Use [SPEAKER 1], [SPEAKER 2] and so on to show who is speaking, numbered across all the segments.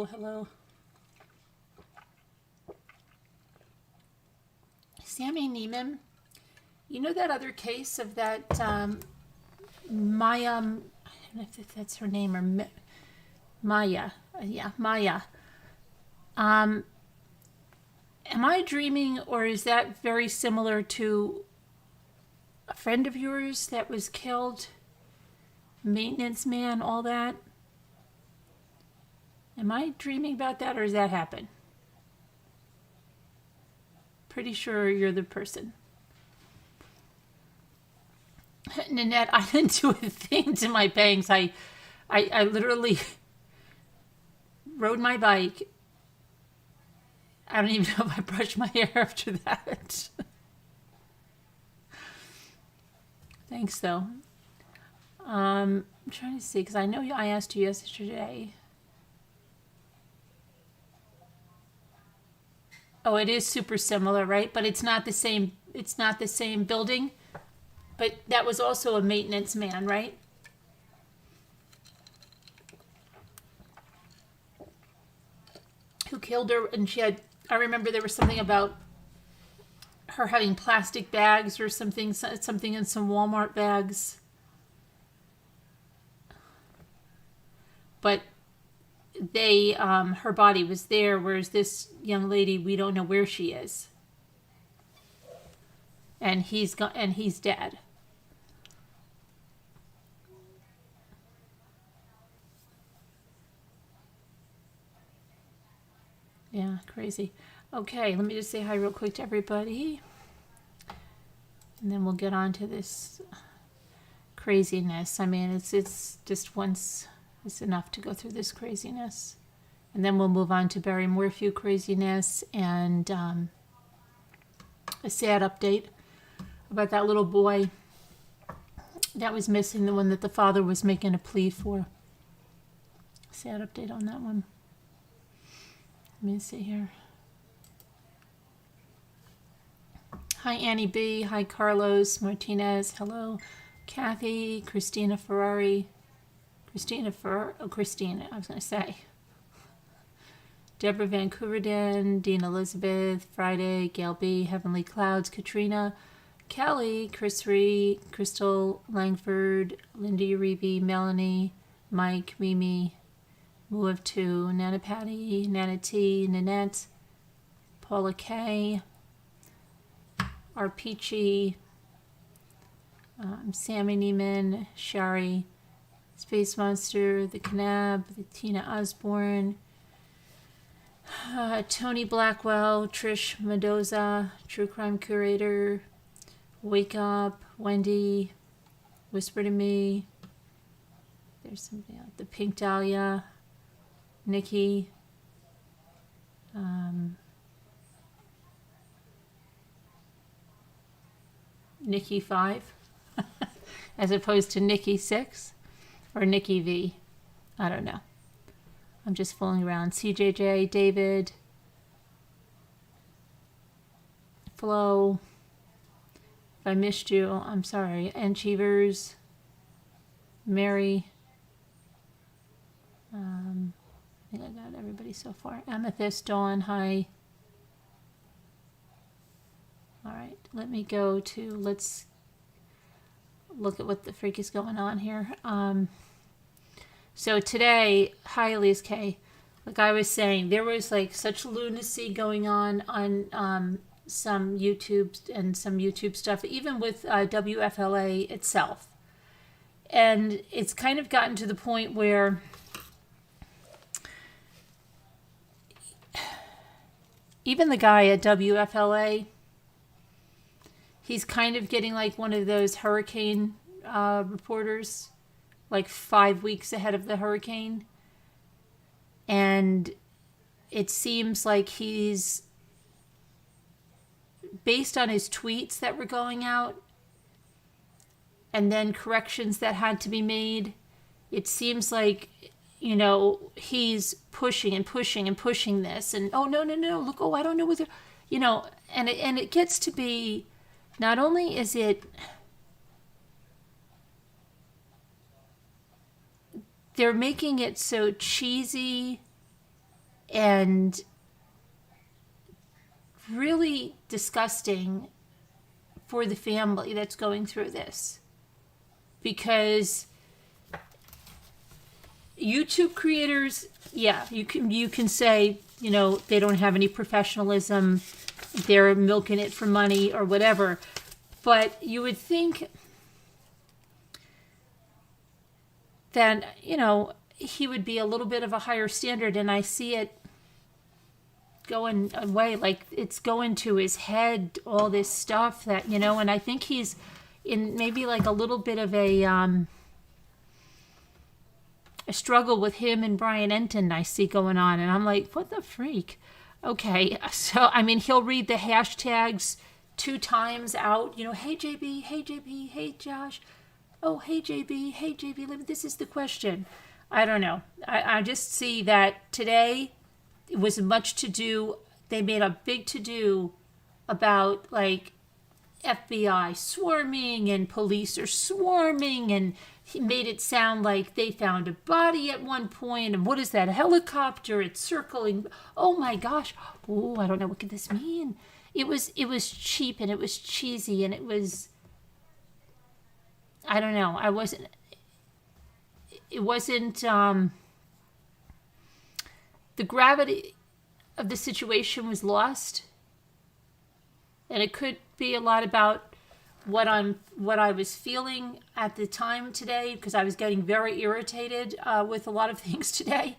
[SPEAKER 1] Hello, hello. Sammy Neiman, you know that other case of that Maya, I don't know if that's her name, or Maya. Yeah, Maya. Am I dreaming, or is that very similar to a friend of yours that was killed? Maintenance man, all that? Am I dreaming about that, or does that happen? Pretty sure you're the person. Nanette, I didn't do a thing to my bangs. I literally rode my bike. I don't even know if I brushed my hair after that. Thanks, though. I'm trying to see, because I know I asked you yesterday. Oh, it is super similar, right? But it's not the same. It's not the same building. But that was also a maintenance man, right? Who killed her, and she had. I remember there was something about her having plastic bags or something in some Walmart bags. But her body was there, whereas this young lady, we don't know where she is. And he's dead. Yeah, crazy. Okay, let me just say hi real quick to everybody. And then we'll get on to this craziness. I mean, it's just once is enough to go through this craziness. And then we'll move on to Barry Morphew craziness and a sad update about that little boy that was missing, the one that the father was making a plea for. Sad update on that one. Let me see here. Hi, Annie B. Hi, Carlos Martinez. Hello, Kathy, Christina Ferrari. Christina, I was going to say. Deborah Van Coverden, Dean Elizabeth, Friday, Gail B., Heavenly Clouds, Katrina, Kelly, Chris Ree, Crystal Langford, Lindy Uribe, Melanie, Mike, Mimi, Moo of Two, Nana Patty, Nana T, Nanette, Paula K, Arpeachy, Sammy Neiman, Shari, Space Monster, the Canab, the Tina Osborne, Tony Blackwell, Trish Mendoza, True Crime Curator, Wake Up, Wendy, Whisper to Me, there's somebody else, the Pink Dahlia, Nikki, Nikki 5, as opposed to Nikki 6, or Nikki V. I don't know. I'm just fooling around. CJJ, David, Flo. If I missed you, I'm sorry. And Cheevers, Mary. I think I got everybody so far. Amethyst, Dawn, hi. All right, let me go to, let's look at what the freak is going on here. So today, hi Elise K, like I was saying, there was like such lunacy going on some YouTube and some YouTube stuff, even with WFLA itself. And it's kind of gotten to the point where even the guy at WFLA, he's kind of getting like one of those hurricane reporters, like 5 weeks ahead of the hurricane. And it seems like he's, based on his tweets that were going out and then corrections that had to be made, it seems like, you know, he's pushing and pushing and pushing this. And, oh, no, look, oh, I don't know whether, you know, and it gets to be, not only is it, they're making it so cheesy and really disgusting for the family that's going through this, because YouTube creators, yeah, you can say, you know, they don't have any professionalism, they're milking it for money or whatever, but you would think that, you know, he would be a little bit of a higher standard, and I see it going away, like it's going to his head, all this stuff that, you know, and I think he's in maybe like a little bit of a struggle with him and Brian Enton I see going on, and I'm like, what the freak? Okay, so I mean, he'll read the hashtags 2 times out, you know, hey JB, hey JB, hey Josh, oh hey JB, hey JB, this is the question. I don't know. I just see that today it was much to do. They made a big to do about like FBI swarming and police are swarming, and he made it sound like they found a body at one point, and what is that, a helicopter, it's circling, oh my gosh, oh, I don't know, what could this mean? It was cheap, and it was cheesy, and it was, I don't know, it wasn't the gravity of the situation was lost, and it could be a lot about what I was feeling at the time today, because I was getting very irritated with a lot of things today.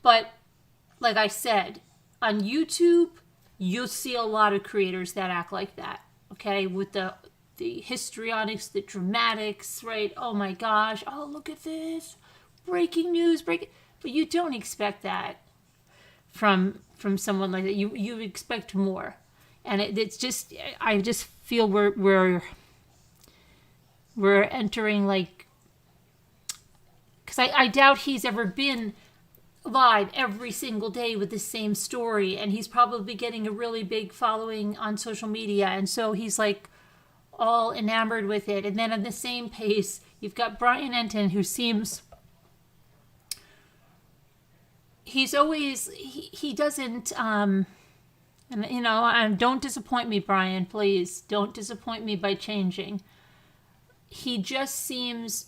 [SPEAKER 1] But like I said, on YouTube, you'll see a lot of creators that act like that. Okay, with the histrionics, the dramatics, right? Oh my gosh! Oh, look at this! Breaking news! But you don't expect that from someone like that. You expect more, and it's just, I just feel we're entering, like, because I doubt he's ever been live every single day with the same story, and he's probably getting a really big following on social media, and so he's like all enamored with it. And then at the same pace, you've got Brian Enton, who seems, he's always, he doesn't, and you know, don't disappoint me, Brian, please. Don't disappoint me by changing. He just seems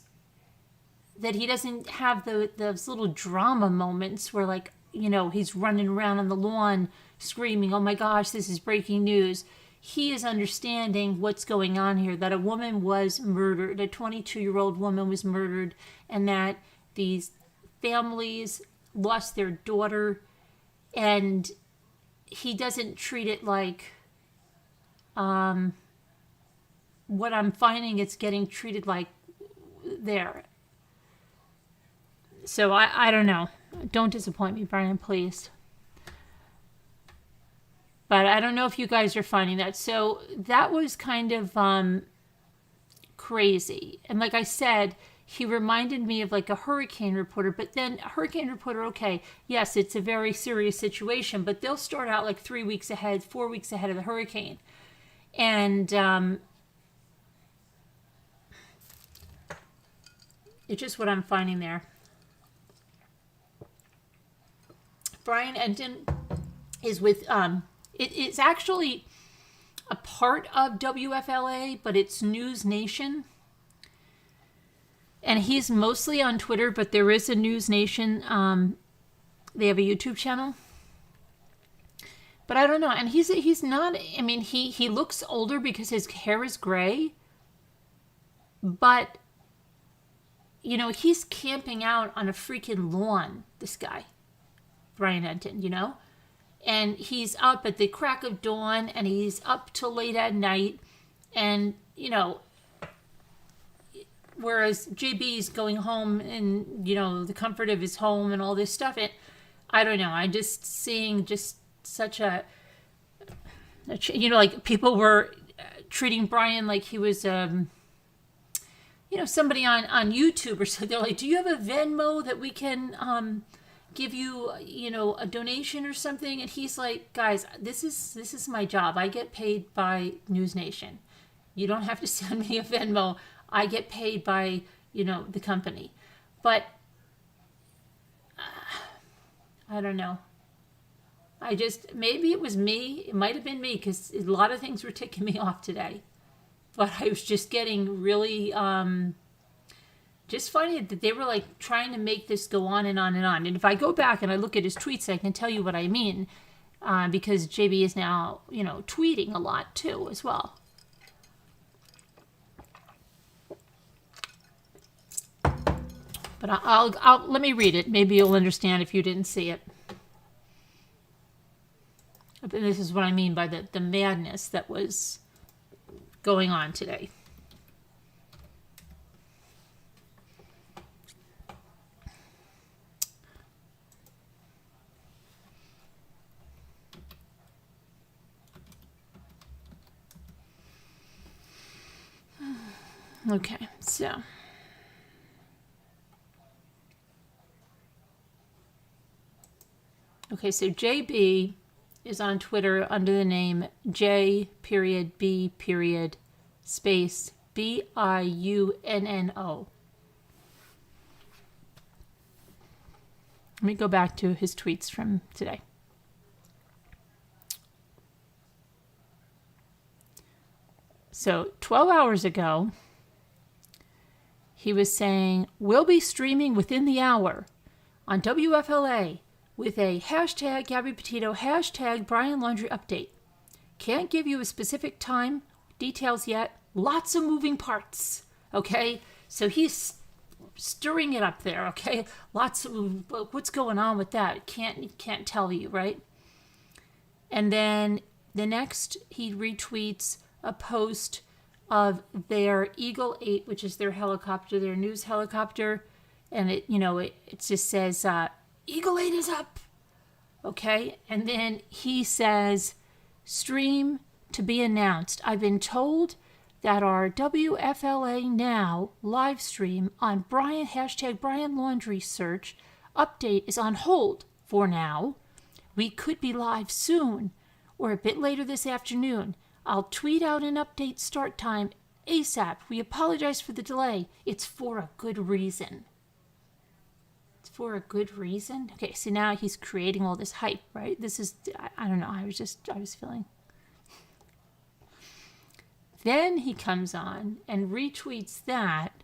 [SPEAKER 1] that he doesn't have those little drama moments where, like, you know, he's running around on the lawn screaming, oh my gosh, this is breaking news. He is understanding what's going on here, that a woman was murdered, a 22-year-old woman was murdered, and that these families lost their daughter, and he doesn't treat it like what I'm finding it's getting treated like there. So I don't know. Don't disappoint me, Brian, please. But I don't know if you guys are finding that. So that was kind of crazy. And like I said, he reminded me of like a hurricane reporter. But then a hurricane reporter, okay, yes, it's a very serious situation. But they'll start out like 3 weeks ahead, 4 weeks ahead of the hurricane. And it's just what I'm finding there. Brian Enton is with... It's actually a part of WFLA, but it's News Nation. And he's mostly on Twitter, but there is a News Nation. They have a YouTube channel. But I don't know. And he's not, I mean, he looks older because his hair is gray. But, you know, he's camping out on a freaking lawn, this guy, Brian Enton, you know? And he's up at the crack of dawn, and he's up till late at night. And, you know, whereas JB's going home in, you know, the comfort of his home and all this stuff. I don't know. I'm just seeing just such a you know, like people were treating Brian like he was, you know, somebody on YouTube or something. They're like, do you have a Venmo that we can, give you, you know, a donation or something? And he's like, guys, this is my job. I get paid by News Nation. You don't have to send me a Venmo. I get paid by, you know, the company. But I don't know. Maybe it was me. It might have been me because a lot of things were ticking me off today. But I was just getting really, just funny that they were like trying to make this go on and on and on. And if I go back and I look at his tweets, I can tell you what I mean. Because JB is now, tweeting a lot too as well. But I'll let me read it. Maybe you'll understand if you didn't see it. This is what I mean by the madness that was going on today. Okay, so JB is on Twitter under the name J.B. space BIUNNO. Let me go back to his tweets from today. So 12 hours ago, he was saying, we'll be streaming within the hour on WFLA with a hashtag Gabby Petito, hashtag Brian Laundrie update. Can't give you a specific time, details yet. Lots of moving parts, okay? So he's stirring it up there, okay? Lots of, what's going on with that? Can't tell you, right? And then the next, he retweets a post of their Eagle 8, which is their helicopter, their news helicopter, and it just says, Eagle 8 is up, okay? And then he says, stream to be announced. I've been told that our WFLA Now live stream on hashtag Brian Laundrie search update is on hold for now. We could be live soon or a bit later this afternoon. I'll tweet out an update start time ASAP. We apologize for the delay. It's for a good reason. It's for a good reason? Okay, so now he's creating all this hype, right? This is, I don't know, I was feeling. Then he comes on and retweets that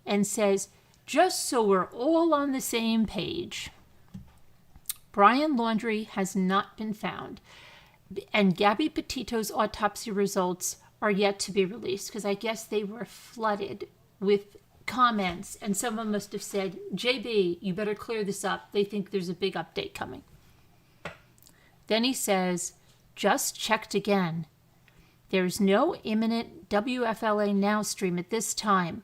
[SPEAKER 1] and says, just so we're all on the same page, Brian Laundrie has not been found. And Gabby Petito's autopsy results are yet to be released because I guess they were flooded with comments and someone must have said, JB, you better clear this up. They think there's a big update coming. Then he says, just checked again. There's no imminent WFLA Now stream at this time.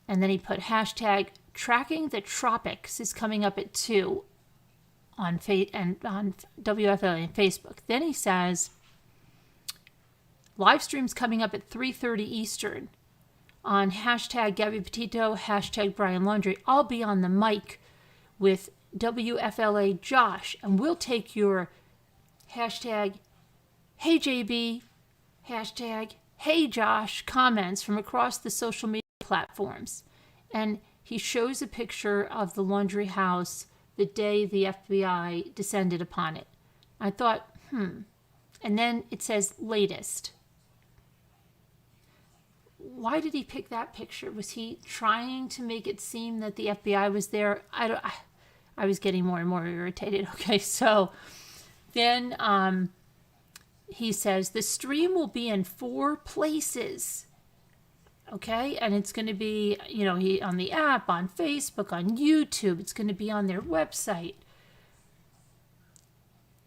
[SPEAKER 1] And then he put hashtag tracking the tropics is coming up at 2 on WFLA and Facebook. Then he says, live streams coming up at 3:30 Eastern on hashtag Gabby Petito, hashtag Brian Laundrie. I'll be on the mic with WFLA Josh, and we'll take your hashtag Hey JB, hashtag Hey Josh comments from across the social media platforms. And he shows a picture of the Laundrie house the day the FBI descended upon it. I thought, And then it says latest. Why did he pick that picture? Was he trying to make it seem that the FBI was there? I was getting more and more irritated. Okay, so then he says the stream will be in 4 places. Okay, and it's going to be, on the app, on Facebook, on YouTube. It's going to be on their website.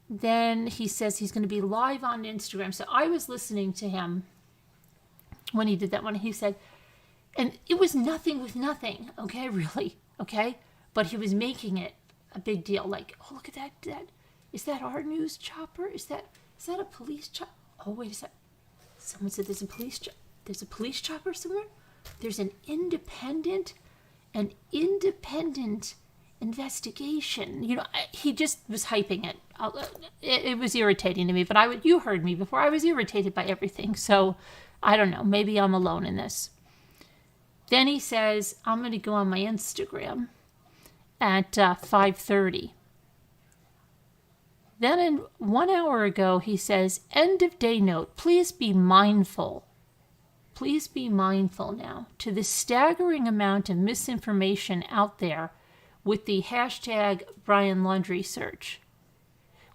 [SPEAKER 1] Then he says he's going to be live on Instagram. So I was listening to him when he did that one. He said, and it was nothing with nothing, okay, really, okay? But he was making it a big deal. Like, oh, look at that. Is that our news chopper? Is that a police chopper? Oh, wait a sec. Someone said there's a police chopper. There's a police chopper somewhere? There's an independent investigation. He just was hyping it. It was irritating to me, but you heard me before. I was irritated by everything. So I don't know. Maybe I'm alone in this. Then he says, I'm going to go on my Instagram at 5:30. Then in 1 hour ago, he says, end of day note, please be mindful. Please be mindful now to the staggering amount of misinformation out there with the hashtag Brian Laundrie search.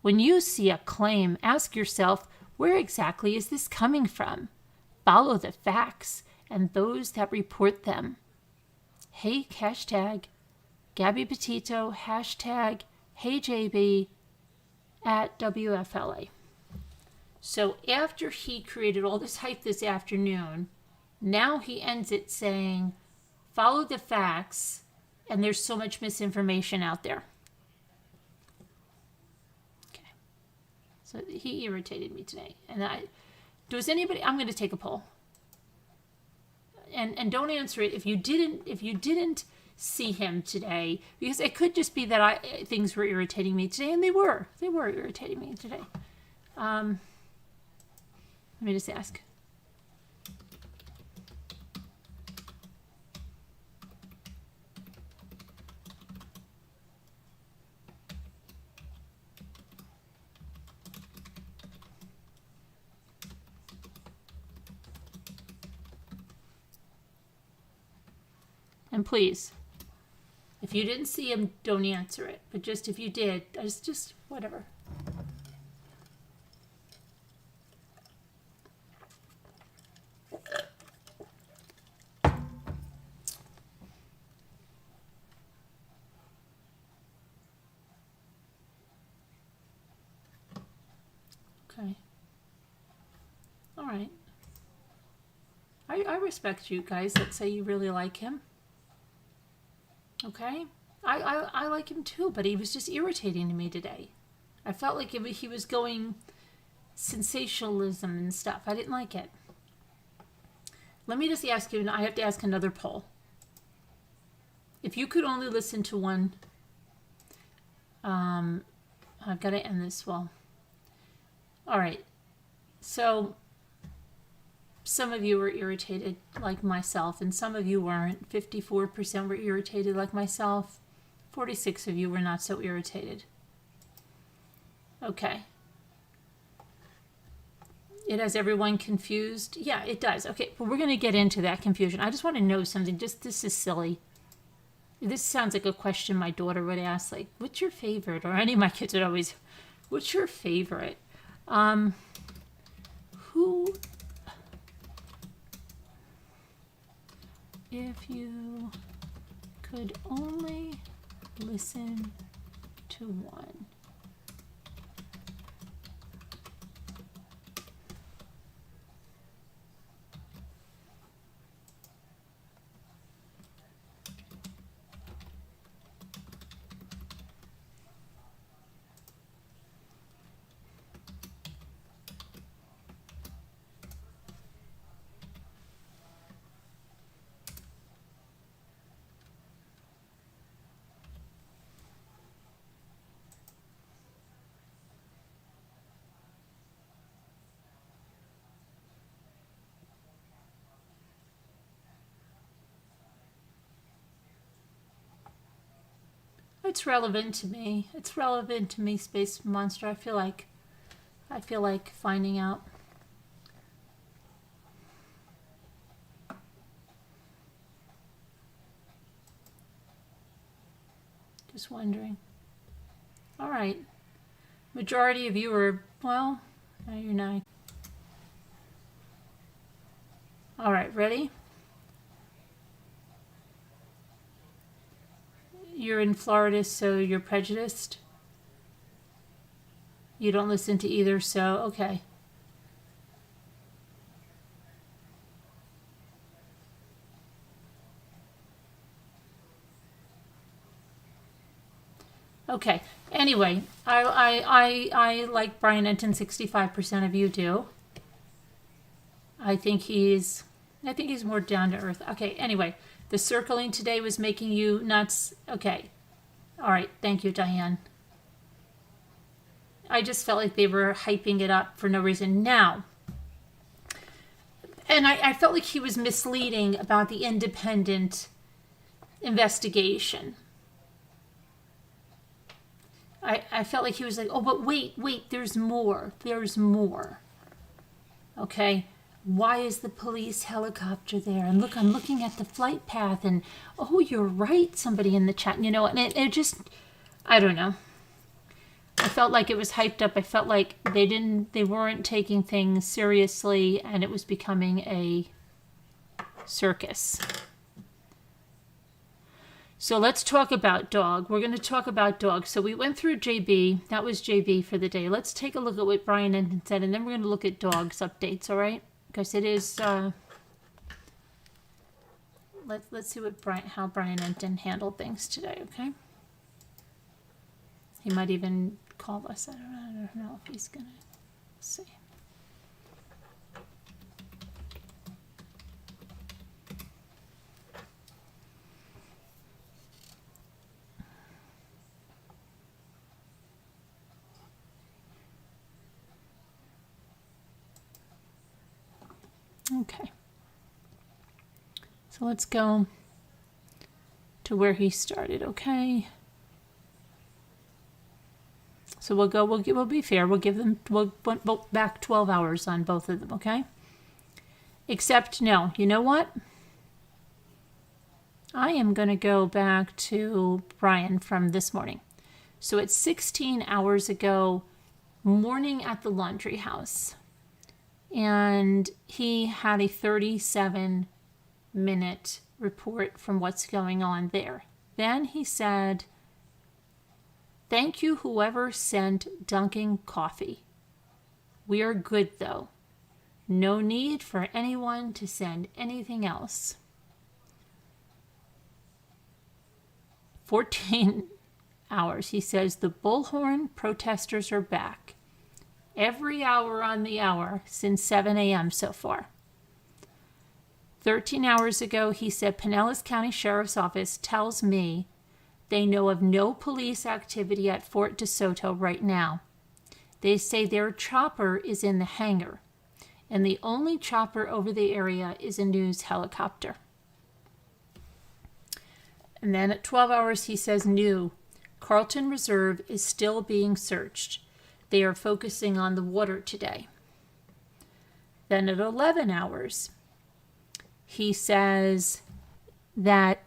[SPEAKER 1] When you see a claim, ask yourself, where exactly is this coming from? Follow the facts and those that report them. Hey, hashtag Gabby Petito, hashtag HeyJB at WFLA. So after he created all this hype this afternoon, now he ends it saying, follow the facts, and there's so much misinformation out there. Okay. So he irritated me today. And I'm going to take a poll. And don't answer it if you didn't see him today, because it could just be that things were irritating me today, and they were irritating me today. Let me just ask. And please, if you didn't see him, don't answer it. But just if you did, just whatever. Okay. All right. I respect you guys that say you really like him. Okay? I like him too, but he was just irritating to me today. I felt like he was going sensationalism and stuff. I didn't like it. Let me just ask you, and I have to ask another poll. If you could only listen to one, I've got to end this well. All right. So some of you were irritated like myself, and some of you weren't. 54% were irritated like myself. 46 of you were not so irritated. Okay. It has everyone confused? Yeah, it does. Okay, but we're going to get into that confusion. I just want to know something. This is silly. This sounds like a question my daughter would ask, like, what's your favorite? Or any of my kids would always, what's your favorite? Who... If you could only listen to one. It's relevant to me. It's relevant to me, Space Monster. I feel like finding out. Just wondering. All right. Majority of you are, well, no, you're not. All right, ready? You're in Florida, so you're prejudiced. You don't listen to either, so okay. Okay. Anyway, I like Brian Enton. 65% of you do. I think he's more down to earth. Okay. Anyway. The circling today was making you nuts. Okay. All right. Thank you, Diane. I just felt like they were hyping it up for no reason. Now, and I felt like he was misleading about the independent investigation. I felt like he was like, oh, but wait, there's more. There's more. Okay. Why is the police helicopter there? And look, I'm looking at the flight path, and oh, you're right, somebody in the chat, you know, and it just, I don't know. I felt like it was hyped up. I felt like they weren't taking things seriously, and it was becoming a circus. So let's talk about dog. We're going to talk about dog. So we went through JB. That was JB for the day. Let's take a look at what Brian said, and then we're going to look at dogs updates, all right? Because it is, let's see what how Brian Enton handled things today, okay? He might even call us. I don't know if he's going to see. Okay. So let's go to where he started, okay? So we'll be fair. We'll back 12 hours on both of them, okay? Except, no, you know what? I am going to go back to Brian from this morning. So it's 16 hours ago, morning at the laundry house. And he had a 37-minute report from what's going on there. Then he said, thank you, whoever sent Dunkin' coffee. We are good, though. No need for anyone to send anything else. 14 hours. He says, the Bullhorn protesters are back. Every hour on the hour since 7 a.m. so far. 13 hours ago, he said, Pinellas County Sheriff's Office tells me they know of no police activity at Fort DeSoto right now. They say their chopper is in the hangar, and the only chopper over the area is a news helicopter. And then at 12 hours, he says, new. Carlton Reserve is still being searched. They are focusing on the water today. Then at 11 hours, he says that,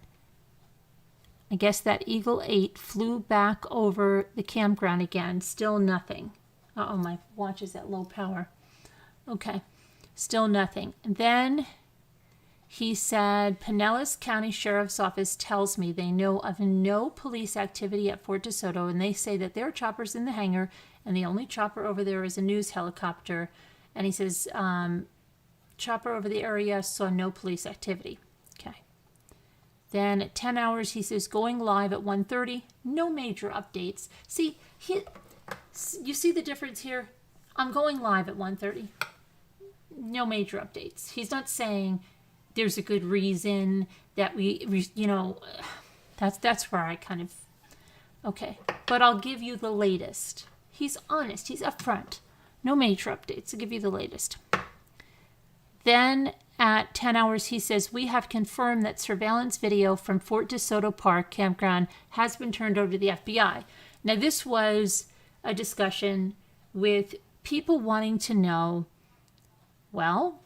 [SPEAKER 1] I guess that Eagle 8 flew back over the campground again. Still nothing. Uh-oh, my watch is at low power. Okay, still nothing. And then he said, Pinellas County Sheriff's Office tells me they know of no police activity at Fort DeSoto, and they say that their chopper's in the hangar, and the only chopper over there is a news helicopter. And he says, chopper over the area saw no police activity. Okay. Then at 10 hours, he says, going live at 1:30, no major updates. See, you see the difference here? I'm going live at 1:30. No major updates. He's not saying there's a good reason that we you know, that's where I kind of, okay. But I'll give you the latest. He's honest. He's upfront. No major updates. I'll give you the latest. Then at 10 hours, he says, we have confirmed that surveillance video from Fort DeSoto Park Campground has been turned over to the FBI. Now, this was a discussion with people wanting to know, well,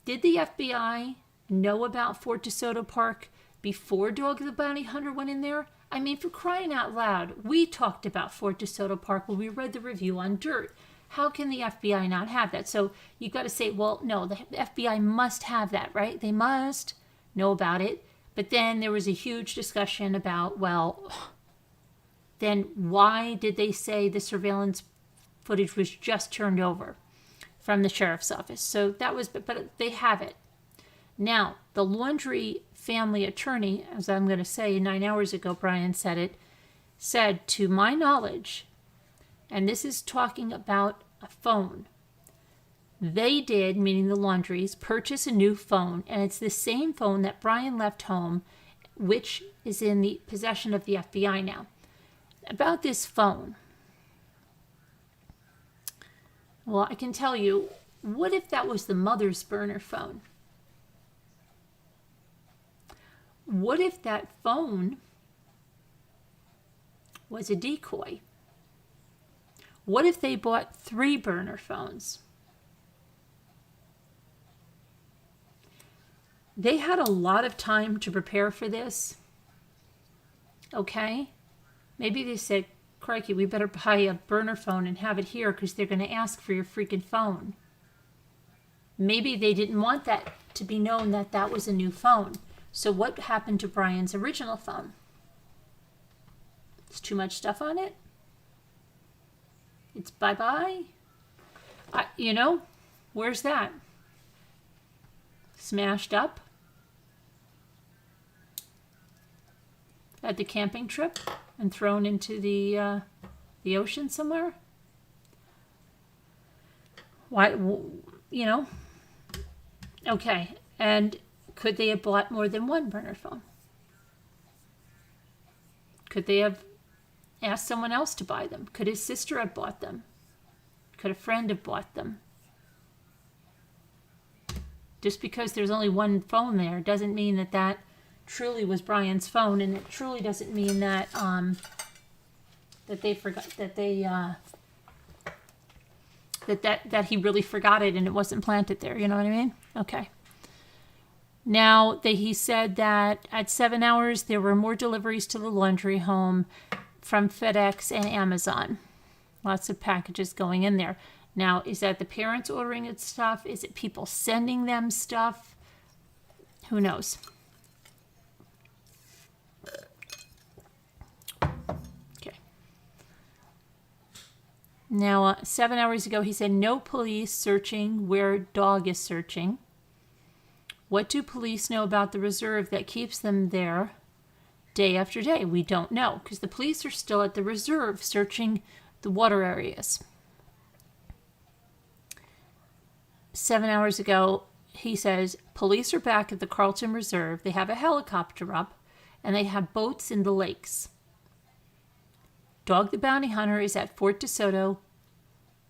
[SPEAKER 1] did the FBI know about Fort DeSoto Park before Dog the Bounty Hunter went in there? I mean, for crying out loud, we talked about Fort DeSoto Park when we read the review on Dirt. How can the FBI not have that? So you've got to say, well, no, the FBI must have that, right? They must know about it. But then there was a huge discussion about, well, then why did they say the surveillance footage was just turned over from the sheriff's office? So that was, but they have it. Now, the Laundrie family attorney, as I'm going to say 9 hours ago, Brian said it, said, to my knowledge, and this is talking about a phone, they did, meaning the Laundries, purchase a new phone, and it's the same phone that Brian left home, which is in the possession of the FBI now. About this phone, well, I can tell you, what if that was the mother's burner phone? What if that phone was a decoy? What if they bought 3 burner phones? They had a lot of time to prepare for this. Okay? Maybe they said, crikey, we better buy a burner phone and have it here because they're going to ask for your freaking phone. Maybe they didn't want that to be known that that was a new phone. So what happened to Brian's original phone? There's too much stuff on it? It's bye-bye? Where's that? Smashed up? At the camping trip and thrown into the ocean somewhere? Why, Okay, and could they have bought more than one burner phone? Could they have asked someone else to buy them? Could his sister have bought them? Could a friend have bought them? Just because there's only one phone there doesn't mean that that truly was Brian's phone, and it truly doesn't mean that that they forgot that he really forgot it and it wasn't planted there. You know what I mean? Okay. Now, he said that at 7 hours there were more deliveries to the Laundrie home from FedEx and Amazon. Lots of packages going in there. Now, is that the parents ordering it stuff? Is it people sending them stuff? Who knows? Okay. Now, 7 hours ago, he said no police searching where dog is searching. What do police know about the reserve that keeps them there day after day? We don't know, because the police are still at the reserve searching the water areas. 7 hours ago, he says, police are back at the Carlton Reserve. They have a helicopter up, and they have boats in the lakes. Dog the Bounty Hunter is at Fort DeSoto.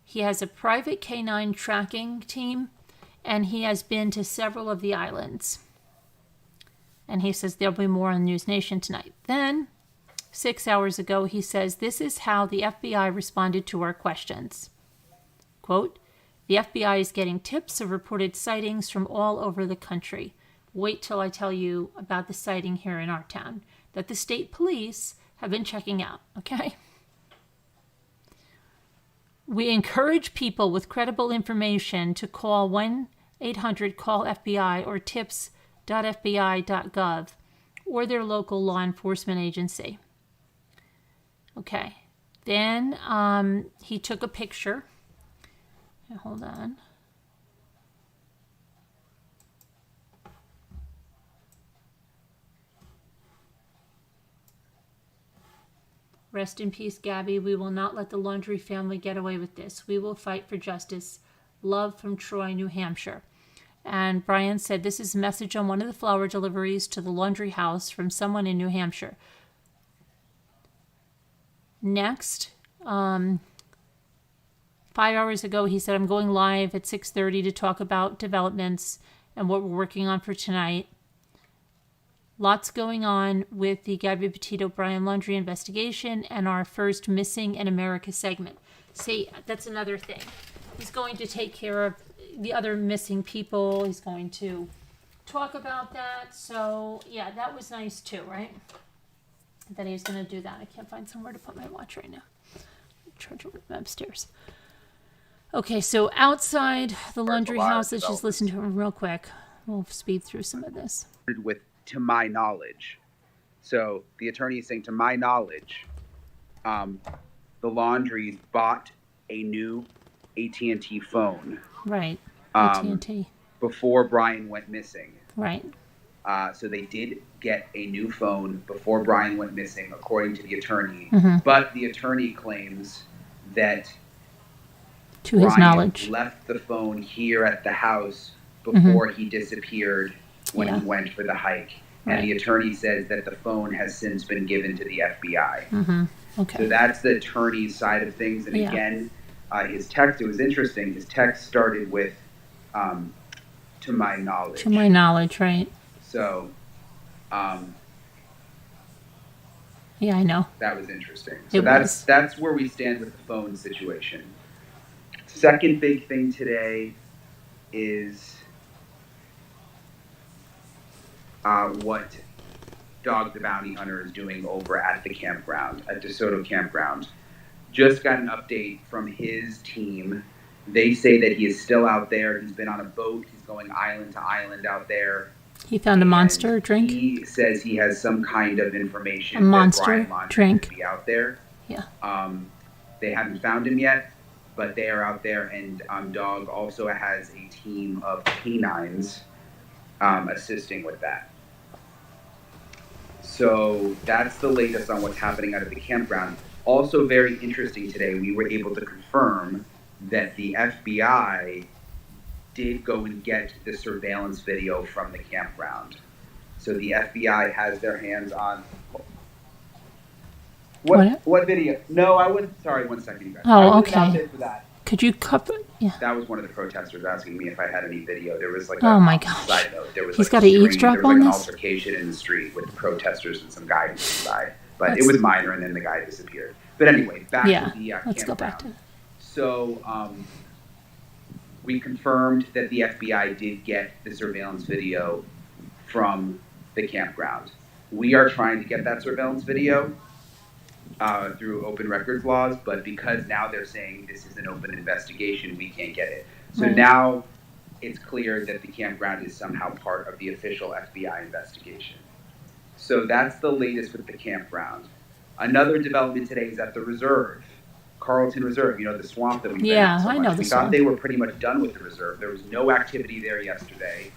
[SPEAKER 1] He has a private canine tracking team, and he has been to several of the islands. And he says there'll be more on News Nation tonight. Then, 6 hours ago, he says, this is how the FBI responded to our questions. Quote, the FBI is getting tips of reported sightings from all over the country. Wait till I tell you about the sighting here in our town that the state police have been checking out, okay? We encourage people with credible information to call 1-800-CALL-FBI or tips.fbi.gov or their local law enforcement agency. Okay. Then he took a picture. Hold on. Rest in peace, Gabby. We will not let the Laundrie family get away with this. We will fight for justice. Love from Troy, New Hampshire. And Brian said, this is a message on one of the flower deliveries to the Laundrie house from someone in New Hampshire. Next, 5 hours ago, he said, I'm going live at 6:30 to talk about developments and what we're working on for tonight. Lots going on with the Gabby Petito Brian Laundrie investigation and our first Missing in America segment. See, that's another thing. He's going to take care of the other missing people. He's going to talk about that. So, yeah, that was nice too, right? That he's going to do that. I can't find somewhere to put my watch right now. Charge it upstairs. Okay, so outside the Laundrie house, let's just listen to him real quick. We'll speed through some of this.
[SPEAKER 2] With, to my knowledge. So the attorney is saying, to my knowledge, the Laundries bought a new AT&T phone.
[SPEAKER 1] Right, AT&T.
[SPEAKER 2] Before Brian went missing.
[SPEAKER 1] Right.
[SPEAKER 2] So they did get a new phone before Brian went missing, according to the attorney. Mm-hmm. But the attorney claims that
[SPEAKER 1] to his knowledge,
[SPEAKER 2] left the phone here at the house before he disappeared when he went for the hike. Right. And the attorney says that the phone has since been given to the FBI.
[SPEAKER 1] Mm-hmm. Okay.
[SPEAKER 2] So that's the attorney's side of things. And again, his text, it was interesting. His text started with, to my knowledge.
[SPEAKER 1] To my knowledge, right. So, to my knowledge, Yeah, I know.
[SPEAKER 2] That was interesting. So
[SPEAKER 1] It was.
[SPEAKER 2] that's where we stand with the phone situation. Second big thing today is what Dog the Bounty Hunter is doing over at the campground, at DeSoto Campground. Just got an update from his team. They say that he is still out there. He's been on a boat. He's going island to island out there.
[SPEAKER 1] He found a monster drink.
[SPEAKER 2] He says he has some kind of information.
[SPEAKER 1] A monster
[SPEAKER 2] that Brian
[SPEAKER 1] drink.
[SPEAKER 2] could be out there.
[SPEAKER 1] Yeah.
[SPEAKER 2] They haven't found him yet, but they are out there. And Dog also has a team of canines assisting with that. So that's the latest on what's happening out of the campground. Also very interesting today, we were able to confirm that the FBI did go and get the surveillance video from the campground. So the FBI has their hands on... What video? No, I wouldn't... Sorry, 1 second, you guys.
[SPEAKER 1] Oh, okay.
[SPEAKER 2] Out there for that.
[SPEAKER 1] Could you cup it? Yeah.
[SPEAKER 2] That was one of the protesters asking me if I had any video. There was like
[SPEAKER 1] oh my gosh.
[SPEAKER 2] Side note. There was
[SPEAKER 1] He's
[SPEAKER 2] like
[SPEAKER 1] got to eavesdrop on
[SPEAKER 2] an
[SPEAKER 1] this?
[SPEAKER 2] altercation in the street with the protesters and some guy inside. But it was minor, and then the guy disappeared. But anyway, back to the
[SPEAKER 1] let's go back to it.
[SPEAKER 2] So we confirmed that the FBI did get the surveillance video from the campground. We are trying to get that surveillance video through open records laws, but because now they're saying this is an open investigation, we can't get it. So now it's clear that the campground is somehow part of the official FBI investigation. So that's the latest with the campground. Another development today is at the reserve, Carlton Reserve, you know, the swamp that we've been in so
[SPEAKER 1] I
[SPEAKER 2] much.
[SPEAKER 1] know the
[SPEAKER 2] We
[SPEAKER 1] swamp.
[SPEAKER 2] thought they were pretty much done with the reserve. There was no activity there yesterday.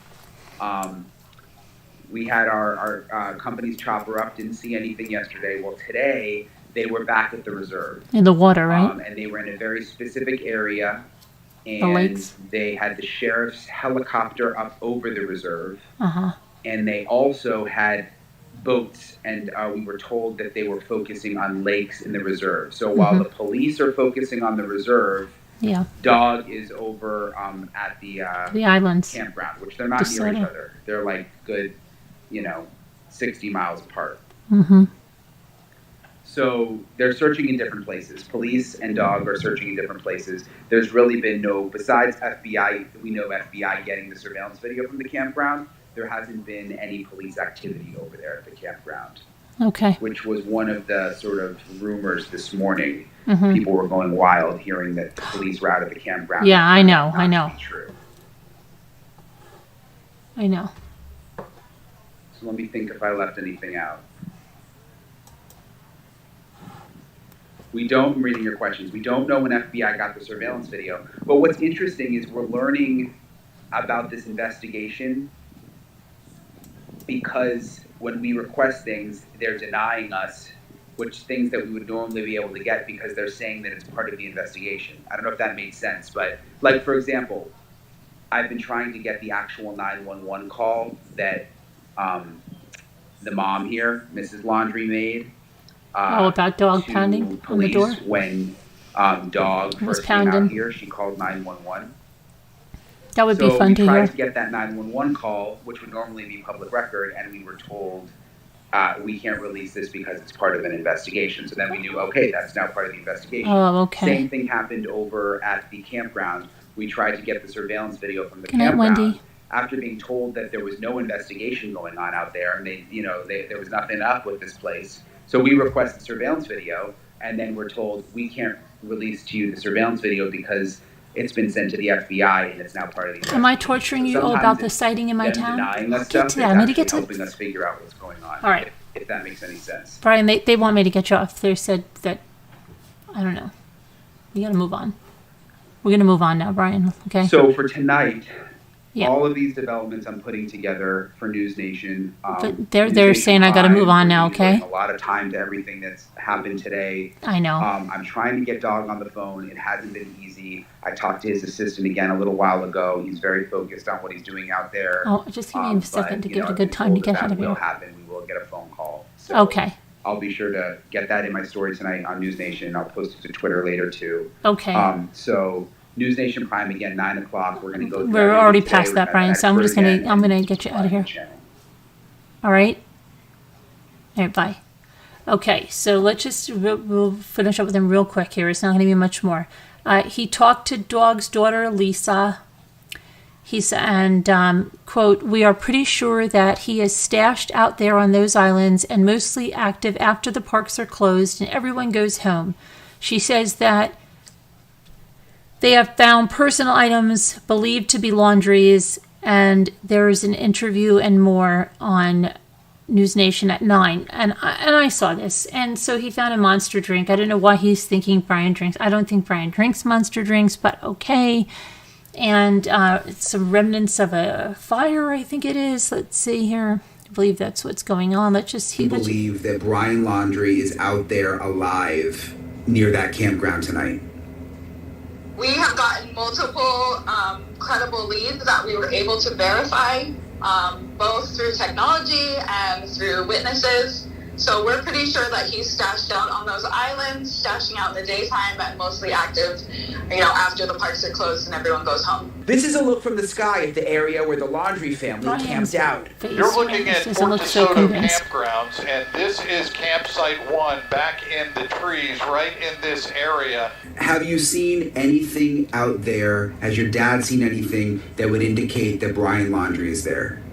[SPEAKER 2] We had our company's chopper up, didn't see anything yesterday. Well, today they were back at the reserve.
[SPEAKER 1] In the water, right?
[SPEAKER 2] And they were in a very specific area.
[SPEAKER 1] The
[SPEAKER 2] And
[SPEAKER 1] lakes?
[SPEAKER 2] they had the sheriff's helicopter up over the reserve.
[SPEAKER 1] Uh-huh.
[SPEAKER 2] And they also had boats, and we were told that they were focusing on lakes in the reserve. So while the police are focusing on the reserve, Dog is over at the
[SPEAKER 1] islands
[SPEAKER 2] campground, which they're not near each other. They're like good, 60 miles apart.
[SPEAKER 1] Mm-hmm.
[SPEAKER 2] So they're searching in different places. Police and Dog are searching in different places. There's really been besides FBI, we know FBI getting the surveillance video from the campground, there hasn't been any police activity over there at the campground.
[SPEAKER 1] Okay.
[SPEAKER 2] Which was one of the sort of rumors this morning.
[SPEAKER 1] Mm-hmm.
[SPEAKER 2] People were going wild hearing that the police were out of the campground.
[SPEAKER 1] Yeah, I know.
[SPEAKER 2] True.
[SPEAKER 1] I know.
[SPEAKER 2] So let me think if I left anything out. I'm reading your questions. We don't know when FBI got the surveillance video. But what's interesting is we're learning about this investigation because when we request things, they're denying us things that we would normally be able to get because they're saying that it's part of the investigation. I don't know if that makes sense, but like, for example, I've been trying to get the actual 911 call that the mom here, Mrs. Laundrie, made.
[SPEAKER 1] About Dog pounding on the door?
[SPEAKER 2] When Dog first came out here, she called 911.
[SPEAKER 1] That would be fun to hear.
[SPEAKER 2] So we tried to get that 911 call, which would normally be public record, and we were told we can't release this because it's part of an investigation. So then we knew, okay, that's now part of the investigation.
[SPEAKER 1] Oh, okay.
[SPEAKER 2] Same thing happened over at the campground. We tried to get the surveillance video from the
[SPEAKER 1] Good night,
[SPEAKER 2] campground.
[SPEAKER 1] Wendy.
[SPEAKER 2] After being told that there was no investigation going on out there, and there was nothing up with this place. So we requested surveillance video, and then we're told we can't release to you the surveillance video because it's been sent to the FBI and it's now part of the investigation.
[SPEAKER 1] Am I torturing you about the sighting in my town? Get to that. I'm going to get to
[SPEAKER 2] helping us figure out what's going on.
[SPEAKER 1] All right.
[SPEAKER 2] If that makes any sense.
[SPEAKER 1] Brian, they want me to get you off. They said that, I don't know. We got to move on. We're going to move on now, Brian. Okay?
[SPEAKER 2] So for tonight, all of these developments I'm putting together for News Nation.
[SPEAKER 1] But they're saying I got to move on now, okay?
[SPEAKER 2] A lot of time to everything that's happened today.
[SPEAKER 1] I know.
[SPEAKER 2] I'm trying to get Dog on the phone. It hasn't been easy. I talked to his assistant again a little while ago. He's very focused on what he's doing out there.
[SPEAKER 1] Oh, just give me a second to give it a good time to get out of here.
[SPEAKER 2] Will happen. We will get a phone call. So
[SPEAKER 1] okay.
[SPEAKER 2] I'll be sure to get that in my story tonight on News Nation. I'll post it to Twitter later too.
[SPEAKER 1] Okay.
[SPEAKER 2] So News Nation Prime again, 9 o'clock. We're going to go.
[SPEAKER 1] We're already past that, Brian. So I'm gonna get you out of here. All right. All right. Bye. Okay, so let's just, we'll finish up with him real quick here. It's not going to be much more. He talked to Dog's daughter, Lisa. He said, and, quote, "We are pretty sure that he is stashed out there on those islands and mostly active after the parks are closed and everyone goes home." She says that they have found personal items believed to be Laundrie's, and there is an interview and more on News Nation at 9. And I saw this. And so he found a Monster drink. I don't know why he's thinking Brian drinks. I don't think Brian drinks Monster drinks, but okay. And some remnants of a fire, I think it is. Let's see here. I believe that's what's going on. Let's just
[SPEAKER 3] believe that Brian Laundrie is out there alive near that campground tonight.
[SPEAKER 4] We have gotten multiple credible leads that we were able to verify, both through technology and through witnesses. So we're pretty sure that he's stashed out on those islands, stashing out in the daytime and mostly active, after the parks are closed and everyone goes home.
[SPEAKER 5] This is a look from the sky at the area where the Laundrie family camped out.
[SPEAKER 6] You're looking at Fort DeSoto campgrounds, and this is campsite 1 back in the trees right in this area.
[SPEAKER 3] Have you seen anything out there? Has your dad seen anything that would indicate that Brian Laundrie is there?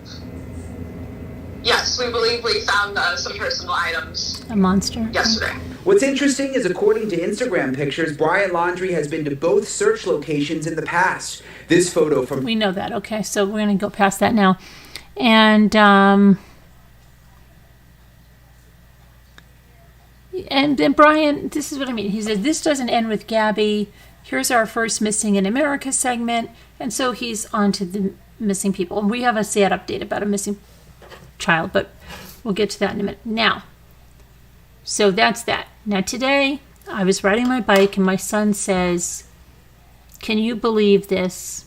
[SPEAKER 4] Yes, we believe we found some personal items.
[SPEAKER 1] A monster.
[SPEAKER 4] Yesterday.
[SPEAKER 5] What's interesting is, according to Instagram pictures, Brian Laundrie has been to both search locations in the past. This photo from...
[SPEAKER 1] We know that. Okay, so we're going to go past that now. And then Brian, this is what I mean. He said, "This doesn't end with Gabby. Here's our first Missing in America segment." And so he's on to the missing people. And we have a sad update about a missing child, but we'll get to that in a minute. Now, so that's that. Now today, I was riding my bike and my son says, "Can you believe this?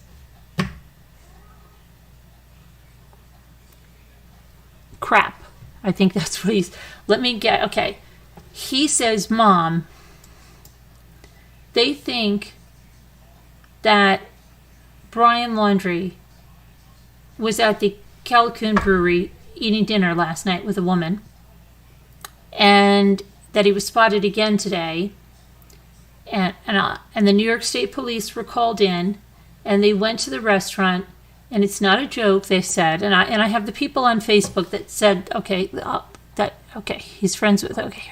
[SPEAKER 1] Crap." I think that's what he's, okay. He says, "Mom, they think that Brian Laundrie was at the Calico brewery eating dinner last night with a woman, and that he was spotted again today, and the New York State Police were called in, and they went to the restaurant, and it's not a joke," they said, and I have the people on Facebook that said, okay, he's friends with, okay,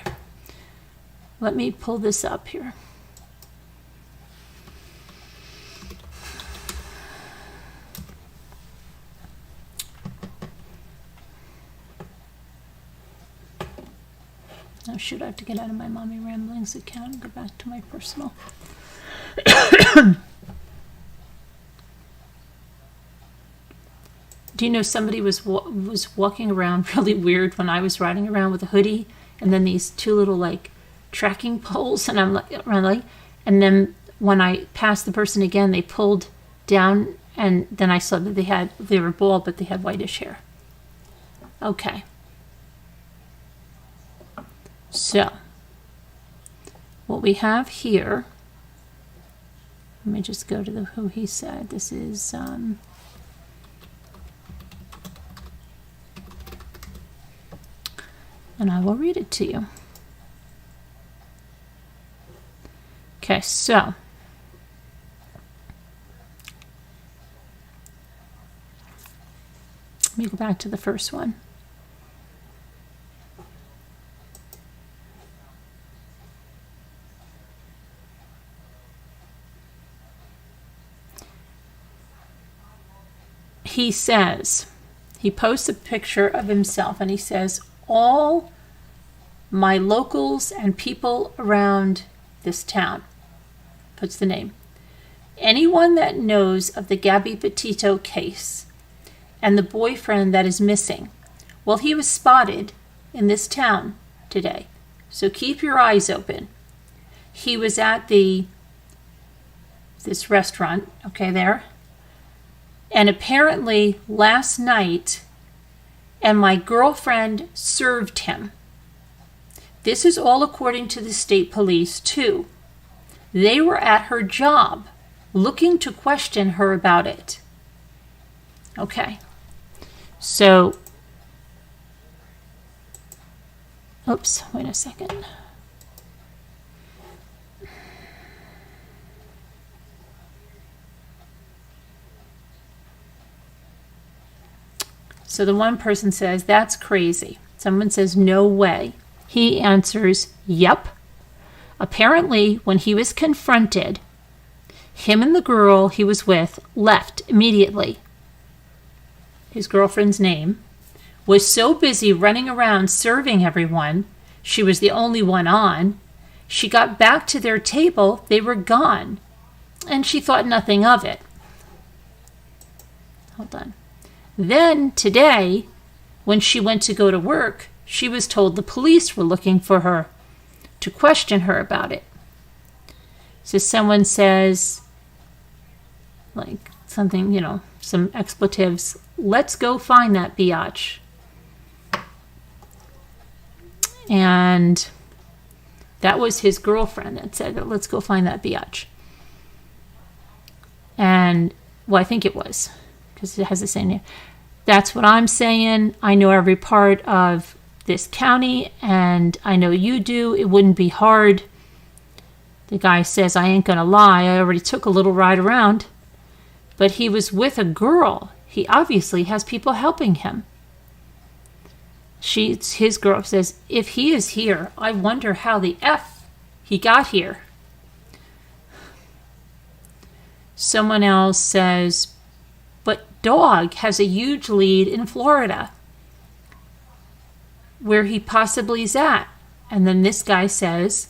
[SPEAKER 1] let me pull this up here. Oh, shoot, I have to get out of my Mommy Ramblings account and go back to my personal. Do you know somebody was walking around really weird when I was riding around with a hoodie, and then these two little, tracking poles, and I'm like, and then when I passed the person again, they pulled down, and then I saw that they were bald, but they had whitish hair. Okay. So, what we have here, let me just go to who he said. This is, and I will read it to you. Okay, so, let me go back to the first one. He says, he posts a picture of himself and he says, "All my locals and people around this town," puts the name, "anyone that knows of the Gabby Petito case and the boyfriend that is missing, well, he was spotted in this town today. So keep your eyes open. He was at this restaurant, okay, there. And apparently last night, and my girlfriend served him. This is all according to the state police, too. They were at her job looking to question her about it." Okay. So Oops, wait a second. So the one person says, that's crazy. Someone says, no way. He answers, yep. Apparently, when he was confronted, him and the girl he was with left immediately. His girlfriend's name was so busy running around serving everyone, she was the only one on. She got back to their table, they were gone, and she thought nothing of it. Hold on. Then today, when she went to go to work, she was told the police were looking for her to question her about it. So someone says, like something, you know, some expletives, let's go find that biatch. And that was his girlfriend that said, let's go find that biatch. And, well, I think it was, because it has the same name. That's what I'm saying. I know every part of this county, and I know you do. It wouldn't be hard. The guy says, I ain't gonna lie, I already took a little ride around. But he was with a girl. He obviously has people helping him. His girl says, if he is here, I wonder how the F he got here. Someone else says, but Dog has a huge lead in Florida, where he possibly is at. And then this guy says,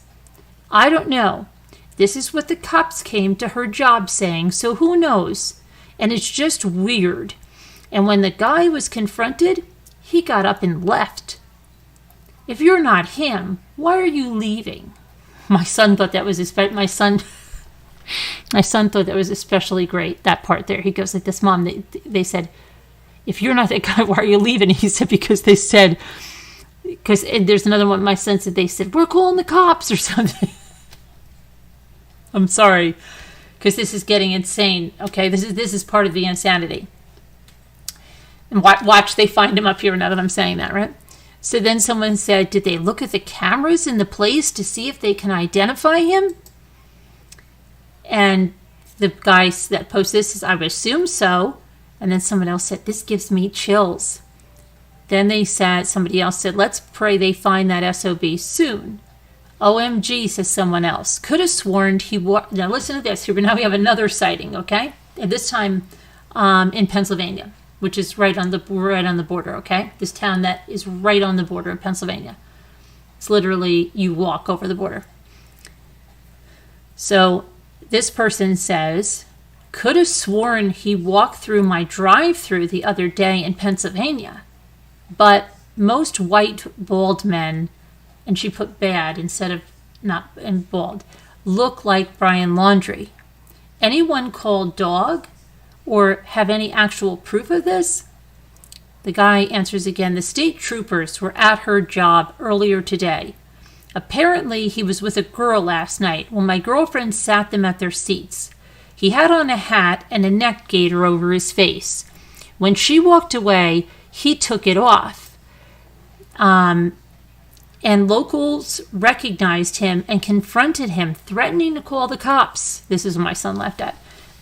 [SPEAKER 1] I don't know. This is what the cops came to her job saying, so who knows? And it's just weird. And when the guy was confronted, he got up and left. If you're not him, why are you leaving? My son thought that was my son thought that was especially great, that part there. He goes like this, Mom, they said, if you're not that guy, why are you leaving? And he said, because they said, and there's another one, my son said, they said, we're calling the cops or something. I'm sorry, because this is getting insane. Okay, this is part of the insanity. And watch, they find him up here now that I'm saying that, right? So then someone said, did they look at the cameras in the place to see if they can identify him? And the guy that posted this says, I would assume so. And then someone else said, this gives me chills. Then somebody else said, let's pray they find that SOB soon. OMG, says someone else. Could have sworn now listen to this. Here, now we have another sighting, okay? And this time in Pennsylvania, which is right on the border, okay? This town that is right on the border of Pennsylvania. It's literally, you walk over the border. So this person says, could have sworn he walked through my drive-through the other day in Pennsylvania. But most white, bald men, and she put bad instead of not and bald, look like Brian Laundrie. Anyone called Dog or have any actual proof of this? The guy answers again, the state troopers were at her job earlier today. Apparently he was with a girl last night when my girlfriend sat them at their seats. He had on a hat and a neck gaiter over his face. When she walked away, he took it off. And locals recognized him and confronted him, threatening to call the cops. This is what my son left at.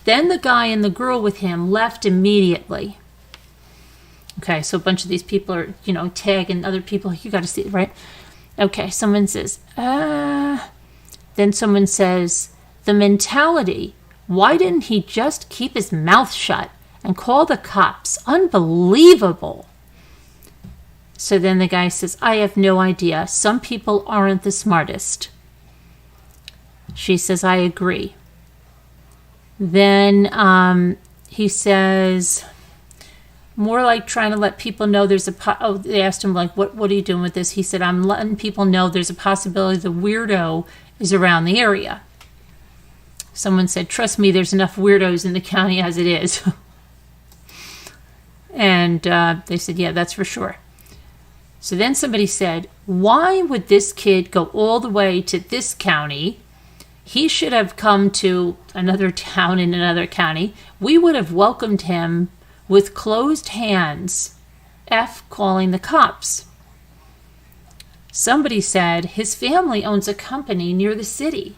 [SPEAKER 1] Then the guy and the girl with him left immediately. Okay, so a bunch of these people are, tagging other people. You got to see it, right? Okay, someone says, then someone says, the mentality, why didn't he just keep his mouth shut and call the cops? Unbelievable. So then the guy says, I have no idea. Some people aren't the smartest. She says, I agree. Then he says, more like trying to let people know there's they asked him, like, what are you doing with this? He said, I'm letting people know there's a possibility the weirdo is around the area. Someone said, trust me, there's enough weirdos in the county as it is. And they said, yeah, that's for sure. So then somebody said, why would this kid go all the way to this county? He should have come to another town in another county. We would have welcomed him with closed hands. F calling the cops. Somebody said his family owns a company near the city.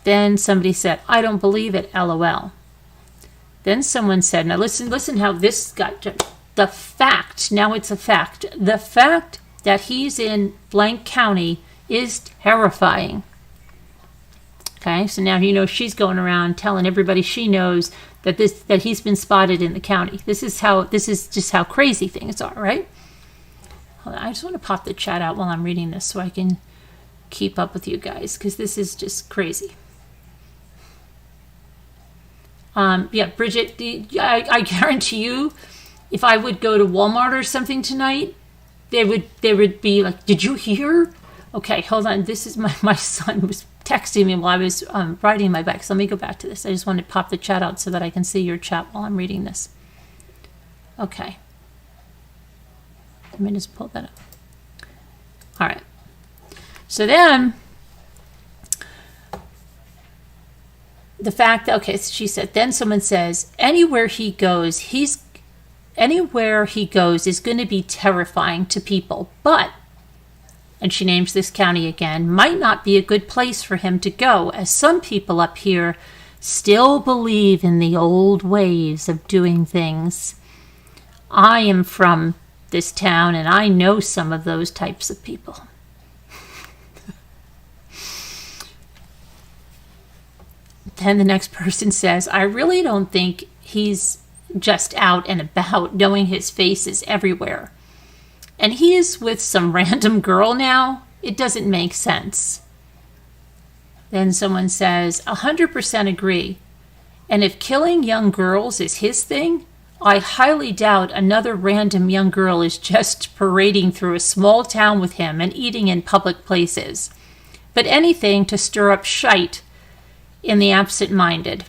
[SPEAKER 1] Then somebody said, I don't believe it, LOL. Then someone said, now listen how this got, the fact, now it's a fact. The fact that he's in blank county is terrifying. Okay, so now you know she's going around telling everybody she knows that he's been spotted in the county. This is just how crazy things are, right? Hold on, I just want to pop the chat out while I'm reading this so I can keep up with you guys, because this is just crazy. Yeah, Bridget, I guarantee you, if I would go to Walmart or something tonight, they would be like, did you hear? Okay, hold on. This is my son was texting me while I was riding my bike. So let me go back to this. I just want to pop the chat out so that I can see your chat while I'm reading this. Okay. Let me just pull that up. All right. So then, the fact that, okay, so she said, then someone says, anywhere he goes is going to be terrifying to people, but, and she names this county again, might not be a good place for him to go, as some people up here still believe in the old ways of doing things. I am from this town, and I know some of those types of people. Then the next person says, I really don't think he's just out and about, knowing his face is everywhere. And he is with some random girl now? It doesn't make sense. Then someone says, 100% agree. And if killing young girls is his thing, I highly doubt another random young girl is just parading through a small town with him and eating in public places. But anything to stir up shite in the absent-minded.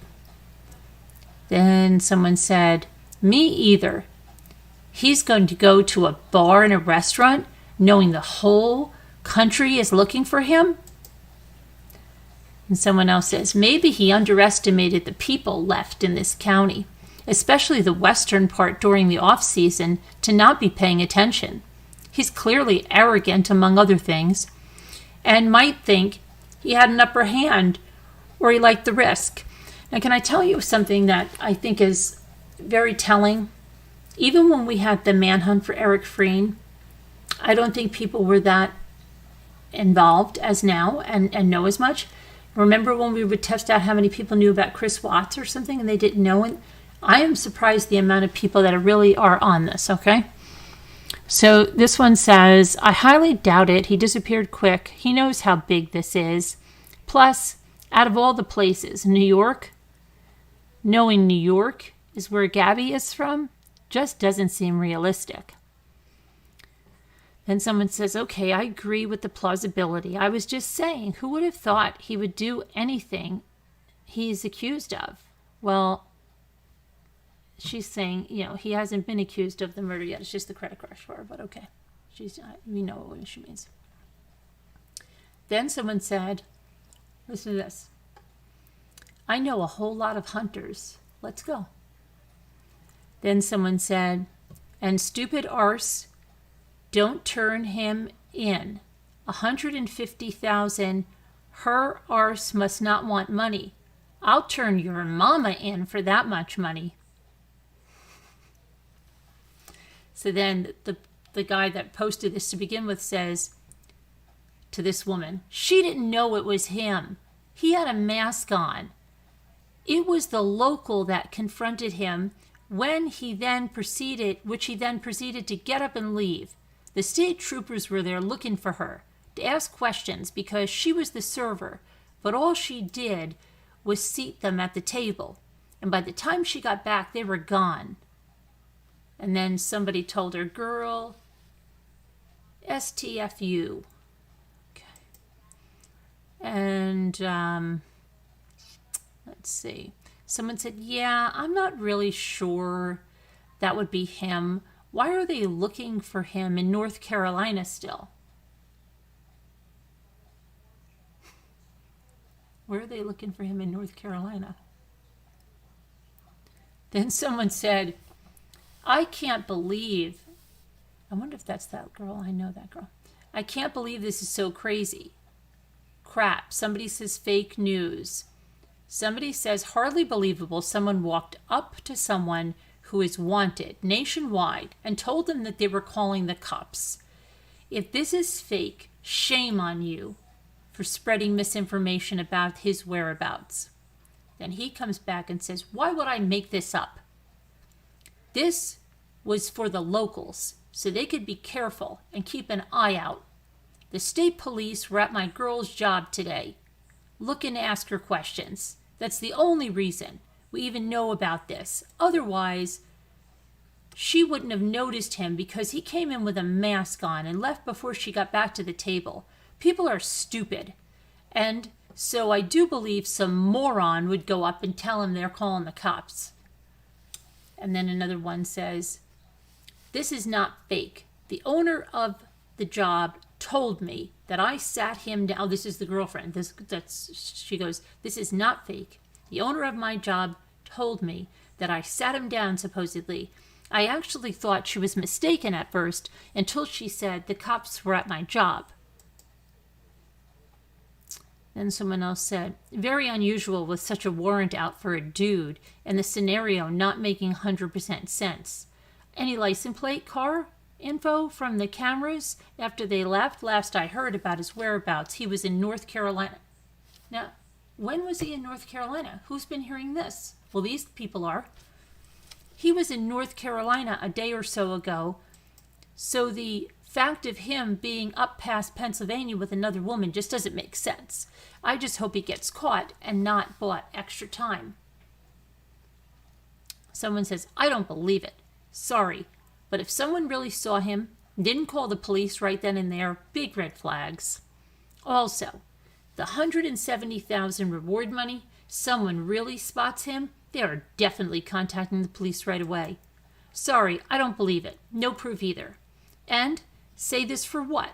[SPEAKER 1] Then someone said, me either. He's going to go to a bar and a restaurant knowing the whole country is looking for him? And someone else says, maybe he underestimated the people left in this county, especially the western part during the off-season, to not be paying attention. He's clearly arrogant, among other things, and might think he had an upper hand or he liked the risk. Now, can I tell you something that I think is very telling? Even when we had the manhunt for Eric Freen, I don't think people were that involved as now and know as much. Remember when we would test out how many people knew about Chris Watts or something and they didn't know it? I am surprised the amount of people that really are on this, okay? So this one says, I highly doubt it. He disappeared quick. He knows how big this is. Plus, out of all the places, New York, knowing New York is where Gabby is from, just doesn't seem realistic. Then someone says, okay, I agree with the plausibility. I was just saying, who would have thought he would do anything he's accused of? Well, she's saying, he hasn't been accused of the murder yet. It's just the credit crush for her, but okay. We know what she means. Then someone said, listen to this. I know a whole lot of hunters. Let's go. Then someone said, and stupid arse, don't turn him in. 150,000. Her arse must not want money. I'll turn your mama in for that much money. So then the guy that posted this to begin with says to this woman, she didn't know it was him. He had a mask on. It was the local that confronted him which he then proceeded to get up and leave. The state troopers were there looking for her to ask questions because she was the server, but all she did was seat them at the table. And by the time she got back, they were gone. And then somebody told her, girl, STFU. Okay. And let's see. Someone said, yeah, I'm not really sure that would be him. Why are they looking for him in North Carolina still? Where are they looking for him in North Carolina? Then someone said, I can't believe I wonder if that's that girl. I know that girl. I can't believe this is so crazy. Crap. Somebody says fake news. Somebody says hardly believable. Someone walked up to someone who is wanted nationwide and told them that they were calling the cops. If this is fake, shame on you for spreading misinformation about his whereabouts. Then he comes back and says, why would I make this up? This was for the locals, so they could be careful and keep an eye out. The state police were at my girl's job today, looking to ask her questions. That's the only reason we even know about this. Otherwise, she wouldn't have noticed him because he came in with a mask on and left before she got back to the table. People are stupid. And so I do believe some moron would go up and tell him they're calling the cops. And then another one says, this is not fake. The owner of the job told me that I sat him down. Oh, this is the girlfriend. She goes, this is not fake. The owner of my job told me that I sat him down, supposedly. I actually thought she was mistaken at first until she said the cops were at my job. Then someone else said, very unusual with such a warrant out for a dude and the scenario not making 100% sense. Any license plate, car info from the cameras after they left? Last I heard about his whereabouts, he was in North Carolina. Now, when was he in North Carolina? Who's been hearing this? Well, these people are. He was in North Carolina a day or so ago, so the fact of him being up past Pennsylvania with another woman just doesn't make sense. I just hope he gets caught and not bought extra time. Someone says, I don't believe it. Sorry, but if someone really saw him, didn't call the police right then and there, big red flags. Also, the $170,000 reward money, someone really spots him, they are definitely contacting the police right away. Sorry, I don't believe it. No proof either. And say this for what?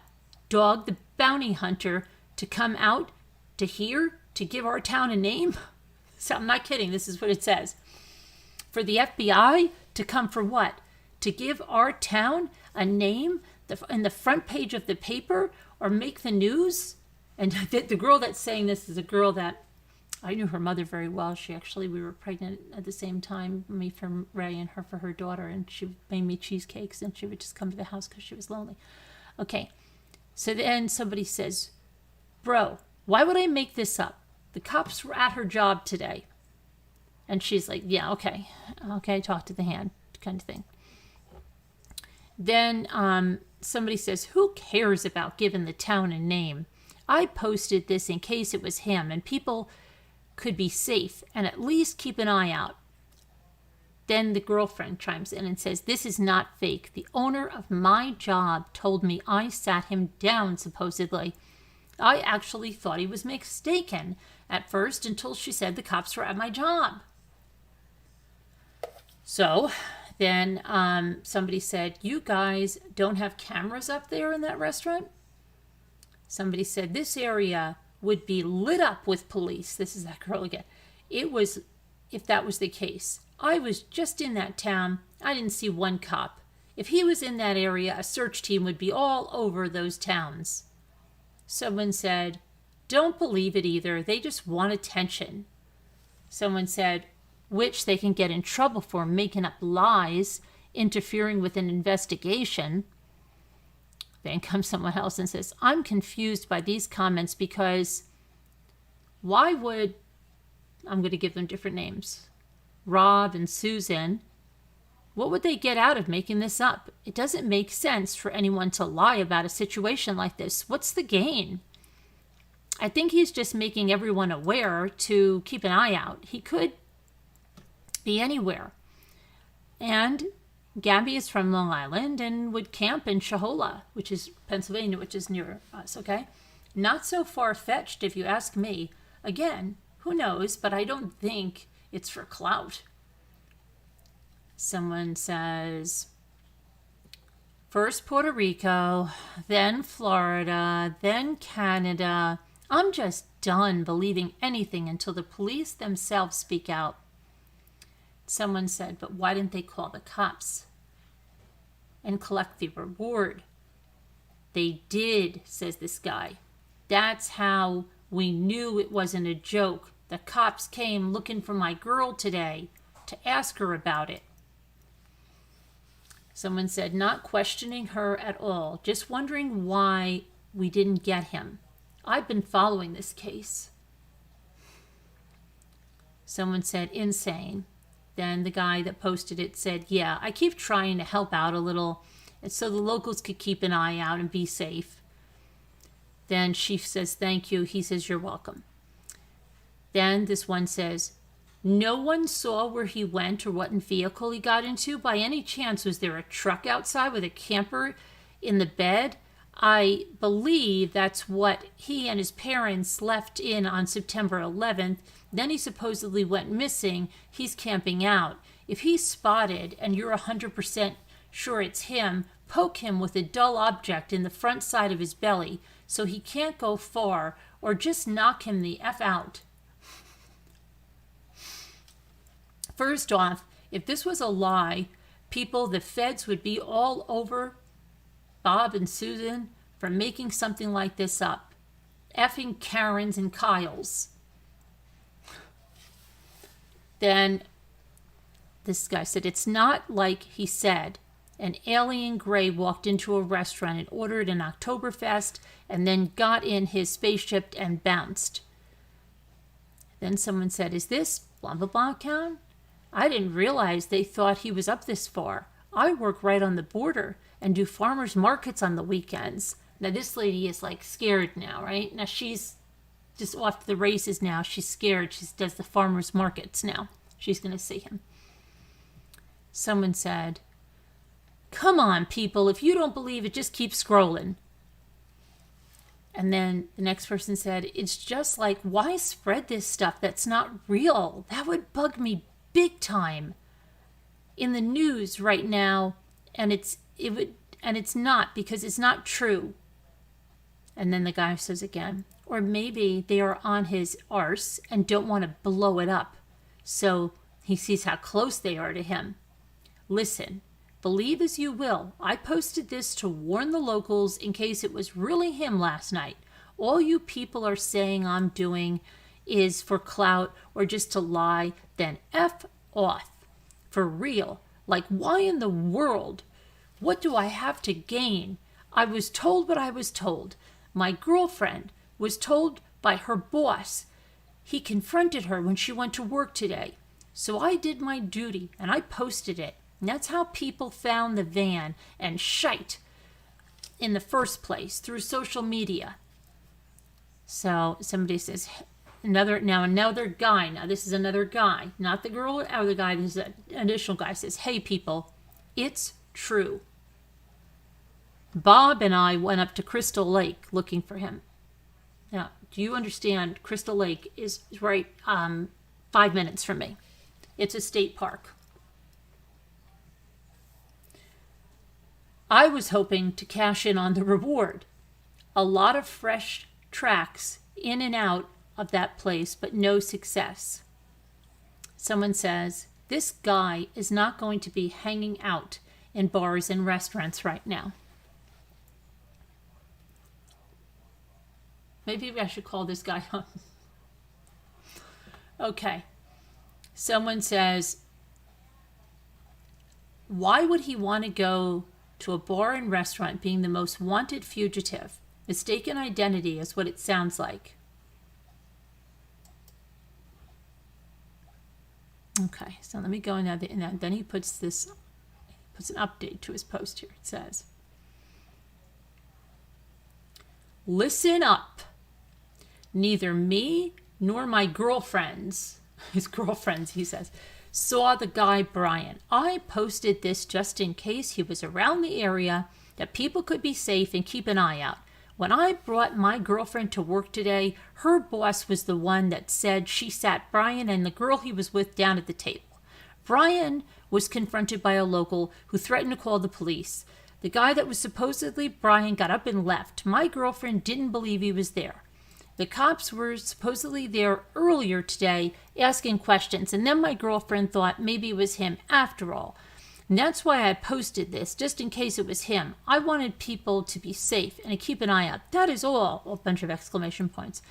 [SPEAKER 1] Dog the bounty hunter to come out to here to give our town a name? So I'm not kidding. This is what it says. For the FBI to come for what? To give our town a name in the front page of the paper or make the news? And the girl that's saying this is a girl that I knew her mother very well. We were pregnant at the same time, me for Ray and her for her daughter, and she made me cheesecakes, and she would just come to the house because she was lonely. Okay, so then somebody says, bro, why would I make this up? The cops were at her job today. And she's like, yeah, okay, talk to the hand kind of thing. Then somebody says, who cares about giving the town a name? I posted this in case it was him, and people could be safe and at least keep an eye out. Then the girlfriend chimes in and says, this is not fake. The owner of my job told me I sat him down, supposedly. I actually thought he was mistaken at first until she said the cops were at my job. So then somebody said, you guys don't have cameras up there in that restaurant? Somebody said, this area would be lit up with police. This is that girl again. It was, if that was the case. I was just in that town. I didn't see one cop. If he was in that area, a search team would be all over those towns. Someone said, don't believe it either. They just want attention. Someone said, which they can get in trouble for making up lies, interfering with an investigation. Then comes someone else and says, I'm confused by these comments because why would, I'm going to give them different names, Rob and Susan, what would they get out of making this up? It doesn't make sense for anyone to lie about a situation like this. What's the gain? I think he's just making everyone aware to keep an eye out. He could be anywhere. And Gabby is from Long Island and would camp in Shahola, which is Pennsylvania, which is near us, okay? Not so far-fetched if you ask me. Again, who knows, but I don't think it's for clout. Someone says, first Puerto Rico, then Florida, then Canada. I'm just done believing anything until the police themselves speak out. Someone said, but why didn't they call the cops? and collect the reward. They did, says this guy. That's how we knew it wasn't a joke. The cops came looking for my girl today to ask her about it. Someone said, not questioning her at all, just wondering why we didn't get him. I've been following this case. Someone said, insane. Then the guy that posted it said, yeah, I keep trying to help out a little so the locals could keep an eye out and be safe. Then she says, thank you. He says, you're welcome. Then this one says, no one saw where he went or what vehicle he got into. By any chance, was there a truck outside with a camper in the bed? I believe that's what he and his parents left in on September 11th. Then he supposedly went missing. He's camping out. If he's spotted and you're 100% sure it's him, poke him with a dull object in the front side of his belly so he can't go far, or just knock him the F out. First off, if this was a lie, the feds would be all over Bob and Susan for making something like this up. Effing Karens and Kyles. Then this guy said, it's not like he said an alien gray walked into a restaurant and ordered an Oktoberfest and then got in his spaceship and bounced. Then someone said, is this blah blah blah count? I didn't realize they thought he was up this far. I work right on the border and do farmers markets on the weekends. Now this lady is like scared now, right? Now she's just off to the races now. She's scared. She does the farmers markets now. She's going to see him. Someone said, come on, people. If you don't believe it, just keep scrolling. And then the next person said, it's just like, why spread this stuff that's not real? That would bug me big time in the news right now, and it's not, because it's not true. And then the guy says again, or maybe they are on his arse and don't want to blow it up, so he sees how close they are to him. Listen, believe as you will, I posted this to warn the locals in case it was really him last night. All you people are saying I'm doing is for clout or just to lie, then F off. For real. Like, why in the world? What do I have to gain? I was told what I was told. My girlfriend was told by her boss. He confronted her when she went to work today. So I did my duty and I posted it. And that's how people found the van and shite in the first place, through social media. So somebody says, another guy, now this is another guy, not the girl or the guy, this is an additional guy, says, hey people, it's true. Bob and I went up to Crystal Lake looking for him. Now, do you understand? Crystal Lake is right 5 minutes from me. It's a state park. I was hoping to cash in on the reward. A lot of fresh tracks in and out of that place, but no success. Someone says, this guy is not going to be hanging out in bars and restaurants right now. Maybe I should call this guy up. Okay. Someone says, why would he want to go to a bar and restaurant being the most wanted fugitive? Mistaken identity is what it sounds like. Okay, so let me go now. Then he puts an update to his post here. It says, listen up. Neither me nor my girlfriends, his girlfriends, he says, saw the guy Brian. I posted this just in case he was around the area, that people could be safe and keep an eye out. When I brought my girlfriend to work today, her boss was the one that said she sat Brian and the girl he was with down at the table. Brian was confronted by a local who threatened to call the police. The guy that was supposedly Brian got up and left. My girlfriend didn't believe he was there. The cops were supposedly there earlier today asking questions, and then my girlfriend thought maybe it was him after all. And that's why I posted this, just in case it was him. I wanted people to be safe and to keep an eye out. That is all. A bunch of exclamation points.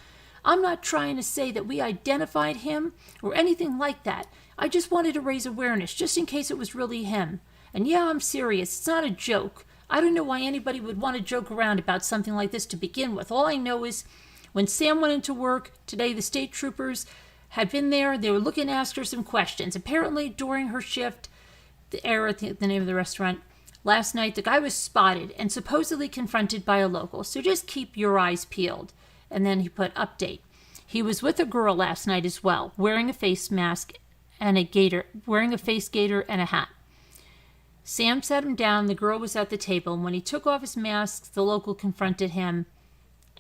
[SPEAKER 1] I'm not trying to say that we identified him or anything like that. I just wanted to raise awareness, just in case it was really him. And yeah, I'm serious. It's not a joke. I don't know why anybody would want to joke around about something like this to begin with. All I know is when Sam went into work today, the state troopers had been there. They were looking to ask her some questions. Apparently, during her shift, the name of the restaurant, last night, the guy was spotted and supposedly confronted by a local. So just keep your eyes peeled. And then he put update. He was with a girl last night as well, wearing a face mask and wearing a face gaiter and a hat. Sam sat him down. The girl was at the table. And when he took off his mask, the local confronted him,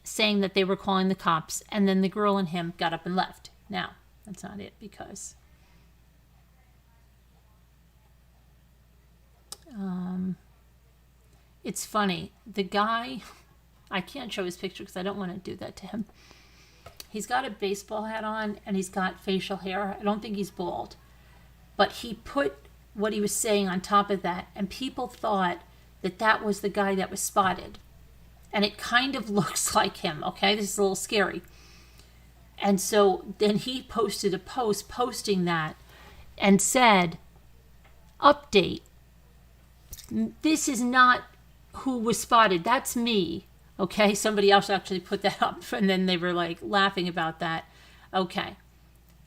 [SPEAKER 1] saying that they were calling the cops. And then the girl and him got up and left. Now, that's not it because it's funny. The guy, I can't show his picture because I don't want to do that to him. He's got a baseball hat on and he's got facial hair. I don't think he's bald. But he put what he was saying on top of that, and people thought that that was the guy that was spotted. And it kind of looks like him, okay? This is a little scary. And so then he posted a post posting that and said, update. This is not who was spotted. That's me. Okay, somebody else actually put that up, and then they were like laughing about that. Okay.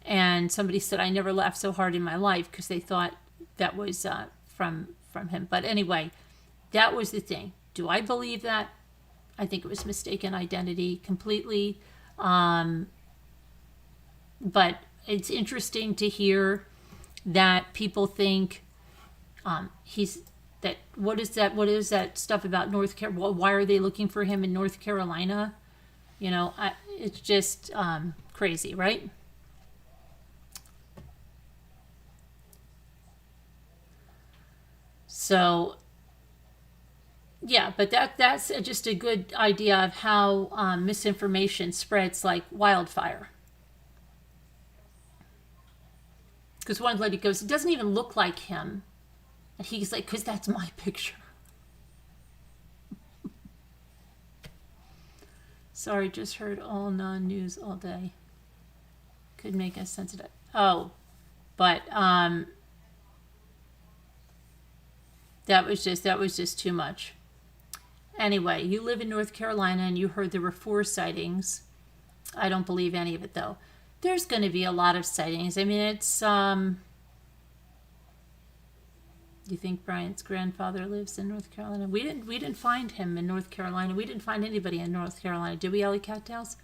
[SPEAKER 1] And somebody said, I never laughed so hard in my life because they thought that was from him. But anyway, that was the thing. Do I believe that? I think it was mistaken identity completely. But it's interesting to hear that people think he's that. What is that? What is that stuff about North Carolina? Why are they looking for him in North Carolina? You know, it's just crazy, right? So, yeah, but that's just a good idea of how misinformation spreads like wildfire. Because one lady goes, it doesn't even look like him. And he's like, because that's my picture. Sorry, just heard all non-news all day. Could make us sensitive. Oh, but that was just too much. Anyway, you live in North Carolina and you heard there were 4 sightings. I don't believe any of it though. There's going to be a lot of sightings. I mean, it's you think Brian's grandfather lives in North Carolina? We didn't find him in North Carolina. We didn't find anybody in North Carolina. Did we, Ellie Cattails?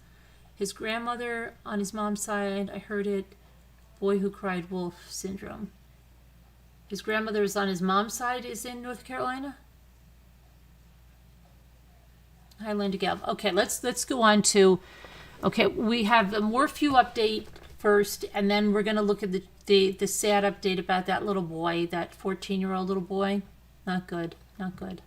[SPEAKER 1] His grandmother on his mom's side, I heard it, boy who cried wolf syndrome. His grandmother is on his mom's side is in North Carolina? Hi, Linda Galv. Okay, let's go on to, okay, we have the Morphew update first, and then we're going to look at the sad update about that little boy, that 14-year-old little boy. Not good, not good.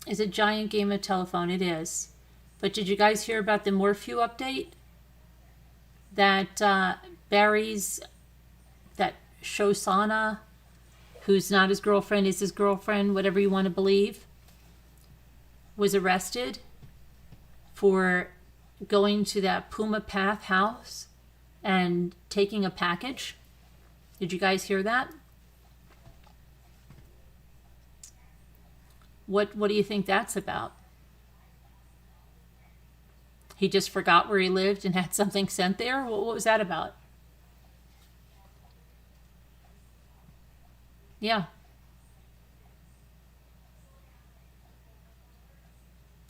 [SPEAKER 1] Is a giant game of telephone. It is. But did you guys hear about the Morphew update? That Barry's, that Shoshana, who's not his girlfriend, is his girlfriend, whatever you want to believe, was arrested for going to that Puma Path house and taking a package. Did you guys hear that? What do you think that's about? He just forgot where he lived and had something sent there? What was that about? Yeah.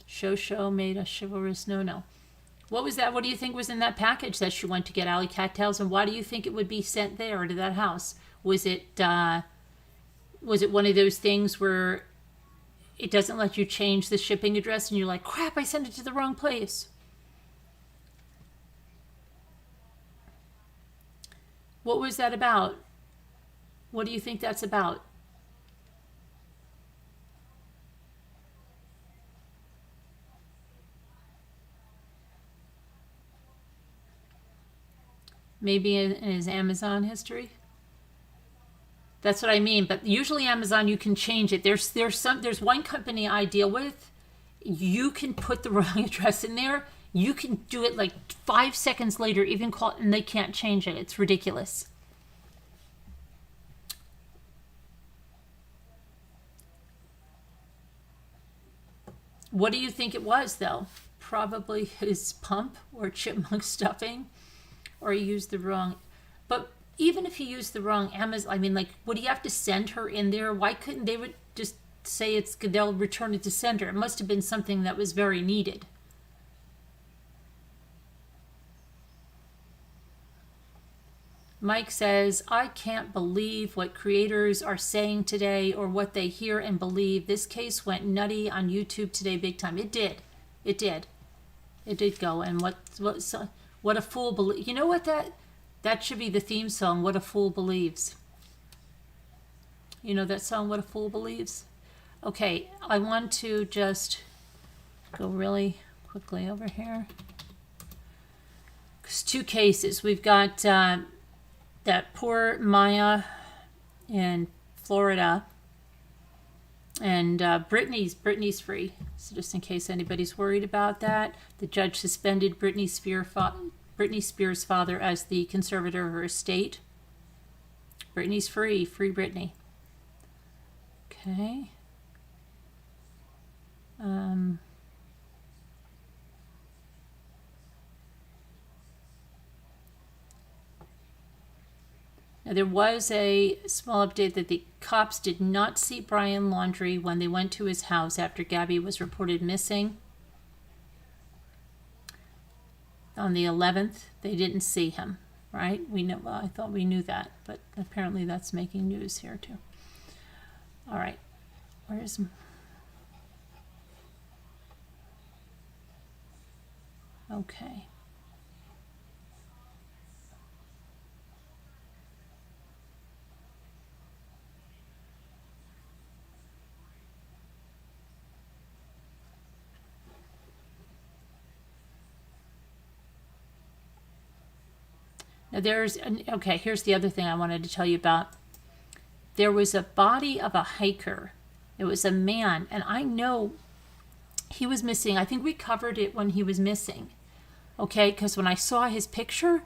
[SPEAKER 1] Shosho made a chivalrous no-no. What was that? What do you think was in that package that she went to get, Alley Cattails? And why do you think it would be sent there to that house? Was it one of those things where it doesn't let you change the shipping address and you're like, crap, I sent it to the wrong place? What was that about? What do you think that's about? Maybe in his Amazon history. That's what I mean. But usually Amazon, you can change it. There's one company I deal with. You can put the wrong address in there. You can do it like 5 seconds later, even call it, and they can't change it. It's ridiculous. What do you think it was, though? Probably his pump or chipmunk stuffing, or he used the wrong. But even if he used the wrong Amazon, I mean, like, would he have to send her in there? Why couldn't they would just say they'll return it to sender? It must have been something that was very needed. Mike says, I can't believe what creators are saying today or what they hear and believe. This case went nutty on YouTube today big time. It did. It did. It did go. And what a fool believes. You know what that should be the theme song, What a Fool Believes. You know that song, What a Fool Believes? Okay, I want to just go really quickly over here. There's 2 cases. We've got that poor Maya in Florida, and Britney's free. So just in case anybody's worried about that, the judge suspended Britney Spears' father as the conservator of her estate. Britney's free. Free Britney. Okay. Now, there was a small update that the cops did not see Brian Laundrie when they went to his house after Gabby was reported missing. On the 11th, they didn't see him, right? We know. Well, I thought we knew that, but apparently that's making news here too. All right, where's... Okay. Now here's the other thing I wanted to tell you about. There was a body of a hiker. It was a man, and I know he was missing. I think we covered it when he was missing. Okay, because when I saw his picture,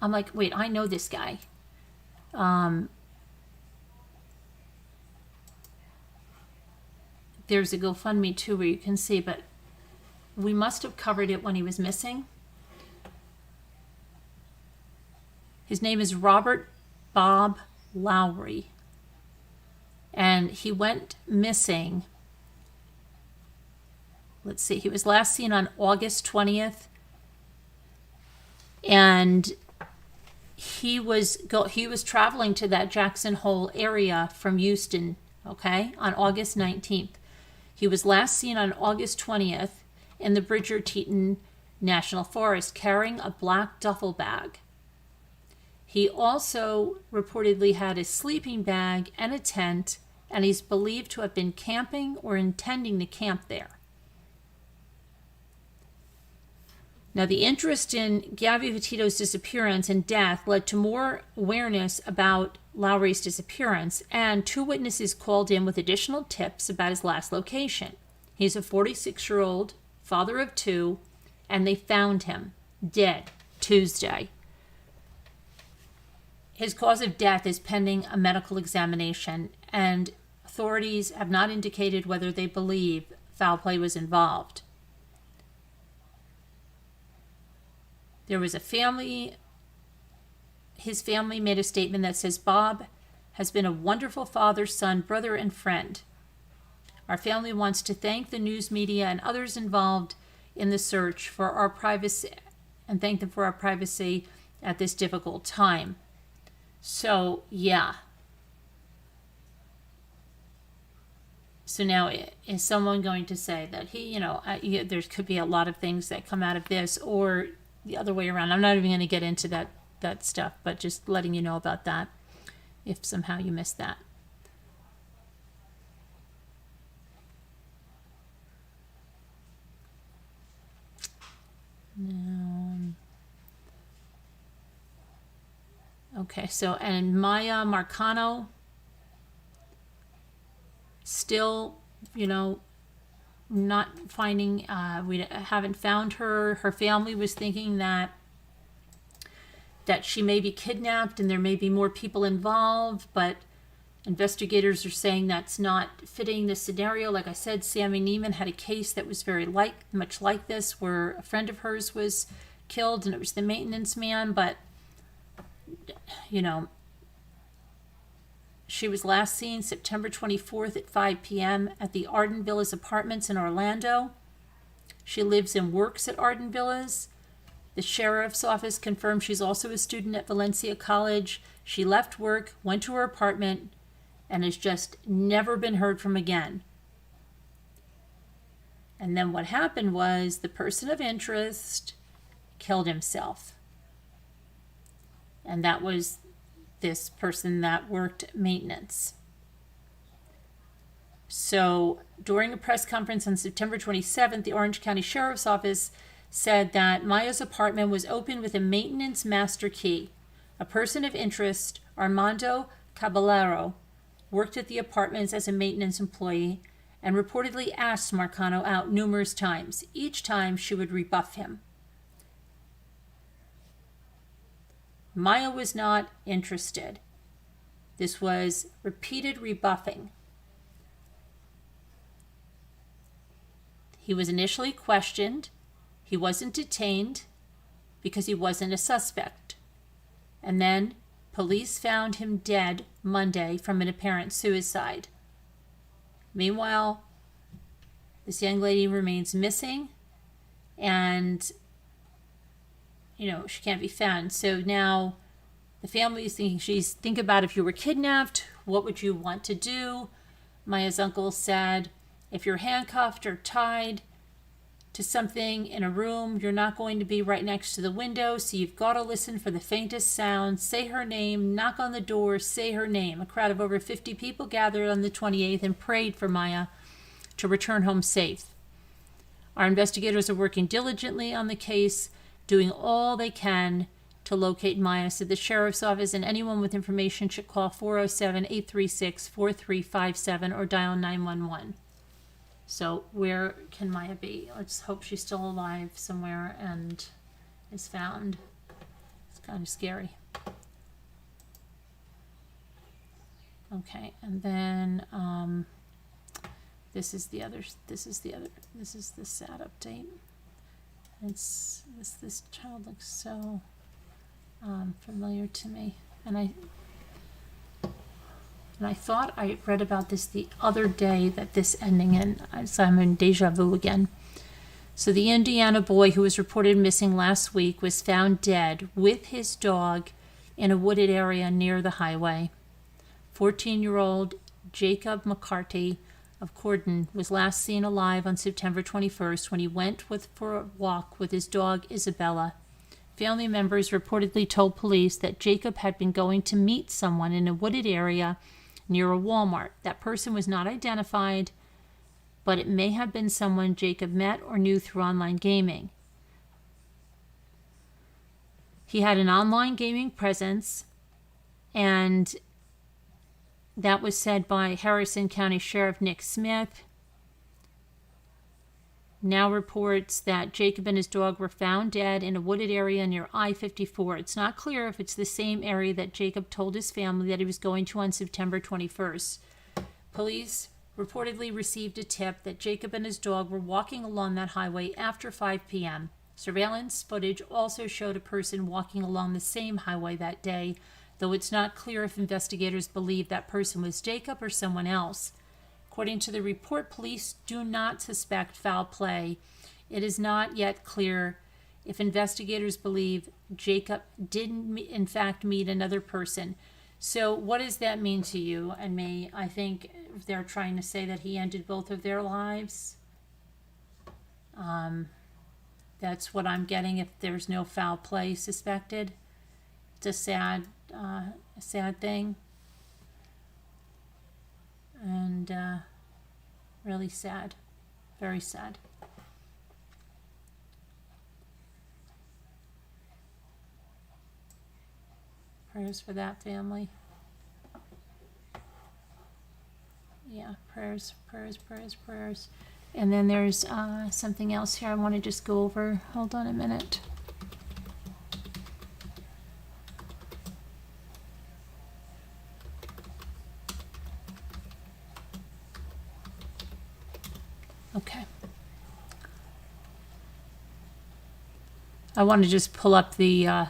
[SPEAKER 1] I'm like, wait, I know this guy. There's a GoFundMe too where you can see, but we must have covered it when he was missing. His name is Robert Bob Laundrie, and he went missing. Let's see, he was last seen on August 20th, and he was traveling to that Jackson Hole area from Houston, okay, on August 19th. He was last seen on August 20th in the Bridger-Teton National Forest carrying a black duffel bag. He also reportedly had a sleeping bag and a tent, and he's believed to have been camping or intending to camp there. Now, the interest in Gabby Petito's disappearance and death led to more awareness about Laundrie's disappearance, and 2 witnesses called in with additional tips about his last location. He's a 46-year-old father of 2, and they found him dead Tuesday. His cause of death is pending a medical examination, and authorities have not indicated whether they believe foul play was involved. There was a family. His family made a statement that says, Bob has been a wonderful father, son, brother, and friend. Our family wants to thank the news media and others involved in the search for our privacy, and thank them for our privacy at this difficult time. So, yeah. So now, is someone going to say that there could be a lot of things that come out of this, or the other way around? I'm not even going to get into that stuff, but just letting you know about that, if somehow you missed that. Now, Okay, so, and Maya Marcano, still, not finding, we haven't found her. Her family was thinking that she may be kidnapped and there may be more people involved, but investigators are saying that's not fitting the scenario. Like I said, Sammy Neiman had a case that was very much like this, where a friend of hers was killed and it was the maintenance man, but she was last seen September 24th at 5 p.m. at the Arden Villas Apartments in Orlando. She lives and works at Arden Villas. The sheriff's office confirmed she's also a student at Valencia College. She left work, went to her apartment, and has just never been heard from again. And then what happened was the person of interest killed himself. And that was this person that worked maintenance. So during a press conference on September 27th, the Orange County Sheriff's Office said that Maya's apartment was opened with a maintenance master key. A person of interest, Armando Caballero, worked at the apartments as a maintenance employee and reportedly asked Marcano out numerous times. Each time she would rebuff him. Maya was not interested. This was repeated rebuffing. He was initially questioned. He wasn't detained because he wasn't a suspect. And then police found him dead Monday from an apparent suicide. Meanwhile, this young lady remains missing, and she can't be found. So now the family is thinking, think about if you were kidnapped, what would you want to do? Maya's uncle said, if you're handcuffed or tied to something in a room, you're not going to be right next to the window, so you've got to listen for the faintest sound, say her name, knock on the door, say her name. A crowd of over 50 people gathered on the 28th and prayed for Maya to return home safe. Our investigators are working diligently on the case, doing all they can to locate Maya, said the sheriff's office, and anyone with information should call 407-836-4357 or dial 911. So where can Maya be? Let's hope she's still alive somewhere and is found. It's kind of scary. Okay, and then this is the sad update. It's this child looks so familiar to me, and I thought I read about this the other day, that this ending in, so I'm in deja vu again. So the Indiana boy who was reported missing last week was found dead with his dog in a wooded area near the highway. 14-year-old Jacob McCarty of Cordon was last seen alive on September 21st when he went for a walk with his dog Isabella. Family members reportedly told police that Jacob had been going to meet someone in a wooded area near a Walmart. That person was not identified, but it may have been someone Jacob met or knew through online gaming. He had an online gaming presence, and that was said by Harrison County Sheriff Nick Smith. Now reports that Jacob and his dog were found dead in a wooded area near I-54. It's not clear if it's the same area that Jacob told his family that he was going to on September 21st. Police reportedly received a tip that Jacob and his dog were walking along that highway after 5 p.m. Surveillance footage also showed a person walking along the same highway that day, though it's not clear if investigators believe that person was Jacob or someone else. According to the report, police do not suspect foul play. It is not yet clear if investigators believe Jacob did in fact meet another person. So what does that mean to you and me? I think they're trying to say that he ended both of their lives. That's what I'm getting if there's no foul play suspected. It's a sad thing. And really sad, very sad. Prayers for that family. Yeah, prayers. And then there's something else here I want to just go over. Hold on a minute. Okay. I want to just pull up the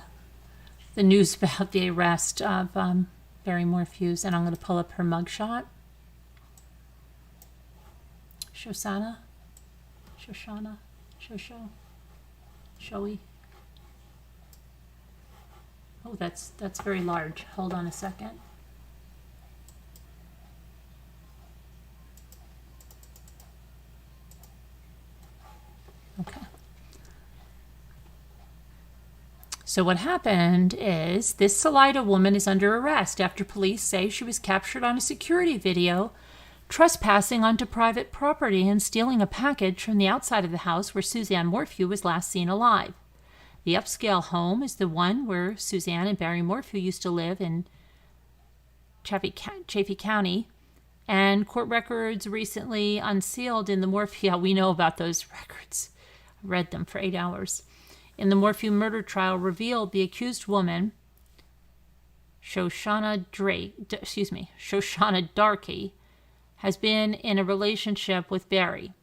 [SPEAKER 1] news about the arrest of Barry Morphews, and I'm going to pull up her mugshot. Shoshana, Showy. Oh, that's very large. Hold on a second. Okay. So what happened is this Salida woman is under arrest after police say she was captured on a security video trespassing onto private property and stealing a package from the outside of the house where Suzanne Morphew was last seen alive. The upscale home is the one where Suzanne and Barry Morphew used to live in Chaffee County, and court records recently unsealed in the Morphew. Yeah, we know about those records. I read them for 8 hours. In the Morphew murder trial revealed the accused woman, Shoshana Darkey, has been in a relationship with Barry.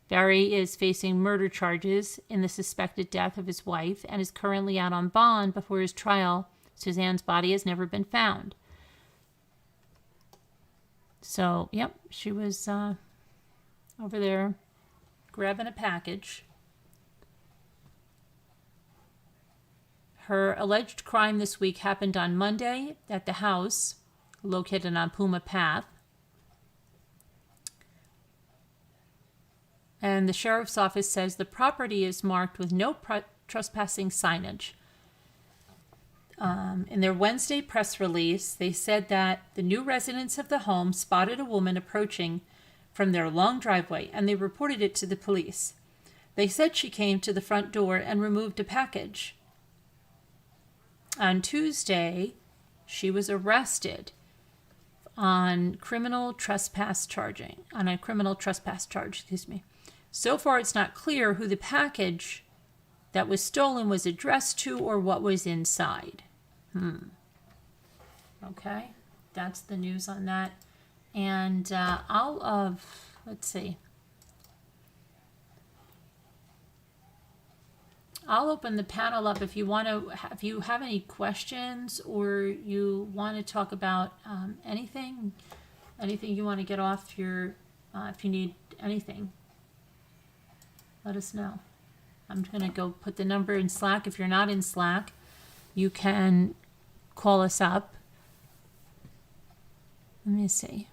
[SPEAKER 1] Barry is facing murder charges in the suspected death of his wife and is currently out on bond before his trial. Suzanne's body has never been found. So, yep, she was over there grabbing a package. Her alleged crime this week happened on Monday at the house located on Puma Path. And the sheriff's office says the property is marked with no trespassing signage. In their Wednesday press release, they said that the new residents of the home spotted a woman approaching from their long driveway, and they reported it to the police. They said she came to the front door and removed a package. On Tuesday, she was arrested on a criminal trespass charge. So far, it's not clear who the package that was stolen was addressed to or what was inside. Okay, that's the news on that. And let's see. I'll open the panel up if you have any questions or you want to talk about anything you want to get off your, if you need anything, let us know. I'm going to go put the number in Slack. If you're not in Slack, you can call us up. Let me see.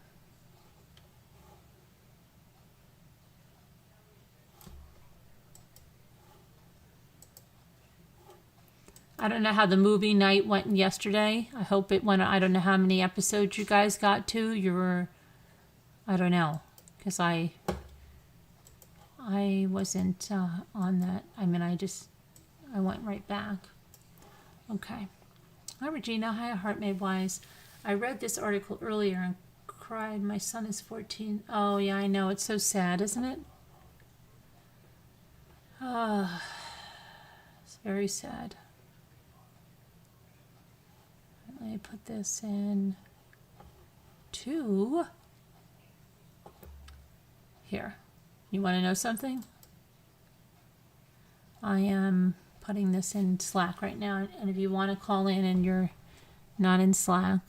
[SPEAKER 1] I don't know how the movie night went yesterday. I hope it went. I don't know how many episodes you guys got to. I don't know, because I wasn't on that. I mean, I went right back. Okay. Hi, Regina. Hi, Heart Made Wise. I read this article earlier and cried. My son is 14. Oh, yeah, I know. It's so sad, isn't it? It's very sad. Let me put this in to here. You want to know something? I am putting this in Slack right now, and if you want to call in and you're not in Slack,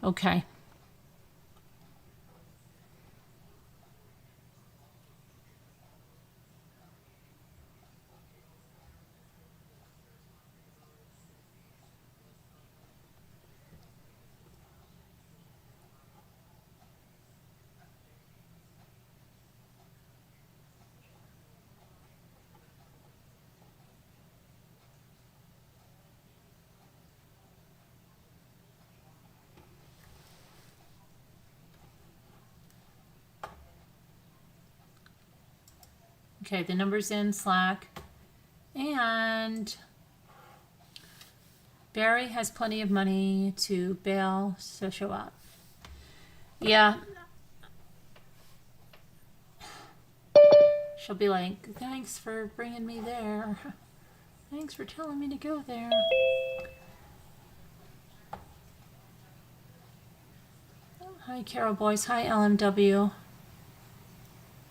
[SPEAKER 1] okay. Okay, the number's in Slack. And Barry has plenty of money to bail, so show up. Yeah. She'll be like, thanks for bringing me there. Thanks for telling me to go there. Hi, Carol Boyce. Hi, LMW.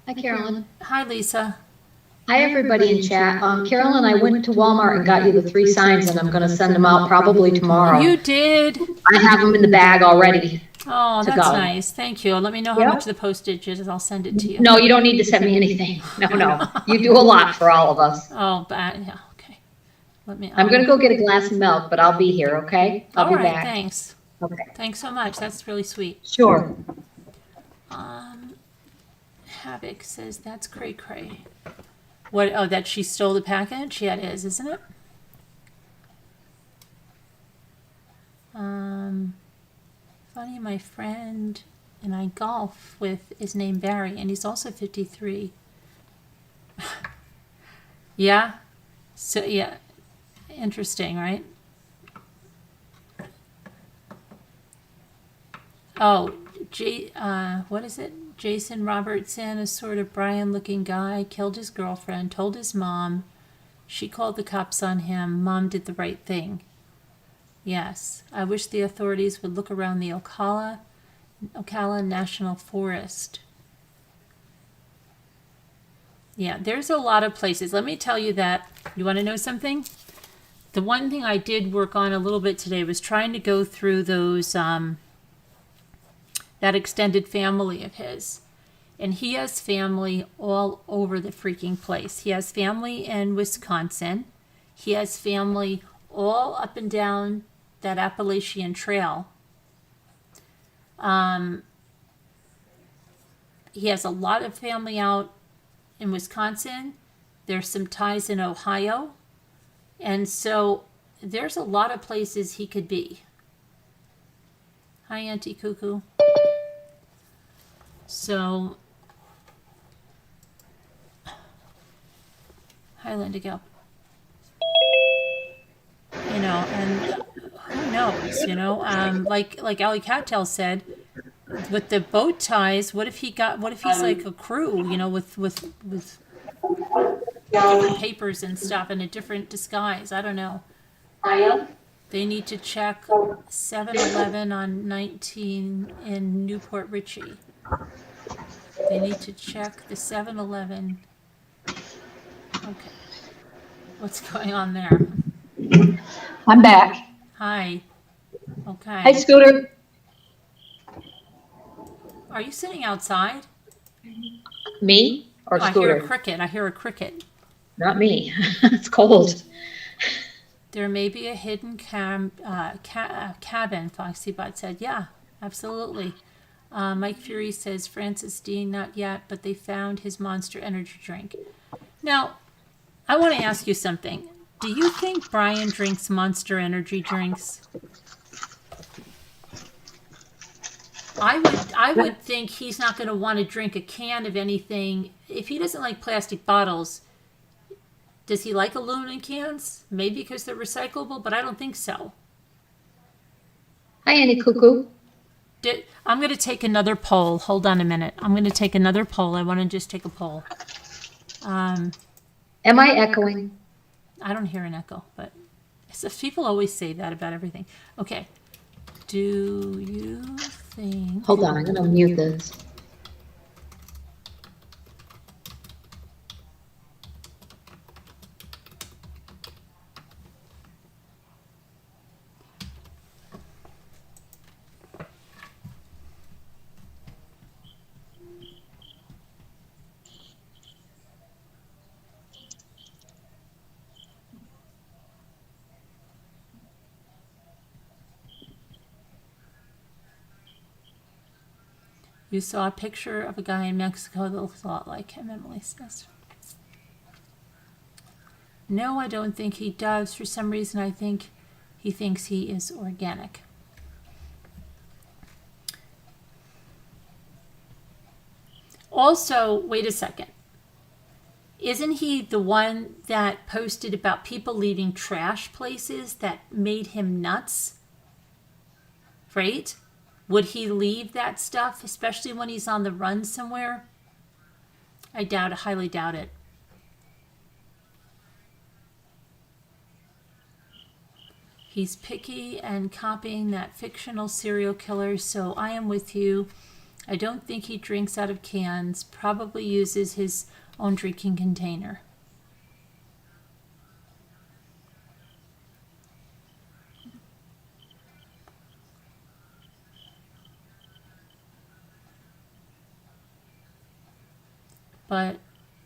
[SPEAKER 7] Hi, Carolyn.
[SPEAKER 1] Hi, Lisa.
[SPEAKER 7] Hi, everybody in chat. Carolyn, I went to Walmart and got you the 3 signs, and I'm going to send them out probably tomorrow.
[SPEAKER 1] You did?
[SPEAKER 7] I have them in the bag already.
[SPEAKER 1] Oh, that's nice. Thank you. Let me know how much the postage is. I'll send it to you.
[SPEAKER 7] No, you don't need to send me anything. No. You do a lot for all of us.
[SPEAKER 1] Oh, yeah, okay.
[SPEAKER 7] I'm going to go get a glass of milk, but I'll be here, okay? I'll be back.
[SPEAKER 1] Thanks.
[SPEAKER 7] Okay.
[SPEAKER 1] Thanks so much. That's really sweet.
[SPEAKER 7] Sure.
[SPEAKER 1] Havoc says that's cray-cray. What? Oh, that she stole the package? Yeah, it is, isn't it? Funny, my friend and I golf with is named Barry, and he's also 53. Yeah? So, yeah. Interesting, right? Oh, what is it? Jason Robertson, a sort of Brian-looking guy, killed his girlfriend, told his mom. She called the cops on him. Mom did the right thing. Yes, I wish the authorities would look around the Ocala National Forest. Yeah, there's a lot of places. Let me tell you that. You want to know something? The one thing I did work on a little bit today was trying to go through those, that extended family of his. And he has family all over the freaking place. He has family in Wisconsin. He has family all up and down that Appalachian Trail. He has a lot of family out in Wisconsin. There's some ties in Ohio. And so there's a lot of places he could be. Hi, Auntie Cuckoo. So, hi, Linda Gill. You know, and who knows, you know, like Ali Cattell said, with the bow ties, what if he's like a crew, you know, with different papers and stuff and a different disguise? I don't know. They need to check 7-Eleven on 19 in Newport Richey. They need to check the 7-Eleven. Okay. What's going on there?
[SPEAKER 7] I'm back.
[SPEAKER 1] Hi. Okay.
[SPEAKER 7] Hi, Scooter.
[SPEAKER 1] Are you sitting outside?
[SPEAKER 7] Me or
[SPEAKER 1] I
[SPEAKER 7] Scooter?
[SPEAKER 1] hear a cricket. I hear a cricket.
[SPEAKER 7] Not me. It's cold.
[SPEAKER 1] There may be a hidden cabin, Foxy Bot said. Yeah, absolutely. Mike Fury says, Francis Dean, not yet, but they found his Monster Energy drink. Now, I want to ask you something. Do you think Brian drinks Monster Energy drinks? I would think he's not going to want to drink a can of anything. If he doesn't like plastic bottles, does he like aluminum cans? Maybe because they're recyclable, but I don't think so.
[SPEAKER 7] Hi, Annie Cuckoo.
[SPEAKER 1] I'm going to take another poll. Hold on a minute. I'm going to take another poll. I want to just take a poll.
[SPEAKER 7] Am I echoing?
[SPEAKER 1] I don't hear an echo, but people always say that about everything. Okay. Do you think...
[SPEAKER 7] Hold on, I'm going to mute this.
[SPEAKER 1] You saw a picture of a guy in Mexico that looks a lot like him, Emily says. No, I don't think he does. For some reason, I think he thinks he is organic. Also, wait a second. Isn't he the one that posted about people leaving trash places that made him nuts? Right? Would he leave that stuff, especially when he's on the run somewhere? I doubt it, highly doubt it. He's picky and copying that fictional serial killer, so I am with you. I don't think he drinks out of cans, probably uses his own drinking container. But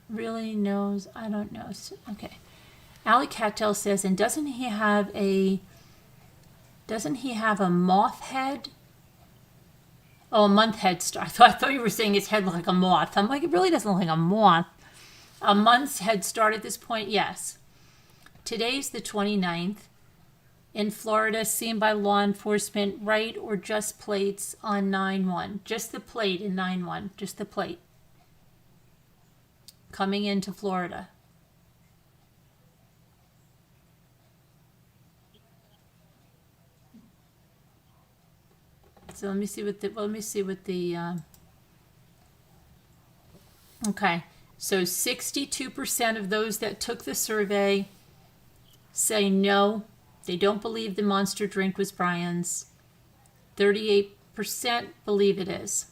[SPEAKER 1] really knows, I don't know. Okay. Alley Cattell says, and doesn't he have a moth head? Oh, a month head start. I thought you were saying his head looked like a moth. I'm like, it really doesn't look like a moth. A month's head start at this point, yes. Today's the 29th. In Florida, seen by law enforcement, right or just plates on 9-1. Just the plate in 9-1. Just the plate. Coming into Florida. So let me see what the okay. So 62% of those that took the survey say no, they don't believe the monster drink was Brian's. 38% believe it is.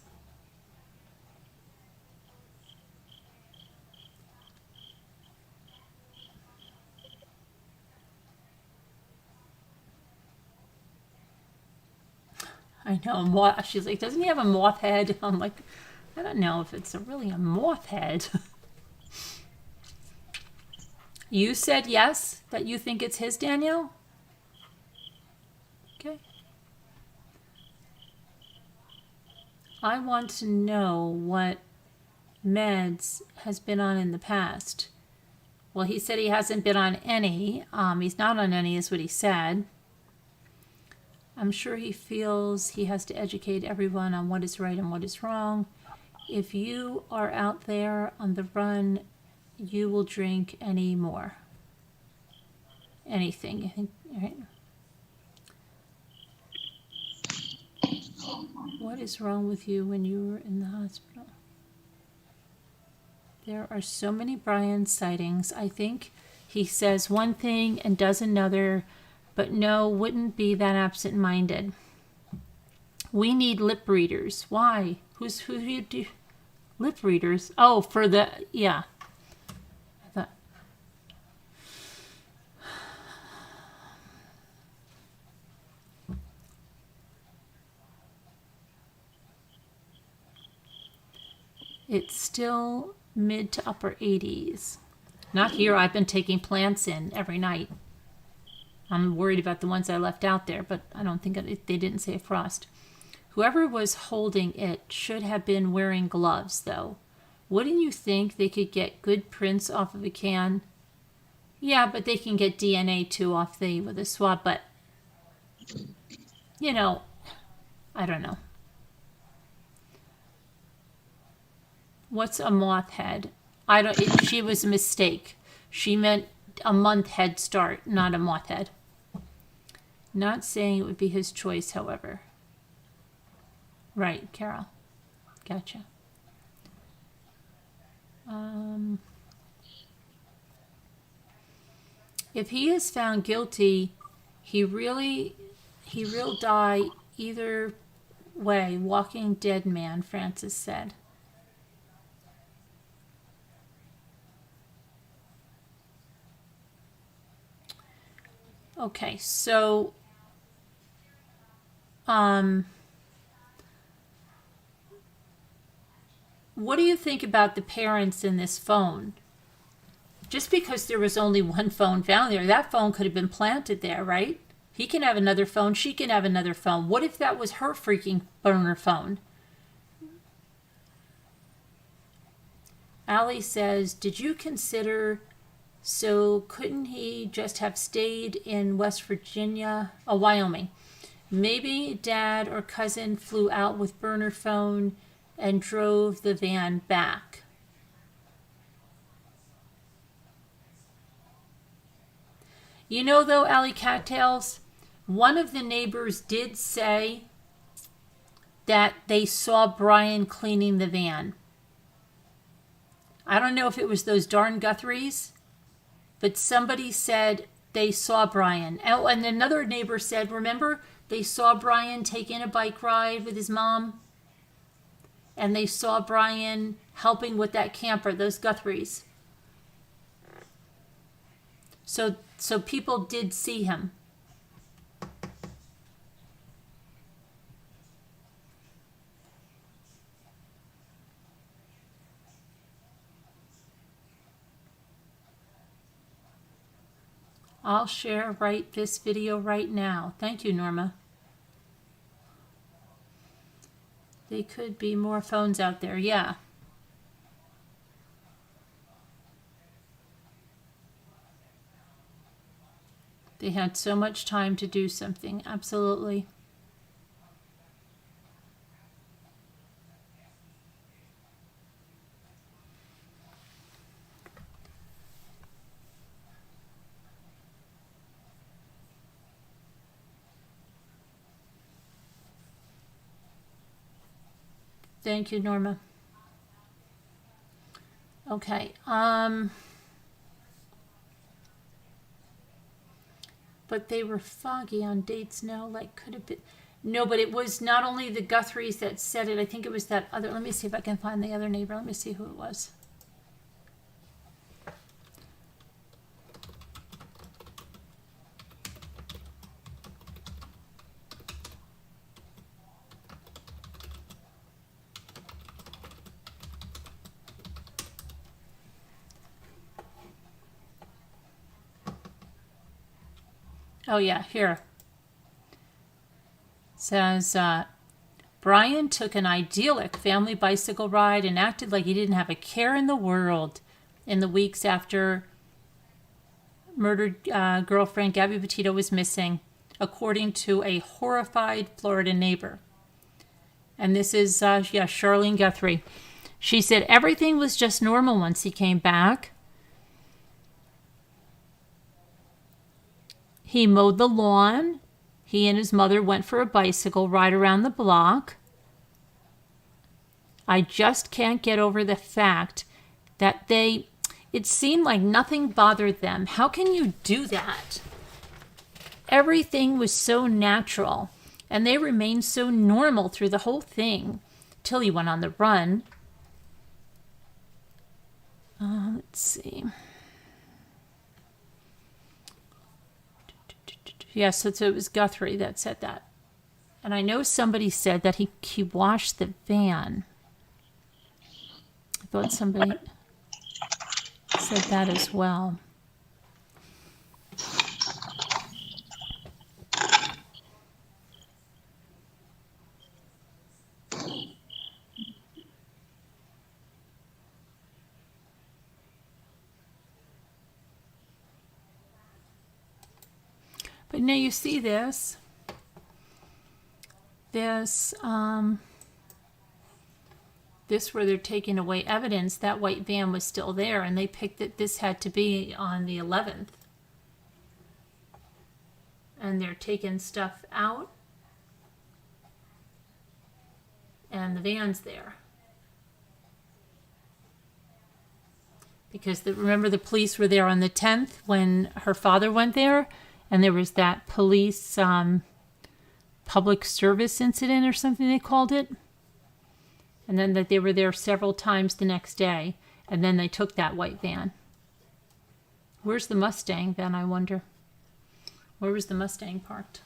[SPEAKER 1] I know, she's like, doesn't he have a moth head? I'm like, I don't know if it's really a moth head. You said yes, that you think it's his, Danielle? Okay. I want to know what meds has been on in the past. Well, he said he hasn't been on any. He's not on any is what he said. I'm sure he feels he has to educate everyone on what is right and what is wrong. If you are out there on the run, you will drink any more. Anything, I think, right? What is wrong with you when you were in the hospital? There are so many Brian sightings. I think he says one thing and does another, but no, wouldn't be that absent-minded. We need lip readers. Why? Who you do? Lip readers? Oh, for the, yeah. I thought. It's still mid to upper 80s. Not here. I've been taking plants in every night. I'm worried about the ones I left out there, but I don't think they didn't say frost. Whoever was holding it should have been wearing gloves, though. Wouldn't you think they could get good prints off of a can? Yeah, but they can get DNA too off with a swab, but, you know, I don't know. What's a moth head? She was a mistake. She meant a month head start, not a moth head. Not saying it would be his choice, however. Right, Carol. Gotcha. If he is found guilty, he will die either way. Walking dead man, Francis said. Okay, so what do you think about the parents in this phone? Just because there was only one phone found there, that phone could have been planted there, right? He can have another phone, she can have another phone. What if that was her freaking burner phone? Allie says, did you consider, so couldn't he just have stayed in West Virginia, Wyoming? Maybe dad or cousin flew out with burner phone and drove the van back. You know, though, Alley Cattails, one of the neighbors did say that they saw Brian cleaning the van. I don't know if it was those darn Guthries, but somebody said they saw Brian. Oh, and another neighbor said, remember, they saw Brian taking a bike ride with his mom? And they saw Brian helping with that camper, those Guthries. So people did see him. I'll share this video right now. Thank you, Norma. There could be more phones out there, yeah. They had so much time to do something, absolutely. Thank you, Norma. Okay, but they were foggy on dates, no, like could have been, no, but it was not only the Guthries that said it, I think it was that other, let me see if I can find the other neighbor, let me see who it was. Oh yeah, here. It says, Brian took an idyllic family bicycle ride and acted like he didn't have a care in the world in the weeks after murdered girlfriend Gabby Petito was missing, according to a horrified Florida neighbor. And this is, Charlene Guthrie. She said everything was just normal once he came back. He mowed the lawn. He and his mother went for a bicycle ride around the block. I just can't get over the fact that it seemed like nothing bothered them. How can you do that? Everything was so natural, and they remained so normal through the whole thing till he went on the run. Let's see. Yes, so it was Guthrie that said that. And I know somebody said that he washed the van. I thought somebody said that as well. But now you see this where they're taking away evidence, that white van was still there, and they picked that this had to be on the 11th. And they're taking stuff out, and the van's there. Because remember the police were there on the 10th when her father went there? And there was that police public service incident or something they called it. And then that they were there several times the next day. And then they took that white van. Where's the Mustang then, I wonder? Where was the Mustang parked?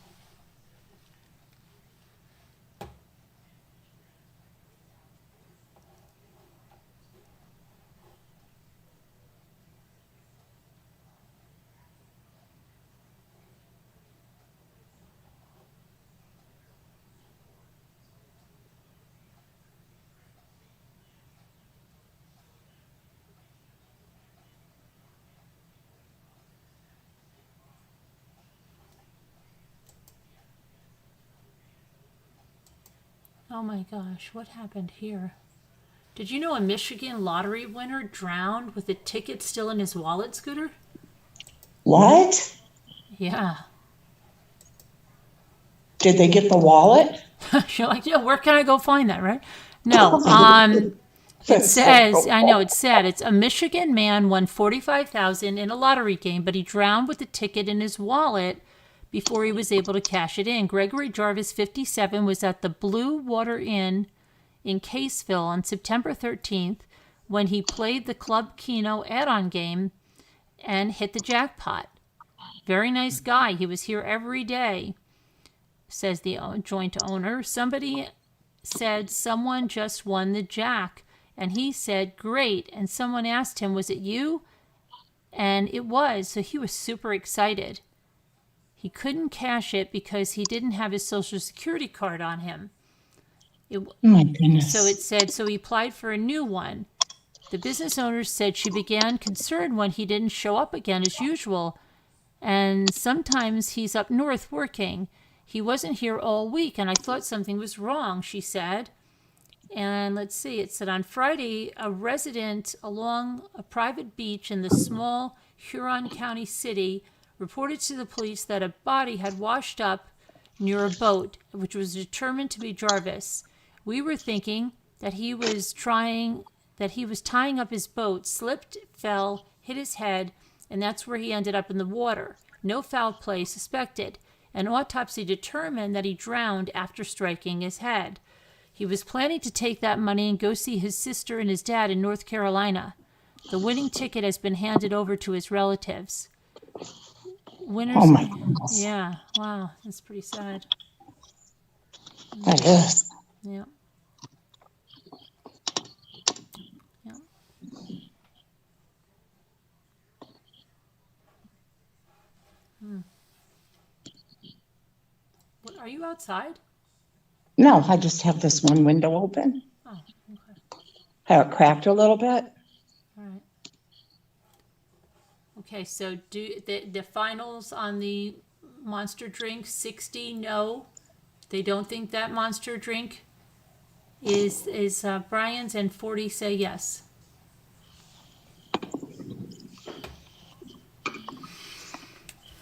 [SPEAKER 1] Oh my gosh, what happened here? Did you know a Michigan lottery winner drowned with a ticket still in his wallet, Scooter?
[SPEAKER 8] What?
[SPEAKER 1] Yeah.
[SPEAKER 8] Did they get the wallet?
[SPEAKER 1] You're like, yeah, where can I go find that, right? No. It
[SPEAKER 8] That's so
[SPEAKER 1] says, I know
[SPEAKER 8] cool.
[SPEAKER 1] it's sad. It's a Michigan man won $45,000 in a lottery game, but he drowned with the ticket in his wallet before he was able to cash it in. Gregory Jarvis, 57, was at the Blue Water Inn in Caseville on September 13th when he played the Club Keno add-on game and hit the jackpot. Very nice guy. He was here every day, says the joint owner. Somebody said someone just won the jack, and he said, great. And someone asked him, was it you? And it was. So he was super excited. He couldn't cash it because he didn't have his Social Security card on him.
[SPEAKER 8] Oh my goodness.
[SPEAKER 1] So it said, so he applied for a new one. The business owner said she began concerned when he didn't show up again as usual. And sometimes he's up north working. He wasn't here all week, and I thought something was wrong, she said. And let's see, it said on Friday, a resident along a private beach in the small Huron County city reported to the police that a body had washed up near a boat, which was determined to be Jarvis. We were thinking that he was tying up his boat, slipped, fell, hit his head, and that's where he ended up in the water. No foul play suspected. An autopsy determined that he drowned after striking his head. He was planning to take that money and go see his sister and his dad in North Carolina. The winning ticket has been handed over to his relatives. Winners.
[SPEAKER 8] Oh my goodness.
[SPEAKER 1] Yeah, wow, that's pretty sad.
[SPEAKER 8] That is.
[SPEAKER 1] Yeah. Yeah. What, are you outside?
[SPEAKER 8] No, I just have this one window open.
[SPEAKER 1] Oh, okay.
[SPEAKER 8] Have it cracked a little bit.
[SPEAKER 1] All right. Okay, so do the finals on the monster drink, 60 no. They don't think that monster drink is Brian's, and 40 say yes.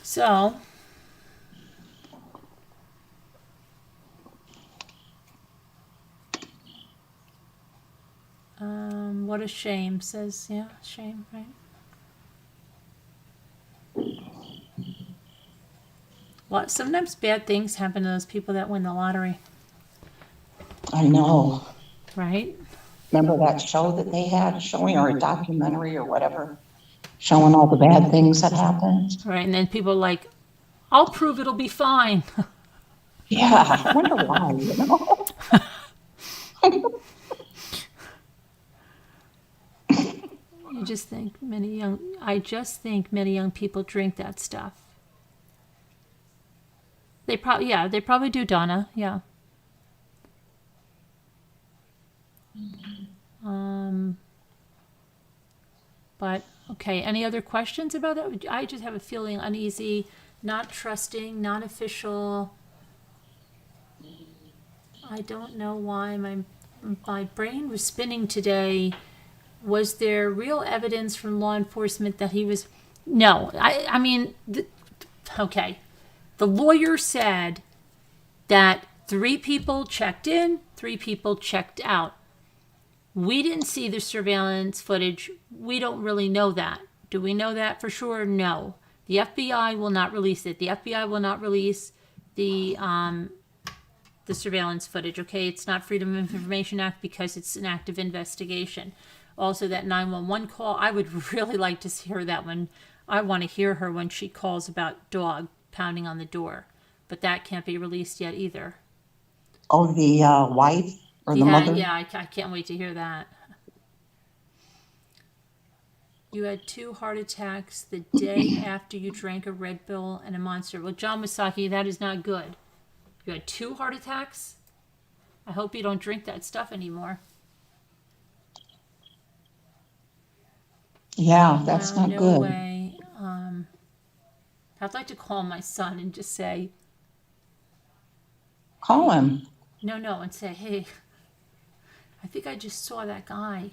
[SPEAKER 1] So what a shame, says, yeah, shame, right? Well, sometimes bad things happen to those people that win the lottery,
[SPEAKER 8] I know.
[SPEAKER 1] right?
[SPEAKER 8] Remember that show that they had showing, or a documentary or whatever, showing all the bad things that happened?
[SPEAKER 1] Right, and then people are like, I'll prove it'll be fine.
[SPEAKER 8] Yeah, I wonder why, you know?
[SPEAKER 1] I just think many young people drink that stuff. They probably do, Donna. Yeah. But okay, any other questions about that? I just have a feeling uneasy, not trusting, not official. I don't know why my brain was spinning today. Was there real evidence from law enforcement that he was? No, I mean, okay. The lawyer said that 3 people checked in, 3 people checked out. We didn't see the surveillance footage. We don't really know that. Do we know that for sure? No. The FBI will not release it. The FBI will not release the surveillance footage. Okay, it's not Freedom of Information Act because it's an active investigation. Also, that 911 call, I would really like to hear that one. I want to hear her when she calls about dog pounding on the door, but that can't be released yet either.
[SPEAKER 8] Oh, the wife or the mother?
[SPEAKER 1] Yeah, I can't wait to hear that. You had 2 heart attacks the day after you drank a Red Bull and a Monster. Well, John Masaki, that is not good. You had 2 heart attacks? I hope you don't drink that stuff anymore.
[SPEAKER 8] Yeah, that's not
[SPEAKER 1] no
[SPEAKER 8] good.
[SPEAKER 1] No way. I'd like to call my son and just say...
[SPEAKER 8] Call him.
[SPEAKER 1] No, and say, hey, I think I just saw that guy.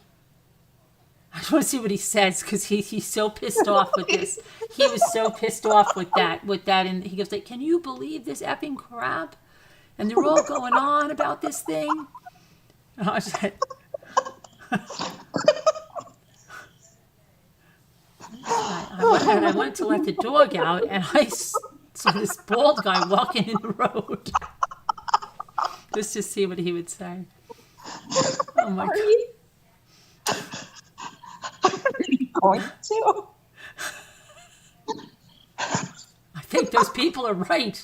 [SPEAKER 1] I just want to see what he says because he's so pissed off with this. He was so pissed off with that, and he goes like, "Can you believe this effing crap?" And they're all going on about this thing. And I was like, I went to let the dog out, and I saw this bald guy walking in the road. Just to see what he would say. Oh my God.
[SPEAKER 8] Are you going to?
[SPEAKER 1] I think those people are right.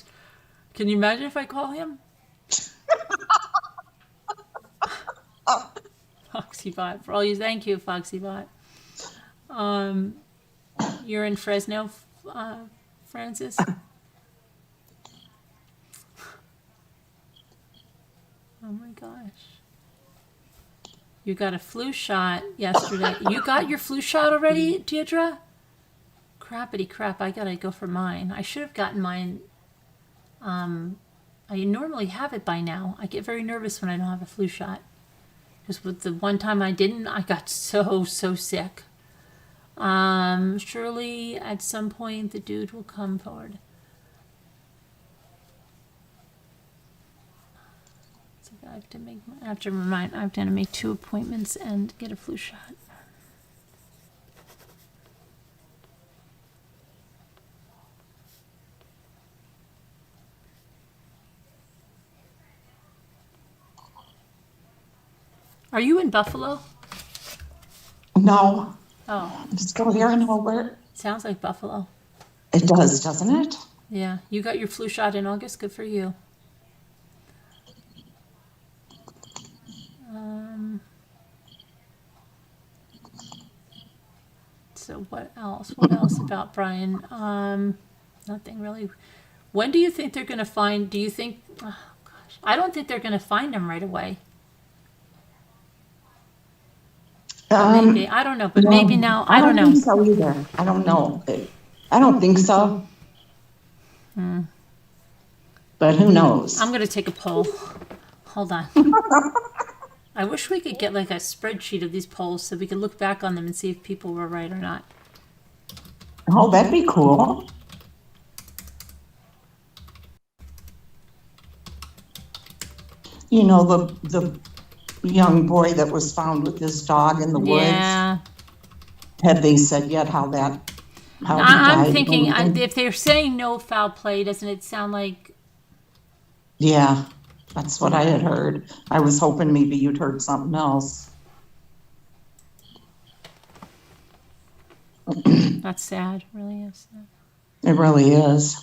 [SPEAKER 1] Can you imagine if I call him? FoxyBot. For all you, thank you, FoxyBot. You're in Fresno, Francis? Oh my gosh. You got a flu shot yesterday. You got your flu shot already, Deirdre? Crappity crap, I gotta go for mine. I should have gotten mine. I normally have it by now. I get very nervous when I don't have a flu shot. Because with the one time I didn't, I got so sick. Surely at some point the dude will come forward. So I have to make 2 appointments and get a flu shot. Are you in Buffalo?
[SPEAKER 8] No.
[SPEAKER 1] Oh.
[SPEAKER 8] I'm still here in Hobart.
[SPEAKER 1] Sounds like Buffalo.
[SPEAKER 8] It does, doesn't it?
[SPEAKER 1] Yeah. You got your flu shot in August. Good for you. So what else? What else about Brian? Nothing really. When do you think they're going to find? Do you think? Oh gosh, I don't think they're going to find him right away. Maybe I don't know, but maybe now I don't know.
[SPEAKER 8] Think so either. I don't know. I don't think so. But who knows?
[SPEAKER 1] I'm going to take a poll. Hold on. I wish we could get like a spreadsheet of these polls so we could look back on them and see if people were right or not.
[SPEAKER 8] Oh, that'd be cool. You know, the young boy that was found with his dog in the woods.
[SPEAKER 1] Yeah.
[SPEAKER 8] Have they said yet how he
[SPEAKER 1] I'm
[SPEAKER 8] died?
[SPEAKER 1] thinking if they're saying no foul play, doesn't it sound like?
[SPEAKER 8] Yeah, that's what I had heard. I was hoping maybe you'd heard something else.
[SPEAKER 1] That's sad. It really is sad.
[SPEAKER 8] It really is.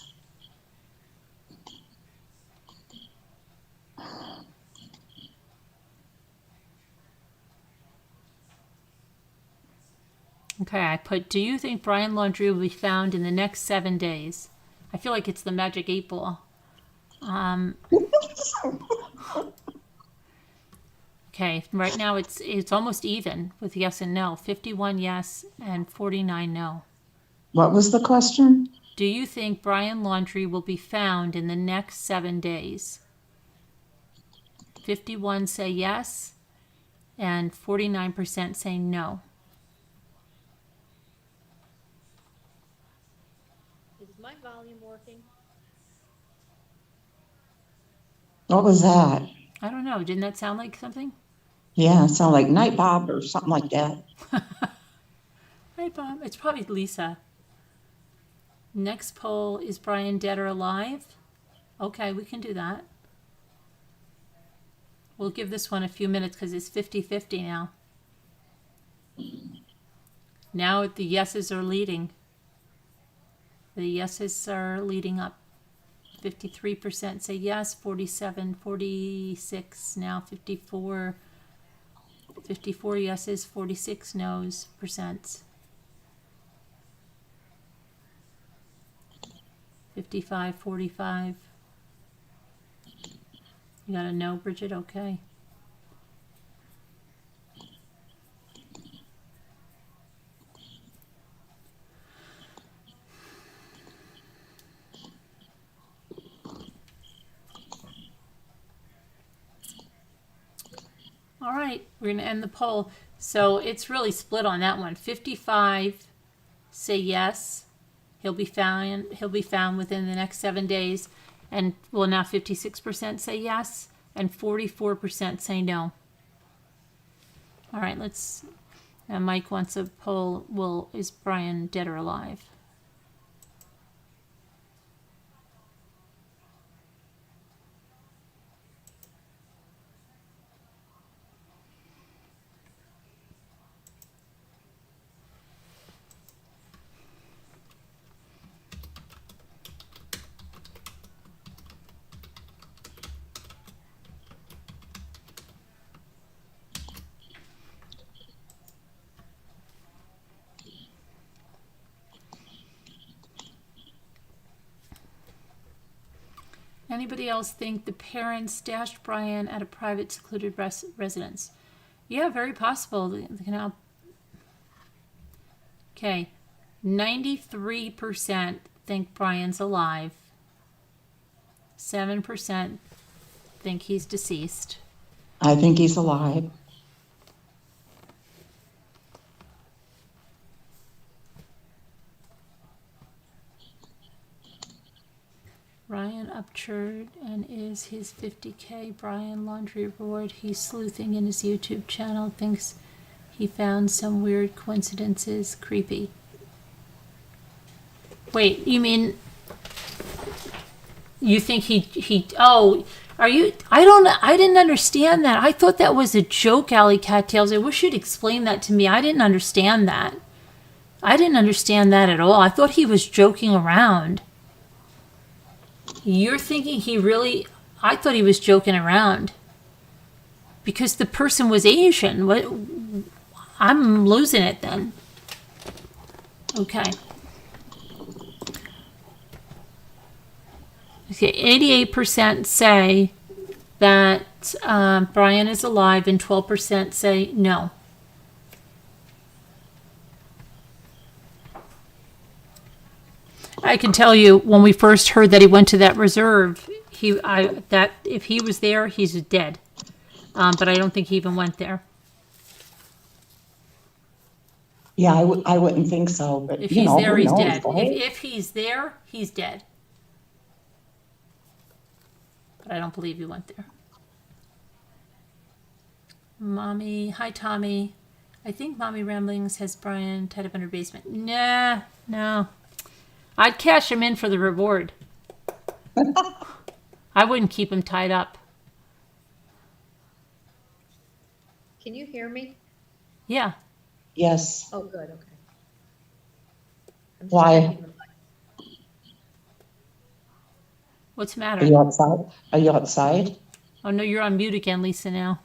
[SPEAKER 1] Okay, I put, do you think Brian Laundrie will be found in the next 7 days? I feel like it's the magic 8 ball. Okay, right now it's almost even with yes and no. 51 yes and 49 no.
[SPEAKER 8] What was the question?
[SPEAKER 1] Do you think Brian Laundrie will be found in the next 7 days? 51 say yes and 49% say no.
[SPEAKER 7] Is my volume working?
[SPEAKER 8] What was that?
[SPEAKER 1] I don't know. Didn't that sound like something?
[SPEAKER 8] Yeah, it sounded like Night Bob or something like that.
[SPEAKER 1] Hey, Bob. It's probably Lisa. Next poll, is Brian dead or alive? Okay, we can do that. We'll give this one a few minutes because it's 50-50 now. Now the yeses are leading. The yeses are leading up. 53% say yes, 47, 46, now 54. 54 yeses, 46 no's percent. 55, 45. You got a no, Bridget? Okay. All right, we're going to end the poll. So it's really split on that one. 55 say yes, he'll be found within the next 7 days, and well, now 56% say yes, and 44% say no. All right, let's. Mike wants a poll. Is Brian dead or alive? Anybody else think the parents stashed Brian at a private secluded residence? Yeah, very possible. The canal. Okay, 93% think Brian's alive. 7% think he's deceased.
[SPEAKER 8] I think he's alive.
[SPEAKER 1] Ryan Upchurch and is his 50K Brian Laundrie reward. He's sleuthing in his YouTube channel. Thinks he found some weird coincidences. Creepy. Wait, you mean you think he oh, are you I didn't understand that. I thought that was a joke, Alley Cattails. I wish you'd explain that to me. I didn't understand that. I didn't understand that at all. I thought he was joking around. You're thinking he really... I thought he was joking around. Because the person was Asian. What? I'm losing it then. Okay. Okay, 88% say that Brian is alive and 12% say no. I can tell you, when we first heard that he went to that reserve, that if he was there, he's dead. But I don't think he even went there.
[SPEAKER 8] Yeah, I wouldn't think so. But
[SPEAKER 1] if he's there, he's dead.
[SPEAKER 8] Right?
[SPEAKER 1] If he's there, he's dead. But I don't believe he went there. Mommy, hi Tommy. I think Mommy Ramblings has Brian tied up in her basement. Nah, no. I'd cash him in for the reward. I wouldn't keep him tied up.
[SPEAKER 7] Can you hear me?
[SPEAKER 1] Yeah.
[SPEAKER 8] Yes.
[SPEAKER 7] Oh, good, okay. I'm just
[SPEAKER 8] Why?
[SPEAKER 7] checking the-
[SPEAKER 1] What's the
[SPEAKER 8] Are
[SPEAKER 1] matter?
[SPEAKER 8] you outside? Are you outside?
[SPEAKER 1] Oh, no, you're on mute again, Lisa, now.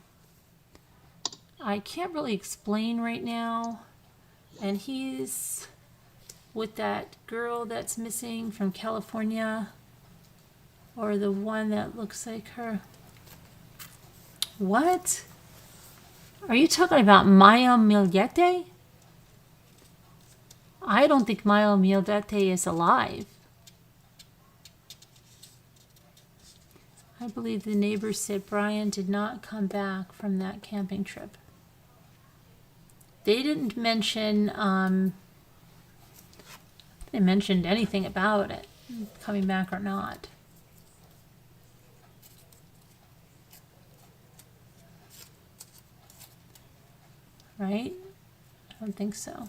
[SPEAKER 1] I can't really explain right now. And he's with that girl that's missing from California. Or the one that looks like her. What? Are you talking about Maya Miljete? I don't think Maya Miljete is alive. I believe the neighbors said Brian did not come back from that camping trip. They didn't mention they mentioned anything about it, coming back or not. Right? I don't think so.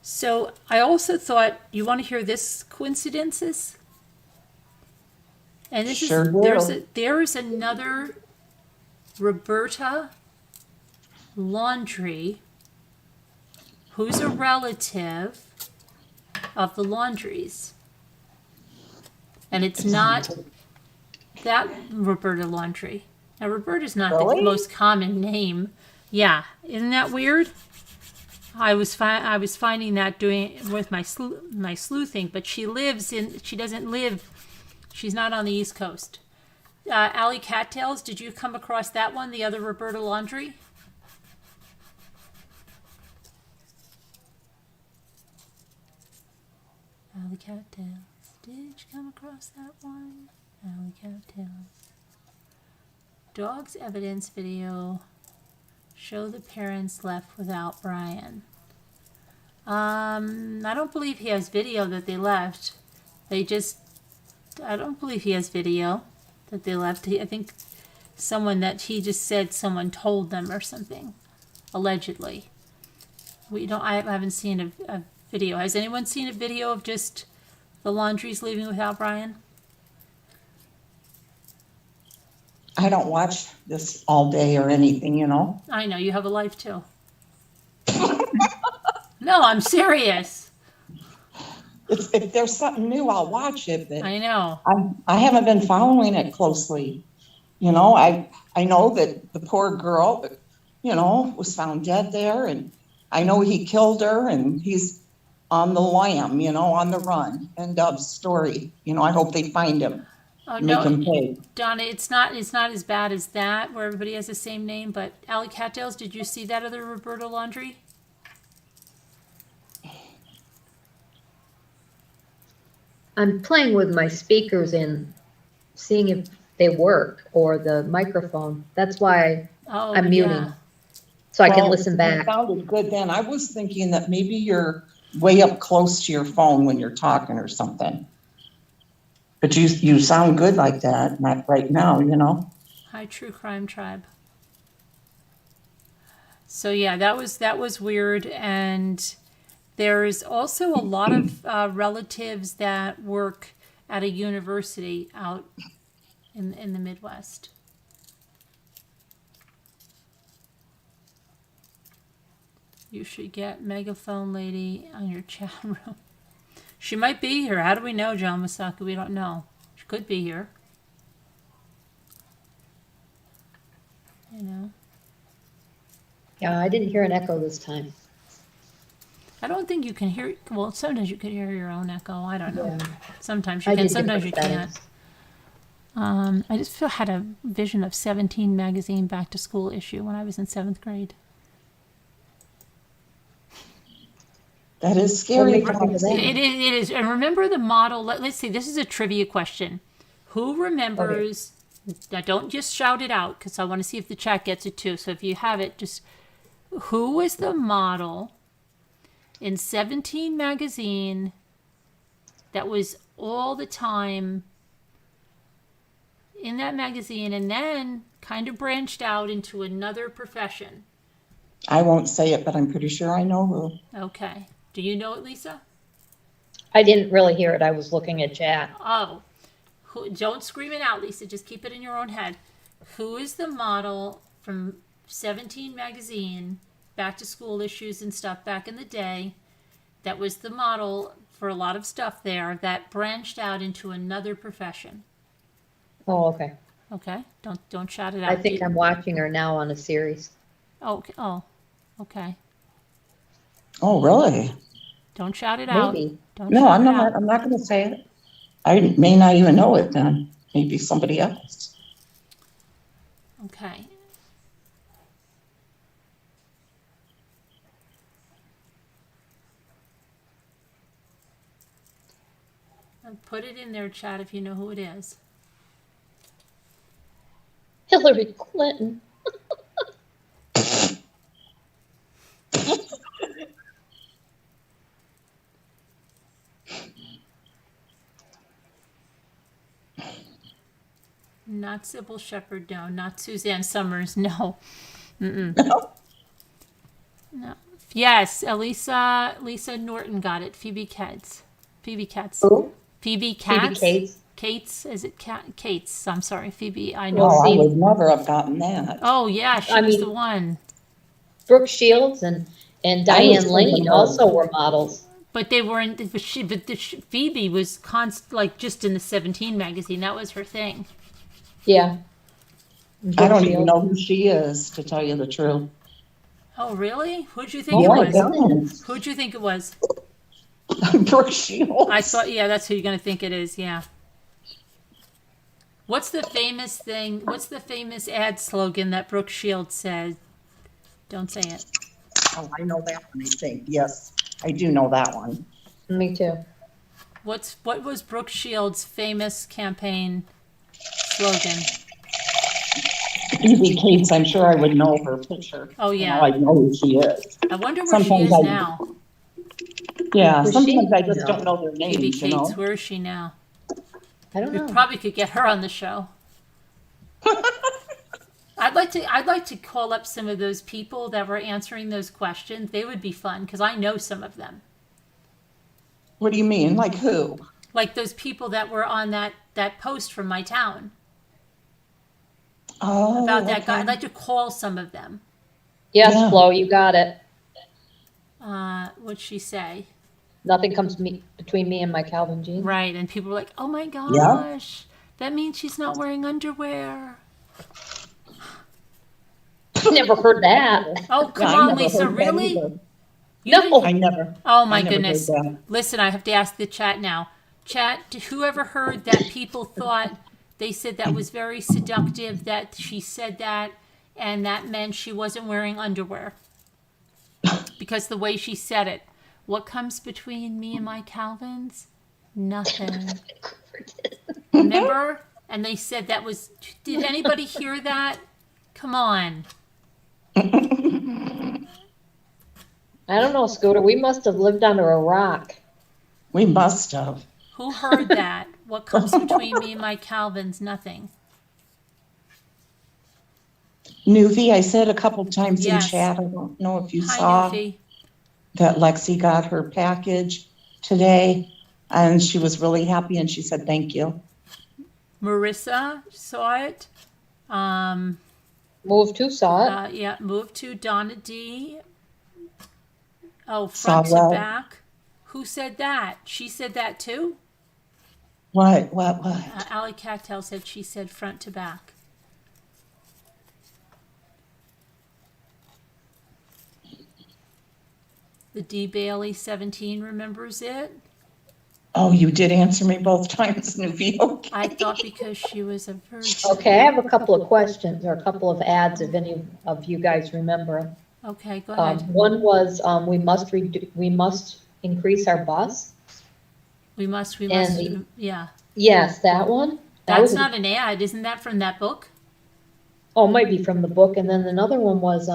[SPEAKER 1] So I also thought, you want to hear this coincidences? And this
[SPEAKER 8] Sure
[SPEAKER 1] is there is another Roberta Laundrie who's a relative of the Laundries. And it's not that Roberta Laundrie. Now, Roberta's not the most common name. Yeah, isn't that weird? I was finding that doing with my sleuthing, but she doesn't live. She's not on the East Coast. Alley Cattails, did you come across that one? The other Roberta Laundrie? Alley Cattails, did you come across that one? Alley Cattails. Dogs evidence video Show the parents left without Brian. I don't believe he has video that they left. I don't believe he has video that they left. I think he just said someone told them or something, allegedly. I haven't seen a video. Has anyone seen a video of just the Laundries leaving without Brian?
[SPEAKER 8] I don't watch this all day or anything, you know.
[SPEAKER 1] I know, you have a life too. No, I'm serious.
[SPEAKER 8] If there's something new, I'll watch it, but
[SPEAKER 1] I know.
[SPEAKER 8] I haven't been following it closely. You know, I know that the poor girl, you know, was found dead there, and I know he killed her, and he's on the lam, you know, on the run. End of story. You know, I hope they find him.
[SPEAKER 1] Oh,
[SPEAKER 8] Make
[SPEAKER 1] no,
[SPEAKER 8] him pay.
[SPEAKER 1] Donna, it's not as bad as that, where everybody has the same name, but Allie Cattails, did you see that other Roberta Laundrie?
[SPEAKER 7] I'm playing with my speakers and seeing if they work or the microphone. That's why I'm muting.
[SPEAKER 1] Yeah.
[SPEAKER 7] So I can
[SPEAKER 8] Well,
[SPEAKER 7] listen
[SPEAKER 8] It
[SPEAKER 7] back.
[SPEAKER 8] sounded good then. I was thinking that maybe you're way up close to your phone when you're talking or something. But you sound good like that, not right now, you know?
[SPEAKER 1] Hi, True Crime Tribe. So yeah, that was weird, and there's also a lot of relatives that work at a university out in the Midwest. You should get Megaphone Lady on your chat room. She might be here. How do we know, John Masaka? We don't know. She could be here. You know.
[SPEAKER 7] Yeah, I didn't hear an echo this time.
[SPEAKER 1] I don't think you can hear. Well, sometimes you could hear your own echo. I don't know.
[SPEAKER 7] Yeah.
[SPEAKER 1] Sometimes you
[SPEAKER 7] I
[SPEAKER 1] can.
[SPEAKER 7] did
[SPEAKER 1] Sometimes you
[SPEAKER 7] different
[SPEAKER 1] can't. I just had a vision of 17 magazine back to school issue when I was in 7th grade.
[SPEAKER 8] That is scary.
[SPEAKER 7] What makes you think of that?
[SPEAKER 1] It is. And remember the model. Let's see. This is a trivia question. Who remembers? Now, don't just shout it out, because I want to see if the chat gets it too. So if you have it, just who was the model in 17 magazine that was all the time in that magazine and then kind of branched out into another profession?
[SPEAKER 8] I won't say it, but I'm pretty sure I know who.
[SPEAKER 1] Okay. Do you know it, Lisa?
[SPEAKER 7] I didn't really hear it. I was looking at chat.
[SPEAKER 1] Oh. Don't scream it out, Lisa. Just keep it in your own head. Who is the model from 17 magazine, back to school issues and stuff back in the day, that was the model for a lot of stuff there that branched out into another profession?
[SPEAKER 7] Oh, okay.
[SPEAKER 1] Okay? Don't shout it out.
[SPEAKER 7] I think I'm watching her now on a series.
[SPEAKER 1] Okay. Oh, okay.
[SPEAKER 8] Oh, really?
[SPEAKER 1] Don't shout it out.
[SPEAKER 7] Maybe.
[SPEAKER 1] Don't
[SPEAKER 8] No,
[SPEAKER 1] shout
[SPEAKER 8] I'm
[SPEAKER 1] it
[SPEAKER 8] not.
[SPEAKER 1] out.
[SPEAKER 8] I'm not going to say it. I may not even know it then. Maybe somebody else.
[SPEAKER 1] Okay. And put it in there, chat, if you know who it is.
[SPEAKER 7] Hillary Clinton.
[SPEAKER 1] Not Sybil Shepherd, no. Not Suzanne Summers, no. Mm-mm. No. Yes, Lisa Norton got it. Phoebe Katz.
[SPEAKER 7] Who?
[SPEAKER 1] Phoebe Katz.
[SPEAKER 7] Phoebe Cates.
[SPEAKER 1] Kates, is it Kates? I'm sorry, Phoebe. I know.
[SPEAKER 8] Oh, I would never have gotten that.
[SPEAKER 1] Oh yeah, she was the one.
[SPEAKER 7] Brooke Shields and Diane Lane also were models.
[SPEAKER 1] But they weren't. Phoebe was like just in the 17 magazine. That was her thing.
[SPEAKER 7] Yeah.
[SPEAKER 8] I don't even know who she is, to tell you the truth.
[SPEAKER 1] Oh really? Who'd you think
[SPEAKER 8] Oh,
[SPEAKER 1] it
[SPEAKER 8] I
[SPEAKER 1] was?
[SPEAKER 8] don't.
[SPEAKER 1] Who'd you think it was?
[SPEAKER 8] Brooke Shields.
[SPEAKER 1] I thought, yeah, that's who you're gonna think it is. Yeah. What's the famous thing? What's the famous ad slogan that Brooke Shields said? Don't say it.
[SPEAKER 8] Oh, I know that one, I think. Yes, I do know that one.
[SPEAKER 7] Me too.
[SPEAKER 1] What was Brooke Shields' famous campaign slogan?
[SPEAKER 8] Evie Cates, I'm sure I would know her picture.
[SPEAKER 1] Oh, yeah.
[SPEAKER 8] I know who she is.
[SPEAKER 1] I wonder where
[SPEAKER 8] Sometimes
[SPEAKER 1] she is now.
[SPEAKER 8] Yeah,
[SPEAKER 7] Where's
[SPEAKER 8] sometimes
[SPEAKER 7] she?
[SPEAKER 8] I just don't know their
[SPEAKER 1] Evie
[SPEAKER 8] names, you know.
[SPEAKER 1] Cates, where is she now?
[SPEAKER 7] I don't
[SPEAKER 1] We
[SPEAKER 7] know.
[SPEAKER 1] probably could get her on the show. I'd like to call up some of those people that were answering those questions. They would be fun because I know some of them.
[SPEAKER 8] What do you mean? Like who?
[SPEAKER 1] Like those people that were on that post from my town
[SPEAKER 8] Oh,
[SPEAKER 1] about that guy.
[SPEAKER 8] okay.
[SPEAKER 1] I'd like to call some of them.
[SPEAKER 7] Yes,
[SPEAKER 8] Yeah.
[SPEAKER 7] Flo, you got it.
[SPEAKER 1] What'd she say?
[SPEAKER 7] Nothing comes between me and my Calvin jeans.
[SPEAKER 1] Right, and people were like, "Oh my gosh, that means she's not wearing underwear."
[SPEAKER 7] Never heard that.
[SPEAKER 1] Oh, come
[SPEAKER 8] Yeah, I
[SPEAKER 1] on,
[SPEAKER 8] never
[SPEAKER 1] Lisa,
[SPEAKER 8] heard that
[SPEAKER 1] really?
[SPEAKER 8] either.
[SPEAKER 1] You
[SPEAKER 7] No.
[SPEAKER 1] didn't-
[SPEAKER 8] I never.
[SPEAKER 1] Oh my
[SPEAKER 8] I never heard
[SPEAKER 1] goodness.
[SPEAKER 8] that.
[SPEAKER 1] Listen, I have to ask the chat now. Chat, whoever heard that people thought they said that was very seductive, that she said that, and that meant she wasn't wearing underwear. Because the way she said it. What comes between me and my Calvins? Nothing. Remember? And they said that was, did anybody hear that? Come on.
[SPEAKER 7] I don't know, Scooter. We must have lived under a rock.
[SPEAKER 8] We must have.
[SPEAKER 1] Who heard that? What comes between me and my Calvins? Nothing.
[SPEAKER 8] Nuvi, I said a couple times
[SPEAKER 1] Yes.
[SPEAKER 8] in chat, I don't know if you
[SPEAKER 1] Hi,
[SPEAKER 8] saw
[SPEAKER 1] Newfie.
[SPEAKER 8] that Lexi got her package today, and she was really happy, and she said thank you.
[SPEAKER 1] Marissa saw it.
[SPEAKER 7] Move to saw it.
[SPEAKER 1] Yeah, move to Donna D. Oh,
[SPEAKER 8] Saw
[SPEAKER 1] front to
[SPEAKER 8] what?
[SPEAKER 1] back. Who said that? She said that too?
[SPEAKER 8] What?
[SPEAKER 1] Allie Cattell said she said front to back. The D. Bailey 17 remembers it.
[SPEAKER 8] Oh, you did answer me both times, Nuvi. Okay.
[SPEAKER 1] I thought because she was a virgin.
[SPEAKER 7] Okay, I have a couple of questions or a couple of ads if any of you guys remember.
[SPEAKER 1] Okay, go ahead.
[SPEAKER 7] One was we must increase our bus.
[SPEAKER 1] We must,
[SPEAKER 7] and
[SPEAKER 1] yeah.
[SPEAKER 7] Yes, that one. That
[SPEAKER 1] That's
[SPEAKER 7] was
[SPEAKER 1] not an ad. Isn't that from that book?
[SPEAKER 7] Oh, it might be from the book. And then another one was,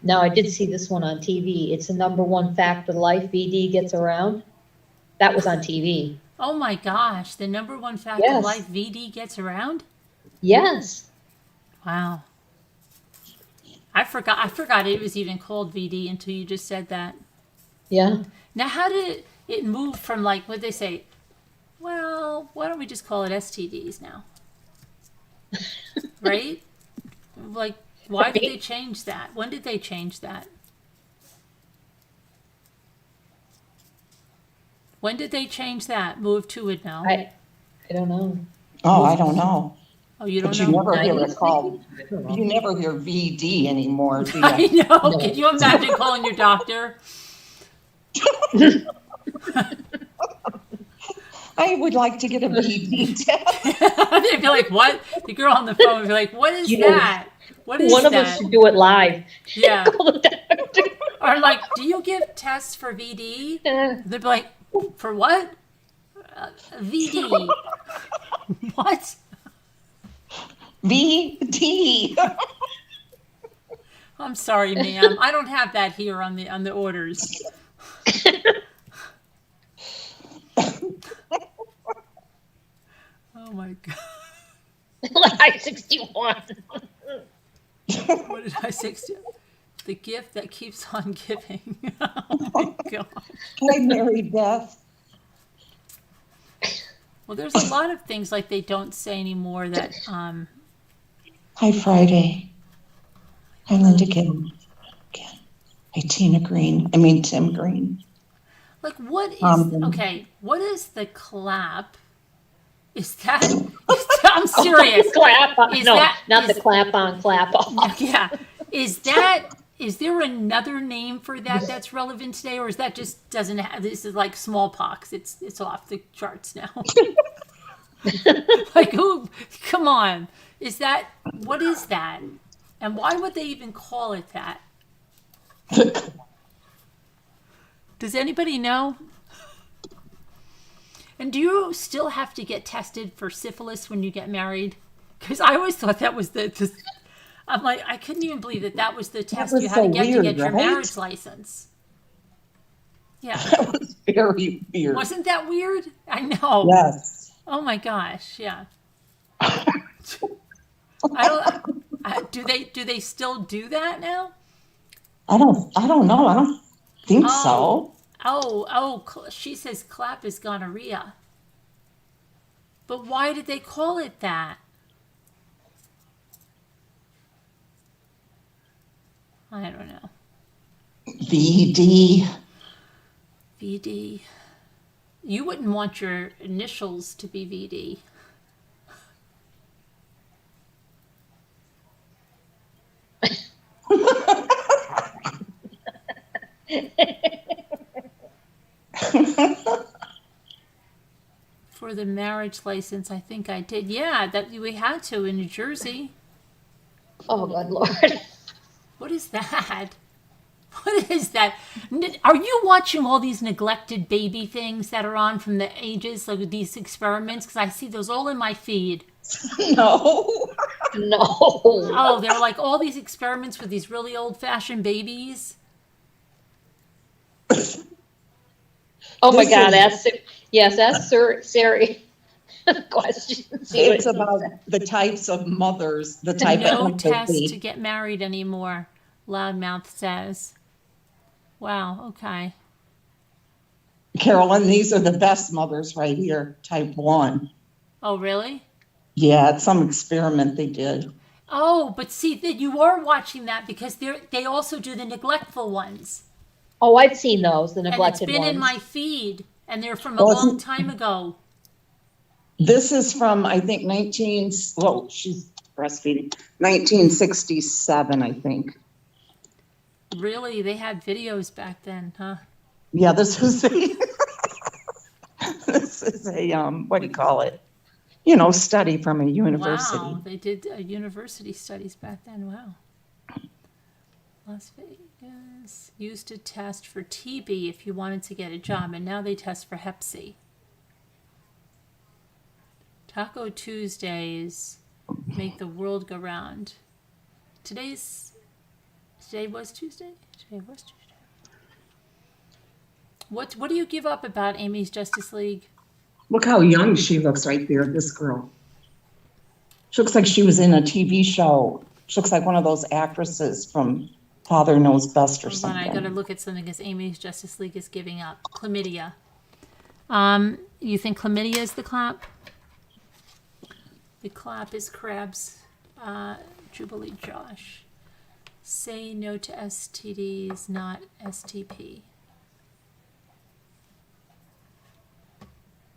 [SPEAKER 7] now I did see this one on TV. It's the #1 fact of life VD gets around. That was on TV.
[SPEAKER 1] Oh my gosh, the #1 fact
[SPEAKER 7] Yes.
[SPEAKER 1] of life VD gets around?
[SPEAKER 7] Yes.
[SPEAKER 1] Wow. I forgot it was even called VD until you just said that.
[SPEAKER 7] Yeah.
[SPEAKER 1] Now how did it move from like what they say? Well, why don't we just call it STDs now? Right? Like why did they change that? When did they change that? When did they change that? Move to it now.
[SPEAKER 7] I don't know.
[SPEAKER 8] Oh, I don't know.
[SPEAKER 1] Oh, you don't
[SPEAKER 8] But
[SPEAKER 1] know?
[SPEAKER 8] you never
[SPEAKER 1] No.
[SPEAKER 8] hear it called. You never hear VD anymore, do
[SPEAKER 1] I
[SPEAKER 8] you?
[SPEAKER 1] know.
[SPEAKER 7] No.
[SPEAKER 1] Can you imagine calling your doctor?
[SPEAKER 8] I would like to get a VD test.
[SPEAKER 1] They'd be like, what? The girl on the phone would be like, what is
[SPEAKER 7] You know,
[SPEAKER 1] that? What is
[SPEAKER 7] One of
[SPEAKER 1] that?
[SPEAKER 7] us should do it live.
[SPEAKER 1] Yeah.
[SPEAKER 7] Call the doctor.
[SPEAKER 1] Or like, do you give tests for VD? They'd be like, for what? VD. What?
[SPEAKER 8] VD.
[SPEAKER 1] I'm sorry, ma'am. I don't have that here on the orders. Oh my god.
[SPEAKER 7] Live 61.
[SPEAKER 1] What did I say? The gift that keeps on giving. Oh my god.
[SPEAKER 8] Hi, Mary Beth.
[SPEAKER 1] Well, there's a lot of things like they don't say anymore that
[SPEAKER 8] Hi, Friday. Hi, Linda Kim. Hi, Tim Green.
[SPEAKER 1] like what is okay, what is the clap? Is that I'm serious.
[SPEAKER 7] Clap on.
[SPEAKER 1] Is
[SPEAKER 7] No,
[SPEAKER 1] that-
[SPEAKER 7] not
[SPEAKER 1] is-
[SPEAKER 7] the clap on, clap off.
[SPEAKER 1] Yeah. Is there another name for that that's relevant today, or is that just doesn't have? This is like smallpox. It's off the charts now. Like who? Come on. Is that what is that? And why would they even call it that? Does anybody know? And do you still have to get tested for syphilis when you get married? Because I always thought that was I'm like, I couldn't even believe that was the test
[SPEAKER 8] was
[SPEAKER 1] you had
[SPEAKER 8] so
[SPEAKER 1] to get
[SPEAKER 8] weird,
[SPEAKER 1] your
[SPEAKER 8] right?
[SPEAKER 1] marriage license. Yeah.
[SPEAKER 8] That was very weird.
[SPEAKER 1] Wasn't that weird? I know.
[SPEAKER 8] Yes.
[SPEAKER 1] Oh my gosh, yeah. I don't. Do they still do that now?
[SPEAKER 8] I don't know. I don't think so.
[SPEAKER 1] She says clap is gonorrhea. But why did they call it that? I don't know.
[SPEAKER 8] VD.
[SPEAKER 1] VD. You wouldn't want your initials to be VD. For the marriage license, I think I did. Yeah, that we had to in New Jersey.
[SPEAKER 7] Oh, good Lord.
[SPEAKER 1] What is that? What is that? Are you watching all these neglected baby things that are on from the ages, like these experiments? Because I see those all in my feed.
[SPEAKER 8] No.
[SPEAKER 7] No.
[SPEAKER 1] Oh, they're like all these experiments with these really old-fashioned babies.
[SPEAKER 7] Oh my
[SPEAKER 8] This
[SPEAKER 7] God,
[SPEAKER 8] is-
[SPEAKER 7] ask Sari questions.
[SPEAKER 8] It's about the types of mothers, the type
[SPEAKER 1] No
[SPEAKER 8] of
[SPEAKER 1] test to
[SPEAKER 8] empathy.
[SPEAKER 1] get married anymore, Loudmouth says. Wow, okay.
[SPEAKER 8] Carolyn, these are the best mothers right here, type 1.
[SPEAKER 1] Oh, really?
[SPEAKER 8] Yeah, it's some experiment they did.
[SPEAKER 1] Oh, but see, that you are watching that because they also do the neglectful ones.
[SPEAKER 7] Oh, I've seen those, the
[SPEAKER 1] And it's
[SPEAKER 7] neglected
[SPEAKER 1] been
[SPEAKER 7] ones.
[SPEAKER 1] in my feed, and they're from a
[SPEAKER 8] Well,
[SPEAKER 1] long time ago.
[SPEAKER 8] This is from, I think, she's breastfeeding, 1967, I think.
[SPEAKER 1] Really, they had videos back then, huh?
[SPEAKER 8] Yeah, this is this is a, what do you call it? Study from a university.
[SPEAKER 1] Wow, they did university studies back then. Wow. Las Vegas used to test for TB if you wanted to get a job, and now they test for Hep C. Taco Tuesdays make the world go round. Today was Tuesday? Today was Tuesday. What do you give up about Amy's Justice League?
[SPEAKER 8] Look how young she looks right there, this girl. She looks like she was in a TV show. She looks like one of those actresses from Father Knows Best or
[SPEAKER 1] Hold on,
[SPEAKER 8] something.
[SPEAKER 1] I gotta look at something because Amy's Justice League is giving up. Chlamydia. You think chlamydia is the clap? The clap is crabs. Jubilee Josh. Say no to STDs, not STP.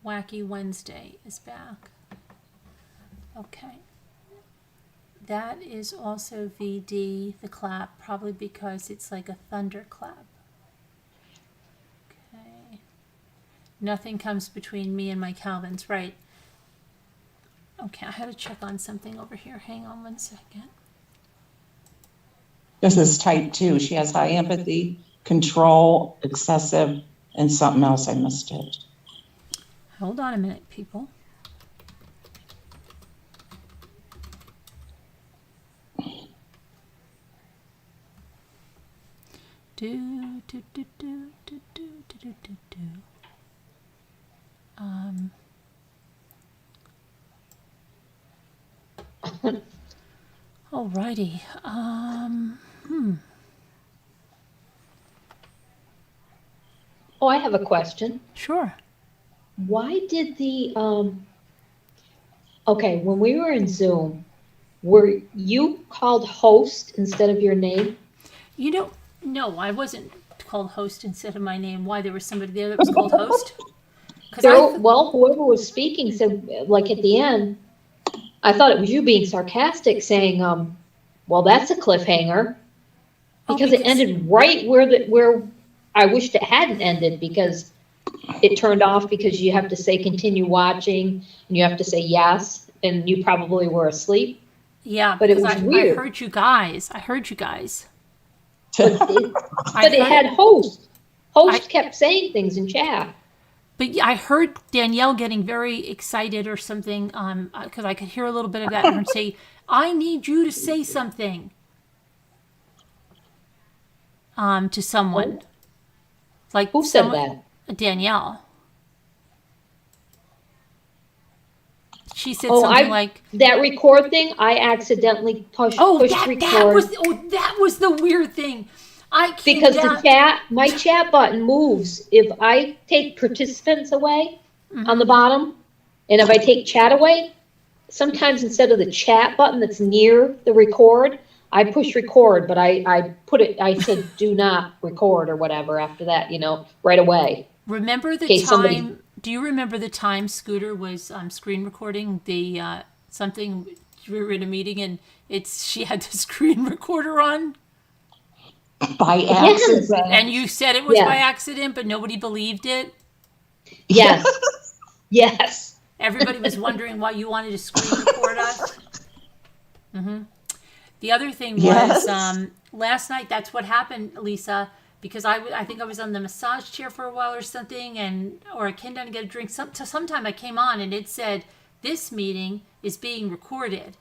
[SPEAKER 1] Wacky Wednesday is back. Okay. That is also VD, the clap, probably because it's like a thunderclap. Okay. Nothing comes between me and my Calvins, right? Okay, I had to check on something over here. Hang on 1 second.
[SPEAKER 8] This is type 2. She has high empathy, control, excessive, and something else. I missed it.
[SPEAKER 1] Hold on a minute, people. Do, do, do, do, do, do, do, do, do, do. Alrighty.
[SPEAKER 7] Oh, I have a question.
[SPEAKER 1] Sure.
[SPEAKER 7] Why did okay, when we were in Zoom, were you called host instead of your name?
[SPEAKER 1] No, I wasn't called host instead of my name. Why? There was somebody there that was called host?
[SPEAKER 7] Well, whoever was speaking said, like at the end, I thought it was you being sarcastic saying, well, that's a cliffhanger. Because it ended right where I wished it hadn't ended, because it turned off because you have to say continue watching and you have to say yes, and you probably were asleep.
[SPEAKER 1] Yeah,
[SPEAKER 7] but it was weird.
[SPEAKER 1] I heard you guys.
[SPEAKER 7] But it had host. Host kept saying things in chat.
[SPEAKER 1] But yeah, I heard Danielle getting very excited or something, because I could hear a little bit of that and her say, "I need you to say something," to someone. Like
[SPEAKER 7] Who said that?
[SPEAKER 1] Danielle. She said
[SPEAKER 7] Oh,
[SPEAKER 1] something like,
[SPEAKER 7] that record thing, I accidentally pushed record.
[SPEAKER 1] that was the weird thing. I came
[SPEAKER 7] Because
[SPEAKER 1] down.
[SPEAKER 7] my chat button moves if I take participants away on the bottom, and if I take chat away, sometimes instead of the chat button that's near the record, I push record, but I said do not record or whatever after that, right away.
[SPEAKER 1] Remember the
[SPEAKER 7] Okay,
[SPEAKER 1] time? Do you remember the time Scooter was screen recording the something? We were in a meeting and she had the screen recorder on.
[SPEAKER 8] By accident.
[SPEAKER 7] Yes.
[SPEAKER 1] And you said it was
[SPEAKER 7] Yeah.
[SPEAKER 1] by accident, but nobody believed it.
[SPEAKER 7] Yes. Yes.
[SPEAKER 1] Everybody was wondering why you wanted to screen record us. The other thing was
[SPEAKER 8] Yes.
[SPEAKER 1] last night. That's what happened, Lisa. Because I think I was on the massage chair for a while or something, or I came down to get a drink. Sometime I came on and it said, "This meeting is being recorded."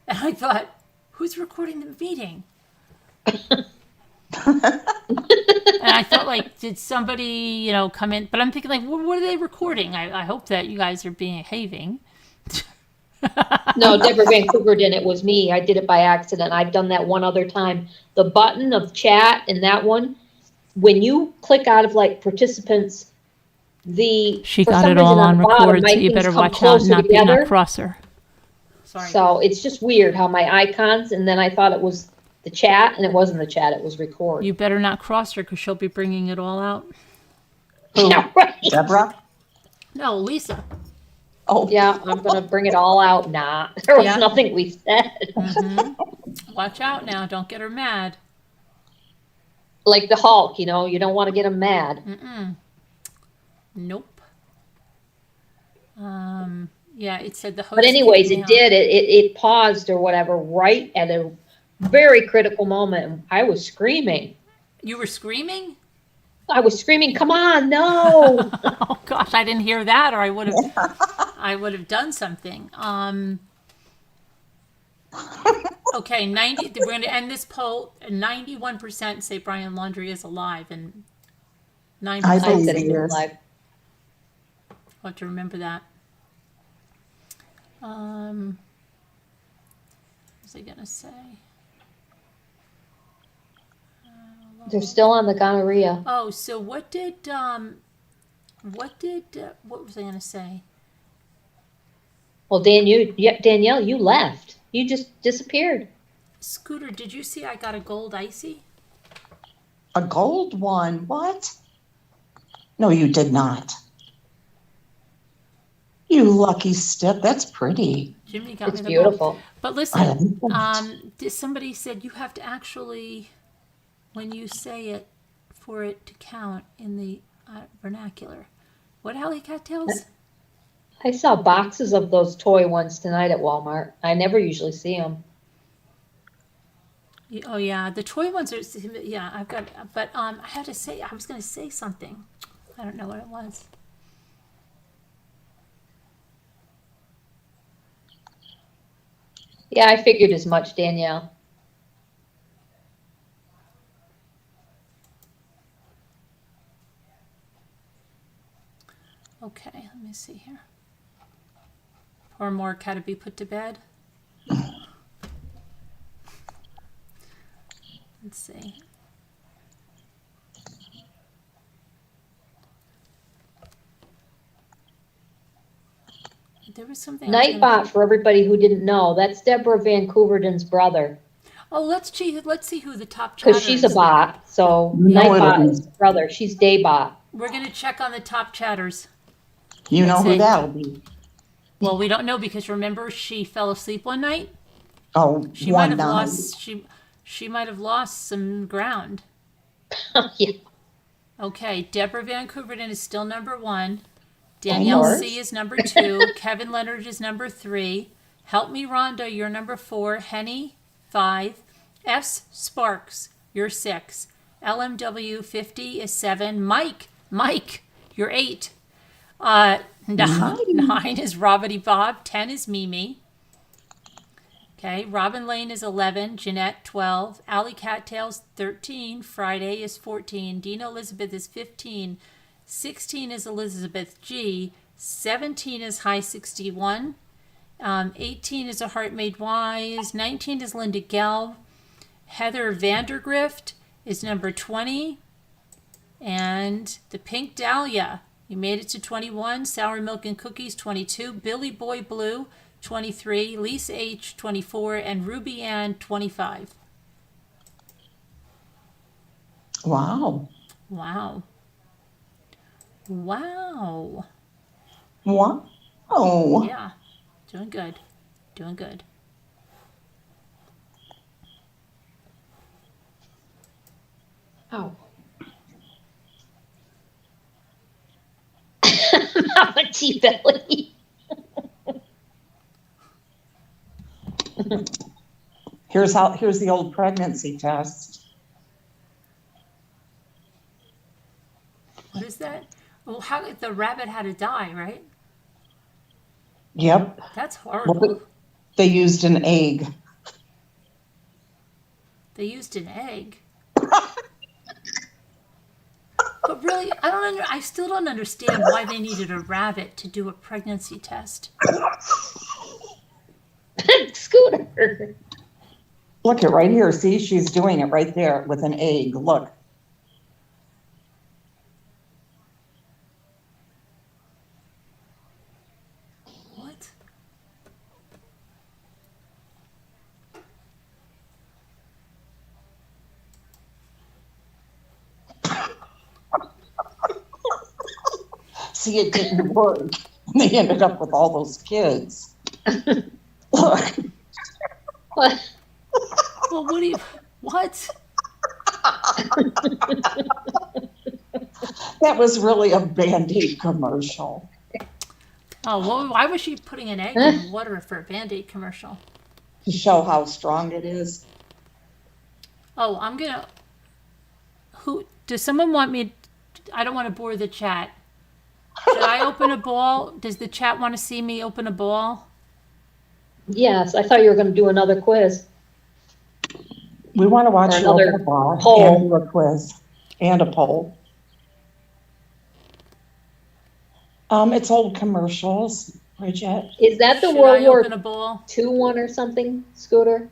[SPEAKER 1] And I thought, who's recording the meeting? And I thought, like, did somebody, come in? But I'm thinking, like, what are they recording? I hope that you guys are behaving.
[SPEAKER 7] No, Deborah Vancouver did it. Was me. I did it by accident. I've done that one other time. The button of chat and that one, when you click out of like participants,
[SPEAKER 1] She
[SPEAKER 7] for
[SPEAKER 1] got
[SPEAKER 7] some
[SPEAKER 1] it all
[SPEAKER 7] reason
[SPEAKER 1] on
[SPEAKER 7] the bottom,
[SPEAKER 1] record,
[SPEAKER 7] my
[SPEAKER 1] so you
[SPEAKER 7] things
[SPEAKER 1] better
[SPEAKER 7] come
[SPEAKER 1] watch out and
[SPEAKER 7] closer
[SPEAKER 1] not be
[SPEAKER 7] together.
[SPEAKER 1] not cross her. Sorry.
[SPEAKER 7] So it's just weird how my icons, and then I thought it was the chat, and it wasn't the chat, it was record.
[SPEAKER 1] You better not cross her because she'll be bringing it all out.
[SPEAKER 7] Yeah, right.
[SPEAKER 8] Deborah?
[SPEAKER 1] No, Lisa.
[SPEAKER 8] Oh,
[SPEAKER 7] Yeah, I'm gonna bring it all out. Nah, there was
[SPEAKER 1] Yeah.
[SPEAKER 7] nothing we said.
[SPEAKER 1] Watch out now. Don't get her mad.
[SPEAKER 7] Like the Hulk, you don't want to get him mad.
[SPEAKER 1] Nope. Yeah, it said the host.
[SPEAKER 7] But anyways,
[SPEAKER 1] kicked me
[SPEAKER 7] it
[SPEAKER 1] out.
[SPEAKER 7] did. It paused or whatever right at a very critical moment. I was screaming.
[SPEAKER 1] You were screaming?
[SPEAKER 7] I was screaming, "Come on, no!"
[SPEAKER 1] Oh gosh, I didn't hear that, or I would have done something. Okay, 90. We're going to end this poll. 91% say Brian Laundrie is alive, and 9%.
[SPEAKER 8] I
[SPEAKER 7] I
[SPEAKER 8] believe
[SPEAKER 7] said
[SPEAKER 8] he
[SPEAKER 7] it was
[SPEAKER 8] is.
[SPEAKER 7] live.
[SPEAKER 1] I'll have to remember that. What was I gonna say?
[SPEAKER 7] They're still on the gonorrhea.
[SPEAKER 1] Oh, so what was I gonna say?
[SPEAKER 7] Well, Danielle, you left. You just disappeared.
[SPEAKER 1] Scooter, did you see I got a gold icy?
[SPEAKER 8] A gold one? What? No, you did not. You lucky stiff. That's pretty.
[SPEAKER 1] Jimmy got
[SPEAKER 7] It's
[SPEAKER 1] me the gold.
[SPEAKER 7] beautiful.
[SPEAKER 1] But
[SPEAKER 8] I
[SPEAKER 1] listen,
[SPEAKER 8] like it.
[SPEAKER 1] somebody said you have to actually, when you say it, for it to count in the vernacular. What alley cattails?
[SPEAKER 7] I saw boxes of those toy ones tonight at Walmart. I never usually see them.
[SPEAKER 1] Oh yeah, the toy ones are. Yeah, I've got. But I had to say, I was going to say something. I don't know what it was.
[SPEAKER 7] Yeah, I figured as much, Danielle.
[SPEAKER 1] Okay, let me see here. Or more got to be put to bed. Let's see. There was something.
[SPEAKER 7] Nightbot, for everybody who didn't know, that's Deborah Vancouverden's brother.
[SPEAKER 1] Oh, let's see who the top chatter
[SPEAKER 7] Because she's
[SPEAKER 1] is.
[SPEAKER 7] a bot, so
[SPEAKER 8] No,
[SPEAKER 7] Nightbot
[SPEAKER 8] it'll
[SPEAKER 7] is the brother. She's Daybot.
[SPEAKER 1] We're going to check on the top chatters.
[SPEAKER 8] You know
[SPEAKER 1] Let's
[SPEAKER 8] who
[SPEAKER 1] see.
[SPEAKER 8] that'll be.
[SPEAKER 1] Well, we don't know because remember she fell asleep one night.
[SPEAKER 8] Oh,
[SPEAKER 1] She might
[SPEAKER 8] one
[SPEAKER 1] have
[SPEAKER 8] night.
[SPEAKER 1] lost. She might have lost some ground.
[SPEAKER 7] Yeah.
[SPEAKER 1] Okay, Deborah Vancouverden is still number 1. Danielle
[SPEAKER 7] course.
[SPEAKER 1] C is number 2. Kevin Leonard is number 3. Help Me Rhonda, you're number 4. Henny, 5. S Sparks, you're 6. LMW 50 is 7. Mike, you're 8. 9 is Robbity Bob. 10 is Mimi. Okay, Robin Lane is 11, Jeanette 12, Alley Cattails 13, Friday is 14, Dina Elizabeth is 15, 16 is Elizabeth G, 17 is High 61, 18 is A Heart Made Wise, 19 is Linda Gelb, Heather Vandergrift is number 20, and the Pink Dahlia, you made it to 21, Sour Milk and Cookies 22, Billy Boy Blue 23, Lisa H 24, and Ruby Ann 25.
[SPEAKER 8] Wow.
[SPEAKER 1] Wow. Wow.
[SPEAKER 8] Wow.
[SPEAKER 1] Yeah. Doing good. Doing good.
[SPEAKER 7] Oh. Mama T Belly.
[SPEAKER 8] Here's the old pregnancy test.
[SPEAKER 1] What is that? Well, how the rabbit had to die, right?
[SPEAKER 8] Yep.
[SPEAKER 1] That's horrible.
[SPEAKER 8] They used an egg.
[SPEAKER 1] They used an egg. But really, I still don't understand why they needed a rabbit to do a pregnancy test.
[SPEAKER 7] Scooter.
[SPEAKER 8] Look at right here. See, she's doing it right there with an egg. Look.
[SPEAKER 1] What?
[SPEAKER 8] See, it didn't work. They ended up with all those kids. Look.
[SPEAKER 7] What?
[SPEAKER 1] Well, what?
[SPEAKER 8] That was really a Band-Aid commercial.
[SPEAKER 1] Oh, well, why was she putting an egg in water for a Band-Aid commercial?
[SPEAKER 8] To show how strong it is.
[SPEAKER 1] Oh, does someone want me, I don't want to bore the chat. Should I open a ball? Does the chat want to see me open a ball?
[SPEAKER 7] Yes, I thought you were going to do another quiz.
[SPEAKER 8] We want to watch
[SPEAKER 7] Or another
[SPEAKER 8] the ball
[SPEAKER 7] poll.
[SPEAKER 8] and do a quiz and a poll. It's old commercials, Bridget.
[SPEAKER 7] Is that the
[SPEAKER 1] Should
[SPEAKER 7] World
[SPEAKER 1] I
[SPEAKER 7] War
[SPEAKER 1] open a ball?
[SPEAKER 7] II one or something, Scooter?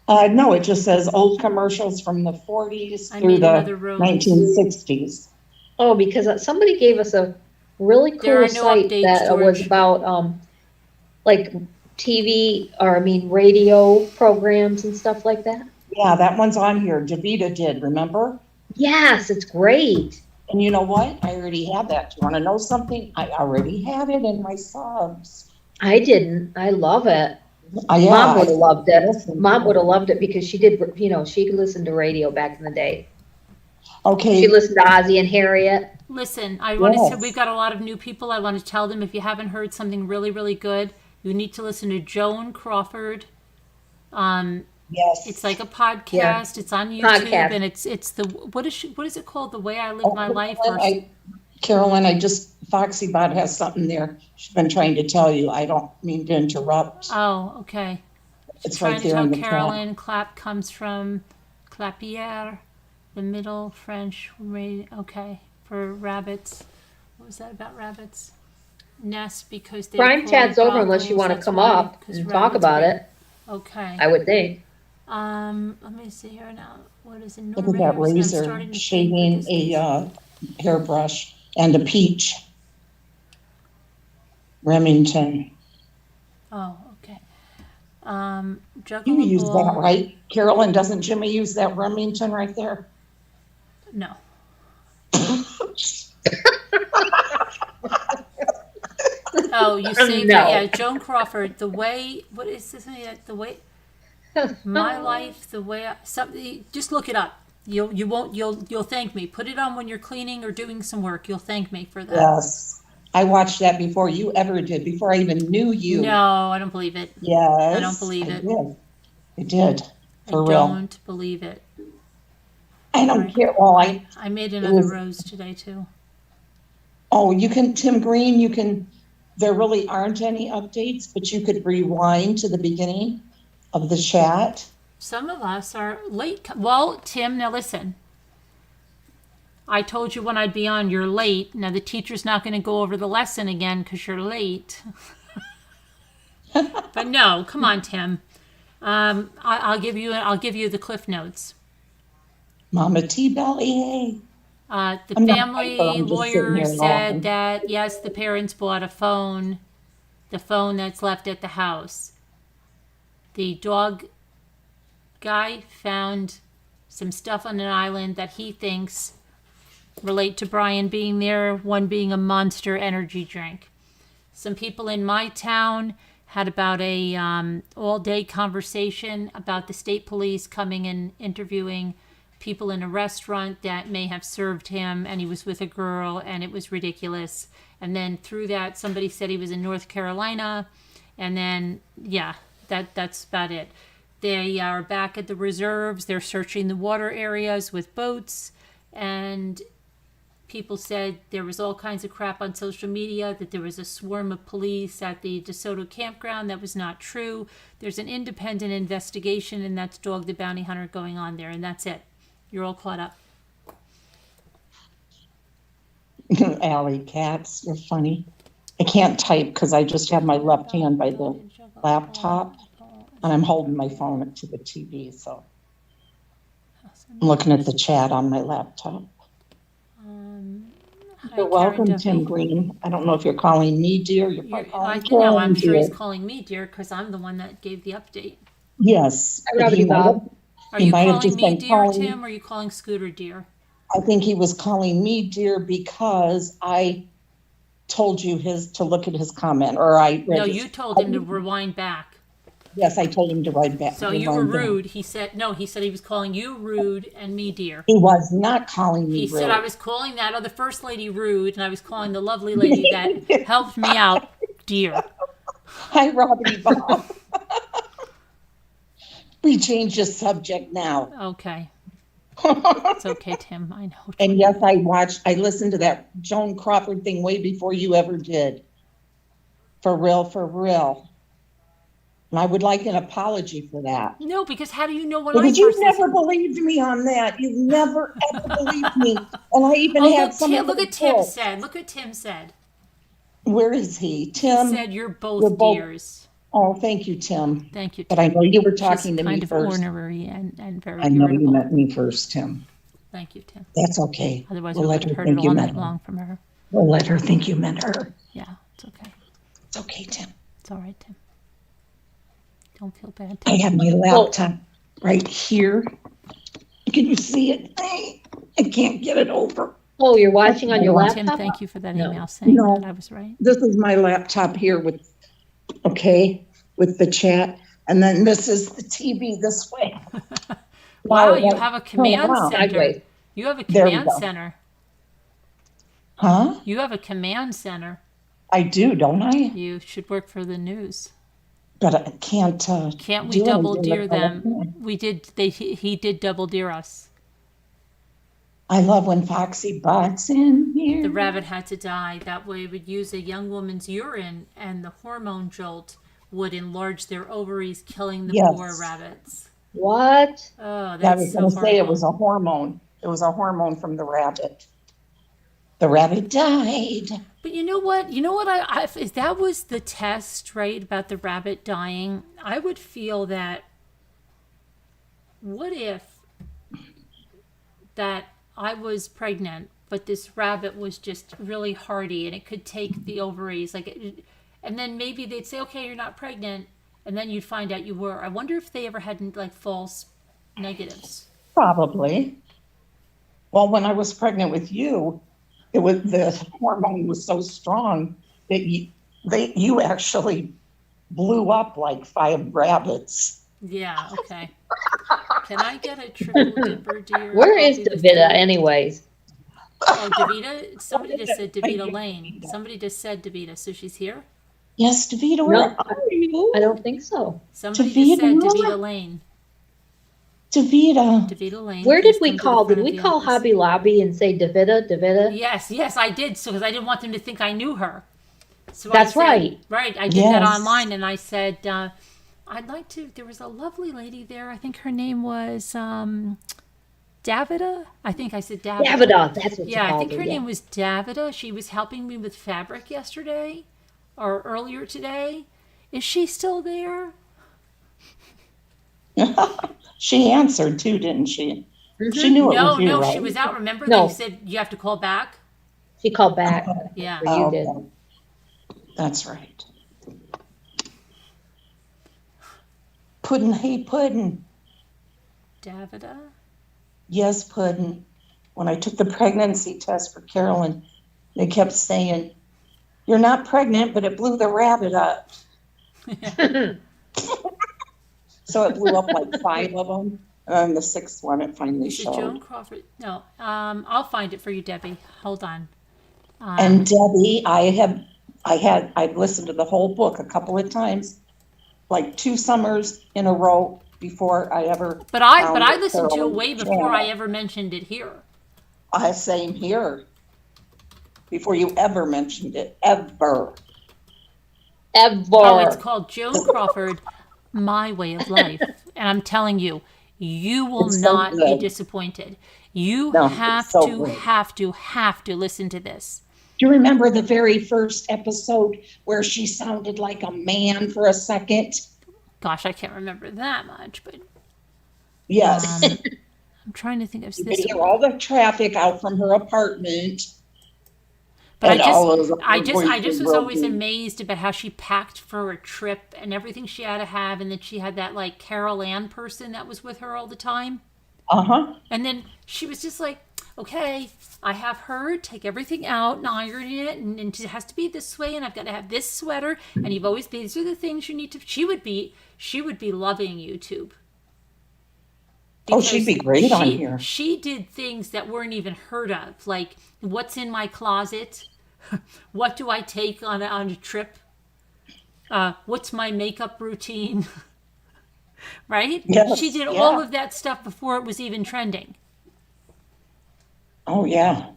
[SPEAKER 8] No, it just says old commercials from the 40s
[SPEAKER 1] I
[SPEAKER 8] through
[SPEAKER 1] made
[SPEAKER 8] the
[SPEAKER 1] another rose.
[SPEAKER 8] 1960s.
[SPEAKER 7] Oh, because somebody gave us a really
[SPEAKER 1] There are
[SPEAKER 7] cool
[SPEAKER 1] no
[SPEAKER 7] site
[SPEAKER 1] updates,
[SPEAKER 7] that was
[SPEAKER 1] George.
[SPEAKER 7] about like radio programs and stuff like that.
[SPEAKER 8] Yeah, that one's on here. Davita did, remember?
[SPEAKER 7] Yes, it's great.
[SPEAKER 8] And you know what? I already had that. Do you want to know something? I already had it in my subs.
[SPEAKER 7] I didn't. I love it.
[SPEAKER 8] Yeah,
[SPEAKER 7] Mom would have loved it.
[SPEAKER 8] listened
[SPEAKER 7] Mom
[SPEAKER 8] to
[SPEAKER 7] would have
[SPEAKER 8] it.
[SPEAKER 7] loved it because she did, she listened to radio back in the day.
[SPEAKER 8] Okay.
[SPEAKER 7] She listened to Ozzy and Harriet.
[SPEAKER 1] Listen, I want to say
[SPEAKER 8] Yes.
[SPEAKER 1] we've got a lot of new people. I want to tell them if you haven't heard something really, really good, you need to listen to Joan Crawford.
[SPEAKER 8] Yes.
[SPEAKER 1] It's like a podcast.
[SPEAKER 7] Yeah.
[SPEAKER 1] It's on YouTube,
[SPEAKER 7] Podcast.
[SPEAKER 1] and it's the what is it called? The Way I Live My Life.
[SPEAKER 8] Carolyn, Foxy Bot has something there. She's been trying to tell you. I don't mean to interrupt.
[SPEAKER 1] Oh, okay.
[SPEAKER 8] It's
[SPEAKER 1] Trying
[SPEAKER 8] right
[SPEAKER 1] to
[SPEAKER 8] there
[SPEAKER 1] tell
[SPEAKER 8] in the chat.
[SPEAKER 1] Carolyn, clap comes from clapier, the Middle French. Okay, for rabbits. What was that about rabbits? Nest because they.
[SPEAKER 7] Crime
[SPEAKER 1] pull
[SPEAKER 7] chat's over unless you
[SPEAKER 1] brothels,
[SPEAKER 7] want to
[SPEAKER 1] that's
[SPEAKER 7] come
[SPEAKER 1] why,
[SPEAKER 7] up
[SPEAKER 1] 'cause
[SPEAKER 7] and talk
[SPEAKER 1] rabbits
[SPEAKER 7] about
[SPEAKER 1] breed.
[SPEAKER 7] it.
[SPEAKER 1] Okay.
[SPEAKER 7] I would think.
[SPEAKER 1] Let me see here now. What is it?
[SPEAKER 8] Look at that razor shaving a hairbrush and a peach. Remington.
[SPEAKER 1] Oh, okay.
[SPEAKER 8] You
[SPEAKER 1] Juggling
[SPEAKER 8] use
[SPEAKER 1] ball.
[SPEAKER 8] that, right? Carolyn, doesn't Jimmy use that Remington right there?
[SPEAKER 1] No. Oh, you saved
[SPEAKER 7] No.
[SPEAKER 1] it. Yeah, Joan Crawford. The way. What is this? The way. My life. The way. Something. Just look it up. You won't. You'll thank me. Put it on when you're cleaning or doing some work. You'll thank me for that.
[SPEAKER 8] Yes. I watched that before you ever did, before I even knew you.
[SPEAKER 1] No, I don't believe it.
[SPEAKER 8] Yes.
[SPEAKER 1] I don't believe it.
[SPEAKER 8] I did. For real.
[SPEAKER 1] I don't believe it.
[SPEAKER 8] I don't care. Well,
[SPEAKER 1] I made another rose today too.
[SPEAKER 8] Oh, you can, Tim Green, you can, there really aren't any updates, but you could rewind to the beginning of the chat.
[SPEAKER 1] Some of us are late. Well, Tim, now listen. I told you when I'd be on, you're late. Now the teacher's not going to go over the lesson again because you're late. But no, come on, Tim. I'll give you the Cliff Notes.
[SPEAKER 8] Mama T-Belly, hey.
[SPEAKER 1] The
[SPEAKER 8] I'm not
[SPEAKER 1] family
[SPEAKER 8] hyper, I'm just sitting
[SPEAKER 1] lawyer
[SPEAKER 8] here
[SPEAKER 1] said
[SPEAKER 8] laughing.
[SPEAKER 1] that yes, the parents bought a phone, the phone that's left at the house. The dog guy found some stuff on an island that he thinks relate to Brian being there, one being a Monster energy drink. Some people in my town had about a all-day conversation about the state police coming and interviewing people in a restaurant that may have served him, and he was with a girl, and it was ridiculous. And then through that, somebody said he was in North Carolina, and then yeah, that's about it. They are back at the reserves. They're searching the water areas with boats, and people said there was all kinds of crap on social media, that there was a swarm of police at the DeSoto campground. That was not true. There's an independent investigation, and that's Dog the Bounty Hunter going on there, and that's it. You're all caught up.
[SPEAKER 8] Alley cats, you're funny. I can't type because I just have my left hand by the laptop and I'm holding my phone up to the TV, so I'm looking at the chat on my laptop. You're welcome, Tim Green. I don't know if you're calling me dear. You're probably calling
[SPEAKER 1] No, I'm sure
[SPEAKER 8] dear.
[SPEAKER 1] he's calling me dear because I'm the one that gave the update.
[SPEAKER 8] Yes.
[SPEAKER 7] Hi,
[SPEAKER 8] he
[SPEAKER 7] Robbie Bob.
[SPEAKER 1] Are
[SPEAKER 8] he
[SPEAKER 1] you
[SPEAKER 8] might have
[SPEAKER 1] calling
[SPEAKER 8] just
[SPEAKER 1] me
[SPEAKER 8] been
[SPEAKER 1] dear,
[SPEAKER 8] calling-
[SPEAKER 1] Tim, or are you calling Scooter dear?
[SPEAKER 8] I think he was calling me dear because I told you to look at his comment, or I read
[SPEAKER 1] No,
[SPEAKER 8] his-
[SPEAKER 1] you told him to rewind back.
[SPEAKER 8] Yes, I told him to write back.
[SPEAKER 1] So you were
[SPEAKER 8] rewind back.
[SPEAKER 1] rude. He said he was calling you rude and me dear.
[SPEAKER 8] He was not calling me
[SPEAKER 1] He
[SPEAKER 8] rude.
[SPEAKER 1] said I was calling that other first lady rude, and I was calling the lovely lady that helped me out dear.
[SPEAKER 8] Hi, Robbie Bob. We changed the subject now.
[SPEAKER 1] Okay. It's okay, Tim. I know.
[SPEAKER 8] And yes, I listened to that Joan Crawford thing way before you ever did. For real, for real. And I would like an apology for that.
[SPEAKER 1] No, because how do you know what
[SPEAKER 8] Because
[SPEAKER 1] I
[SPEAKER 8] you
[SPEAKER 1] personally
[SPEAKER 8] never believed me on that. You never ever believed me. And I even had some.
[SPEAKER 1] Look at Tim said. Look at Tim said.
[SPEAKER 8] Where is he? Tim.
[SPEAKER 1] He said you're both dears.
[SPEAKER 8] Oh, thank you, Tim.
[SPEAKER 1] Thank you, Tim.
[SPEAKER 8] But I know you were talking to me
[SPEAKER 1] kind of
[SPEAKER 8] first.
[SPEAKER 1] ornery and very
[SPEAKER 8] I know
[SPEAKER 1] irritable.
[SPEAKER 8] you meant me first, Tim.
[SPEAKER 1] Thank you, Tim.
[SPEAKER 8] That's okay.
[SPEAKER 1] Otherwise,
[SPEAKER 8] We'll
[SPEAKER 1] we
[SPEAKER 8] let
[SPEAKER 1] would have
[SPEAKER 8] her
[SPEAKER 1] heard it
[SPEAKER 8] think you
[SPEAKER 1] all
[SPEAKER 8] meant
[SPEAKER 1] night
[SPEAKER 8] her.
[SPEAKER 1] long from her.
[SPEAKER 8] We'll let her think you meant her.
[SPEAKER 1] Yeah, it's okay.
[SPEAKER 8] It's okay, Tim.
[SPEAKER 1] It's all right, Tim. Don't feel bad,
[SPEAKER 8] I
[SPEAKER 1] Tim.
[SPEAKER 8] have my laptop right here. Can you see it? I can't get it over.
[SPEAKER 7] Oh, you're watching on your
[SPEAKER 1] Tim,
[SPEAKER 7] laptop?
[SPEAKER 1] thank you for that
[SPEAKER 7] No.
[SPEAKER 1] email saying
[SPEAKER 8] No.
[SPEAKER 1] that I was right.
[SPEAKER 8] This is my laptop here with the chat. And then this is the TV this way.
[SPEAKER 1] Wow,
[SPEAKER 8] Now,
[SPEAKER 1] you have a command
[SPEAKER 8] around.
[SPEAKER 1] center.
[SPEAKER 7] Sideways.
[SPEAKER 1] You have a
[SPEAKER 8] There we
[SPEAKER 1] command
[SPEAKER 8] go.
[SPEAKER 1] center.
[SPEAKER 8] Huh?
[SPEAKER 1] You have a command center.
[SPEAKER 8] I do, don't I?
[SPEAKER 1] You should work for the news.
[SPEAKER 8] But I can't.
[SPEAKER 1] Can't we
[SPEAKER 8] do
[SPEAKER 1] double
[SPEAKER 8] anything
[SPEAKER 1] deer
[SPEAKER 8] with
[SPEAKER 1] them?
[SPEAKER 8] telephone.
[SPEAKER 1] We did. He did double deer us.
[SPEAKER 8] I love when Foxy Bot's in here.
[SPEAKER 1] The rabbit had to die. That way, it would use a young woman's urine, and the hormone jolt would enlarge their ovaries, killing the
[SPEAKER 8] Yes.
[SPEAKER 1] poor rabbits.
[SPEAKER 7] What?
[SPEAKER 1] Oh,
[SPEAKER 8] I
[SPEAKER 1] that's
[SPEAKER 8] was
[SPEAKER 1] so
[SPEAKER 8] going to say it
[SPEAKER 1] horrible.
[SPEAKER 8] was a hormone. It was a hormone from the rabbit. The rabbit died.
[SPEAKER 1] But you know what? If that was the test, right, about the rabbit dying, I would feel that, what if that I was pregnant, but this rabbit was just really hardy and it could take the ovaries, and then maybe they'd say, okay, you're not pregnant, and then you'd find out you were. I wonder if they ever had false negatives.
[SPEAKER 8] Probably. Well, when I was pregnant with you, the hormone was so strong that you actually blew up like 5 rabbits.
[SPEAKER 1] Yeah, okay. Can I get a triple dipper, dear?
[SPEAKER 7] Where is
[SPEAKER 1] Coffee with
[SPEAKER 7] Davida
[SPEAKER 1] milk?
[SPEAKER 7] anyways?
[SPEAKER 1] Oh, Davida? Somebody just said Davida Lane. Somebody just said Davida, so she's here?
[SPEAKER 8] Yes, Davida, where are you?
[SPEAKER 7] I don't think so.
[SPEAKER 1] Somebody just said
[SPEAKER 8] Davida?
[SPEAKER 1] Davida Lane.
[SPEAKER 8] DeVita.
[SPEAKER 1] Lane.
[SPEAKER 7] Where
[SPEAKER 1] Please
[SPEAKER 7] did we
[SPEAKER 1] come to the
[SPEAKER 7] call?
[SPEAKER 1] front
[SPEAKER 7] Did
[SPEAKER 1] of
[SPEAKER 7] we
[SPEAKER 1] the
[SPEAKER 7] call
[SPEAKER 1] office.
[SPEAKER 7] Hobby Lobby and say Davida?
[SPEAKER 1] Yes, I did. So because I didn't want them to think I knew her. So
[SPEAKER 7] That's
[SPEAKER 1] I said,
[SPEAKER 7] right.
[SPEAKER 1] Right. I did that
[SPEAKER 8] Yes.
[SPEAKER 1] online, and I said, I'd like to. There was a lovely lady there. I think her name was Davida. I think I said Davida.
[SPEAKER 7] Davida, that's what you
[SPEAKER 1] Yeah, I
[SPEAKER 7] called
[SPEAKER 1] think her
[SPEAKER 7] her.
[SPEAKER 1] name was Davida. She was helping me with fabric yesterday or earlier today. Is she still there?
[SPEAKER 8] She answered too, didn't she?
[SPEAKER 7] Mhm.
[SPEAKER 8] She knew it
[SPEAKER 1] No,
[SPEAKER 8] was you, right?
[SPEAKER 1] she was out. Remember
[SPEAKER 7] No.
[SPEAKER 1] they said you have to call back?
[SPEAKER 7] She called back.
[SPEAKER 1] Yeah.
[SPEAKER 7] Or you
[SPEAKER 8] Oh,
[SPEAKER 7] did.
[SPEAKER 8] okay. That's right. Puddin', hey, Puddin'.
[SPEAKER 1] Davida?
[SPEAKER 8] Yes, Puddin'. When I took the pregnancy test for Carolyn, they kept saying, "You're not pregnant, but it blew the rabbit up." So it blew up like 5 of them. And then the 6th one, it finally
[SPEAKER 1] Is it Joan
[SPEAKER 8] showed.
[SPEAKER 1] Crawford? No. I'll find it for you, Debbie. Hold on.
[SPEAKER 8] And Debbie, I've listened to the whole book a couple of times, like 2 summers in a row before I ever.
[SPEAKER 1] But I
[SPEAKER 8] found
[SPEAKER 1] listened to it
[SPEAKER 8] Carolyn's
[SPEAKER 1] way before I
[SPEAKER 8] channel.
[SPEAKER 1] ever mentioned it here.
[SPEAKER 8] Same here. Before you ever mentioned it, ever.
[SPEAKER 1] Oh, it's called Joan Crawford, My Way of Life. And I'm telling you, you will
[SPEAKER 8] It's so
[SPEAKER 1] not be
[SPEAKER 8] good.
[SPEAKER 1] disappointed. You
[SPEAKER 8] No, it's
[SPEAKER 1] have
[SPEAKER 8] so
[SPEAKER 1] to,
[SPEAKER 8] good.
[SPEAKER 1] have to listen to this.
[SPEAKER 8] Do you remember the very first episode where she sounded like a man for a second?
[SPEAKER 1] Gosh, I can't remember that much, but
[SPEAKER 8] Yes.
[SPEAKER 1] I'm trying to think of
[SPEAKER 8] You
[SPEAKER 1] this
[SPEAKER 8] could hear
[SPEAKER 1] one.
[SPEAKER 8] all the traffic out from her apartment.
[SPEAKER 1] But
[SPEAKER 8] and all of the
[SPEAKER 1] I just
[SPEAKER 8] voices
[SPEAKER 1] was always
[SPEAKER 8] broken.
[SPEAKER 1] amazed about how she packed for a trip and everything she had to have, and then she had that like Carol Ann person that was with her all the time.
[SPEAKER 8] Uh-huh.
[SPEAKER 1] And then she was just like, okay, I have her take everything out and iron it, and it has to be this way, and I've got to have this sweater, and these are the things you need to. She would be loving YouTube.
[SPEAKER 8] Oh, she'd be great on here.
[SPEAKER 1] She did things that weren't even heard of, like what's in my closet, what do I take on a trip, what's my makeup routine, right?
[SPEAKER 8] Yes,
[SPEAKER 1] She did
[SPEAKER 8] yeah.
[SPEAKER 1] all of that stuff before it was even trending.
[SPEAKER 8] Oh, yeah.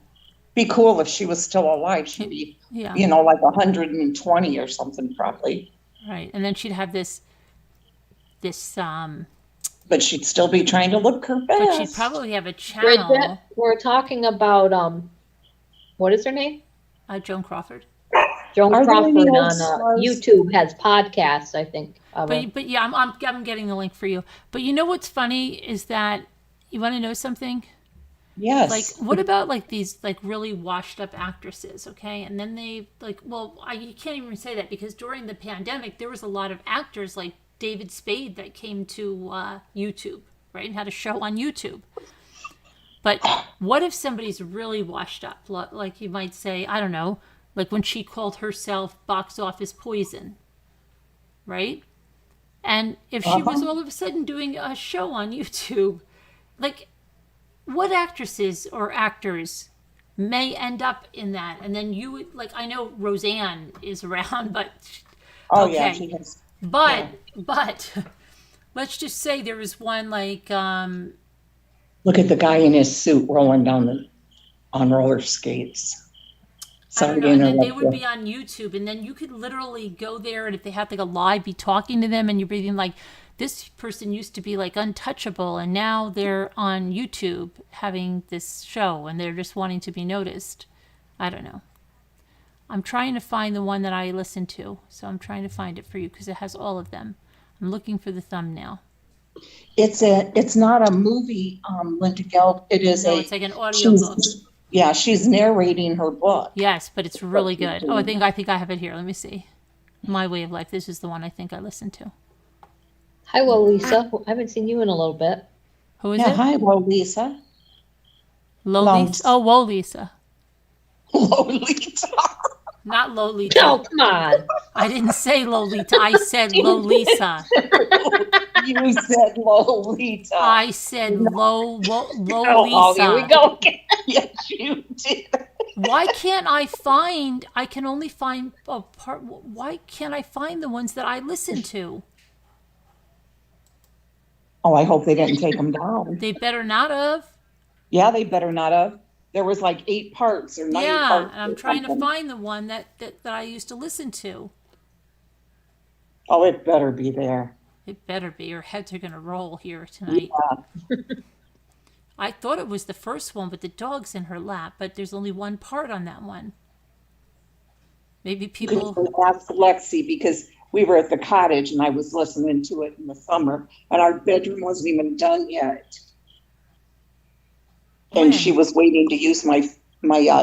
[SPEAKER 8] Be cool if she was still alive. She'd be,
[SPEAKER 1] Yeah.
[SPEAKER 8] like 120 or something probably.
[SPEAKER 1] Right, and then she'd have this.
[SPEAKER 8] But she'd still be trying to look her best.
[SPEAKER 1] But she'd probably have a channel.
[SPEAKER 7] Bridget, we're talking about, what is her name?
[SPEAKER 1] Joan Crawford.
[SPEAKER 7] Joan
[SPEAKER 8] Are there
[SPEAKER 7] Crawford
[SPEAKER 8] any old
[SPEAKER 7] on
[SPEAKER 8] stars?
[SPEAKER 7] YouTube has podcasts, I think. Of her.
[SPEAKER 1] But yeah, I'm getting the link for you. But you know what's funny is that you want to know something.
[SPEAKER 8] Yes.
[SPEAKER 1] Like, what about like these like really washed up actresses, okay? And then they like, well, you can't even say that because during the pandemic there was a lot of actors like David Spade that came to YouTube, right, and had a show on YouTube. But what if somebody's really washed up, like you might say, I don't know, like when she called herself Box Office Poison, right? And if she was all of a sudden doing a show on YouTube, like, what actresses or actors may end up in that? And then you would, like, I know Roseanne is around, but
[SPEAKER 8] Oh,
[SPEAKER 1] okay.
[SPEAKER 8] yeah, she has.
[SPEAKER 1] But let's just say there was one like
[SPEAKER 8] Look at the guy in his suit rolling down on roller skates.
[SPEAKER 1] I don't
[SPEAKER 8] Sorry
[SPEAKER 1] know,
[SPEAKER 8] to
[SPEAKER 1] and then they
[SPEAKER 8] interrupt
[SPEAKER 1] would
[SPEAKER 8] you.
[SPEAKER 1] be on YouTube, and then you could literally go there, and if they had like a live, be talking to them, and you're being like, this person used to be like untouchable, and now they're on YouTube having this show, and they're just wanting to be noticed. I don't know. I'm trying to find the one that I listened to, so I'm trying to find it for you because it has all of them. I'm looking for the thumbnail.
[SPEAKER 8] It's not a movie, Linda Geld. It is
[SPEAKER 1] No, it's like an audio
[SPEAKER 8] she's-
[SPEAKER 1] book.
[SPEAKER 8] Yeah, she's narrating her book.
[SPEAKER 1] Yes, but it's really good. Oh, I think I have it here. Let me see. My Way of Life. This is the one I think I listened to.
[SPEAKER 7] Hi, well, Lisa. I haven't seen you in a little bit.
[SPEAKER 1] Who is
[SPEAKER 8] Yeah,
[SPEAKER 1] it?
[SPEAKER 8] hi, Lolisa.
[SPEAKER 1] Lolita. Oh, Lolisa.
[SPEAKER 8] Lolita.
[SPEAKER 1] Not Lolita.
[SPEAKER 7] Oh, come on.
[SPEAKER 1] I didn't say Lolita. I said Lolisa.
[SPEAKER 8] You said Lolita.
[SPEAKER 1] I said
[SPEAKER 7] Oh,
[SPEAKER 1] Lolisa.
[SPEAKER 7] here we go again.
[SPEAKER 8] Yes, you did.
[SPEAKER 1] Why can't I find? I can only find a part. Why can't I find the ones that I listen to?
[SPEAKER 8] Oh, I hope they didn't take them down.
[SPEAKER 1] They better not have.
[SPEAKER 8] Yeah, they better not have. There was like 8 parts or 9
[SPEAKER 1] Yeah,
[SPEAKER 8] parts.
[SPEAKER 1] and I'm trying to find the one that I used to listen to.
[SPEAKER 8] Oh, it better be there.
[SPEAKER 1] It better be. Your heads are going to roll here tonight.
[SPEAKER 8] Yeah.
[SPEAKER 1] I thought it was the first one, but the dog's in her lap, but there's only one part on that one. Maybe people...
[SPEAKER 8] Ask Lexi, because we were at the cottage and I was listening to it in the summer, and our bedroom wasn't even done yet. And she was waiting to use my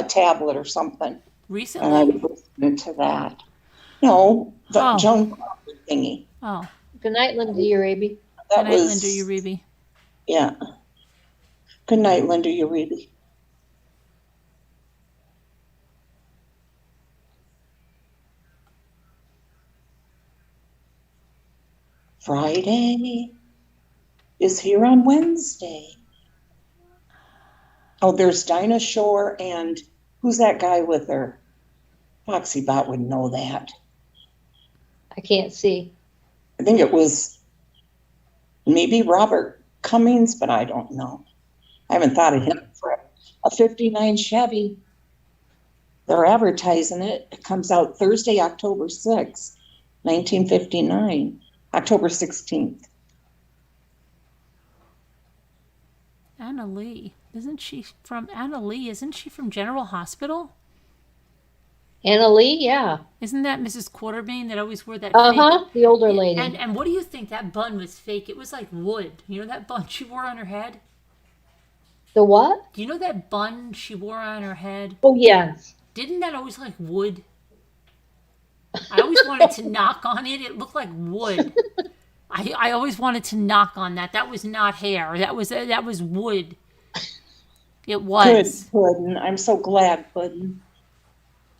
[SPEAKER 8] tablet or something.
[SPEAKER 1] Recently?
[SPEAKER 8] And I was listening to that. No, the Joan Crawford thingy.
[SPEAKER 1] Oh.
[SPEAKER 7] Good night, Linda Uribe.
[SPEAKER 1] Good night, Linda Uribe.
[SPEAKER 8] Yeah. Good night, Linda Uribe. Friday is here on Wednesday. Oh, there's Dinah Shore and who's that guy with her? Foxy Bot would know that.
[SPEAKER 7] I can't see.
[SPEAKER 8] I think it was maybe Robert Cummings, but I don't know. I haven't thought of him for a 59 Chevy. They're advertising it. It comes out Thursday, October 6th, 1959, October 16th.
[SPEAKER 1] Anna Lee. Isn't she from General Hospital?
[SPEAKER 7] Anna Lee, yeah.
[SPEAKER 1] Isn't that Mrs. Quartermain that always wore that
[SPEAKER 7] fake? The older lady.
[SPEAKER 1] And what do you think? That bun was fake. It was like wood. You know that bun she wore on her head?
[SPEAKER 7] The what?
[SPEAKER 1] Do you know that bun she wore on her head?
[SPEAKER 7] Oh, yes.
[SPEAKER 1] Didn't that always look like wood? I always wanted to knock on it. It looked like wood. I always wanted to knock on that. That was not hair. That was wood. It was.
[SPEAKER 8] Good, Puddin'. I'm so glad, Puddin'.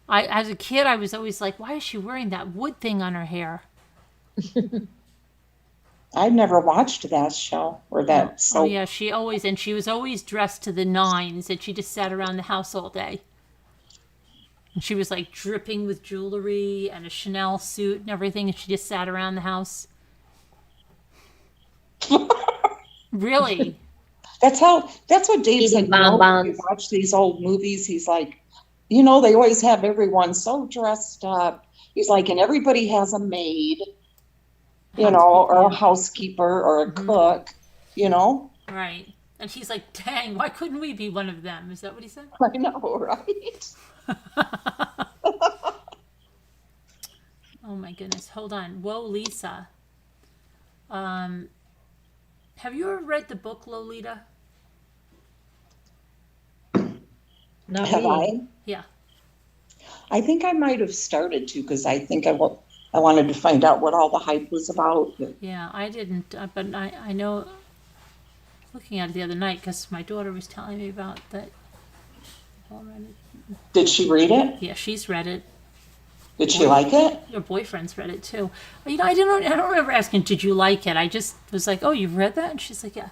[SPEAKER 1] As a kid, I was always like, why is she wearing that wood thing on her hair?
[SPEAKER 8] I've never watched that show or that.
[SPEAKER 1] Oh yeah, she was always dressed to the nines, and she just sat around the house all day. And she was like dripping with jewelry and a Chanel suit and everything, and she just sat around the house. Really?
[SPEAKER 8] That's what Dave said. When you watch these old movies, he's like, they always have everyone so dressed up. He's like, and everybody has a maid, or a housekeeper or a cook,
[SPEAKER 1] Right. And he's like, dang, why couldn't we be one of them? Is that what he said?
[SPEAKER 8] I know, right?
[SPEAKER 1] Oh my goodness. Hold on. Whoa, Lisa. Have you ever read the book Lolita?
[SPEAKER 7] Not
[SPEAKER 8] have
[SPEAKER 7] me.
[SPEAKER 8] I?
[SPEAKER 1] Yeah.
[SPEAKER 8] I think I might have started to, because I think I wanted to find out what all the hype was about.
[SPEAKER 1] Yeah, I didn't, but I know, looking at it the other night, because my daughter was telling me about that.
[SPEAKER 8] Did she read it?
[SPEAKER 1] Yeah, she's read it.
[SPEAKER 8] Did she like it?
[SPEAKER 1] Your boyfriend's read it too. I don't remember asking, did you like it? I just was like, oh, you've read that? And she's like, yeah.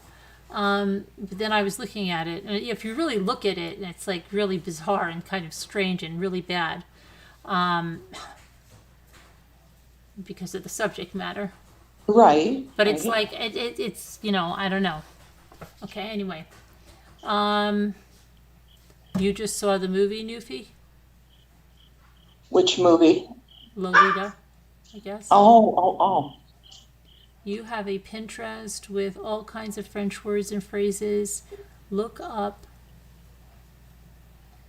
[SPEAKER 1] But then I was looking at it, and if you really look at it, it's like really bizarre and kind of strange and really bad, because of the subject matter.
[SPEAKER 8] Right.
[SPEAKER 1] But it's like it's I don't know. Okay. Anyway, you just saw the movie, Newfie?
[SPEAKER 8] Which movie?
[SPEAKER 1] Lolita, I guess.
[SPEAKER 8] Oh.
[SPEAKER 1] You have a Pinterest with all kinds of French words and phrases. Look up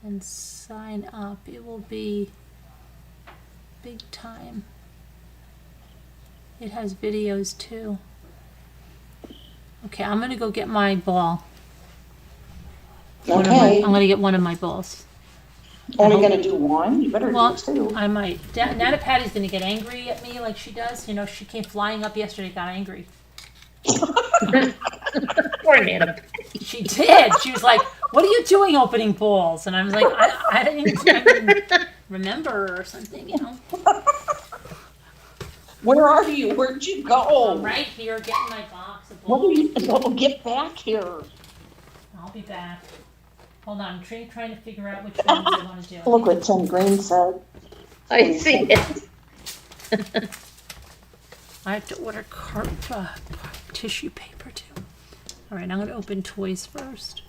[SPEAKER 1] and sign up. It will be big time. It has videos too. Okay, I'm going to go get my ball.
[SPEAKER 8] Okay.
[SPEAKER 1] I'm going to get one of my balls.
[SPEAKER 8] Only going to do one? You better do two.
[SPEAKER 1] I might. Nana Patty's going to get angry at me like she does. She came flying up yesterday, got angry.
[SPEAKER 7] Poor Nana.
[SPEAKER 1] She did. She was like, what are you doing opening balls? And I was like, I didn't remember or something,
[SPEAKER 8] Where are you? Where'd you go?
[SPEAKER 1] I'm right here getting my box of balls.
[SPEAKER 8] Get back here.
[SPEAKER 1] I'll be back. Hold on, I'm trying to figure out which ones I want to do.
[SPEAKER 8] Look what Tim Green said.
[SPEAKER 7] I see it.
[SPEAKER 1] I have to order tissue paper too. All right, I'm going to open toys first.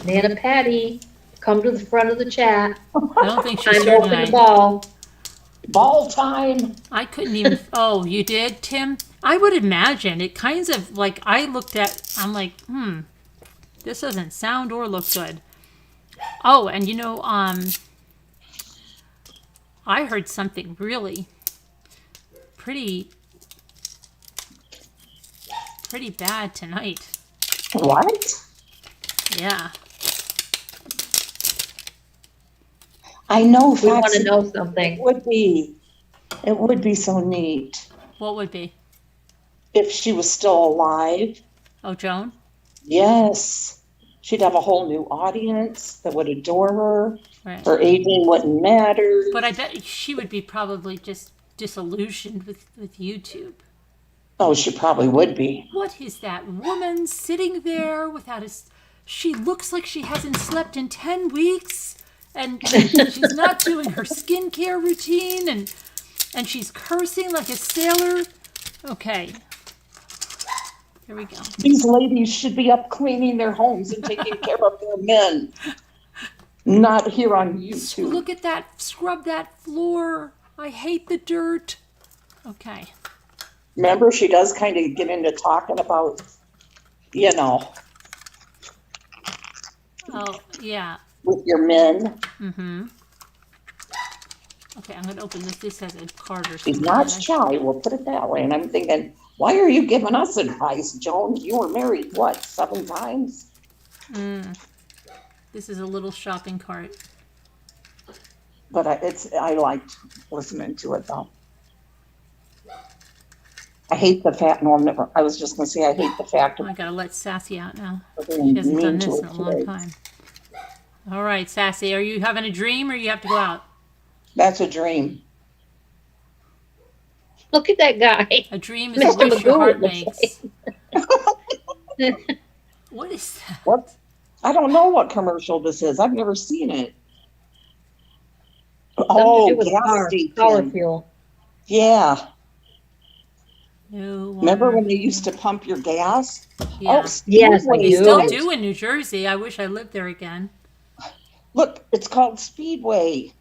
[SPEAKER 7] Nana Patty, come to the front of the chat.
[SPEAKER 1] I don't think she's
[SPEAKER 7] Time to
[SPEAKER 1] here
[SPEAKER 7] open the
[SPEAKER 1] tonight.
[SPEAKER 7] ball.
[SPEAKER 8] Ball time.
[SPEAKER 1] I couldn't even. Oh, you did, Tim? I would imagine it kinds of like I looked at. I'm like, this doesn't sound or look good. Oh, and I heard something really pretty bad tonight.
[SPEAKER 8] What?
[SPEAKER 1] Yeah.
[SPEAKER 8] I know.
[SPEAKER 7] We want to
[SPEAKER 8] Foxy,
[SPEAKER 7] know something.
[SPEAKER 8] it would be so neat
[SPEAKER 1] What would be?
[SPEAKER 8] if she was still alive.
[SPEAKER 1] Oh, Joan?
[SPEAKER 8] Yes. She'd have a whole new audience that would adore her.
[SPEAKER 1] Right.
[SPEAKER 8] Her aging wouldn't matter.
[SPEAKER 1] But I bet she would be probably just disillusioned with YouTube.
[SPEAKER 8] Oh, she probably would be.
[SPEAKER 1] What is that woman sitting there without a... She looks like she hasn't slept in 10 weeks. And she's not doing her skincare routine. And she's cursing like a sailor. Okay. Here we go.
[SPEAKER 8] These ladies should be up cleaning their homes and taking care of their men. Not here on YouTube.
[SPEAKER 1] Look at that. Scrub that floor. I hate the dirt. Okay.
[SPEAKER 8] Remember, she does kind of get into talking about,
[SPEAKER 1] Oh, yeah.
[SPEAKER 8] with your men.
[SPEAKER 1] Mm-hmm. Okay, I'm going to open this. This has a card or
[SPEAKER 8] She's
[SPEAKER 1] something.
[SPEAKER 8] not shy, we'll put it that way. And I'm thinking, why are you giving us advice, Joan? You were married, 7 times?
[SPEAKER 1] This is a little shopping cart.
[SPEAKER 8] But I liked listening to it, though. I hate the fact, I was just going to say, I hate the fact
[SPEAKER 1] I got to let Sassy out now.
[SPEAKER 8] of
[SPEAKER 1] She
[SPEAKER 8] being
[SPEAKER 1] hasn't done
[SPEAKER 8] mean to
[SPEAKER 1] this in
[SPEAKER 8] her
[SPEAKER 1] a long
[SPEAKER 8] today.
[SPEAKER 1] time. All right, Sassy, are you having a dream or you have to go out?
[SPEAKER 8] That's a dream.
[SPEAKER 7] Look at that guy.
[SPEAKER 1] A dream is a
[SPEAKER 7] Mr.
[SPEAKER 1] wish your heart
[SPEAKER 7] Magoo, it
[SPEAKER 1] makes. What is that?
[SPEAKER 8] What? I don't know what commercial this is. I've never seen it.
[SPEAKER 7] Something to do with
[SPEAKER 8] gas
[SPEAKER 7] power
[SPEAKER 8] station.
[SPEAKER 7] fuel.
[SPEAKER 8] Yeah.
[SPEAKER 1] No,
[SPEAKER 8] Remember when they used to pump your gas?
[SPEAKER 1] Yeah.
[SPEAKER 8] Oh,
[SPEAKER 7] Yes, I
[SPEAKER 8] Speedway.
[SPEAKER 1] They
[SPEAKER 7] do.
[SPEAKER 1] still do in New Jersey. I wish I lived there again.
[SPEAKER 8] Look, it's called Speedway.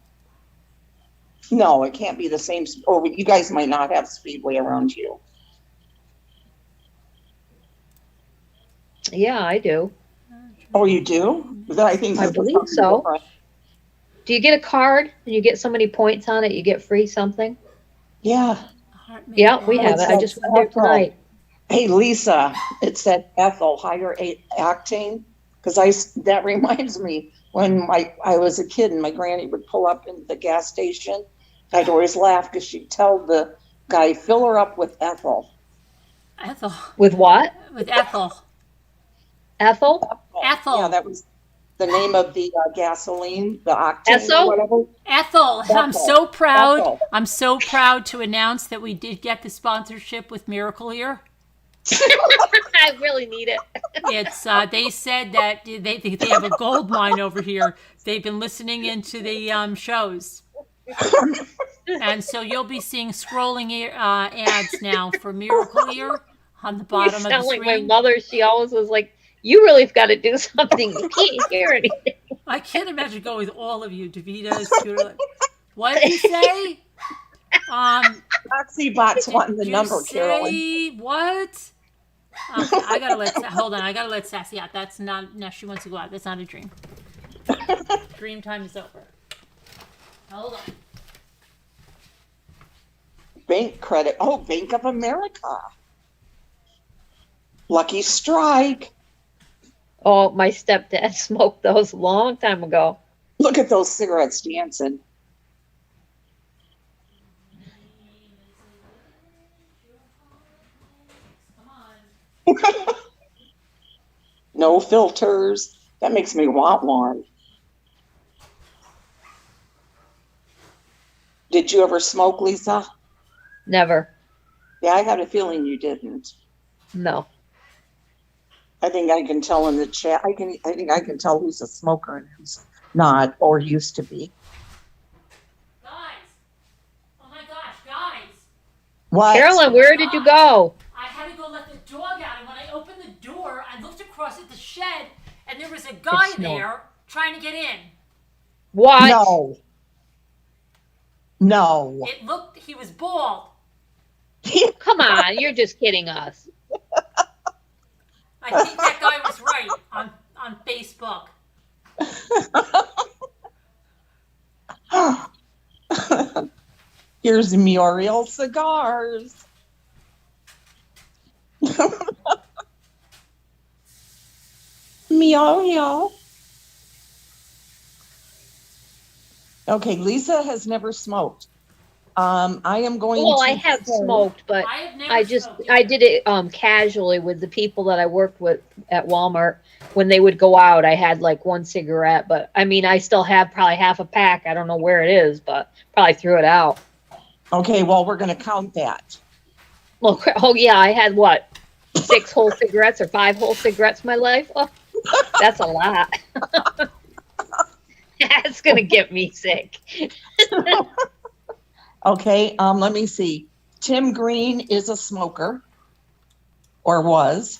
[SPEAKER 8] No, it can't be the same. Or you guys might not have Speedway around you.
[SPEAKER 7] Yeah, I do.
[SPEAKER 8] Oh, you do? I think
[SPEAKER 7] I believe so. Do you get a card and you get so many points on it, you get free something?
[SPEAKER 8] Yeah.
[SPEAKER 7] Yeah, we have it. I just went there tonight.
[SPEAKER 8] Hey, Lisa, it said Ethel, higher acting. Because that reminds me when I was a kid and my granny would pull up in the gas station. I'd always laugh because she'd tell the guy, fill her up with Ethel.
[SPEAKER 1] Ethel.
[SPEAKER 7] With what?
[SPEAKER 1] With Ethel.
[SPEAKER 7] Ethel?
[SPEAKER 1] Ethel.
[SPEAKER 8] Yeah, that was the name of the gasoline, the octane
[SPEAKER 7] Ethel?
[SPEAKER 8] or whatever.
[SPEAKER 1] Ethel. I'm
[SPEAKER 8] Ethel.
[SPEAKER 1] so proud.
[SPEAKER 8] Ethel.
[SPEAKER 1] I'm so proud to announce that we did get the sponsorship with Miracle Ear.
[SPEAKER 7] I really need it.
[SPEAKER 1] It's they said that they think they have a gold mine over here. They've been listening into the shows. And so you'll be seeing scrolling ads now for Miracle Ear on the bottom of the
[SPEAKER 7] sound like my
[SPEAKER 1] screen.
[SPEAKER 7] mother. She always was like, you really have got to do something. You can't hear anything.
[SPEAKER 1] I can't imagine going with all of you, Davita, Scooter. What did you say?
[SPEAKER 8] Foxy Bot's wanting the
[SPEAKER 1] Did
[SPEAKER 8] number,
[SPEAKER 1] you
[SPEAKER 8] Carolyn.
[SPEAKER 1] say what? Okay, I gotta let Sassy out. That's not. No, she wants to go out. That's not a dream. Dream time is over. Hold on.
[SPEAKER 8] Bank credit. Oh, Bank of America. Lucky Strike.
[SPEAKER 7] Oh, my stepdad smoked those a long time ago.
[SPEAKER 8] Look at those cigarettes dancing. No filters. That makes me want one. Did you ever smoke, Lisa?
[SPEAKER 7] Never.
[SPEAKER 8] Yeah, I had a feeling you didn't.
[SPEAKER 7] No.
[SPEAKER 8] I think I can tell in the chat. I think I can tell who's a smoker and who's not or used to be.
[SPEAKER 1] Guys,
[SPEAKER 8] What?
[SPEAKER 7] Carolyn, where did you go?
[SPEAKER 1] I had to go let the dog out, and when I opened the door, I looked across at the shed, and there was a guy there trying to get in.
[SPEAKER 7] What?
[SPEAKER 8] No. No.
[SPEAKER 1] It looked, he was bald.
[SPEAKER 7] Come on, you're just kidding us.
[SPEAKER 1] I think that guy was right on Facebook.
[SPEAKER 8] Here's Muriel cigars. Meow. Okay, Lisa has never smoked. I am going
[SPEAKER 7] Well,
[SPEAKER 8] to.
[SPEAKER 7] I have smoked, but
[SPEAKER 1] I have never
[SPEAKER 7] I just
[SPEAKER 1] smoked
[SPEAKER 7] I
[SPEAKER 1] either.
[SPEAKER 7] did it casually with the people that I worked with at Walmart. When they would go out, I had like one cigarette, but I mean, I still have probably half a pack. I don't know where it is, but probably threw it out.
[SPEAKER 8] Okay, well, we're going to count that.
[SPEAKER 7] Well, oh yeah, I had what, 6 whole cigarettes or 5 whole cigarettes in my life? Oh, that's a lot. That's gonna get me sick.
[SPEAKER 8] Okay, let me see. Tim Green is a smoker, or was.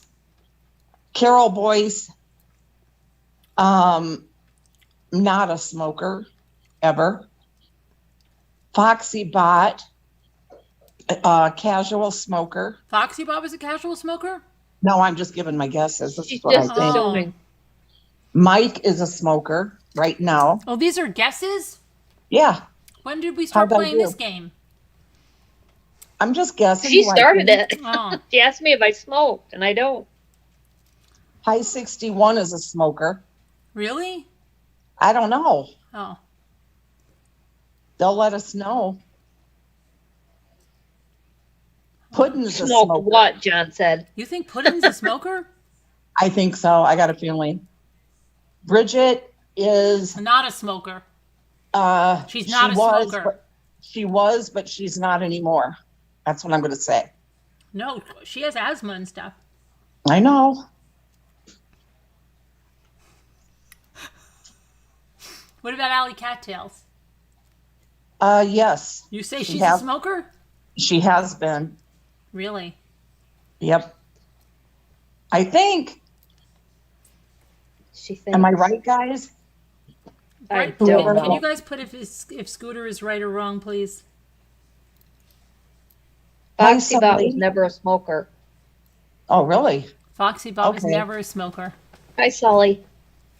[SPEAKER 8] Carol Boyce, not a smoker, ever. Foxy Bot, casual smoker.
[SPEAKER 1] Foxy Bob is a casual smoker?
[SPEAKER 8] No, I'm just giving my guesses. This
[SPEAKER 7] She's
[SPEAKER 8] is what I
[SPEAKER 7] just
[SPEAKER 8] think.
[SPEAKER 7] assuming.
[SPEAKER 8] Mike is a smoker right now.
[SPEAKER 1] Oh, these are guesses?
[SPEAKER 8] Yeah,
[SPEAKER 1] When did we start
[SPEAKER 8] How'd I
[SPEAKER 1] playing
[SPEAKER 8] do?
[SPEAKER 1] this game?
[SPEAKER 8] I'm just guessing.
[SPEAKER 7] She
[SPEAKER 8] like,
[SPEAKER 7] started it.
[SPEAKER 1] Oh,
[SPEAKER 7] She asked me if I smoked, and I don't.
[SPEAKER 8] High 61 is a smoker.
[SPEAKER 1] really?
[SPEAKER 8] I don't know.
[SPEAKER 1] Oh.
[SPEAKER 8] They'll let us know. Puddin's a
[SPEAKER 7] Smoked
[SPEAKER 8] smoker.
[SPEAKER 7] what? John said.
[SPEAKER 1] You think Puddin's a smoker?
[SPEAKER 8] I think so. I got a feeling. Bridget is.
[SPEAKER 1] Not a smoker. She's
[SPEAKER 8] she
[SPEAKER 1] not a
[SPEAKER 8] was,
[SPEAKER 1] smoker.
[SPEAKER 8] but- She was, but she's not anymore. That's what I'm going to say.
[SPEAKER 1] No, she has asthma and stuff.
[SPEAKER 8] I know.
[SPEAKER 1] What about Allie Cattails?
[SPEAKER 8] Yes,
[SPEAKER 1] You say
[SPEAKER 8] She
[SPEAKER 1] she's
[SPEAKER 8] has-
[SPEAKER 1] a smoker?
[SPEAKER 8] she has been.
[SPEAKER 1] Really?
[SPEAKER 8] Yep. I think.
[SPEAKER 7] She thinks.
[SPEAKER 8] Am I right, guys?
[SPEAKER 7] I
[SPEAKER 1] Right,
[SPEAKER 7] don't
[SPEAKER 8] Whoever-
[SPEAKER 1] can
[SPEAKER 7] know.
[SPEAKER 1] you guys put if Scooter is right or wrong, please?
[SPEAKER 7] Foxy Bot was
[SPEAKER 8] Somebody-
[SPEAKER 7] never a smoker.
[SPEAKER 8] Oh, really?
[SPEAKER 1] Foxy Bob is
[SPEAKER 8] Okay.
[SPEAKER 1] never a smoker.
[SPEAKER 7] Hi, Sully.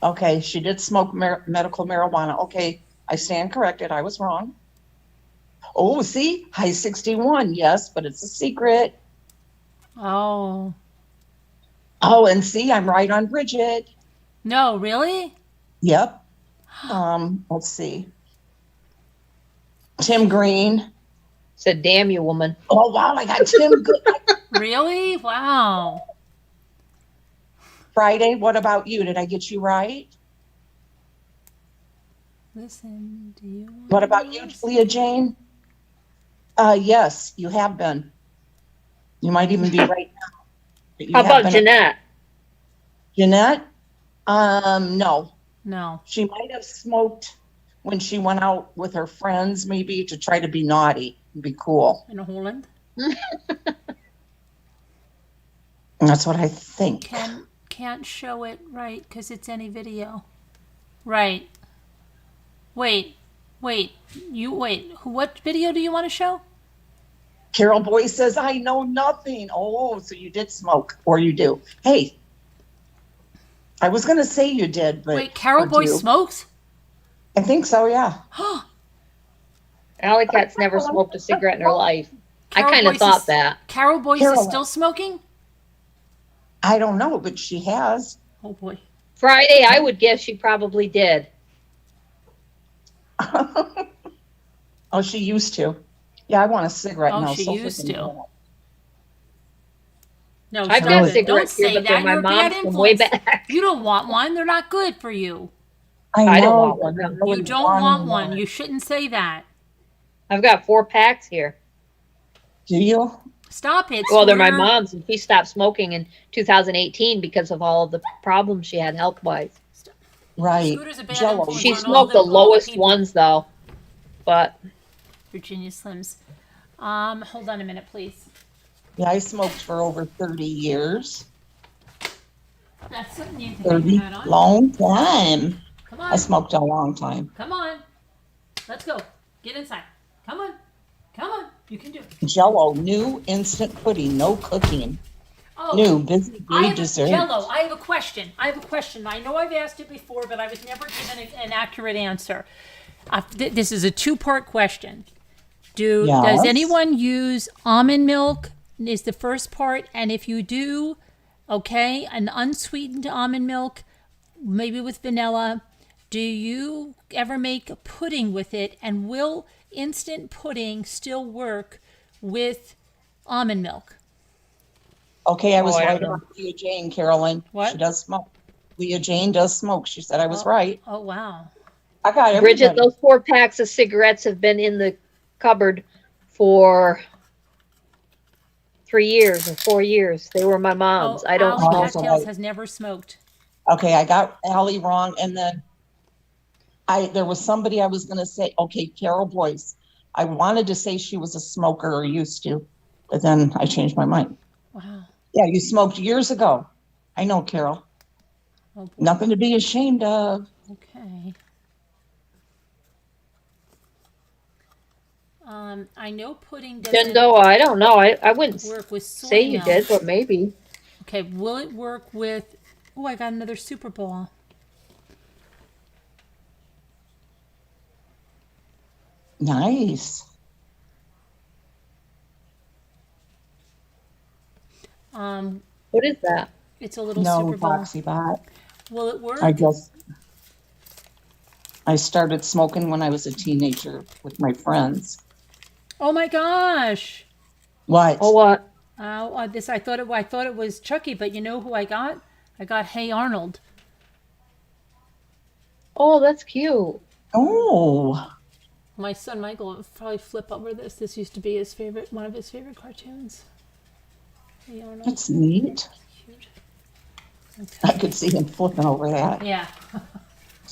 [SPEAKER 8] Okay, she did smoke medical marijuana. Okay, I stand corrected. I was wrong. Oh, see? High 61. Yes, but it's a secret.
[SPEAKER 1] Oh.
[SPEAKER 8] Oh, and see, I'm right on Bridget.
[SPEAKER 1] No, really?
[SPEAKER 8] Yep. Let's see. Tim Green.
[SPEAKER 7] Said, damn you, woman.
[SPEAKER 8] Oh, wow, I got Tim Green.
[SPEAKER 1] Really? Wow.
[SPEAKER 8] Friday, what about you? Did I get you right?
[SPEAKER 1] Listen, do you want
[SPEAKER 8] What about you, Leah Jane? Yes, you have been. You might even be right now. But you
[SPEAKER 7] How
[SPEAKER 8] have
[SPEAKER 7] about
[SPEAKER 8] been-
[SPEAKER 7] Jeanette?
[SPEAKER 8] Jeanette? No.
[SPEAKER 1] No.
[SPEAKER 8] She might have smoked when she went out with her friends, maybe to try to be naughty and be cool.
[SPEAKER 1] In Holland?
[SPEAKER 8] And that's what I think.
[SPEAKER 1] Can't show it right because it's any video. Right. Wait. What video do you want to show?
[SPEAKER 8] Carol Boy says, I know nothing. Oh, so you did smoke, or you do. Hey, I was going to say you did, but.
[SPEAKER 1] Wait, Carol
[SPEAKER 8] or
[SPEAKER 1] Boy
[SPEAKER 8] do.
[SPEAKER 1] smokes?
[SPEAKER 8] I think so, yeah.
[SPEAKER 7] Alley Cat's never smoked a cigarette in her life.
[SPEAKER 1] Carol
[SPEAKER 7] I kind of
[SPEAKER 1] Boyce
[SPEAKER 7] thought
[SPEAKER 1] is-
[SPEAKER 7] that.
[SPEAKER 1] Carol Boyce is
[SPEAKER 8] Carolyn.
[SPEAKER 1] still smoking?
[SPEAKER 8] I don't know, but she has.
[SPEAKER 1] Oh boy.
[SPEAKER 7] Friday, I would guess she probably did.
[SPEAKER 8] Oh, she used to. Yeah, I want a cigarette
[SPEAKER 1] Oh,
[SPEAKER 8] now.
[SPEAKER 1] she
[SPEAKER 8] so
[SPEAKER 1] used
[SPEAKER 8] freaking
[SPEAKER 1] to.
[SPEAKER 8] bad.
[SPEAKER 1] No,
[SPEAKER 7] I've
[SPEAKER 1] stop
[SPEAKER 7] got
[SPEAKER 1] it. Don't
[SPEAKER 7] cigarettes
[SPEAKER 1] say
[SPEAKER 7] here, but
[SPEAKER 1] that.
[SPEAKER 7] they're my
[SPEAKER 1] You're a bad
[SPEAKER 7] mom's from way
[SPEAKER 1] influence.
[SPEAKER 7] back.
[SPEAKER 1] You don't want one. They're not good for you.
[SPEAKER 7] I don't
[SPEAKER 8] know,
[SPEAKER 7] want one,
[SPEAKER 8] but I
[SPEAKER 7] no.
[SPEAKER 8] really
[SPEAKER 1] You don't want
[SPEAKER 8] one.
[SPEAKER 1] one. You shouldn't say that.
[SPEAKER 7] I've got 4 packs here.
[SPEAKER 8] Do you?
[SPEAKER 1] Stop it.
[SPEAKER 7] Well, they're my
[SPEAKER 1] Scooter.
[SPEAKER 7] mom's, and she stopped smoking in 2018 because of all of the problems she had health-wise.
[SPEAKER 8] Right.
[SPEAKER 1] Scooter's a bad
[SPEAKER 8] Jell-O.
[SPEAKER 1] influence
[SPEAKER 7] She
[SPEAKER 1] on all
[SPEAKER 7] smoked the
[SPEAKER 1] all
[SPEAKER 7] lowest
[SPEAKER 1] people.
[SPEAKER 7] ones, though. But
[SPEAKER 1] Virginia Slims. Hold on a minute, please.
[SPEAKER 8] Yeah, I smoked for over 30 years.
[SPEAKER 1] That's something you can
[SPEAKER 8] 30,
[SPEAKER 1] hang on.
[SPEAKER 8] long time.
[SPEAKER 1] Come
[SPEAKER 8] I
[SPEAKER 1] on.
[SPEAKER 8] smoked a long time.
[SPEAKER 1] Come on. Let's go. Get inside. Come on. Come on. You can do it.
[SPEAKER 8] Jell-O, new instant pudding, no cooking.
[SPEAKER 1] Oh,
[SPEAKER 8] New busy bee dessert.
[SPEAKER 1] Jello, I have a question. I know I've asked it before, but I was never given an accurate answer. This is a two-part question. Does
[SPEAKER 8] Yes.
[SPEAKER 1] anyone use almond milk is the first part, and if you do, okay, an unsweetened almond milk, maybe with vanilla, do you ever make a pudding with it, and will instant pudding still work with almond milk?
[SPEAKER 8] Okay, I was
[SPEAKER 7] I
[SPEAKER 8] right
[SPEAKER 7] don't know.
[SPEAKER 8] about Leah Jane, Carolyn.
[SPEAKER 1] What?
[SPEAKER 8] She does smoke. Leah Jane does smoke. She said I was right.
[SPEAKER 1] Oh, wow.
[SPEAKER 8] I got everybody.
[SPEAKER 7] Bridget, those 4 packs of cigarettes have been in the cupboard for 3 years or 4 years. They were my mom's. I don't
[SPEAKER 1] Allie
[SPEAKER 8] smoke.
[SPEAKER 1] Cattails has never smoked.
[SPEAKER 8] Okay, I got Allie wrong, and then there was somebody I was going to say. Okay, Carol Boyce. I wanted to say she was a smoker or used to, but then I changed my mind.
[SPEAKER 1] Wow.
[SPEAKER 8] Yeah, you smoked years ago. I know, Carol.
[SPEAKER 1] Oh, boy.
[SPEAKER 8] Nothing to be ashamed of.
[SPEAKER 1] Okay. I know pudding doesn't
[SPEAKER 7] Jendoa, I don't know. I wouldn't
[SPEAKER 1] work with soy
[SPEAKER 7] say you
[SPEAKER 1] milk.
[SPEAKER 7] did, but maybe.
[SPEAKER 1] Okay, will it work with... Oh, I got another Super Bowl.
[SPEAKER 8] Nice.
[SPEAKER 7] What is that?
[SPEAKER 1] It's a little
[SPEAKER 8] No,
[SPEAKER 1] Super Bowl.
[SPEAKER 8] Foxy Bot.
[SPEAKER 1] Will it work?
[SPEAKER 8] I started smoking when I was a teenager with my friends.
[SPEAKER 1] Oh my gosh!
[SPEAKER 8] What?
[SPEAKER 7] Oh, what?
[SPEAKER 1] This I thought it was Chucky, but you know who I got? I got Hey Arnold.
[SPEAKER 7] Oh, that's cute.
[SPEAKER 8] Oh.
[SPEAKER 1] My son Michael will probably flip over this. This used to be one of his favorite cartoons. Hey Arnold.
[SPEAKER 8] That's neat.
[SPEAKER 1] Cute.
[SPEAKER 8] I could see him flipping over that.
[SPEAKER 1] Yeah.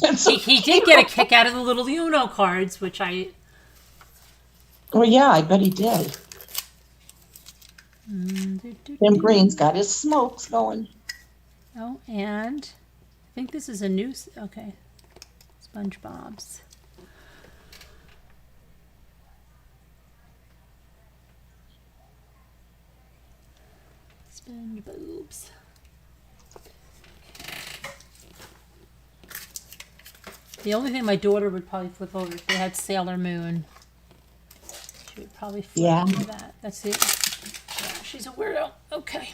[SPEAKER 8] That's so
[SPEAKER 1] He did get a kick out of the little Uno cards, which I...
[SPEAKER 8] Well, yeah, I bet he did. Tim Green's got his smokes going.
[SPEAKER 1] Oh, and I think this is a new... Okay. SpongeBob's. SpongeBob's. The only thing my daughter would probably flip over if they had Sailor Moon. She would probably flip over that. That's it. Yeah, she's a weirdo. Okay.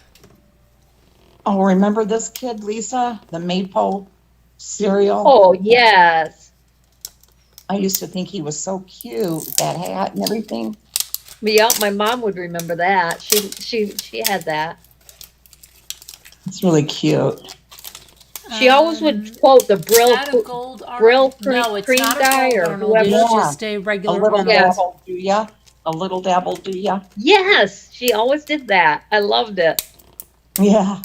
[SPEAKER 8] Oh, remember this kid, Lisa? The Maypole cereal?
[SPEAKER 7] Oh, yes.
[SPEAKER 8] I used to think he was so cute, that hat and everything.
[SPEAKER 7] Yeah, my mom would remember that. She had that.
[SPEAKER 8] It's really cute.
[SPEAKER 7] She always would quote the Brill
[SPEAKER 1] That a gold
[SPEAKER 7] Brill
[SPEAKER 1] No, it's
[SPEAKER 7] cream
[SPEAKER 1] not a
[SPEAKER 7] guy
[SPEAKER 1] gold
[SPEAKER 7] or
[SPEAKER 1] Arnold.
[SPEAKER 7] whoever.
[SPEAKER 1] It's
[SPEAKER 8] Yeah.
[SPEAKER 1] just a
[SPEAKER 8] A
[SPEAKER 1] regular
[SPEAKER 8] little
[SPEAKER 1] Arnold.
[SPEAKER 7] Yes.
[SPEAKER 8] dabble, do ya? A little dabble, do ya?
[SPEAKER 7] Yes, she always did that. I loved it.
[SPEAKER 8] Yeah.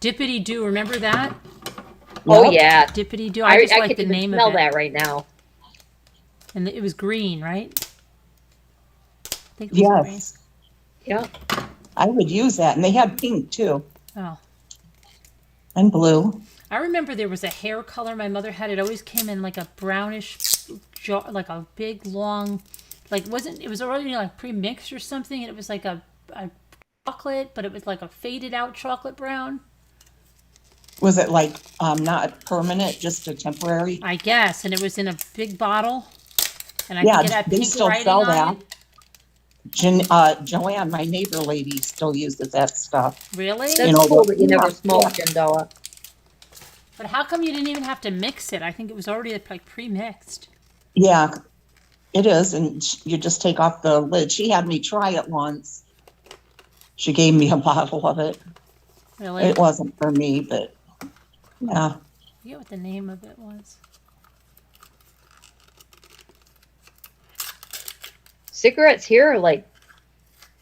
[SPEAKER 1] Dippity Doo, remember that?
[SPEAKER 7] Oh
[SPEAKER 8] Yep.
[SPEAKER 7] yeah,
[SPEAKER 1] Dippity Doo. I just like
[SPEAKER 7] could
[SPEAKER 1] the
[SPEAKER 7] even
[SPEAKER 1] name
[SPEAKER 7] smell
[SPEAKER 1] of it.
[SPEAKER 7] that right now.
[SPEAKER 1] And it was green, right? I think it was
[SPEAKER 8] Yes.
[SPEAKER 7] Yeah.
[SPEAKER 8] I would use that. And they had pink too.
[SPEAKER 1] green. Oh.
[SPEAKER 8] And blue.
[SPEAKER 1] I remember there was a hair color my mother had. It always came in like a brownish jar, like a big long, like it was already like pre-mixed or something, and it was like a chocolate, but it was like a faded out chocolate brown.
[SPEAKER 8] Was it like not permanent, just a temporary?
[SPEAKER 1] I guess, and it was in a big bottle, and I
[SPEAKER 8] Yeah,
[SPEAKER 1] think it had
[SPEAKER 8] they
[SPEAKER 1] pink
[SPEAKER 8] still
[SPEAKER 1] writing
[SPEAKER 8] sell
[SPEAKER 1] on
[SPEAKER 8] that.
[SPEAKER 1] it.
[SPEAKER 8] Joanne, my neighbor lady, still uses that stuff.
[SPEAKER 1] Really?
[SPEAKER 7] That's
[SPEAKER 8] You know,
[SPEAKER 7] cool that you never
[SPEAKER 8] yeah,
[SPEAKER 7] smoked, Jendoa.
[SPEAKER 1] But how come you didn't even have to mix it? I think it was already like pre-mixed.
[SPEAKER 8] Yeah, it is. And you just take off the lid. She had me try it once. She gave me a bottle of it.
[SPEAKER 1] Really?
[SPEAKER 8] It wasn't for me, but yeah.
[SPEAKER 1] I forget what the name of it was.
[SPEAKER 7] Cigarettes here are like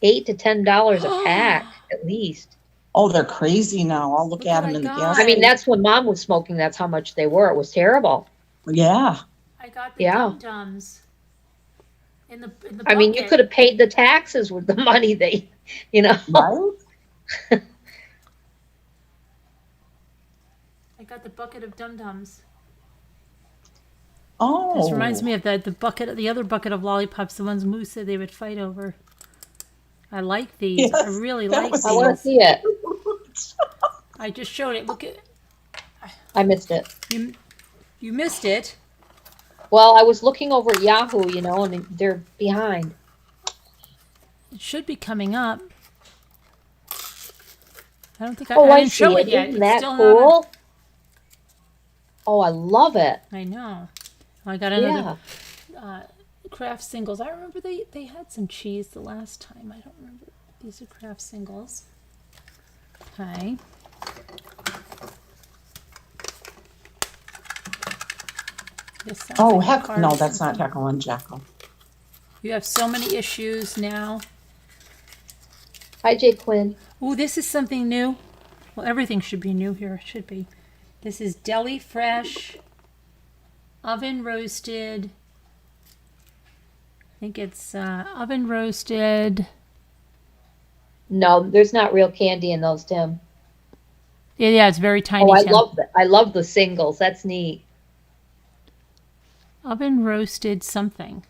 [SPEAKER 7] $8 to $10 a pack at least.
[SPEAKER 8] Oh, they're crazy now. I'll look at
[SPEAKER 1] Oh
[SPEAKER 8] them
[SPEAKER 1] my
[SPEAKER 8] in the
[SPEAKER 1] God.
[SPEAKER 8] gas.
[SPEAKER 7] I mean, that's when Mom was smoking. That's how much they were. It was terrible.
[SPEAKER 8] Yeah.
[SPEAKER 1] I got the
[SPEAKER 7] Yeah.
[SPEAKER 1] Dum Dums. in the
[SPEAKER 7] I mean, you
[SPEAKER 1] bucket.
[SPEAKER 7] could have paid the taxes with the money they, you know.
[SPEAKER 8] Right?
[SPEAKER 1] I got the bucket of dum-dums.
[SPEAKER 8] Oh.
[SPEAKER 1] This reminds me of the other bucket of lollipops, the ones Moose said they would fight over. I like these.
[SPEAKER 8] Yes,
[SPEAKER 1] I really
[SPEAKER 8] that
[SPEAKER 1] like
[SPEAKER 8] was
[SPEAKER 7] I want to
[SPEAKER 1] these.
[SPEAKER 7] see it.
[SPEAKER 1] I just showed it. Look at
[SPEAKER 7] I missed it.
[SPEAKER 1] you missed it.
[SPEAKER 7] Well, I was looking over at Yahoo, you know, and they're behind.
[SPEAKER 1] It should be coming up. I don't think
[SPEAKER 7] Oh,
[SPEAKER 1] I
[SPEAKER 7] I
[SPEAKER 1] didn't
[SPEAKER 7] see
[SPEAKER 1] show
[SPEAKER 7] it.
[SPEAKER 1] it yet.
[SPEAKER 7] Isn't
[SPEAKER 1] It's
[SPEAKER 7] that
[SPEAKER 1] still
[SPEAKER 7] cool? Oh, I love it.
[SPEAKER 1] I know. I got
[SPEAKER 7] Yeah.
[SPEAKER 1] another craft singles. I remember they had some cheese the last time. I don't remember. These are craft singles. Okay. This sounds
[SPEAKER 8] Oh,
[SPEAKER 1] like a
[SPEAKER 8] heck,
[SPEAKER 1] card
[SPEAKER 8] no,
[SPEAKER 1] or
[SPEAKER 8] that's not
[SPEAKER 1] something.
[SPEAKER 8] Jekyll and Jekyll.
[SPEAKER 1] You have so many issues now.
[SPEAKER 7] Hi, Jay Quinn.
[SPEAKER 1] Ooh, this is something new. Well, everything should be new here. It should be. This is deli fresh, oven roasted. I think it's oven roasted.
[SPEAKER 7] No, there's not real candy in those, Tim.
[SPEAKER 1] Yeah, it's very tiny.
[SPEAKER 7] Oh, I
[SPEAKER 1] Tim.
[SPEAKER 7] love that. I love the singles. That's neat.
[SPEAKER 1] Oven roasted something.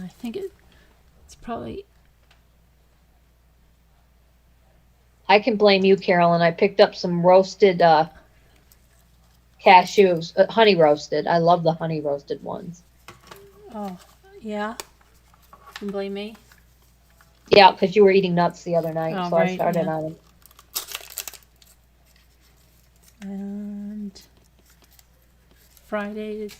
[SPEAKER 1] I think it's probably.
[SPEAKER 7] I can blame you, Carolyn. I picked up some roasted cashews, honey roasted. I love the honey roasted ones.
[SPEAKER 1] Oh, yeah. You can blame me.
[SPEAKER 7] Yeah, because you were eating nuts the other night,
[SPEAKER 1] Oh,
[SPEAKER 7] so I
[SPEAKER 1] right,
[SPEAKER 7] started
[SPEAKER 1] yeah.
[SPEAKER 7] on them.
[SPEAKER 1] And Fridays.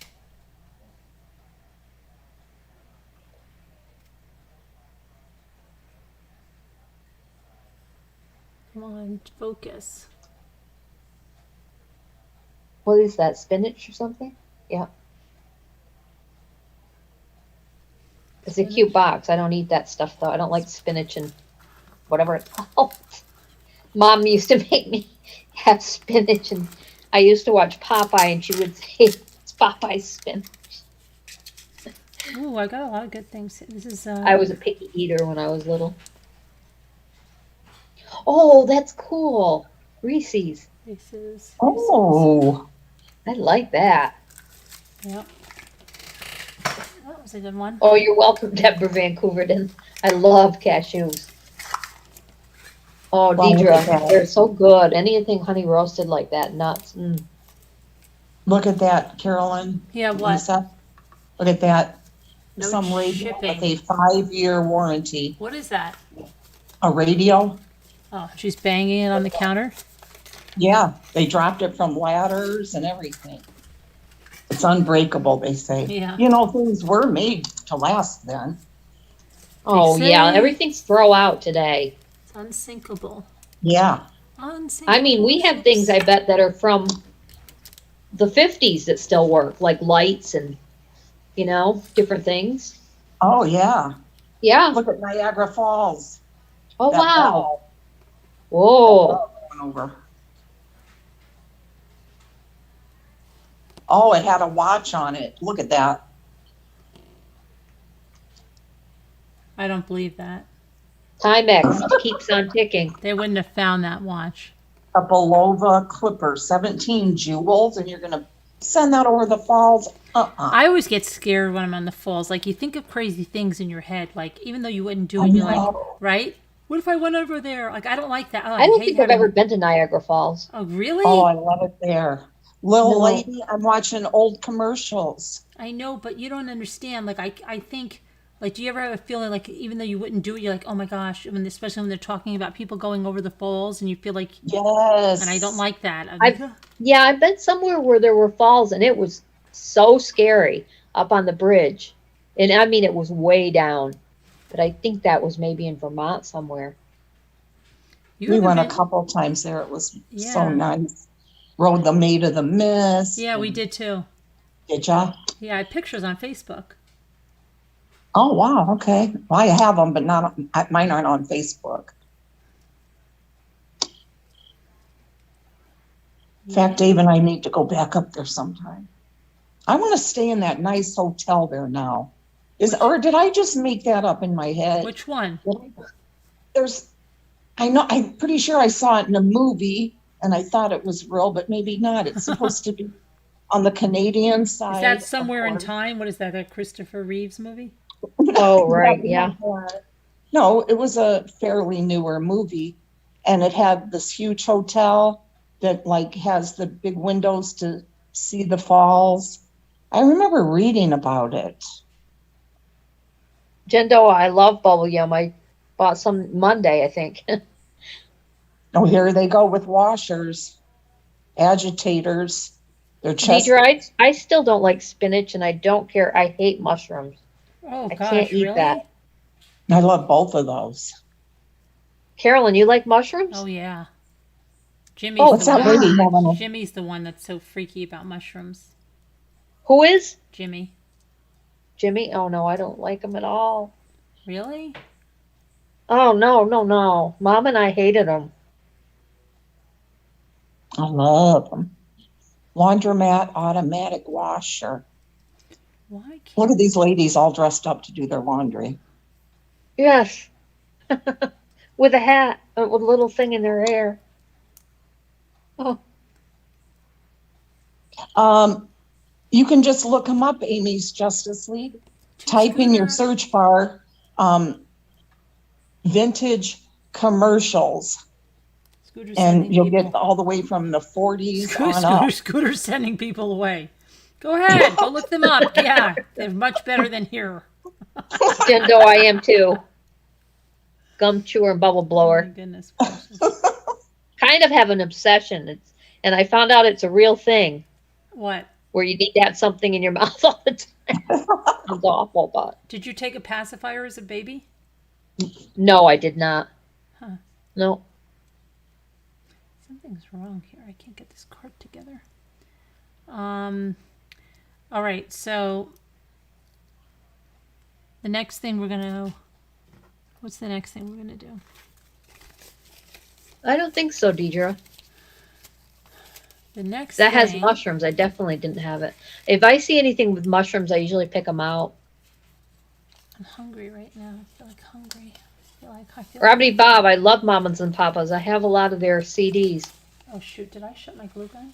[SPEAKER 1] Come on, focus.
[SPEAKER 7] What is that, spinach or something? Yeah. It's a cute box. I don't eat that stuff, though. I don't like spinach and whatever it's called. Mom used to make me have spinach, and I used to watch Popeye, and she would say, it's Popeye's spinach.
[SPEAKER 1] Ooh, I got a lot of good things. This is.
[SPEAKER 7] I was a picky eater when I was little. Oh, that's cool. Reese's.
[SPEAKER 1] This is.
[SPEAKER 8] Oh.
[SPEAKER 7] I like that.
[SPEAKER 1] Yep. That was a good one.
[SPEAKER 7] Oh, you're welcome, Deborah Vancouverton. I love cashews. Oh,
[SPEAKER 8] Well, look at
[SPEAKER 7] Deidre,
[SPEAKER 8] that.
[SPEAKER 7] they're so good. Anything honey roasted like that, nuts. Mm.
[SPEAKER 8] Look at that, Carolyn.
[SPEAKER 1] Yeah, what?
[SPEAKER 8] Lisa. Look at that.
[SPEAKER 1] No
[SPEAKER 8] Some radio
[SPEAKER 1] shipping.
[SPEAKER 8] with a 5-year warranty.
[SPEAKER 1] What is that?
[SPEAKER 8] A radio?
[SPEAKER 1] Oh, she's banging it on the counter.
[SPEAKER 8] Yeah, they dropped it from ladders and everything. It's unbreakable, they say.
[SPEAKER 1] Yeah.
[SPEAKER 8] You know, things were made to last then.
[SPEAKER 7] Oh, yeah.
[SPEAKER 1] say-
[SPEAKER 7] Everything's throw out today.
[SPEAKER 1] It's unsinkable.
[SPEAKER 8] Yeah.
[SPEAKER 1] Unsinkable.
[SPEAKER 7] I mean, we have things, I bet, that are from the 50s that still work, like lights and, you know, different things.
[SPEAKER 8] Oh, yeah.
[SPEAKER 7] Yeah.
[SPEAKER 8] Look at Niagara Falls.
[SPEAKER 7] Oh,
[SPEAKER 8] That
[SPEAKER 7] wow.
[SPEAKER 8] ball
[SPEAKER 7] Whoa.
[SPEAKER 8] went over. Oh, it had a watch on it. Look at that.
[SPEAKER 1] I don't believe that.
[SPEAKER 7] Timex keeps on ticking.
[SPEAKER 1] They wouldn't have found that watch.
[SPEAKER 8] A Belova Clipper, 17 jewels, and you're going to send that over the falls?
[SPEAKER 1] I always get scared when I'm on the falls. Like, you think of crazy things in your head. Like, even though you wouldn't do
[SPEAKER 8] I
[SPEAKER 1] it, you're like,
[SPEAKER 8] know.
[SPEAKER 1] right? What if I went over there? Like, I don't like that. Oh,
[SPEAKER 7] I don't
[SPEAKER 1] hate
[SPEAKER 7] think I've
[SPEAKER 1] having-
[SPEAKER 7] ever been to Niagara Falls.
[SPEAKER 1] Oh, really?
[SPEAKER 8] Oh, I love it there. Little
[SPEAKER 7] No.
[SPEAKER 8] lady, I'm watching old commercials.
[SPEAKER 1] I know, but you don't understand. Like, I think, like, do you ever have a feeling like, even though you wouldn't do it, you're like, oh my gosh, especially when they're talking about people going over the falls, and you feel like,
[SPEAKER 8] Yes.
[SPEAKER 1] and I don't like that.
[SPEAKER 7] Yeah, I've been somewhere where there were falls, and it was so scary up on the bridge. And I mean, it was way down. But I think that was maybe in Vermont somewhere.
[SPEAKER 1] You
[SPEAKER 8] We
[SPEAKER 1] haven't
[SPEAKER 8] went a
[SPEAKER 1] been-
[SPEAKER 8] couple times there. It was
[SPEAKER 1] Yeah.
[SPEAKER 8] so nice. Rode the Maid of the Mist.
[SPEAKER 1] Yeah, we did too.
[SPEAKER 8] Did ya?
[SPEAKER 1] Yeah, I had pictures on Facebook.
[SPEAKER 8] Oh, wow. Okay. Well, I have them, but not mine aren't on Facebook. In fact, Dave and I need to go back up there sometime. I want to stay in that nice hotel there now. Or did I just make that up in my head?
[SPEAKER 1] Which one?
[SPEAKER 8] I'm pretty sure I saw it in a movie and I thought it was real, but maybe not. It's supposed to be on the Canadian side.
[SPEAKER 1] Is that Somewhere in Time? What is that? A Christopher Reeves movie?
[SPEAKER 7] Oh, right, yeah.
[SPEAKER 8] No, it was a fairly newer movie, and it had this huge hotel that like has the big windows to see the falls. I remember reading about it.
[SPEAKER 7] Jendo, I love bubble yum. I bought some Monday, I think.
[SPEAKER 8] Oh, here they go with washers, agitators. They're just.
[SPEAKER 7] Deidre, I still don't like spinach, and I don't care. I hate mushrooms.
[SPEAKER 1] Oh,
[SPEAKER 7] I
[SPEAKER 1] gosh,
[SPEAKER 7] can't eat
[SPEAKER 1] really?
[SPEAKER 7] that.
[SPEAKER 8] I love both of those.
[SPEAKER 7] Carolyn, you like mushrooms?
[SPEAKER 1] Oh, yeah. Jimmy's
[SPEAKER 8] What's
[SPEAKER 1] the
[SPEAKER 8] that
[SPEAKER 1] one.
[SPEAKER 8] lady having?
[SPEAKER 1] Jimmy's the one that's so freaky about mushrooms.
[SPEAKER 7] Who is?
[SPEAKER 1] Jimmy.
[SPEAKER 7] Jimmy? Oh, no, I don't like them at all.
[SPEAKER 1] Really?
[SPEAKER 7] Oh, no. Mom and I hated them.
[SPEAKER 8] I love them. Laundromat automatic washer.
[SPEAKER 1] Why can't
[SPEAKER 8] Look at these ladies all dressed up to do their laundry.
[SPEAKER 7] Yes. With a hat, with a little thing in their hair. Oh,
[SPEAKER 8] You can just look them up, Amy's Justice League. Type in your search bar, vintage commercials,
[SPEAKER 1] Scooter's
[SPEAKER 8] and
[SPEAKER 1] sending
[SPEAKER 8] you'll
[SPEAKER 1] people.
[SPEAKER 8] get all the way from the 40s on up.
[SPEAKER 1] Scooter's sending people away. Go ahead. Go look them up. Yeah, they're much better than here.
[SPEAKER 7] Jendo, I am too. Gum chewer and bubble
[SPEAKER 1] Oh, my
[SPEAKER 7] blower.
[SPEAKER 1] goodness.
[SPEAKER 7] Kind of have an obsession. And I found out it's a real thing
[SPEAKER 1] What?
[SPEAKER 7] where you need to have something in your mouth all the time. Sounds awful, but
[SPEAKER 1] Did you take a pacifier as a baby?
[SPEAKER 7] no, I did not.
[SPEAKER 1] Huh.
[SPEAKER 7] No.
[SPEAKER 1] Something's wrong here. I can't get this card together. All right, so the next thing we're gonna. What's the next thing we're gonna do?
[SPEAKER 7] I don't think so, Deidre.
[SPEAKER 1] The next
[SPEAKER 7] That has
[SPEAKER 1] thing-
[SPEAKER 7] mushrooms. I definitely didn't have it. If I see anything with mushrooms, I usually pick them out.
[SPEAKER 1] I'm hungry right now. I feel like hungry. I feel
[SPEAKER 7] Robbie Bob, I love Mamas and Papas. I have a lot of their CDs.
[SPEAKER 1] Oh shoot! Did I shut my glue gun?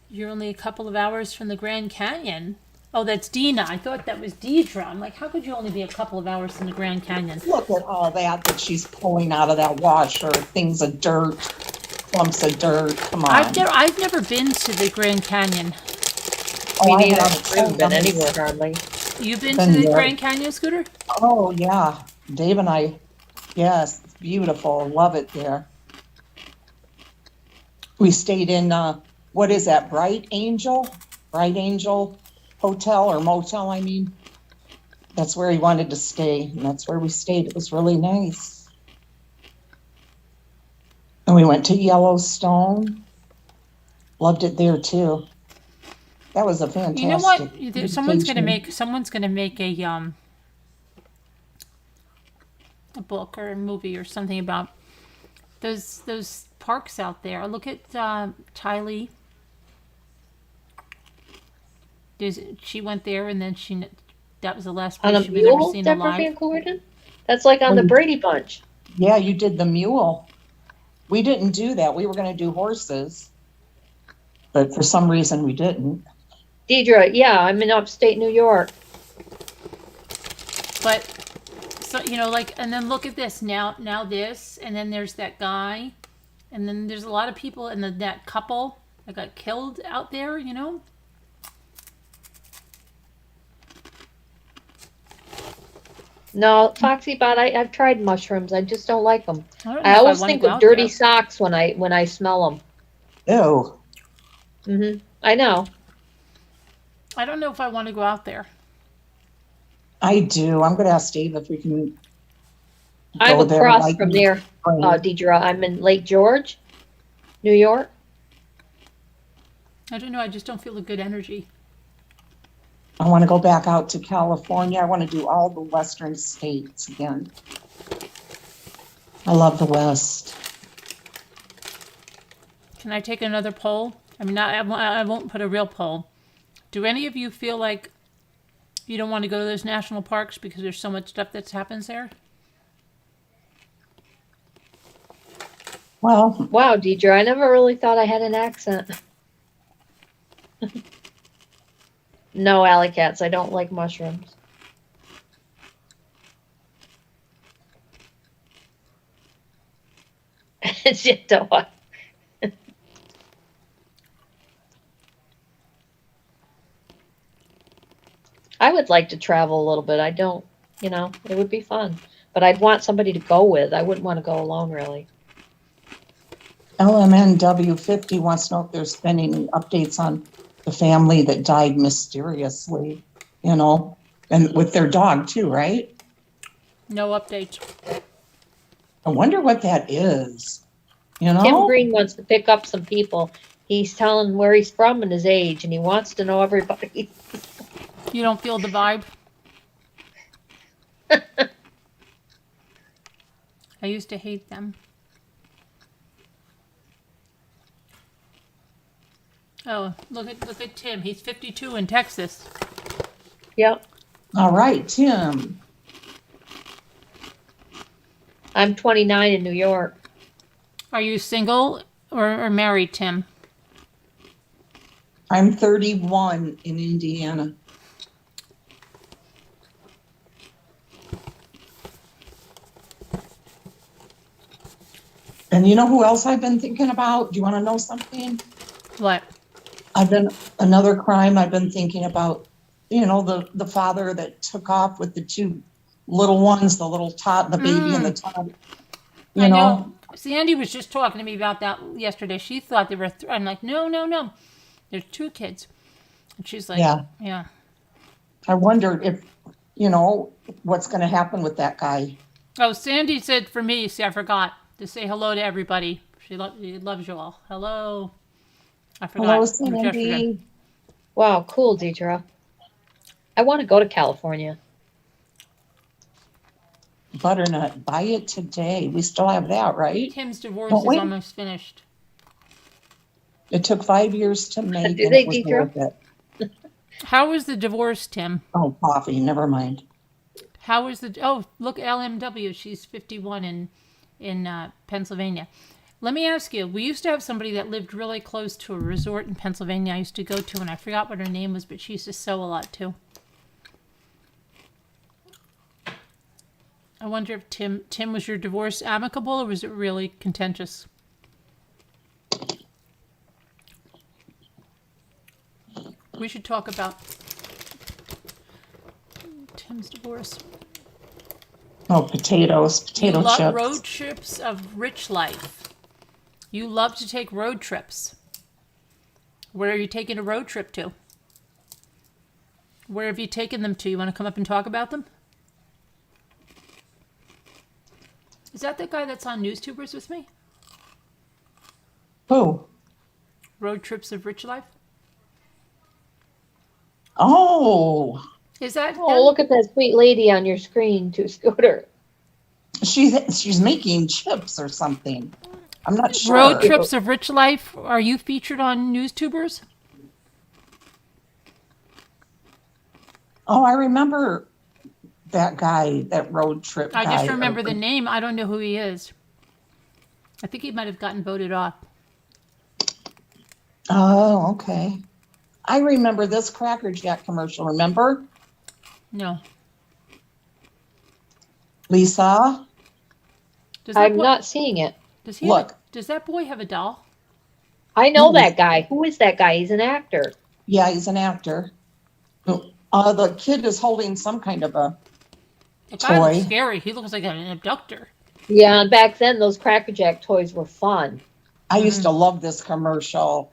[SPEAKER 1] You're only a couple of hours from the Grand Canyon. Oh, that's Dina. I thought that was Deidre. I'm like, how could you only be a couple of hours from the Grand Canyon?
[SPEAKER 8] Look at all that she's pulling out of that washer. Things of dirt, clumps of dirt. Come on.
[SPEAKER 1] I've never been to the Grand Canyon.
[SPEAKER 7] Me
[SPEAKER 8] I
[SPEAKER 7] neither.
[SPEAKER 8] haven't.
[SPEAKER 7] I haven't been anywhere hardly.
[SPEAKER 1] You've been
[SPEAKER 8] Been
[SPEAKER 1] to the
[SPEAKER 8] there.
[SPEAKER 1] Grand Canyon, Scooter?
[SPEAKER 8] Oh, yeah. Dave and I, yes, it's beautiful. Love it there. We stayed in, what is that, Bright Angel Hotel or Motel, I mean. That's where he wanted to stay, and that's where we stayed. It was really nice. And we went to Yellowstone. Loved it there, too. That was a fantastic.
[SPEAKER 1] You know what? Someone's gonna
[SPEAKER 8] vacation.
[SPEAKER 1] make a book or a movie or something about those parks out there. Look at Tylee. She went there, and then that was the last
[SPEAKER 7] On
[SPEAKER 1] place
[SPEAKER 7] a
[SPEAKER 1] she was ever
[SPEAKER 7] mule,
[SPEAKER 1] seen
[SPEAKER 7] Deborah
[SPEAKER 1] alive.
[SPEAKER 7] Van Coorten? That's like on the Brady Bunch.
[SPEAKER 8] Yeah, you did the mule. We didn't do that. We were going to do horses. But for some reason, we didn't.
[SPEAKER 7] Deidre, yeah, I'm in upstate New York.
[SPEAKER 1] But so and then look at this now this, and then there's that guy, and then there's a lot of people, and that couple that got killed out there.
[SPEAKER 7] No, Foxy Bot, I've tried mushrooms. I just don't like them.
[SPEAKER 1] I don't know
[SPEAKER 7] I
[SPEAKER 1] if
[SPEAKER 7] always
[SPEAKER 1] wanna
[SPEAKER 7] think
[SPEAKER 1] go
[SPEAKER 7] of
[SPEAKER 1] out
[SPEAKER 7] dirty
[SPEAKER 1] there.
[SPEAKER 7] socks when I smell them.
[SPEAKER 8] Ew.
[SPEAKER 7] I know.
[SPEAKER 1] I don't know if I want to go out there.
[SPEAKER 8] I do. I'm going to ask Dave if we can
[SPEAKER 7] I'm
[SPEAKER 8] go there.
[SPEAKER 7] across
[SPEAKER 8] like
[SPEAKER 7] from
[SPEAKER 8] in
[SPEAKER 7] there,
[SPEAKER 8] spring.
[SPEAKER 7] Deidre. I'm in Lake George, New York.
[SPEAKER 1] I don't know. I just don't feel a good energy.
[SPEAKER 8] I want to go back out to California. I want to do all the Western states again. I love the West.
[SPEAKER 1] Can I take another poll? I mean, I won't put a real poll. Do any of you feel like you don't want to go to those national parks because there's so much stuff that happens there?
[SPEAKER 8] Well,
[SPEAKER 7] Wow, Deidre, I never really thought I had an accent. No, alley cats, I don't like mushrooms. Shit, don't want. I would like to travel a little bit. I don't, it would be fun. But I'd want somebody to go with. I wouldn't want to go alone, really.
[SPEAKER 8] LMNW50 wants to know if there's been any updates on the family that died mysteriously, and with their dog too, right?
[SPEAKER 1] No updates.
[SPEAKER 8] I wonder what that is,
[SPEAKER 7] Tim Green wants to pick up some people. He's telling where he's from and his age, and he wants to know everybody.
[SPEAKER 1] You don't feel the vibe? I used to hate them. Oh, look at Tim. He's 52 in Texas.
[SPEAKER 7] Yep.
[SPEAKER 8] All right, Tim.
[SPEAKER 7] I'm 29 in New York.
[SPEAKER 1] Are you single or married, Tim?
[SPEAKER 8] I'm 31 in Indiana. And you know who else I've been thinking about? Do you want to know something?
[SPEAKER 1] What?
[SPEAKER 8] Another crime I've been thinking about, the father that took off with the two little ones, the baby and the toddler.
[SPEAKER 1] I know. Sandy was just talking to me about that yesterday. She thought there were I'm like, no. There's 2 kids. And she's like, yeah.
[SPEAKER 8] I wondered if, what's going to happen with that guy.
[SPEAKER 1] Oh, Sandy said for me, see, I forgot to say hello to everybody. She loves you all. Hello. I forgot.
[SPEAKER 8] Hello, Sandy.
[SPEAKER 7] Wow, cool, Deidre. I want to go to California.
[SPEAKER 8] Butternut, buy it today. We still have that, right?
[SPEAKER 1] Tim's divorce is almost finished.
[SPEAKER 8] It took 5 years to make.
[SPEAKER 7] Do they, Deidre?
[SPEAKER 1] How was the divorce, Tim?
[SPEAKER 8] Oh, coffee. Never mind.
[SPEAKER 1] How was the? Oh, look, LMW. She's 51 in Pennsylvania. Let me ask you. We used to have somebody that lived really close to a resort in Pennsylvania I used to go to, and I forgot what her name was, but she used to sew a lot too. I wonder if Tim, was your divorce amicable or was it really contentious? We should talk about Tim's divorce.
[SPEAKER 8] Oh, potatoes, potato chips.
[SPEAKER 1] Road trips of rich life. You love to take road trips. Where are you taking a road trip to? Where have you taken them to? You want to come up and talk about them? Is that the guy that's on NewsTubers with me?
[SPEAKER 8] Who?
[SPEAKER 1] Road Trips of Rich Life?
[SPEAKER 8] Oh.
[SPEAKER 1] Is that him?
[SPEAKER 7] Oh, look at that sweet lady on your screen, to scooter.
[SPEAKER 8] She's making chips or something. I'm not sure.
[SPEAKER 1] Road Trips of Rich Life. Are you featured on NewsTubers?
[SPEAKER 8] Oh, I remember that guy, that road trip guy.
[SPEAKER 1] I just remember the name. I don't know who he is. I think he might have gotten voted off.
[SPEAKER 8] Oh, okay. I remember this Cracker Jack commercial, remember?
[SPEAKER 1] No.
[SPEAKER 8] Lisa?
[SPEAKER 7] I'm not seeing it.
[SPEAKER 1] Does that boy have a doll?
[SPEAKER 7] I know that guy. Who is that guy? He's an actor.
[SPEAKER 8] Yeah, he's an actor. The kid is holding some kind of a
[SPEAKER 1] The guy
[SPEAKER 8] toy.
[SPEAKER 1] looks scary. He looks like an abductor.
[SPEAKER 7] Yeah, and back then those Cracker Jack toys were fun.
[SPEAKER 8] I used to love this commercial.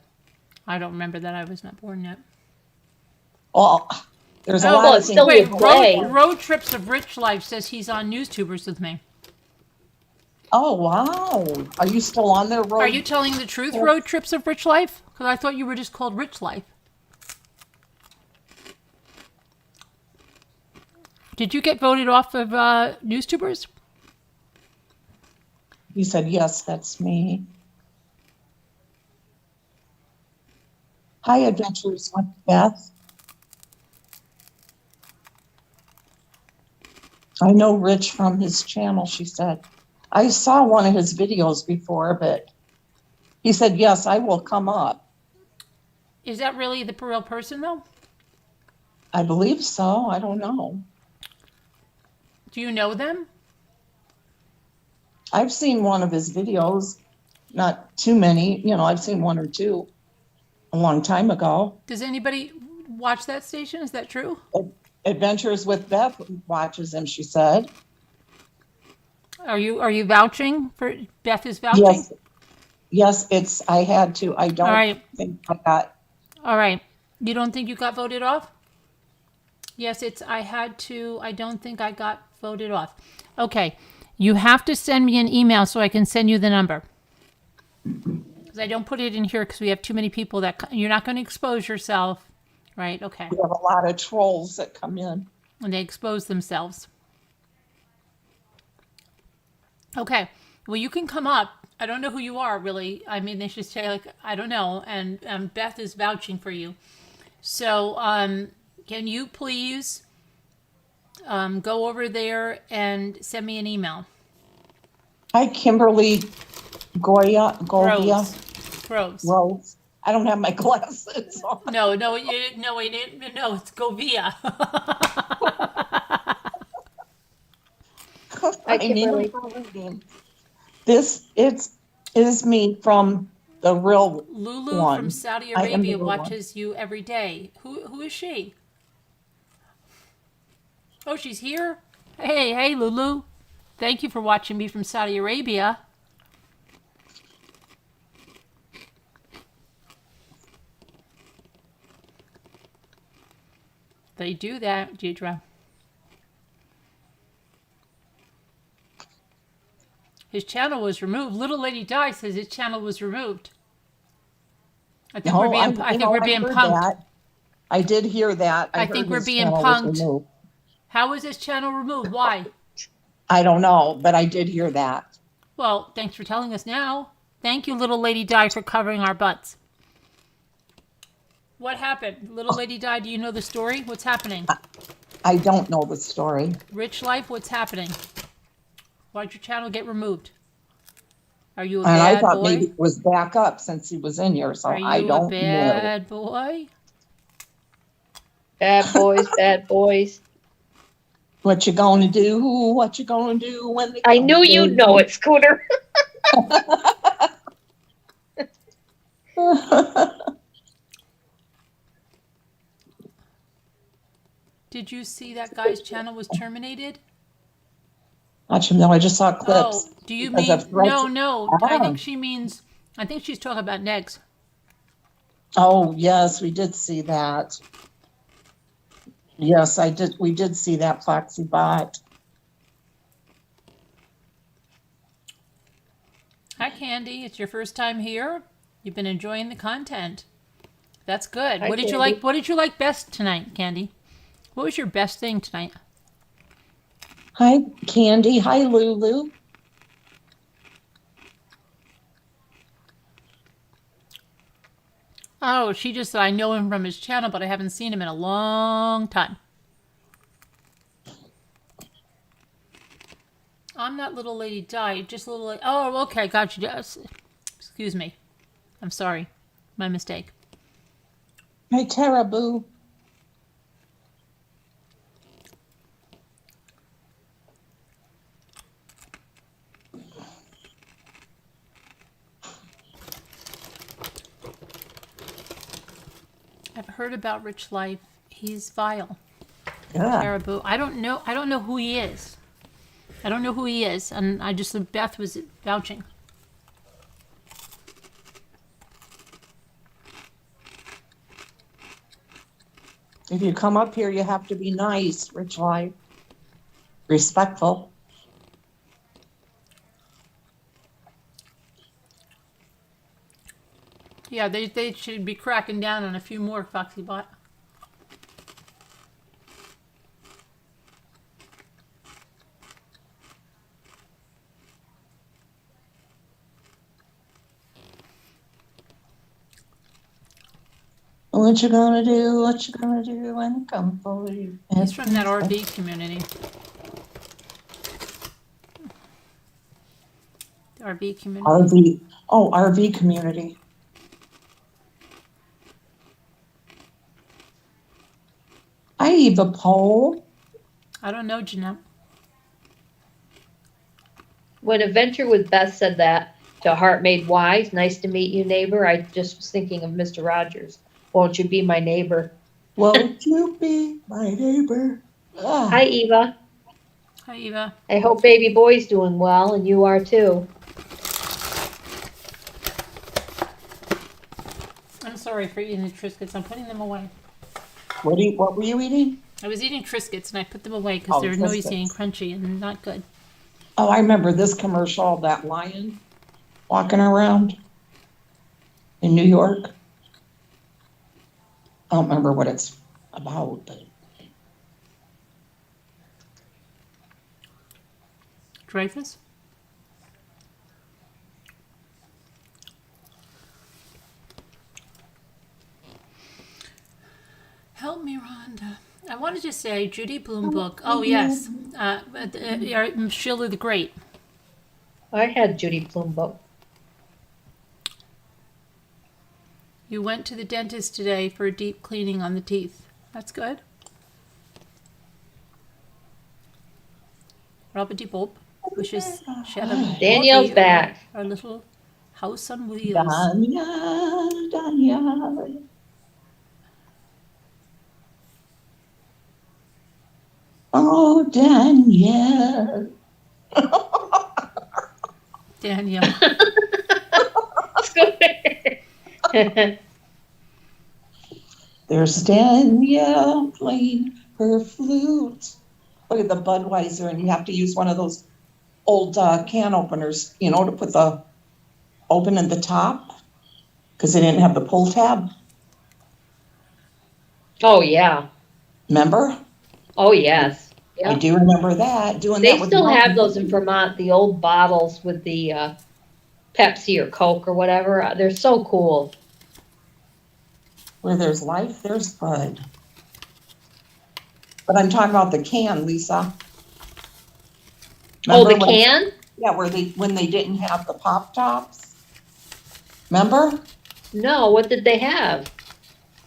[SPEAKER 1] I don't remember that. I was not born yet.
[SPEAKER 8] Well, there's a lot of things.
[SPEAKER 7] Wait,
[SPEAKER 1] Road Trips of Rich Life says he's on NewsTubers with me.
[SPEAKER 8] Oh, wow. Are you still on there, Road?
[SPEAKER 1] Are you telling the truth, Road Trips of Rich Life? Because I thought you were just called Rich Life. Did you get voted off of NewsTubers?
[SPEAKER 8] He said, yes, that's me. Hi, Adventures with Beth. I know Rich from his channel, she said. I saw one of his videos before, but he said, yes, I will come up.
[SPEAKER 1] Is that really the real person, though?
[SPEAKER 8] I believe so. I don't know.
[SPEAKER 1] Do you know them?
[SPEAKER 8] I've seen one of his videos, not too many. You know, I've seen one or two a long time ago.
[SPEAKER 1] Does anybody watch that station? Is that true?
[SPEAKER 8] Adventures with Beth watches him, she said.
[SPEAKER 1] Are you vouching for Beth is vouching?
[SPEAKER 8] Yes. Yes, I had to. I don't
[SPEAKER 1] All right.
[SPEAKER 8] think I got.
[SPEAKER 1] All right. You don't think you got voted off? Yes, I had to. I don't think I got voted off. Okay. You have to send me an email so I can send you the number. Because I don't put it in here because we have too many people that you're not going to expose yourself. Right? Okay.
[SPEAKER 8] We have a lot of trolls that come in.
[SPEAKER 1] And they expose themselves. Okay. Well, you can come up. I don't know who you are, really. I mean, they should say, like, I don't know. And Beth is vouching for you. So, can you please go over there and send me an email?
[SPEAKER 8] Hi, Kimberly Goya.
[SPEAKER 1] Groves.
[SPEAKER 8] Rose. I don't have my glasses on.
[SPEAKER 1] No, it's Govia.
[SPEAKER 7] Hi, Kimberly.
[SPEAKER 8] This is me from the real
[SPEAKER 1] Lulu
[SPEAKER 8] one.
[SPEAKER 1] from Saudi
[SPEAKER 8] I am the
[SPEAKER 1] Arabia
[SPEAKER 8] real
[SPEAKER 1] watches you every day. Who is she? Oh, she's here? Hey, Lulu. Thank you for watching me from Saudi Arabia. They do that, Deidre. His channel was removed. Little Lady Di says his channel was removed. I think we're being punked.
[SPEAKER 8] That. I did hear that.
[SPEAKER 1] I think we're being punked. How was his channel removed? Why?
[SPEAKER 8] I don't know, but I did hear that.
[SPEAKER 1] Well, thanks for telling us now. Thank you, Little Lady Di, for covering our butts. What happened? Little Lady Di, do you know the story? What's happening?
[SPEAKER 8] I don't know the story.
[SPEAKER 1] Rich Life, what's happening? Why'd your channel get removed? Are you a
[SPEAKER 8] And
[SPEAKER 1] bad
[SPEAKER 8] I thought
[SPEAKER 1] boy?
[SPEAKER 8] maybe it was back up since he was in here, so I don't know.
[SPEAKER 1] Are you a bad boy?
[SPEAKER 7] Bad boys.
[SPEAKER 8] What you gonna do? What you gonna do when they
[SPEAKER 7] I knew you'd know it, Scooter.
[SPEAKER 1] Did you see that guy's channel was terminated?
[SPEAKER 8] Watch him. No, I just saw clips.
[SPEAKER 1] Oh, do you mean no? I think she means. I think she's talking about negs.
[SPEAKER 8] Oh yes, we did see that. Yes, I did. We did see that Foxy bot.
[SPEAKER 1] Hi, Candy. It's your first time here. You've been enjoying the content. That's good.
[SPEAKER 7] Hi,
[SPEAKER 1] What did you
[SPEAKER 7] Candy.
[SPEAKER 1] like? What did you like best tonight, Candy? What was your best thing tonight?
[SPEAKER 8] Hi, Candy. Hi, Lulu.
[SPEAKER 1] Oh, she just said I know him from his channel, but I haven't seen him in a long time. I'm not Little Lady Di, just Little Lady. Oh, okay, got you. Excuse me. I'm sorry. My mistake.
[SPEAKER 8] Hi, Tara Boo.
[SPEAKER 1] I've heard about Rich Life. He's vile.
[SPEAKER 8] Yeah.
[SPEAKER 1] Caribou. I don't know who he is. I don't know who he is, and I just Beth was vouching.
[SPEAKER 8] If you come up here, you have to be nice, Rich Life. Respectful.
[SPEAKER 1] Yeah, they should be cracking down on a few more Foxy Bot.
[SPEAKER 8] What you gonna do? What you gonna do when it comes for you?
[SPEAKER 1] He's from that RV community. The RV community.
[SPEAKER 8] RV community. Hi, Eva Poe.
[SPEAKER 1] I don't know, Jeanette.
[SPEAKER 7] When Adventure with Beth said that to Heart Made Wise, nice to meet you, neighbor, I just was thinking of Mr. Rogers. Won't you be my neighbor?
[SPEAKER 8] Won't you be my neighbor?
[SPEAKER 7] Hi, Eva.
[SPEAKER 1] Hi, Eva.
[SPEAKER 7] I hope baby boy's doing well, and you are too.
[SPEAKER 1] I'm sorry for eating the Triscuits. I'm putting them away.
[SPEAKER 8] What were you eating?
[SPEAKER 1] I was eating Triscuits and I put them away because they're noisy and crunchy and not good.
[SPEAKER 8] Oh, I remember this commercial, that lion walking around in New York. I don't remember what it's about, but.
[SPEAKER 1] Dreyfus? Help me, Rhonda. I wanted to say Judy Blume book. Oh, yes. Sheila the Great.
[SPEAKER 7] I had Judy Blume book.
[SPEAKER 1] You went to the dentist today for a deep cleaning on the teeth. That's good. Robert D. Bob wishes she had a
[SPEAKER 7] Danielle's
[SPEAKER 1] Bobby,
[SPEAKER 7] back.
[SPEAKER 1] Our little house on wheels.
[SPEAKER 8] Danielle. Oh, Danielle.
[SPEAKER 1] Danielle.
[SPEAKER 8] There's Danielle playing her flute. Look at the Budweiser, and you have to use one of those old can openers, to put the open at the top, because they didn't have the pull tab.
[SPEAKER 7] Oh, yeah.
[SPEAKER 8] Remember?
[SPEAKER 7] Oh, yes.
[SPEAKER 8] I
[SPEAKER 7] Yep.
[SPEAKER 8] do remember that.
[SPEAKER 7] They still have those in Vermont, the old bottles with the Pepsi or Coke or whatever. They're so cool.
[SPEAKER 8] Where there's life, there's Bud. But I'm talking about the can, Lisa.
[SPEAKER 7] Oh,
[SPEAKER 8] Remember
[SPEAKER 7] the can?
[SPEAKER 8] Yeah, when they didn't have the pop tops. Remember?
[SPEAKER 7] No, what did they have?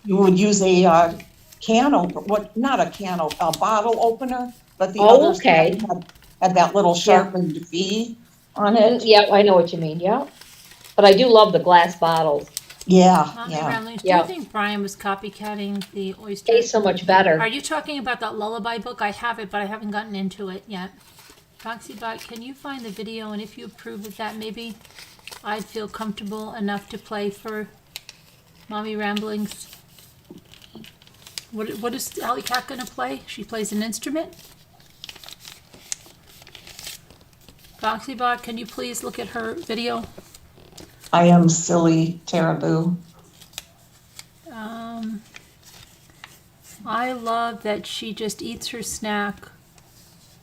[SPEAKER 8] You would use a can opener, not a can opener, a bottle opener, but the
[SPEAKER 7] Oh,
[SPEAKER 8] others
[SPEAKER 7] okay.
[SPEAKER 8] had that little sharpened V on it.
[SPEAKER 7] Yeah, I know what you mean, yeah. But I do love the glass bottles.
[SPEAKER 8] Yeah,
[SPEAKER 1] Mommy
[SPEAKER 8] yeah.
[SPEAKER 1] Ramblings, do
[SPEAKER 7] Yeah.
[SPEAKER 1] you think Brian was copycatting the oyster?
[SPEAKER 7] Tastes so much better.
[SPEAKER 1] Are you talking about that lullaby book? I have it, but I haven't gotten into it yet. Foxybot, can you find the video? And if you approve of that, maybe I'd feel comfortable enough to play for Mommy Ramblings. What is Alley Cat gonna play? She plays an instrument? Foxybot, can you please look at her video?
[SPEAKER 8] I am silly, Teraboo.
[SPEAKER 1] I love that she just eats her snack.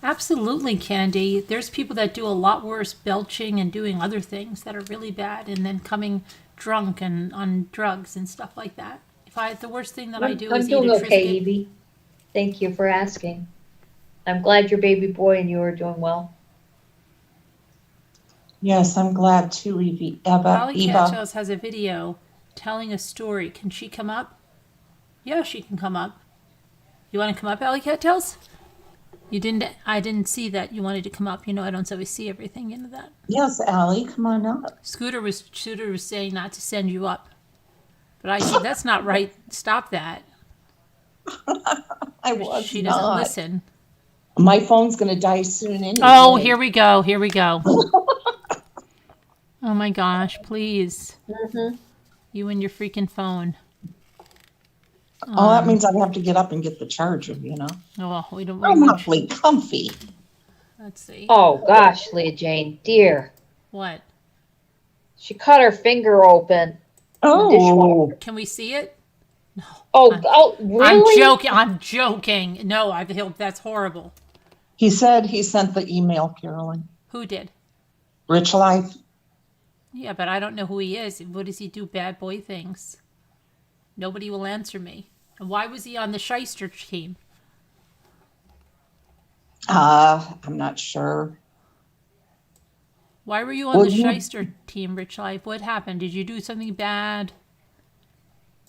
[SPEAKER 1] Absolutely, Candy. There's people that do a lot worse, belching and doing other things that are really bad, and then coming drunk and on drugs and stuff like that. The worst thing that I do
[SPEAKER 7] I'm
[SPEAKER 1] is eat
[SPEAKER 7] doing
[SPEAKER 1] a
[SPEAKER 7] okay,
[SPEAKER 1] Triscuit.
[SPEAKER 7] Evie. Thank you for asking. I'm glad your baby boy and you are doing well.
[SPEAKER 8] Yes, I'm glad too, Eva.
[SPEAKER 1] Alley Cat has a video telling a story. Can she come up? Yeah, she can come up. You want to come up, Alley Cat Tales? You didn't. I didn't see that you wanted to come up. I don't always see everything into that.
[SPEAKER 8] Yes, Allie, come on up.
[SPEAKER 1] Scooter was saying not to send you up, but I said that's not right. Stop that.
[SPEAKER 8] I was
[SPEAKER 1] She doesn't
[SPEAKER 8] not.
[SPEAKER 1] listen.
[SPEAKER 8] My phone's going to die soon anyway.
[SPEAKER 1] Oh, here we go. Here we go. Oh my gosh! Please, you and your freaking phone.
[SPEAKER 8] Oh, that means I'd have to get up and get the charger,
[SPEAKER 1] Oh, well, we don't.
[SPEAKER 8] I'm awfully comfy.
[SPEAKER 1] Let's see.
[SPEAKER 7] Oh gosh, Leah Jane, dear.
[SPEAKER 1] What?
[SPEAKER 7] She cut her finger open.
[SPEAKER 8] Oh,
[SPEAKER 1] Can we see it?
[SPEAKER 7] Oh, really?
[SPEAKER 1] I'm joking. No, that's horrible.
[SPEAKER 8] he said he sent the email, Carolyn.
[SPEAKER 1] Who did?
[SPEAKER 8] Rich Life.
[SPEAKER 1] Yeah, but I don't know who he is. What does he do? Bad boy things. Nobody will answer me. And why was he on the shyster team?
[SPEAKER 8] I'm not sure.
[SPEAKER 1] Why were you on the shyster team, Rich Life? What happened? Did you do something bad?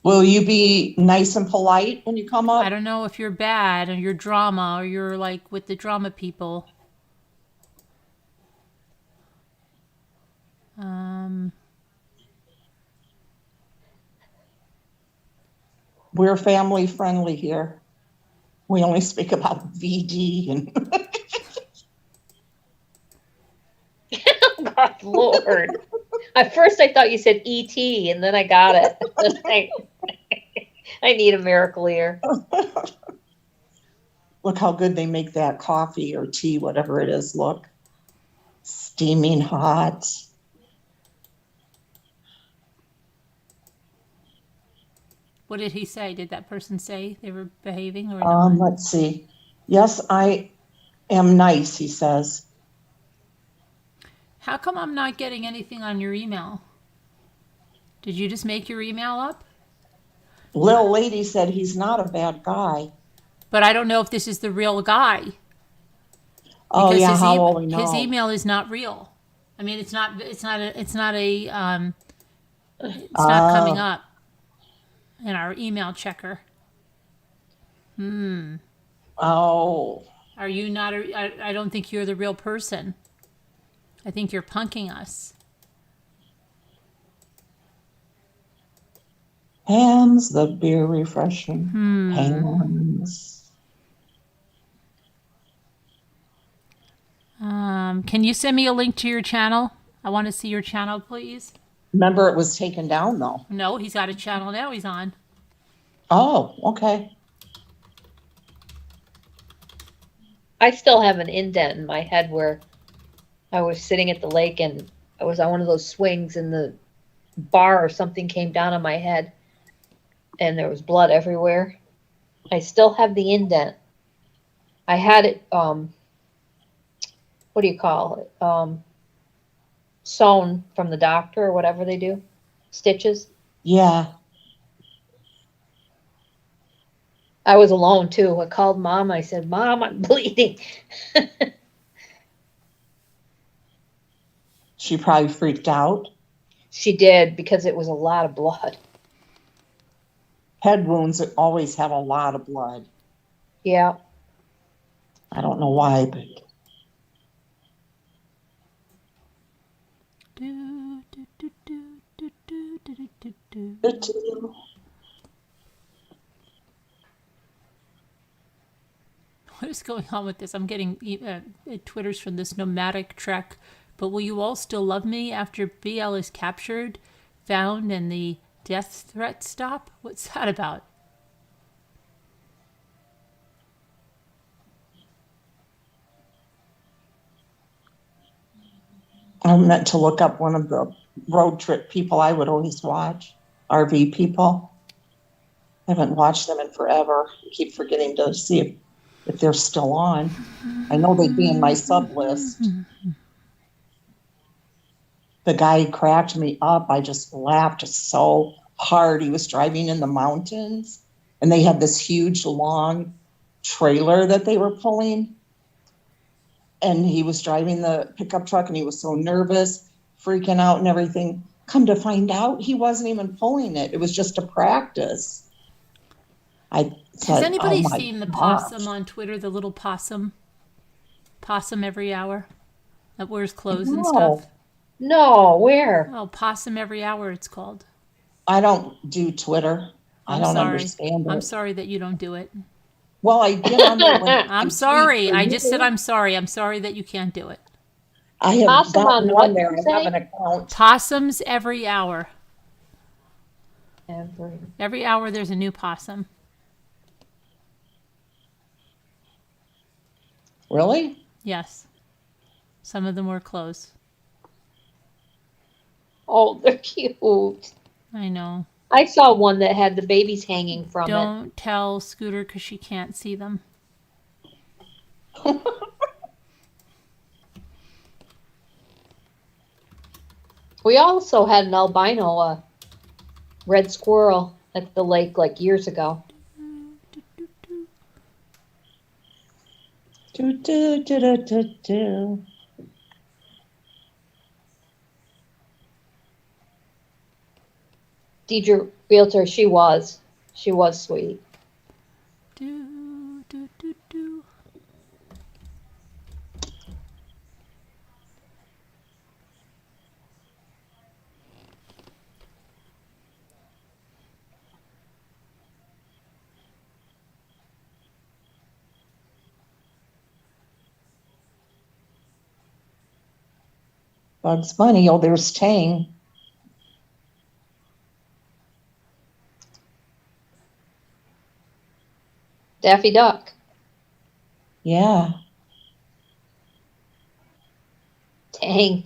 [SPEAKER 8] Will you be nice and polite when you come up?
[SPEAKER 1] I don't know if you're bad or you're drama or you're like with the drama people.
[SPEAKER 8] We're family friendly here. We only speak about VD and
[SPEAKER 7] God, Lord. At first I thought you said E.T. and then I got it. I need a miracle here.
[SPEAKER 8] look how good they make that coffee or tea, whatever it is. Look, steaming hot.
[SPEAKER 1] What did he say? Did that person say they were behaving or not?
[SPEAKER 8] Let's see. Yes, I am nice, he says.
[SPEAKER 1] How come I'm not getting anything on your email? Did you just make your email up?
[SPEAKER 8] Lil Lady said he's not a bad guy.
[SPEAKER 1] But I don't know if this is the real guy.
[SPEAKER 8] Oh yeah, how will we know?
[SPEAKER 1] His email is not real. I mean, it's not coming up in our email checker.
[SPEAKER 8] Oh.
[SPEAKER 1] Are you not? I don't think you're the real person. I think you're punking us.
[SPEAKER 8] Hands, the beer refreshing. Hands.
[SPEAKER 1] Can you send me a link to your channel? I want to see your channel, please.
[SPEAKER 8] Remember, it was taken down, though.
[SPEAKER 1] No, he's got a channel now. He's on.
[SPEAKER 8] Oh, okay.
[SPEAKER 7] I still have an indent in my head where I was sitting at the lake and I was on one of those swings and the bar or something came down on my head and there was blood everywhere. I still have the indent. I had it, what do you call it? Sewn from the doctor or whatever they do. Stitches.
[SPEAKER 8] Yeah.
[SPEAKER 7] I was alone too. I called Mom. I said, Mom, I'm bleeding.
[SPEAKER 8] She probably freaked out.
[SPEAKER 7] She did because it was a lot of blood.
[SPEAKER 8] Head wounds always have a lot of blood.
[SPEAKER 7] Yeah.
[SPEAKER 8] I don't know why, but.
[SPEAKER 1] What is going on with this? I'm getting Twitters from this nomadic trek. But will you all still love me after BL is captured, found, and the death threats stop? What's that about?
[SPEAKER 8] I meant to look up one of the road trip people I would always watch, RV people. I haven't watched them in forever. I keep forgetting to see if they're still on. I know they'd be in my sub list. The guy cracked me up. I just laughed so hard. He was driving in the mountains and they had this huge long trailer that they were pulling. And he was driving the pickup truck and he was so nervous, freaking out and everything. Come to find out, he wasn't even pulling it. It was just a practice. I said,
[SPEAKER 1] has anybody
[SPEAKER 8] oh
[SPEAKER 1] seen the
[SPEAKER 8] gosh.
[SPEAKER 1] possum on Twitter, the little possum? Possum every hour that wears clothes and stuff?
[SPEAKER 7] No, where?
[SPEAKER 1] Oh, Possum Every Hour, it's called.
[SPEAKER 8] I don't do Twitter. I don't understand it.
[SPEAKER 1] I'm sorry that you don't do it.
[SPEAKER 8] Well, I get on there when
[SPEAKER 1] I'm sorry. I just said I'm sorry. I'm sorry that you can't do it.
[SPEAKER 8] I have
[SPEAKER 7] Possum
[SPEAKER 8] gotten
[SPEAKER 7] on what,
[SPEAKER 8] on there.
[SPEAKER 7] you
[SPEAKER 8] I have
[SPEAKER 7] say?
[SPEAKER 8] an account.
[SPEAKER 1] Possums Every Hour.
[SPEAKER 7] Every.
[SPEAKER 1] Every hour there's a new possum.
[SPEAKER 8] Really?
[SPEAKER 1] Yes. Some of them wear clothes.
[SPEAKER 7] Oh, they're cute.
[SPEAKER 1] I know.
[SPEAKER 7] I saw one that had the babies hanging from it.
[SPEAKER 1] Don't tell Scooter because she can't see them.
[SPEAKER 7] We also had an albino red squirrel. at the lake like years ago.
[SPEAKER 8] Do, do, do, do, do, do.
[SPEAKER 7] Deidre Realtor, she was sweet.
[SPEAKER 1] Do, do, do, do.
[SPEAKER 8] Bugs Bunny. Oh, there's Tang.
[SPEAKER 7] Daffy Duck.
[SPEAKER 8] Yeah.
[SPEAKER 7] Dang.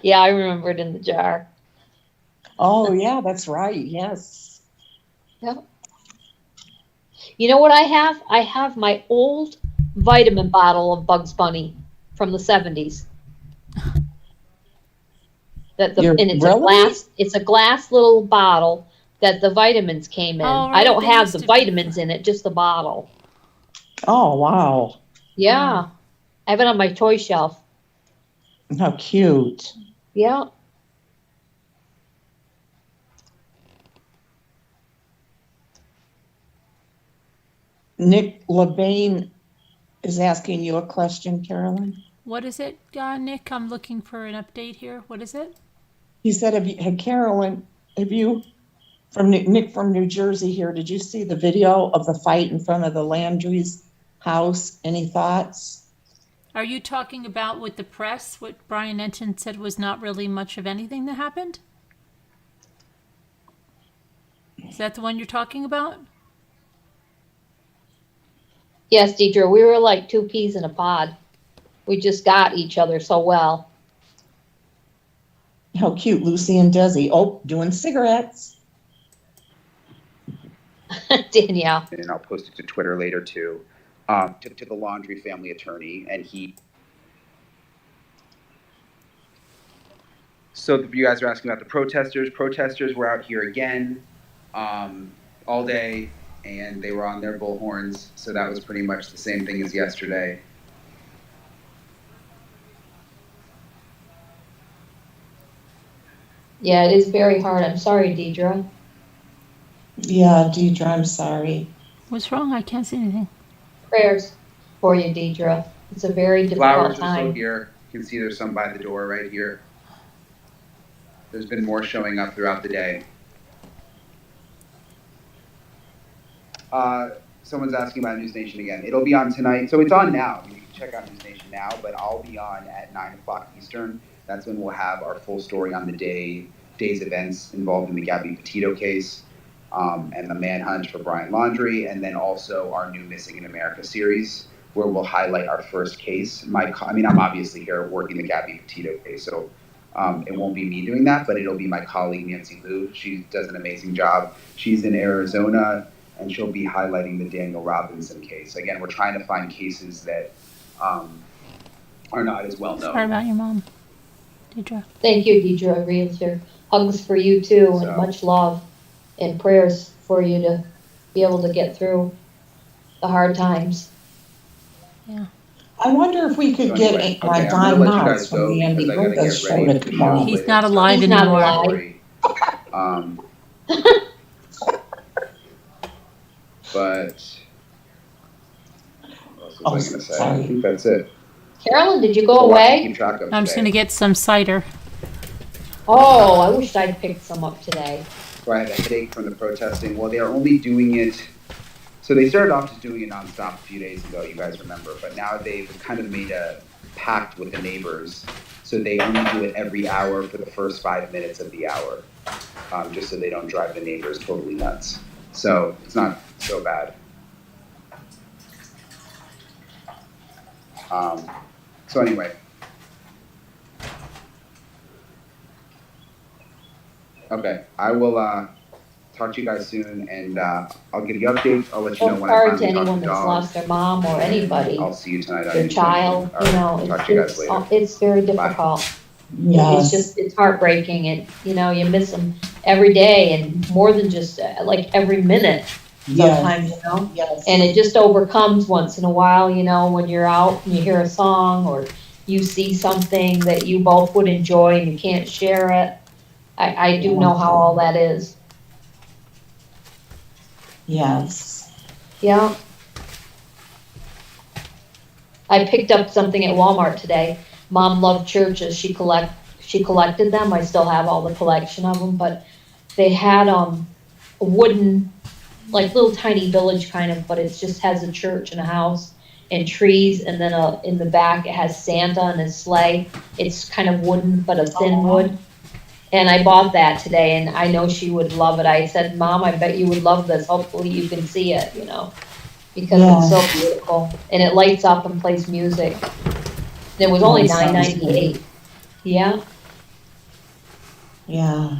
[SPEAKER 7] Yeah, I remember it in the jar.
[SPEAKER 8] Oh, yeah, that's right. Yes.
[SPEAKER 7] Yep. You know what I have? I have my old vitamin bottle of Bugs Bunny from the 70s. And it's
[SPEAKER 8] really?
[SPEAKER 7] a glass little bottle that the vitamins came in.
[SPEAKER 1] Oh,
[SPEAKER 7] I
[SPEAKER 1] right,
[SPEAKER 7] don't
[SPEAKER 1] they
[SPEAKER 7] have
[SPEAKER 1] used
[SPEAKER 7] the
[SPEAKER 1] to be.
[SPEAKER 7] vitamins in it, just the bottle.
[SPEAKER 8] Oh, wow.
[SPEAKER 7] Yeah. I have it on my toy shelf.
[SPEAKER 8] How cute.
[SPEAKER 7] Yeah.
[SPEAKER 8] Nick LeBain is asking you a question, Carolyn.
[SPEAKER 1] What is it, Nick? I'm looking for an update here. What is it?
[SPEAKER 8] He said, Carolyn, from Nick from New Jersey here, did you see the video of the fight in front of the Laundrie's house? Any thoughts?
[SPEAKER 1] Are you talking about with the press, what Brian Enton said was not really much of anything that happened? Is that the one you're talking about?
[SPEAKER 7] Yes, Deidre, we were like two peas in a pod. We just got each other so well.
[SPEAKER 8] How cute, Lucy and Desi. Oh, doing cigarettes.
[SPEAKER 7] Danielle.
[SPEAKER 2] And I'll post it to Twitter later too, to the Laundrie family attorney, and he. So you guys are asking about the protesters. Protesters were out here again, all day, and they were on their bullhorns. So that was pretty much the same thing as yesterday.
[SPEAKER 7] Yeah, it is very hard. I'm sorry, Deidre.
[SPEAKER 8] Yeah, Deidre, I'm sorry.
[SPEAKER 1] What's wrong? I can't see anything.
[SPEAKER 7] Prayers for you, Deidre. It's a very difficult
[SPEAKER 2] Flowers are still
[SPEAKER 7] time.
[SPEAKER 2] here. You can see there's some by the door right here. There's been more showing up throughout the day. Someone's asking about News Nation again. It'll be on tonight. So it's on now. You can check out News Nation now, but I'll be on at 9 o'clock Eastern. That's when we'll have our full story on the day's events involved in the Gabby Petito case, and the Manhunt for Brian Laundrie, and then also our new Missing in America series, where we'll highlight our first case. I'm obviously here working the Gabby Petito case, so it won't be me doing that, but it'll be my colleague Nancy Liu. She does an amazing job. She's in Arizona, and she'll be highlighting the Daniel Robinson case. Again, we're trying to find cases that are not as well known.
[SPEAKER 1] Sorry about your mom, Deidre.
[SPEAKER 7] Thank you, Deidre Realtor. Hugs for you too, and much love and prayers for you to be able to get through the hard times.
[SPEAKER 1] Yeah.
[SPEAKER 8] I wonder if we could get Don Knotts from the Andy Griffith show to come on.
[SPEAKER 1] He's not alive
[SPEAKER 7] He's not
[SPEAKER 1] anymore.
[SPEAKER 7] alive.
[SPEAKER 2] But what else was I going to say?
[SPEAKER 8] Sorry.
[SPEAKER 2] I think that's it.
[SPEAKER 7] Carolyn, did you go
[SPEAKER 2] A lot to
[SPEAKER 7] away?
[SPEAKER 2] keep track of
[SPEAKER 1] I'm just
[SPEAKER 2] today.
[SPEAKER 1] going to get some cider.
[SPEAKER 7] Oh, I wish I'd picked some up today.
[SPEAKER 2] So I had a headache from the protesting. Well, they are only doing it. So they started off just doing it nonstop a few days ago, you guys remember. But now they've kind of made a pact with the neighbors. So they only do it every hour for the first 5 minutes of the hour, just so they don't drive the neighbors totally nuts. So it's not so bad. So anyway. Okay, I will talk to you guys soon, and I'll give you updates. I'll let you know
[SPEAKER 7] Well,
[SPEAKER 2] when I
[SPEAKER 7] hard to
[SPEAKER 2] finally talk
[SPEAKER 7] anyone
[SPEAKER 2] to
[SPEAKER 7] that's
[SPEAKER 2] Dawn.
[SPEAKER 7] lost their mom or anybody,
[SPEAKER 2] I'll see you tonight. on
[SPEAKER 7] their
[SPEAKER 2] News
[SPEAKER 7] child,
[SPEAKER 2] Nation. All right, talk to you guys later.
[SPEAKER 7] it's very difficult. It's
[SPEAKER 8] Yes.
[SPEAKER 7] just, it's heartbreaking, and, you miss them. every day and more than just like every minute sometimes, you know?
[SPEAKER 8] Yes.
[SPEAKER 7] And it just overcomes once in a while, you know, when you're out and you hear a song or you see something that you both would enjoy and you can't share it. I do know how all that is.
[SPEAKER 8] Yes.
[SPEAKER 7] Yeah. I picked up something at Walmart today. Mom loved churches. She collected them. I still have all the collection of them, but they had a wooden, like little tiny village kind of, but it just has a church and a house and trees, and then in the back it has Santa and a sleigh. It's kind of wooden, but a thin wood. And I bought that today, and I know she would love it. I said, Mom, I bet you would love this. Hopefully you can see it, you know, because it's so beautiful. And it lights up and plays music. And it was only $9.98. Yeah.
[SPEAKER 8] Yeah.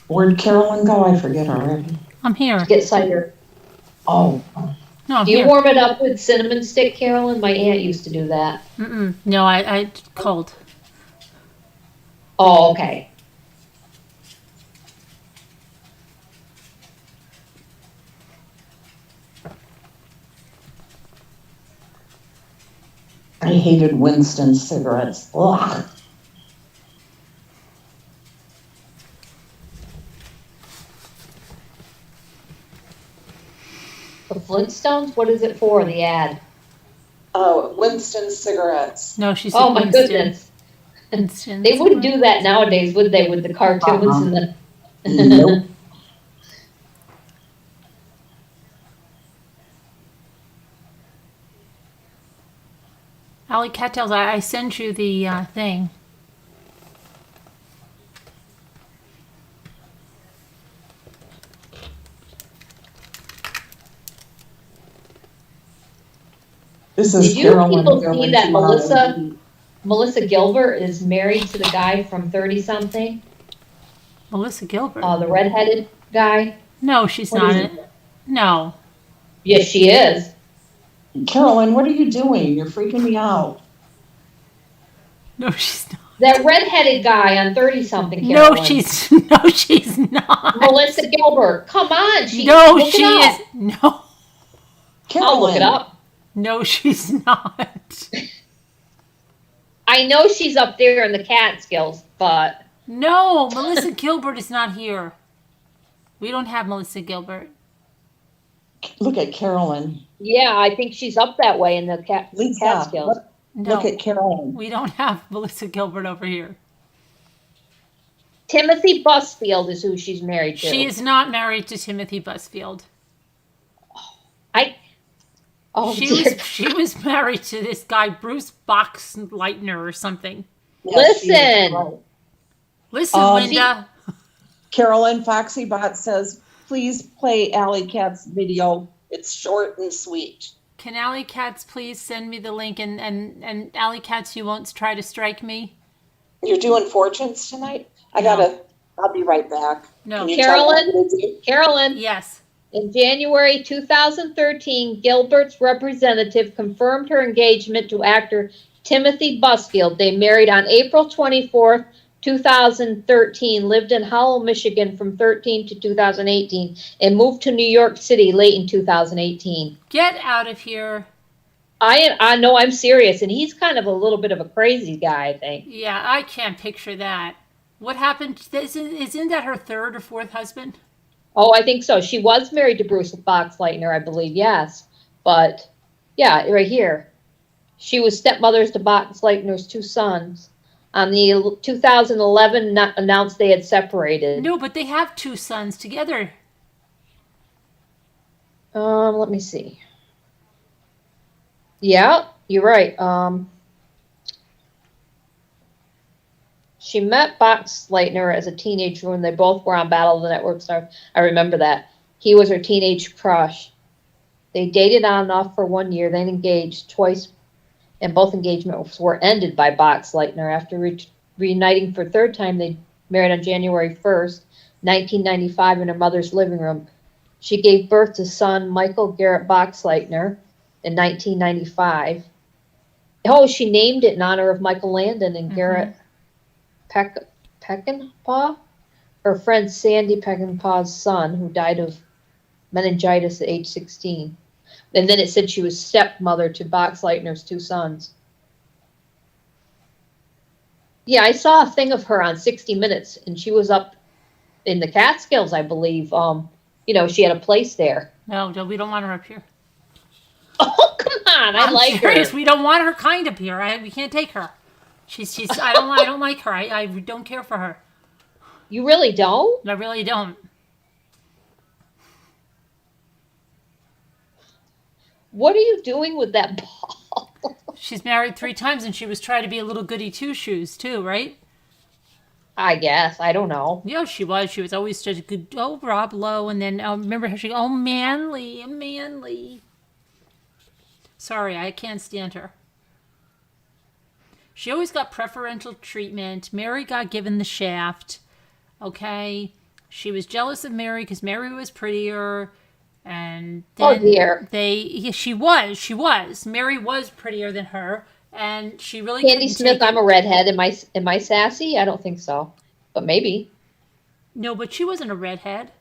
[SPEAKER 8] Where'd Carolyn go? I forget already.
[SPEAKER 1] I'm here.
[SPEAKER 7] Get cider.
[SPEAKER 8] Oh.
[SPEAKER 1] No, I'm
[SPEAKER 7] Do you
[SPEAKER 1] here.
[SPEAKER 7] warm it up with cinnamon stick, Carolyn? My aunt used to do that.
[SPEAKER 1] No, I cold.
[SPEAKER 7] Oh, okay.
[SPEAKER 8] I hated Winston cigarettes. Ugh.
[SPEAKER 7] The Flintstones? What is it for, the ad?
[SPEAKER 8] Oh, Winston cigarettes.
[SPEAKER 1] No, she said
[SPEAKER 7] Oh, my
[SPEAKER 1] Winston.
[SPEAKER 7] goodness.
[SPEAKER 1] Winston
[SPEAKER 7] They wouldn't do that nowadays, would they, with the cartoons and the...
[SPEAKER 8] Nope.
[SPEAKER 1] Allie Cattails, I sent you the thing.
[SPEAKER 8] This is
[SPEAKER 7] Did you
[SPEAKER 8] Carolyn
[SPEAKER 7] people
[SPEAKER 8] going
[SPEAKER 7] see that
[SPEAKER 8] to,
[SPEAKER 7] Melissa Gilbert is married to the guy from 30-something?
[SPEAKER 1] Melissa Gilbert.
[SPEAKER 7] The redheaded guy?
[SPEAKER 1] No, she's
[SPEAKER 7] What
[SPEAKER 1] not
[SPEAKER 7] is
[SPEAKER 1] it. No.
[SPEAKER 7] Yes, she is.
[SPEAKER 8] Carolyn, what are you doing? You're freaking me out.
[SPEAKER 1] No, she's not.
[SPEAKER 7] That redheaded guy on 30-something,
[SPEAKER 1] No,
[SPEAKER 7] Carolyn.
[SPEAKER 1] she's not.
[SPEAKER 7] Melissa Gilbert. Come on.
[SPEAKER 1] No, she is. No.
[SPEAKER 8] Carolyn.
[SPEAKER 7] I'll look it up.
[SPEAKER 1] No, she's not.
[SPEAKER 7] I know she's up there in the Catskills, but...
[SPEAKER 1] No, Melissa Gilbert is not here. We don't have Melissa Gilbert.
[SPEAKER 8] Look at Carolyn.
[SPEAKER 7] Yeah, I think she's up that way in the
[SPEAKER 8] Lisa,
[SPEAKER 7] Catskills.
[SPEAKER 1] No,
[SPEAKER 8] look at Carolyn.
[SPEAKER 1] we don't have Melissa Gilbert over here.
[SPEAKER 7] Timothy Busfield is who she's married to.
[SPEAKER 1] She is not married to Timothy Busfield. She was married to this guy, Bruce Boxleitner or something.
[SPEAKER 7] Listen.
[SPEAKER 8] Right.
[SPEAKER 1] Listen, Linda.
[SPEAKER 8] Carolyn, Foxybot says, please play Alley Cat's video. It's short and sweet.
[SPEAKER 1] Can Alley Cats please send me the link? And Alley Cats, you won't try to strike me?
[SPEAKER 8] You're doing fortunes tonight? I'll be right back.
[SPEAKER 1] No.
[SPEAKER 7] Carolyn.
[SPEAKER 1] Yes.
[SPEAKER 7] In January 2013, Gilbert's representative confirmed her engagement to actor Timothy Busfield. They married on April 24th, 2013, lived in Howell, Michigan from 2013 to 2018, and moved to New York City late in 2018.
[SPEAKER 1] Get out of here.
[SPEAKER 7] I know, I'm serious, and he's kind of a little bit of a crazy guy, I think.
[SPEAKER 1] Yeah, I can't picture that. What happened? Isn't that her third or fourth husband?
[SPEAKER 7] Oh, I think so. She was married to Bruce Boxleitner, I believe, yes. But, yeah, right here. She was stepmothers to Boxleitner's two sons. On the 2011 announced they had separated.
[SPEAKER 1] No, but they have two sons together.
[SPEAKER 7] Let me see. Yeah, you're right. She met Boxleitner as a teenager when they both were on Battle of the Network Stars. I remember that. He was her teenage crush. They dated on and off for 1 year, then engaged twice, and both engagements were ended by Boxleitner. After reuniting for a third time, they married on January 1st, 1995, in her mother's living room. She gave birth to son Michael Garrett Boxleitner in 1995. Oh, she named it in honor of Michael Landon and Garrett Peckinpah. Her friend Sandy Peckinpah's son, who died of meningitis at age 16. And then it said she was stepmother to Boxleitner's 2 sons. Yeah, I saw a thing of her on 60 Minutes, and she was up in the Catskills, I believe. She had a place there.
[SPEAKER 1] No, we don't want her up here.
[SPEAKER 7] Oh, come on! I like
[SPEAKER 1] serious.
[SPEAKER 7] her.
[SPEAKER 1] We don't want her kind up here. We can't take her. She's. I don't like her. I don't care for her.
[SPEAKER 7] You really don't?
[SPEAKER 1] I really don't.
[SPEAKER 7] What are you doing with that ball?
[SPEAKER 1] She's married 3 times, and she was trying to be a little goody two-shoes too, right?
[SPEAKER 7] I guess. I don't know.
[SPEAKER 1] Yeah, she was. She was always such a good. Oh, Rob Lowe, and then remember how she? Oh, Manly. Sorry, I can't stand her. She always got preferential treatment. Mary got given the shaft. Okay, she was jealous of Mary because Mary was prettier, and then
[SPEAKER 7] dear.
[SPEAKER 1] She was. Mary was prettier than her, and she really.
[SPEAKER 7] Candy Smith, I'm a redhead. Am I sassy? I don't think so, but maybe.
[SPEAKER 1] No, but she wasn't a redhead.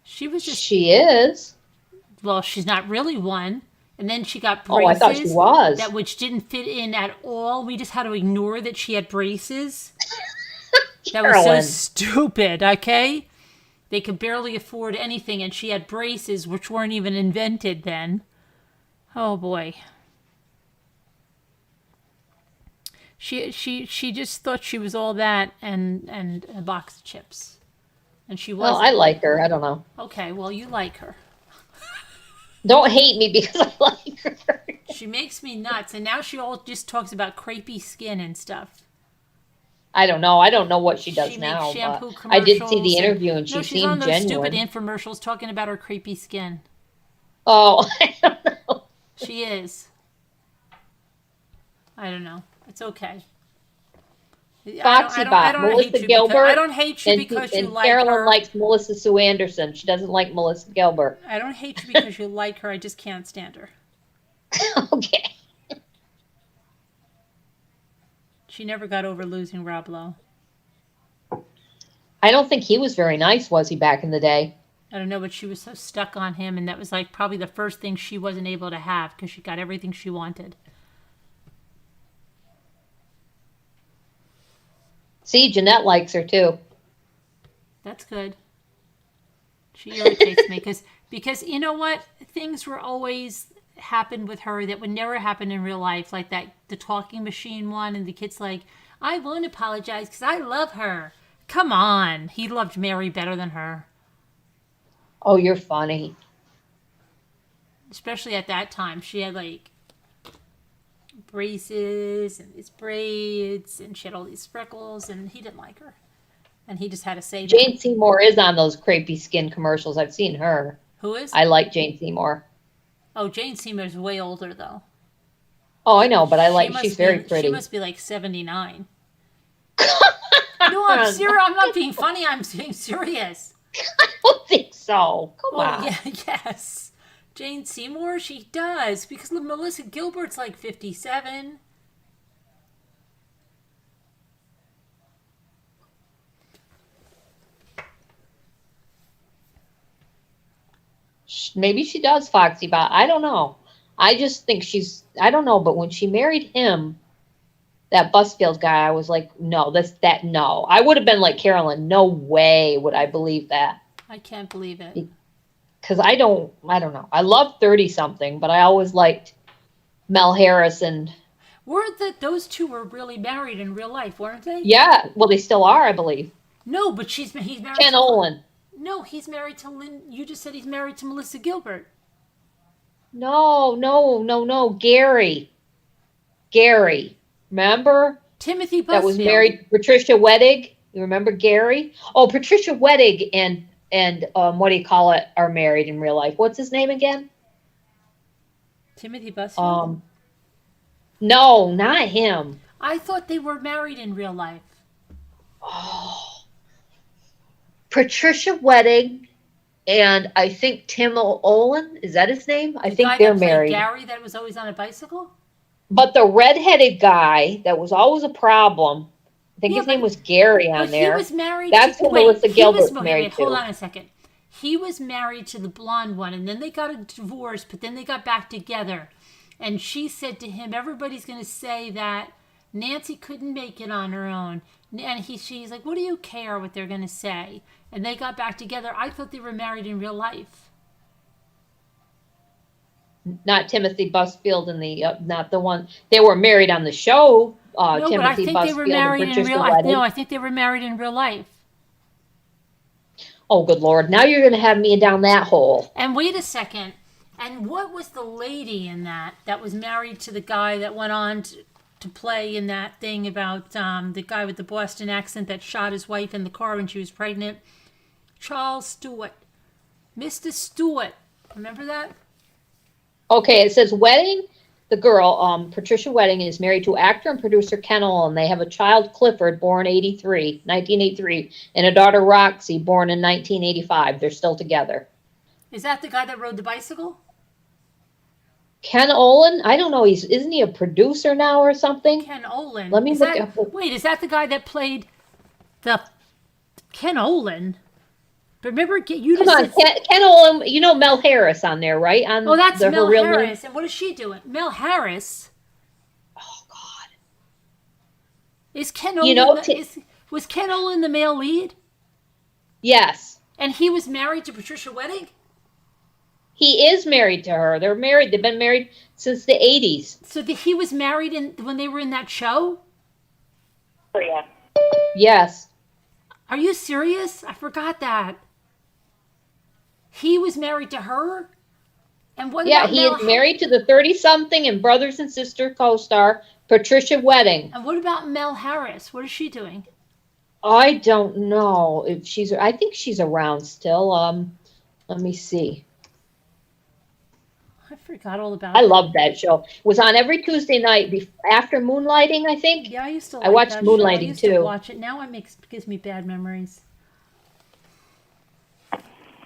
[SPEAKER 1] She was just.
[SPEAKER 7] She is.
[SPEAKER 1] Well, she's not really one. And then she got braces.
[SPEAKER 7] Oh, I thought she was.
[SPEAKER 1] Which didn't fit in at all. We just had to ignore that she had braces. That was so stupid, okay? They could barely afford anything, and she had braces, which weren't even invented then. Oh, boy. She just thought she was all that and a box of chips. And she wasn't.
[SPEAKER 7] Well, I like her. I don't know.
[SPEAKER 1] Okay, well, you like her.
[SPEAKER 7] Don't hate me because I like her.
[SPEAKER 1] She makes me nuts, and now she all just talks about crepey skin and stuff.
[SPEAKER 7] I don't know. I don't know what she does now.
[SPEAKER 1] Makes shampoo commercials.
[SPEAKER 7] I did see the interview, and she
[SPEAKER 1] she's
[SPEAKER 7] seemed
[SPEAKER 1] on those
[SPEAKER 7] genuine.
[SPEAKER 1] Stupid infomercials talking about her crepey skin.
[SPEAKER 7] Oh, I don't know.
[SPEAKER 1] She is. I don't know. It's okay.
[SPEAKER 7] Foxy Bot, Melissa Gilbert.
[SPEAKER 1] I don't hate you because you like her.
[SPEAKER 7] Carolyn likes Melissa Sue Anderson. She doesn't like Melissa Gilbert.
[SPEAKER 1] I don't hate you because you like her. I just can't stand her.
[SPEAKER 7] Okay.
[SPEAKER 1] She never got over losing Rob Lowe.
[SPEAKER 7] I don't think he was very nice, was he, back in the day?
[SPEAKER 1] I don't know, but she was so stuck on him, and that was like probably the first thing she wasn't able to have because she got everything she wanted.
[SPEAKER 7] See, Jeanette likes her too.
[SPEAKER 1] That's good. She irritates me because you know what? Things were always happened with her that would never happen in real life, like the talking machine one, and the kid's like, I won't apologize because I love her. Come on. He loved Mary better than her.
[SPEAKER 7] Oh, you're funny.
[SPEAKER 1] Especially at that time. She had like braces and these braids, and she had all these freckles, and he didn't like her. And he just had to say that.
[SPEAKER 7] Jane Seymour is on those crepey skin commercials. I've seen her.
[SPEAKER 1] Who is?
[SPEAKER 7] I like Jane Seymour.
[SPEAKER 1] Oh, Jane Seymour's way older though.
[SPEAKER 7] Oh, I know, but she's very pretty.
[SPEAKER 1] She must be like 79. No, I'm serious. I'm not being funny. I'm being serious.
[SPEAKER 7] I don't think so. Come on.
[SPEAKER 1] Yeah, yes. Jane Seymour, she does. Because Melissa Gilbert's like 57.
[SPEAKER 7] Maybe she does, Foxy Bot. I don't know. I just think I don't know, but when she married him, that Busfield guy, I was like, no. No. I would have been like Carolyn. No way would I believe that.
[SPEAKER 1] I can't believe it.
[SPEAKER 7] Because I don't know. I love 30-something, but I always liked Mel Harris and...
[SPEAKER 1] Those two were really married in real life, weren't they?
[SPEAKER 7] Yeah. Well, they still are, I believe.
[SPEAKER 1] No, but he's married
[SPEAKER 7] Ken Olin.
[SPEAKER 1] No, he's married to Lynn. You just said he's married to Melissa Gilbert.
[SPEAKER 7] No. Gary. Remember?
[SPEAKER 1] Timothy Busfield.
[SPEAKER 7] That was married to Patricia Wettig. You remember Gary? Oh, Patricia Wettig and what do you call it, are married in real life. What's his name again?
[SPEAKER 1] Timothy Busfield?
[SPEAKER 7] No, not him.
[SPEAKER 1] I thought they were married in real life.
[SPEAKER 7] Oh. Patricia Wettig and I think Tim Olin, is that his name? I
[SPEAKER 1] The
[SPEAKER 7] think
[SPEAKER 1] guy
[SPEAKER 7] they're
[SPEAKER 1] that played
[SPEAKER 7] married.
[SPEAKER 1] Gary that was always on a bicycle?
[SPEAKER 7] But the redheaded guy that was always a problem, I think
[SPEAKER 1] Yeah,
[SPEAKER 7] his name was Gary on
[SPEAKER 1] But
[SPEAKER 7] there.
[SPEAKER 1] he was married
[SPEAKER 7] That's
[SPEAKER 1] to,
[SPEAKER 7] who
[SPEAKER 1] wait,
[SPEAKER 7] Melissa
[SPEAKER 1] he was,
[SPEAKER 7] Gilbert's
[SPEAKER 1] wait,
[SPEAKER 7] married
[SPEAKER 1] hold
[SPEAKER 7] to.
[SPEAKER 1] on a second. He was married to the blonde one, and then they got a divorce, but then they got back together. And she said to him, everybody's going to say that Nancy couldn't make it on her own. And she's like, what do you care what they're going to say? And they got back together. I thought they were married in real life.
[SPEAKER 7] Not Timothy Busfield and the not the one they were married on the show.
[SPEAKER 1] No,
[SPEAKER 7] Timothy
[SPEAKER 1] but I think
[SPEAKER 7] Busfield
[SPEAKER 1] they were
[SPEAKER 7] and
[SPEAKER 1] married in
[SPEAKER 7] Patricia
[SPEAKER 1] real life.
[SPEAKER 7] Wedding.
[SPEAKER 1] No, I think they were married in real life.
[SPEAKER 7] Oh, good Lord! Now you're going to have me down that hole.
[SPEAKER 1] And wait a second. And what was the lady in that was married to the guy that went on to play in that thing about the guy with the Boston accent that shot his wife in the car when she was pregnant? Charles Stewart. Mr. Stewart. Remember that?
[SPEAKER 7] Okay, it says Wedding. The girl, Patricia Wedding, is married to actor and producer Ken Olin. They have a child, Clifford, born 1983, and a daughter, Roxy, born in 1985. They're still together.
[SPEAKER 1] Is that the guy that rode the bicycle?
[SPEAKER 7] Ken Olin? I don't know. Isn't he a producer now or something?
[SPEAKER 1] Ken Olin.
[SPEAKER 7] Let me look up.
[SPEAKER 1] Wait, is that the guy that played the Ken Olin? But remember, you
[SPEAKER 7] Come
[SPEAKER 1] just
[SPEAKER 7] on, Ken Olin. You know Mel Harris on there, right?
[SPEAKER 1] Oh, that's Mel
[SPEAKER 7] her real
[SPEAKER 1] Harris.
[SPEAKER 7] name?
[SPEAKER 1] And what is she doing? Mel Harris.
[SPEAKER 7] Oh God.
[SPEAKER 1] Is Ken Olin?
[SPEAKER 7] You know,
[SPEAKER 1] was Ken Olin the male lead?
[SPEAKER 7] Yes.
[SPEAKER 1] And he was married to Patricia Wedding?
[SPEAKER 7] He is married to her. They're married. They've been married since the 80s.
[SPEAKER 1] So he was married when they were in that show?
[SPEAKER 7] Oh, yeah. Yes.
[SPEAKER 1] Are you serious? I forgot that. He was married to her? And what about
[SPEAKER 7] he is married to the 30-something and Brothers and Sister co-star Patricia Wedding.
[SPEAKER 1] And what about Mel Harris? What is she doing?
[SPEAKER 7] I don't know if I think she's around still. Let me see.
[SPEAKER 1] I forgot all about
[SPEAKER 7] I
[SPEAKER 1] it.
[SPEAKER 7] love that show. It was on every Tuesday night after Moonlighting, I think.
[SPEAKER 1] Yeah, I used to
[SPEAKER 7] I watched
[SPEAKER 1] that
[SPEAKER 7] Moonlighting
[SPEAKER 1] show. I used
[SPEAKER 7] too.
[SPEAKER 1] to watch it. Now gives me bad memories.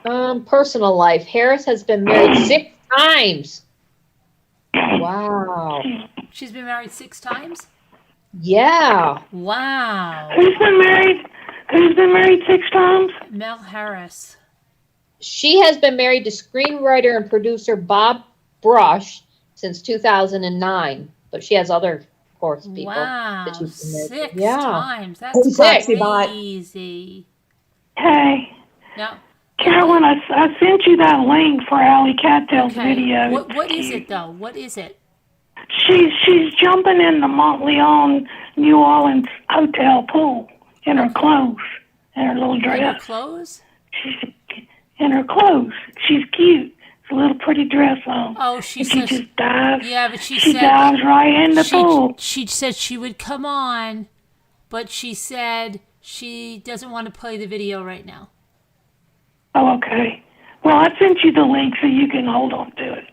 [SPEAKER 7] Personal life. Harris has been married 6 times. Wow.
[SPEAKER 1] She's been married 6 times?
[SPEAKER 7] Yeah.
[SPEAKER 1] Wow.
[SPEAKER 9] Who's been married? Who's been married 6 times?
[SPEAKER 1] Mel Harris.
[SPEAKER 7] She has been married to screenwriter and producer Bob Brush since 2009. But she has other, of course, people.
[SPEAKER 1] Wow.
[SPEAKER 7] That she's been married to.
[SPEAKER 1] 6 times. That's crazy.
[SPEAKER 9] Hey.
[SPEAKER 1] No.
[SPEAKER 9] Carolyn, I sent you that link for Allie Cattell's video.
[SPEAKER 1] What is it, though? What is it?
[SPEAKER 9] She's jumping in the Montleone, New Orleans hotel pool in her clothes, in her little dress.
[SPEAKER 1] In her clothes?
[SPEAKER 9] She's in her clothes. She's cute. It's a little pretty dress on.
[SPEAKER 1] Oh, she
[SPEAKER 9] just dives.
[SPEAKER 1] Yeah, but she
[SPEAKER 9] dives right in the pool.
[SPEAKER 1] She said she would come on, but she said she doesn't want to play the video right now.
[SPEAKER 9] Oh, okay. Well, I sent you the link so you can hold on to it.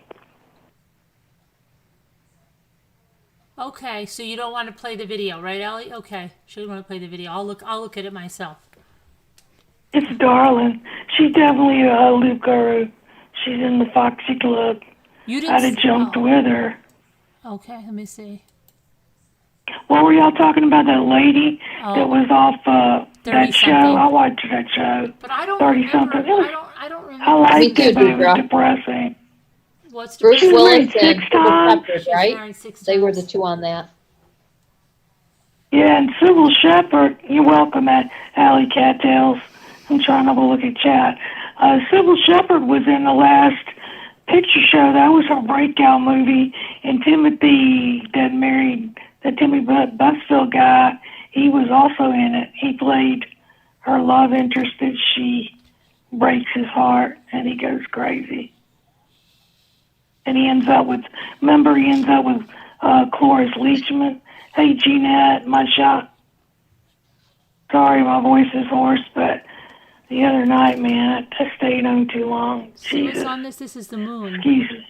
[SPEAKER 1] Okay, so you don't want to play the video, right, Allie? Okay, she doesn't want to play the video. I'll look at it myself.
[SPEAKER 9] It's darling. She's definitely a loop guru. She's in the Foxy Club.
[SPEAKER 1] You didn't.
[SPEAKER 9] I'd have jumped with her.
[SPEAKER 1] Okay, let me see.
[SPEAKER 9] What were y'all talking about? That lady that was off that show? I watched that show.
[SPEAKER 1] But I don't
[SPEAKER 9] 30-something.
[SPEAKER 1] I don't remember.
[SPEAKER 9] I liked it, but it was depressing.
[SPEAKER 1] What's
[SPEAKER 7] Bruce
[SPEAKER 9] She's
[SPEAKER 7] Willis
[SPEAKER 9] married
[SPEAKER 7] and
[SPEAKER 9] 6 times.
[SPEAKER 7] Sybil Shepherd, right? They were the two on that.
[SPEAKER 9] Yeah, and Sybil Shepherd, you're welcome at Allie Cattell's. I'm trying to look at chat. Sybil Shepherd was in the last picture show. That was her breakout movie. And Timothy, the Timmy Busfield guy, he was also in it. He played her love interest that she breaks his heart and he goes crazy. And he ends up with Cloris Leachman. Hey, Jeanette, my shot. Sorry, my voice is hoarse, but the other night, man, I stayed on too long.
[SPEAKER 1] See what's on this? This is the moon.
[SPEAKER 9] Excuse me.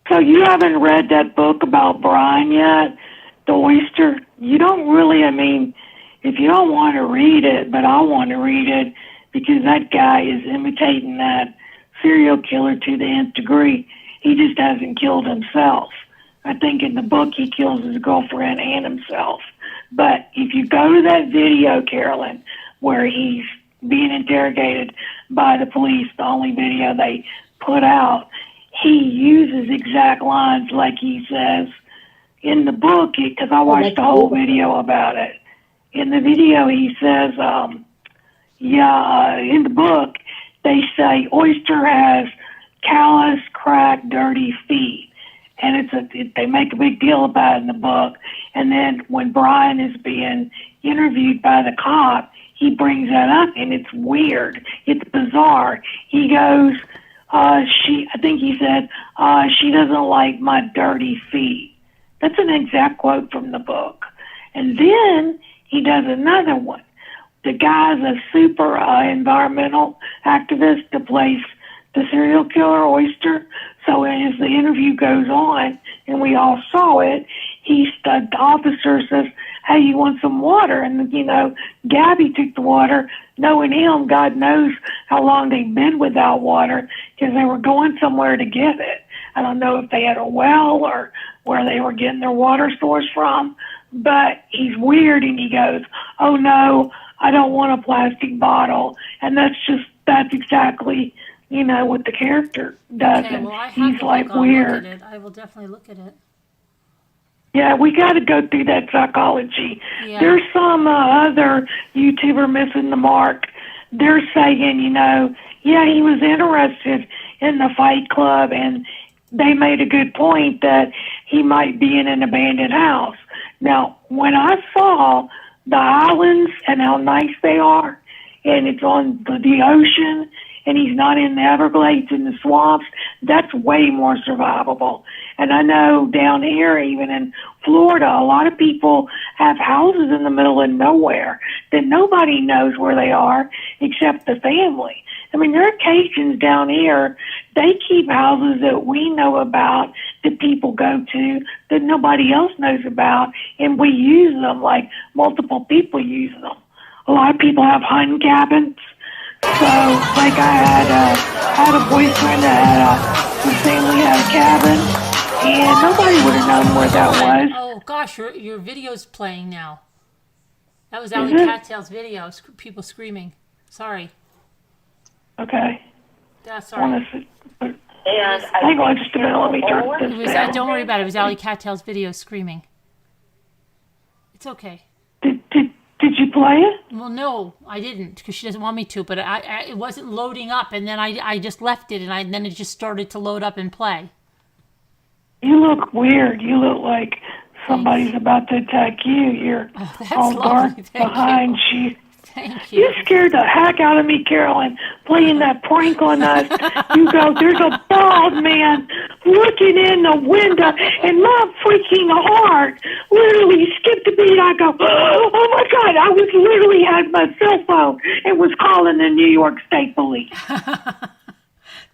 [SPEAKER 9] So you haven't read that book about Brian yet? The Oyster? You don't really, if you don't want to read it, but I want to read it, because that guy is imitating that serial killer to the nth degree. He just hasn't killed himself. I think in the book he kills his girlfriend and himself. But if you go to that video, Carolyn, where he's being interrogated by the police, the only video they put out, he uses exact lines like he says in the book, because I watched the whole video about it. In the video, he says, in the book, they say Oyster has callous, cracked, dirty feet. And they make a big deal about it in the book. And then when Brian is being interviewed by the cop, he brings that up, and it's weird. It's bizarre. He goes, I think he said, she doesn't like my dirty feet. That's an exact quote from the book. And then he does another one. The guy's a super environmental activist that plays the serial killer Oyster. So as the interview goes on, and we all saw it, the officer says, hey, you want some water? And, Gabby took the water. Knowing him, God knows how long they've been without water, because they were going somewhere to get it. I don't know if they had a well or where they were getting their water source from, but he's weird, and he goes, oh no, I don't want a plastic bottle. And that's exactly, what the character does.
[SPEAKER 1] Okay, well, I have
[SPEAKER 9] he's
[SPEAKER 1] to
[SPEAKER 9] like
[SPEAKER 1] look
[SPEAKER 9] weird.
[SPEAKER 1] at it. I will definitely look at it.
[SPEAKER 9] Yeah, we got to go through that psychology.
[SPEAKER 1] Yeah.
[SPEAKER 9] There's some other YouTuber missing the mark. They're saying, he was interested in the Fight Club, and they made a good point that he might be in an abandoned house. Now, when I saw the islands and how nice they are, and it's on the ocean, and he's not in the Everglades and the swamps, that's way more survivable. And I know down here, even in Florida, a lot of people have houses in the middle of nowhere that nobody knows where they are except the family. I mean, there are Cajuns down here, they keep houses that we know about, that people go to, that nobody else knows about, and we use them like multiple people use them. A lot of people have hunting cabins. So, like I had a boyfriend that his family had a cabin, and nobody would have known where that was.
[SPEAKER 1] Oh gosh, your video's playing now. That was Alley Cattail's video. People screaming. Sorry.
[SPEAKER 9] Okay.
[SPEAKER 1] Yeah, sorry.
[SPEAKER 9] Hang on just a minute. Let me turn this down.
[SPEAKER 1] Don't worry about it. It was Alley Cattail's video screaming. It's okay.
[SPEAKER 9] Did you play it?
[SPEAKER 1] Well, no, I didn't, because she doesn't want me to. But it wasn't loading up, and then I just left it, and then it just started to load up and play.
[SPEAKER 9] You look weird. You look like somebody's about to attack you. You're all dark behind you.
[SPEAKER 1] Thank you.
[SPEAKER 9] You scared the heck out of me, Carolyn, playing that prank on us. You go, there's a bald man looking in the window, and my freaking heart literally skipped a beat. I go, oh my God, I was literally had my cell phone and was calling the New York State Police.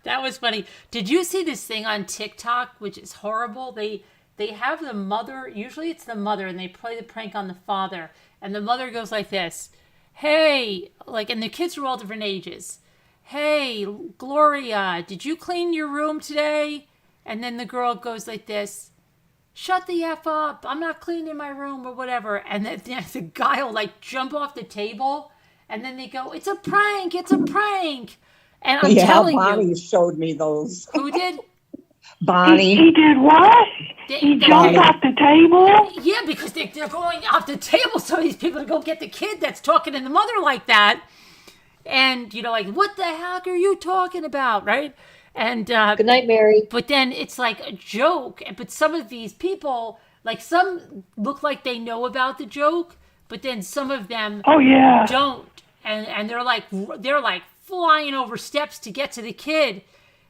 [SPEAKER 1] That was funny. Did you see this thing on TikTok, which is horrible? They have the mother, usually it's the mother, and they play the prank on the father, and the mother goes like this. Hey, and the kids are all different ages. Hey, Gloria, did you clean your room today? And then the girl goes like this. Shut the F up. I'm not cleaning my room or whatever. And then the guy will jump off the table. And then they go, it's a prank. It's a prank. And I'm telling
[SPEAKER 8] Bonnie
[SPEAKER 1] you.
[SPEAKER 8] showed me those.
[SPEAKER 1] Who did?
[SPEAKER 8] Bonnie.
[SPEAKER 9] He did what? He jumped off the table?
[SPEAKER 1] Yeah, because they're going off the table, so these people to go get the kid that's talking to the mother like that. And, what the heck are you talking about, right? And
[SPEAKER 7] good night, Mary.
[SPEAKER 1] But then it's like a joke. But some of these people, some look like they know about the joke, but then some of them don't. And they're like flying over steps to get to the kid.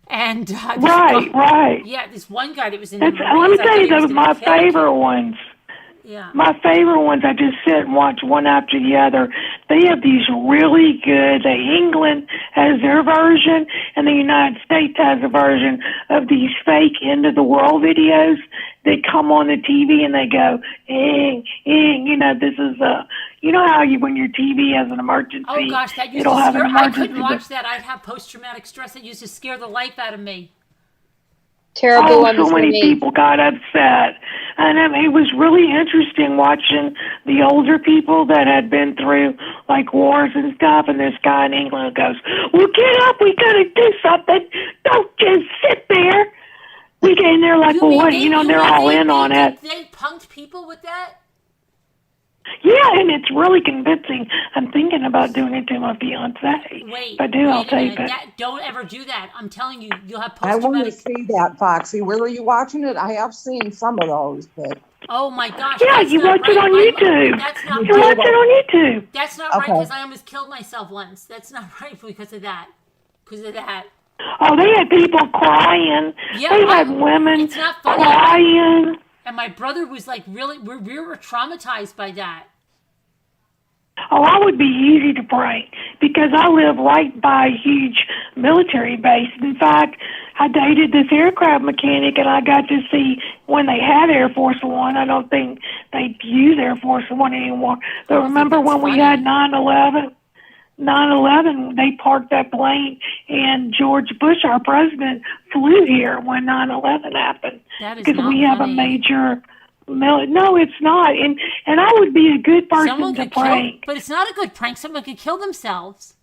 [SPEAKER 1] And
[SPEAKER 9] right.
[SPEAKER 1] Yeah, this one guy that was in.
[SPEAKER 9] Let me tell you, those my favorite ones.
[SPEAKER 1] Yeah.
[SPEAKER 9] My favorite ones, I just sit and watch one after the other. They have these really good. England has their version, and the United States has a version of these fake end of the world videos that come on the TV, and they go, this is You know how when your TV has an emergency,
[SPEAKER 1] Oh gosh, that used
[SPEAKER 9] it'll
[SPEAKER 1] to
[SPEAKER 9] have an
[SPEAKER 1] scare. I
[SPEAKER 9] emergency.
[SPEAKER 1] couldn't watch that. I'd have post-traumatic stress. It used to scare the life out of me.
[SPEAKER 7] Terrible on
[SPEAKER 9] so
[SPEAKER 7] the
[SPEAKER 9] many
[SPEAKER 7] same
[SPEAKER 9] people got upset. And I mean, it was really interesting watching the older people that had been through like wars and stuff. And this guy in England goes, "Well, get up, we gotta do something. Don't just sit there." We get in there like, "Well, what?" They're all in on it.
[SPEAKER 1] They punked people with that?
[SPEAKER 9] Yeah, and it's really convincing. I'm thinking about doing it to my fiance.
[SPEAKER 1] Wait,
[SPEAKER 9] if I do, I'll tape it.
[SPEAKER 1] Don't ever do that. I'm telling you, you'll have
[SPEAKER 8] I want to
[SPEAKER 1] post-traumatic.
[SPEAKER 8] see that, Foxy. Where are you watching it? I have seen some of those, but
[SPEAKER 1] Oh my gosh.
[SPEAKER 9] Yeah,
[SPEAKER 1] that's
[SPEAKER 9] you
[SPEAKER 1] not
[SPEAKER 9] watch it
[SPEAKER 1] right.
[SPEAKER 9] on YouTube.
[SPEAKER 1] That's not
[SPEAKER 9] You watch
[SPEAKER 1] right.
[SPEAKER 9] it on YouTube.
[SPEAKER 1] That's not right
[SPEAKER 8] Okay.
[SPEAKER 1] because I almost killed myself once. That's not right because of that.
[SPEAKER 9] Oh, they had people crying.
[SPEAKER 1] Yeah,
[SPEAKER 9] They had women
[SPEAKER 1] it's not funny.
[SPEAKER 9] crying.
[SPEAKER 1] And my brother was like, really, we were traumatized by that.
[SPEAKER 9] Oh, I would be easy to prank because I live right by a huge military base. In fact, I dated this aircraft mechanic and I got to see when they had Air Force One. I don't think they use Air Force One anymore. But remember when we had 9/11? 9/11, they parked that plane and George Bush, our president, flew here when 9/11 happened.
[SPEAKER 1] That is
[SPEAKER 9] because
[SPEAKER 1] not
[SPEAKER 9] we have
[SPEAKER 1] funny.
[SPEAKER 9] a major... No, it's not. And I would be a good person
[SPEAKER 1] Someone
[SPEAKER 9] to
[SPEAKER 1] could kill,
[SPEAKER 9] prank.
[SPEAKER 1] but it's not a good prank. Someone could kill themselves.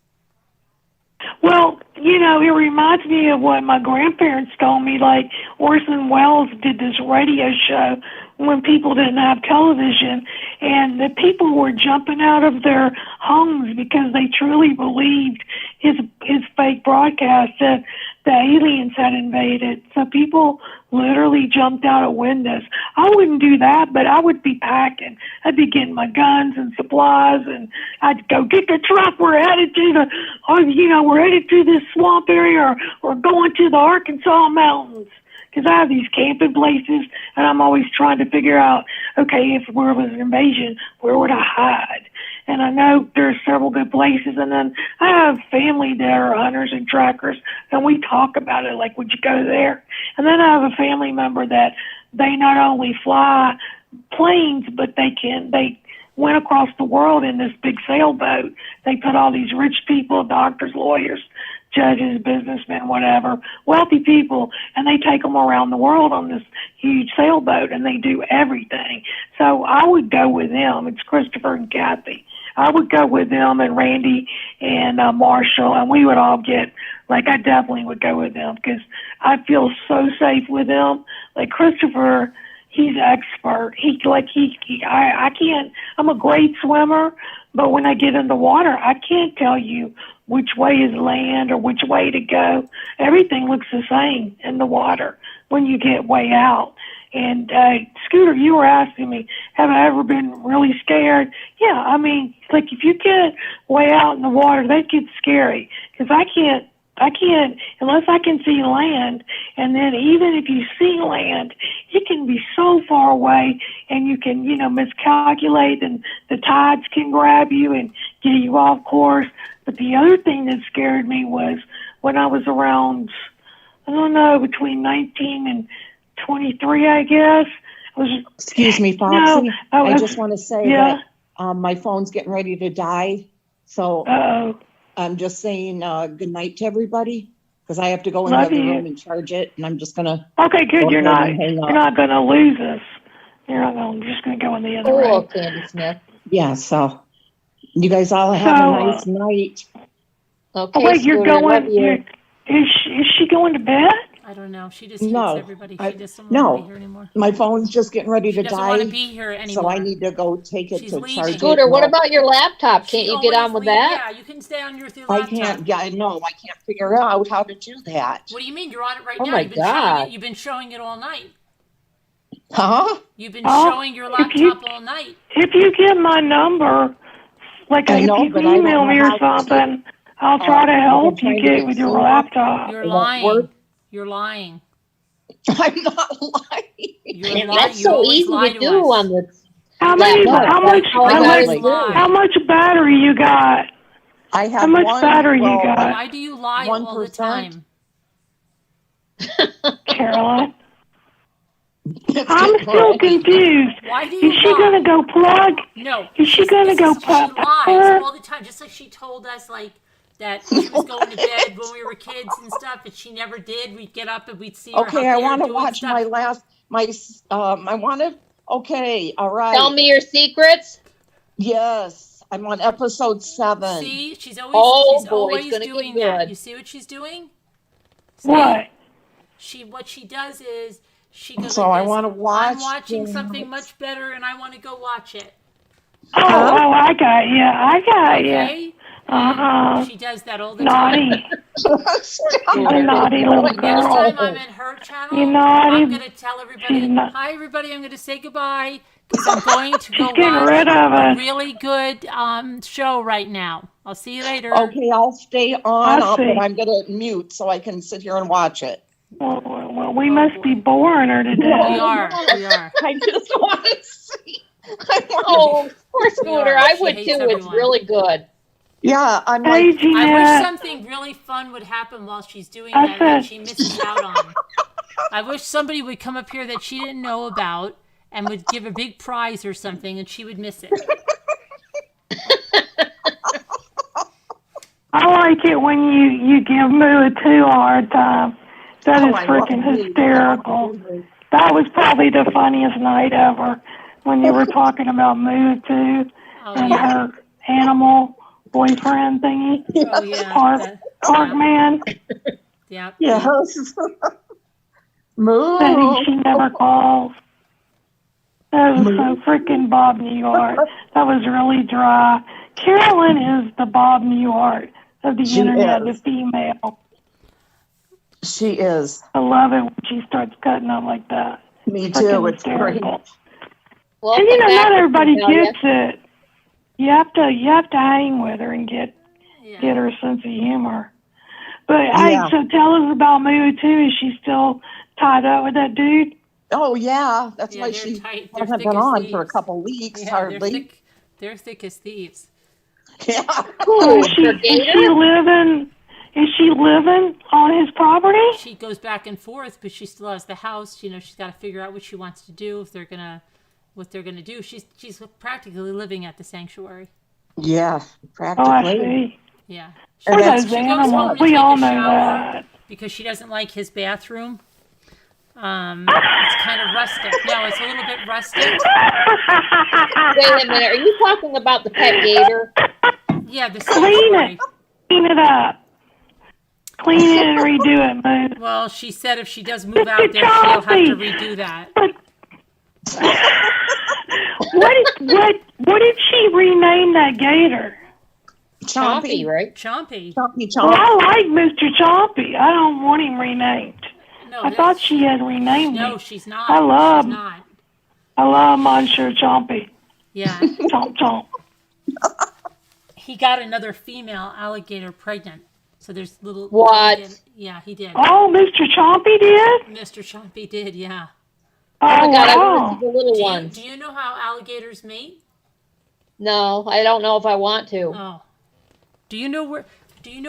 [SPEAKER 9] Well, it reminds me of what my grandparents told me. Like Orson Welles did this radio show when people didn't have television, and the people were jumping out of their homes because they truly believed his fake broadcast that the aliens had invaded. So people literally jumped out of windows. I wouldn't do that, but I would be packing. I'd be getting my guns and supplies, and I'd go get the truck. We're headed to we're headed to this swamp area, or going to the Arkansas mountains. Because I have these camping places, and I'm always trying to figure out, okay, if there was an invasion, where would I hide? And I know there's several good places, and then I have family that are hunters and trackers, and we talk about it, like, would you go there? And then I have a family member that they not only fly planes, but they went across the world in this big sailboat. They put all these rich people, doctors, lawyers, judges, businessmen, whatever, wealthy people, and they take them around the world on this huge sailboat, and they do everything. So I would go with them. It's Christopher and Kathy. I would go with them and Randy and Marshall, and we would all I definitely would go with them because I feel so safe with them. Like Christopher, he's expert. I can't, I'm a great swimmer, but when I get in the water, I can't tell you which way is land or which way to go. Everything looks the same in the water when you get way out. And Scooter, you were asking me, have I ever been really scared? Yeah, I mean, like if you get way out in the water, that gets scary because I can't unless I can see land. And then even if you see land, it can be so far away, and you can miscalculate, and the tides can grab you and get you off course. But the other thing that scared me was when I was around, I don't know, between 19 and 23, I guess.
[SPEAKER 8] Excuse me, Foxy. I just want to say
[SPEAKER 9] yeah.
[SPEAKER 8] that my phone's getting ready to die. So
[SPEAKER 9] Uh-oh.
[SPEAKER 8] I'm just saying good night to everybody because I have to go in the other room and charge it, and I'm just gonna.
[SPEAKER 9] Okay, good. You're not gonna lose us.
[SPEAKER 7] Oh,
[SPEAKER 9] Just gonna go in the other room.
[SPEAKER 7] Candy Smith.
[SPEAKER 8] Yeah. So you guys all have a nice night.
[SPEAKER 7] Okay.
[SPEAKER 9] Wait, you're
[SPEAKER 7] Scooter,
[SPEAKER 9] going?
[SPEAKER 7] love you.
[SPEAKER 9] Is she going to bed?
[SPEAKER 1] I don't know. She just hates everybody. She doesn't want to be here anymore.
[SPEAKER 8] My phone's just getting ready to die.
[SPEAKER 1] She doesn't want to be here anymore.
[SPEAKER 8] So I need to go take it to charge it.
[SPEAKER 7] Scooter, what about your laptop? Can't you get on with that?
[SPEAKER 1] Yeah, you can stay on your laptop.
[SPEAKER 8] I can't. Yeah, no, I can't figure out how to do that.
[SPEAKER 1] What do you mean? You're on it right
[SPEAKER 7] Oh
[SPEAKER 1] now.
[SPEAKER 7] my God.
[SPEAKER 1] You've been showing it all night.
[SPEAKER 8] Huh?
[SPEAKER 1] You've been showing your laptop all night.
[SPEAKER 9] If you get my number, if you email me or something, I'll try to help you get with your laptop.
[SPEAKER 1] You're lying. You're lying.
[SPEAKER 8] I'm not lying.
[SPEAKER 1] You're lying.
[SPEAKER 7] That's so easy to do on the
[SPEAKER 9] How much battery you got?
[SPEAKER 8] I have
[SPEAKER 9] How much battery you got?
[SPEAKER 1] Why do you lie all the time?
[SPEAKER 9] Caroline. I'm still confused.
[SPEAKER 1] Why do you
[SPEAKER 9] Is she
[SPEAKER 1] lie?
[SPEAKER 9] gonna go plug?
[SPEAKER 1] No.
[SPEAKER 9] Is she gonna go plug
[SPEAKER 1] She lies
[SPEAKER 9] her?
[SPEAKER 1] all the time, just like she told us, like, that she was going to bed when we were kids and stuff, and she never did. We'd get up and we'd see her out
[SPEAKER 8] Okay,
[SPEAKER 1] there
[SPEAKER 8] I want to
[SPEAKER 1] doing
[SPEAKER 8] watch
[SPEAKER 1] stuff.
[SPEAKER 8] my last, I want to, okay, all right.
[SPEAKER 7] Tell me your secrets.
[SPEAKER 8] Yes, I'm on episode 7.
[SPEAKER 1] See, she's always,
[SPEAKER 7] Oh,
[SPEAKER 1] she's
[SPEAKER 7] boy,
[SPEAKER 1] always
[SPEAKER 7] it's gonna
[SPEAKER 1] doing
[SPEAKER 7] get
[SPEAKER 1] that.
[SPEAKER 7] good.
[SPEAKER 1] You see what she's doing? See?
[SPEAKER 9] What?
[SPEAKER 1] What she does is she goes
[SPEAKER 8] So
[SPEAKER 1] like
[SPEAKER 8] I
[SPEAKER 1] this,
[SPEAKER 8] want to watch.
[SPEAKER 1] I'm watching something much better, and I want to go watch it.
[SPEAKER 9] Oh, I got you. I got you.
[SPEAKER 1] Okay?
[SPEAKER 9] Uh-huh.
[SPEAKER 1] She does that all the time.
[SPEAKER 9] Naughty. She's a naughty little
[SPEAKER 1] Next
[SPEAKER 9] girl.
[SPEAKER 1] time I'm in her channel,
[SPEAKER 9] You naughty.
[SPEAKER 1] I'm going to tell everybody,
[SPEAKER 9] She's not-
[SPEAKER 1] hi everybody, I'm going to say goodbye because I'm going to go
[SPEAKER 9] getting
[SPEAKER 1] watch
[SPEAKER 9] rid of
[SPEAKER 1] a
[SPEAKER 9] us.
[SPEAKER 1] really good show right now. I'll see you later.
[SPEAKER 8] Okay, I'll stay on,
[SPEAKER 9] I see.
[SPEAKER 8] but I'm going to mute so I can sit here and watch it.
[SPEAKER 9] Well, we must be boring her to death.
[SPEAKER 1] We are.
[SPEAKER 8] I just want to see.
[SPEAKER 7] Oh, poor Scooter. I
[SPEAKER 1] She
[SPEAKER 7] would
[SPEAKER 1] hates
[SPEAKER 7] too. It's
[SPEAKER 1] everyone.
[SPEAKER 7] really good.
[SPEAKER 8] Yeah, I'm
[SPEAKER 9] Hey,
[SPEAKER 8] like,
[SPEAKER 1] I
[SPEAKER 9] Jeanette.
[SPEAKER 1] wish something really fun would happen while she's doing
[SPEAKER 9] I
[SPEAKER 1] that that
[SPEAKER 9] said-
[SPEAKER 1] she misses out on. I wish somebody would come up here that she didn't know about and would give a big prize or something, and she would miss it.
[SPEAKER 9] I like it when you give Moo a hard time. That is
[SPEAKER 8] I love
[SPEAKER 9] freaking
[SPEAKER 8] Moo.
[SPEAKER 9] hysterical. That was probably the funniest night ever when you were talking about Moo too
[SPEAKER 1] Oh,
[SPEAKER 9] and
[SPEAKER 1] yeah.
[SPEAKER 9] her animal boyfriend thingy.
[SPEAKER 1] Oh, yeah.
[SPEAKER 9] Park man.
[SPEAKER 1] Yeah.
[SPEAKER 8] yes. Moo.
[SPEAKER 9] That she never calls. That was so freaking Bob Newhart. That was really dry. Carolyn is the Bob Newhart of the
[SPEAKER 8] She
[SPEAKER 9] internet,
[SPEAKER 8] is.
[SPEAKER 9] the female.
[SPEAKER 8] She is.
[SPEAKER 9] I love it when she starts cutting up like that.
[SPEAKER 8] Me
[SPEAKER 9] Freaking
[SPEAKER 8] too. It's great.
[SPEAKER 9] hysterical.
[SPEAKER 7] Well,
[SPEAKER 9] And you know, not everybody
[SPEAKER 7] Amelia.
[SPEAKER 9] gets it. You have to hang with her and get her sense of humor. But
[SPEAKER 8] Yeah.
[SPEAKER 9] hey, so tell us about Moo too. Is she still tied up with that dude?
[SPEAKER 8] Oh, yeah. That's
[SPEAKER 1] Yeah,
[SPEAKER 8] why
[SPEAKER 1] they're
[SPEAKER 8] she
[SPEAKER 1] tight. They're
[SPEAKER 8] hasn't
[SPEAKER 1] thick
[SPEAKER 8] been
[SPEAKER 1] as
[SPEAKER 8] on
[SPEAKER 1] thieves.
[SPEAKER 8] for a couple weeks,
[SPEAKER 1] Yeah,
[SPEAKER 8] hardly.
[SPEAKER 1] they're thick as thieves.
[SPEAKER 8] Yeah.
[SPEAKER 9] So is she living on his property?
[SPEAKER 1] She goes back and forth, but she still has the house. You know, she's got to figure out what she wants to do, what they're gonna do. She's practically living at the sanctuary.
[SPEAKER 8] Yeah,
[SPEAKER 9] Oh, I
[SPEAKER 8] practically.
[SPEAKER 9] see.
[SPEAKER 1] Yeah.
[SPEAKER 8] And
[SPEAKER 9] Poor
[SPEAKER 8] that's-
[SPEAKER 9] those
[SPEAKER 1] She goes home
[SPEAKER 9] animals.
[SPEAKER 1] to
[SPEAKER 9] We
[SPEAKER 1] take
[SPEAKER 9] all
[SPEAKER 1] a
[SPEAKER 9] know
[SPEAKER 1] shower
[SPEAKER 9] that.
[SPEAKER 1] because she doesn't like his bathroom. It's kind of rustic. No, it's a little bit rustic.
[SPEAKER 7] Wait a minute. Are you talking about the pet gator?
[SPEAKER 1] Yeah, the
[SPEAKER 9] Clean
[SPEAKER 1] sanctuary.
[SPEAKER 9] it. Clean it up. Clean it and redo it, Moo.
[SPEAKER 1] Well, she said if she does move out there, she'll have to redo that.
[SPEAKER 9] What did she rename that gator?
[SPEAKER 7] Chompy, right?
[SPEAKER 1] Chompy.
[SPEAKER 8] Chompy,
[SPEAKER 9] Well,
[SPEAKER 8] chompy.
[SPEAKER 9] I like Mr. Chompy. I don't want him renamed.
[SPEAKER 1] No,
[SPEAKER 9] I thought she had renamed
[SPEAKER 1] No,
[SPEAKER 9] him.
[SPEAKER 1] she's not.
[SPEAKER 9] I love-
[SPEAKER 1] She's not.
[SPEAKER 9] I love Monsieur Chompy.
[SPEAKER 1] Yeah.
[SPEAKER 9] Chomp chomp.
[SPEAKER 1] He got another female alligator pregnant. So there's little.
[SPEAKER 7] What?
[SPEAKER 1] Yeah, he did.
[SPEAKER 9] Oh, Mr. Chompy did?
[SPEAKER 1] Mr. Chompy did, yeah.
[SPEAKER 7] Oh my God, I
[SPEAKER 9] wow.
[SPEAKER 7] want to see the little ones.
[SPEAKER 1] Do you know how alligators mate?
[SPEAKER 7] No, I don't know if I want to.
[SPEAKER 1] Oh. Do you know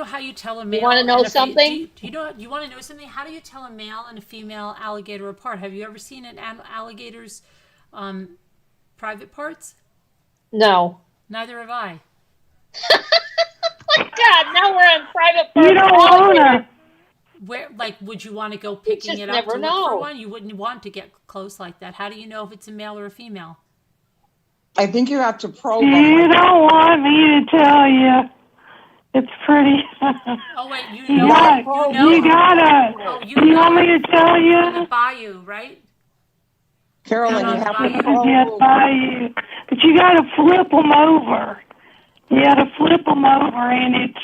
[SPEAKER 1] how you tell a male?
[SPEAKER 7] wanna know
[SPEAKER 1] and a
[SPEAKER 7] something?
[SPEAKER 1] Do you want to know something? How do you tell a male and a female alligator apart? Have you ever seen an alligator's private parts?
[SPEAKER 7] No.
[SPEAKER 1] Neither have I.
[SPEAKER 7] God, now we're on private
[SPEAKER 9] You don't want to.
[SPEAKER 1] Where, like, would you want to go picking
[SPEAKER 7] just
[SPEAKER 1] it up
[SPEAKER 7] never
[SPEAKER 1] to look
[SPEAKER 7] know.
[SPEAKER 1] for one? You wouldn't want to get close like that. How do you know if it's a male or a female?
[SPEAKER 8] I think you have to probe
[SPEAKER 9] You
[SPEAKER 8] them.
[SPEAKER 9] don't want me to tell you. It's pretty.
[SPEAKER 1] Oh wait, you
[SPEAKER 9] You
[SPEAKER 1] know.
[SPEAKER 9] got, you gotta.
[SPEAKER 1] Oh,
[SPEAKER 9] You want me to tell
[SPEAKER 1] On the
[SPEAKER 9] you?
[SPEAKER 1] bayou, right?
[SPEAKER 8] Carolyn, you have to
[SPEAKER 9] Yes,
[SPEAKER 8] probe.
[SPEAKER 9] by you. But you gotta flip them over. You gotta flip them over, and it's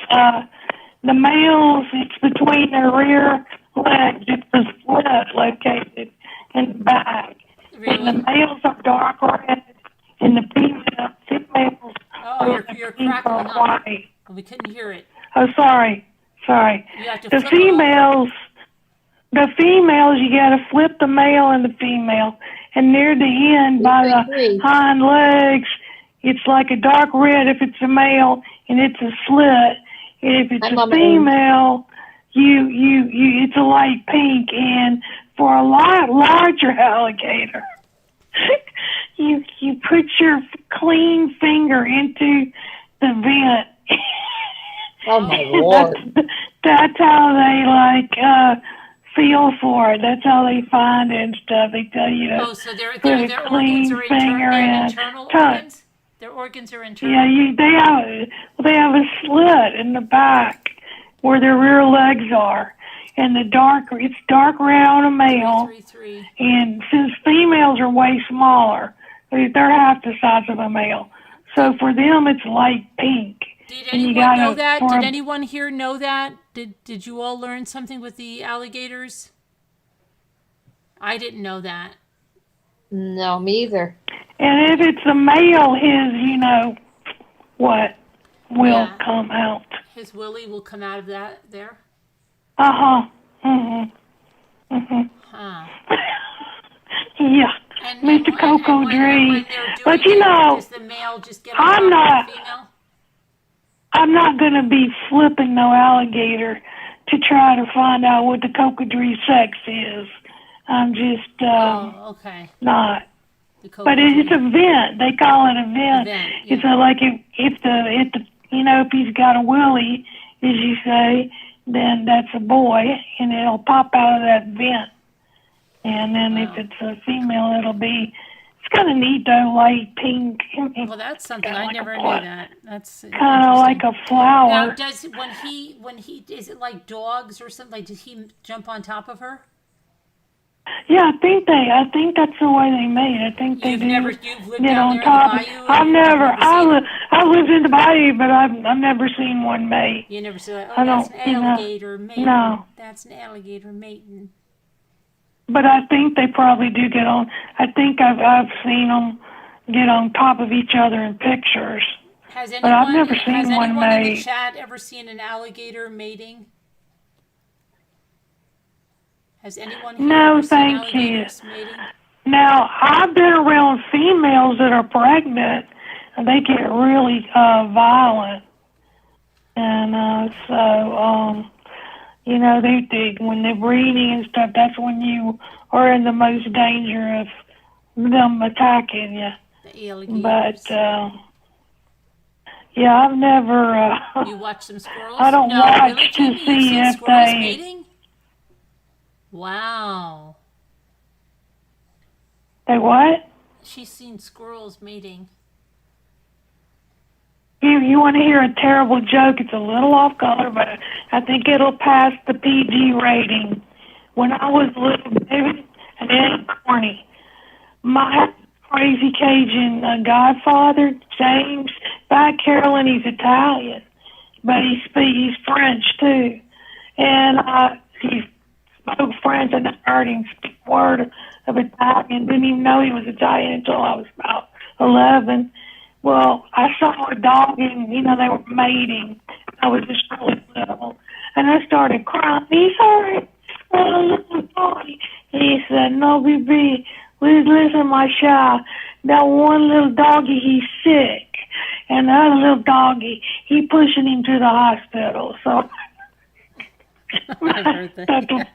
[SPEAKER 9] the males. It's between their rear legs. It's the split located in the back. And the
[SPEAKER 1] Really?
[SPEAKER 9] males are dark red, and the females
[SPEAKER 1] Oh, you're crackling up.
[SPEAKER 9] white.
[SPEAKER 1] We couldn't hear it.
[SPEAKER 9] Oh, sorry.
[SPEAKER 1] You have to
[SPEAKER 9] The
[SPEAKER 1] flip it over.
[SPEAKER 9] females, you gotta flip the male and the female. And near the end, by the hind legs, it's like a dark red if it's a male, and it's a slit. And if it's a female, it's a light pink. And for a lot larger alligator, you put your clean finger into the vent.
[SPEAKER 7] Oh my Lord.
[SPEAKER 9] That's how they feel for it. That's how they find it and stuff. They tell you to
[SPEAKER 1] so their
[SPEAKER 9] put a
[SPEAKER 1] organs
[SPEAKER 9] clean
[SPEAKER 1] are
[SPEAKER 9] finger in.
[SPEAKER 1] internal organs? Their organs are internal?
[SPEAKER 9] Yeah, they have a slit in the back where their rear legs are. And it's dark red on a male.
[SPEAKER 1] 333.
[SPEAKER 9] And since females are way smaller, they're half the size of a male. So for them, it's light pink.
[SPEAKER 1] Did anyone know that? Did anyone here know that? Did you all learn something with the alligators? I didn't know that.
[SPEAKER 7] No, me either.
[SPEAKER 9] And if it's a male, his, will come out.
[SPEAKER 1] His willy will come out of that there?
[SPEAKER 9] Uh-huh. Mm-hmm. Mm-hmm.
[SPEAKER 1] Huh.
[SPEAKER 9] Yeah. Mr. Coco Dree. But
[SPEAKER 1] does the male just get on top of the female?
[SPEAKER 9] I'm not going to be flipping no alligator to try to find out what the cocodree sex is. I'm just
[SPEAKER 1] okay.
[SPEAKER 9] Not. But it's a vent. They call it a vent.
[SPEAKER 1] Yeah.
[SPEAKER 9] It's like if he's got a willy, as you say, then that's a boy, and it'll pop out of that vent. And then if it's a female, it'll be. It's kind of neat though, light pink.
[SPEAKER 1] Well, that's something I never knew that. That's
[SPEAKER 9] kind of like a flower.
[SPEAKER 1] Now, does when he is it like dogs or something? Like, did he jump on top of her?
[SPEAKER 9] Yeah, I think that's the way they made it. I think they do.
[SPEAKER 1] You've lived down there
[SPEAKER 9] top.
[SPEAKER 1] in the bayou?
[SPEAKER 9] I've never. I lived in the bayou, but I've never seen one mate.
[SPEAKER 1] You never saw that? Oh, that's an alligator mating.
[SPEAKER 9] No.
[SPEAKER 1] That's an alligator mating.
[SPEAKER 9] But I think they probably do get on. I think I've seen them get on top of each other in pictures. But I've never seen one mate.
[SPEAKER 1] Has anyone in the chat ever seen an alligator mating? Has anyone here ever seen alligators mating?
[SPEAKER 9] Now, I've been around females that are pregnant, and they get really violent. And they when they're breeding and stuff, that's when you are in the most danger of them attacking you.
[SPEAKER 1] The alligators.
[SPEAKER 9] But I've never.
[SPEAKER 1] You watch some squirrels?
[SPEAKER 9] I don't watch to see if they.
[SPEAKER 1] Mating? Wow.
[SPEAKER 9] They what?
[SPEAKER 1] She's seen squirrels mating.
[SPEAKER 9] You want to hear a terrible joke? It's a little off color, but I think it'll pass the PG rating. When I was little baby and corny, my crazy Cajun godfather, James, by Carolyn, he's Italian, but he's French too. And he spoke French, and I heard him speak a word of Italian. Didn't even know he was Italian until I was about 11. Well, I saw a dog, and they were mating. I was just really little, and I started crying. He's hurt, little boy. He said, "No, baby, listen, my child. That one little doggy, he's sick, and the other little doggy, he pushing him to the hospital." So
[SPEAKER 1] I heard that.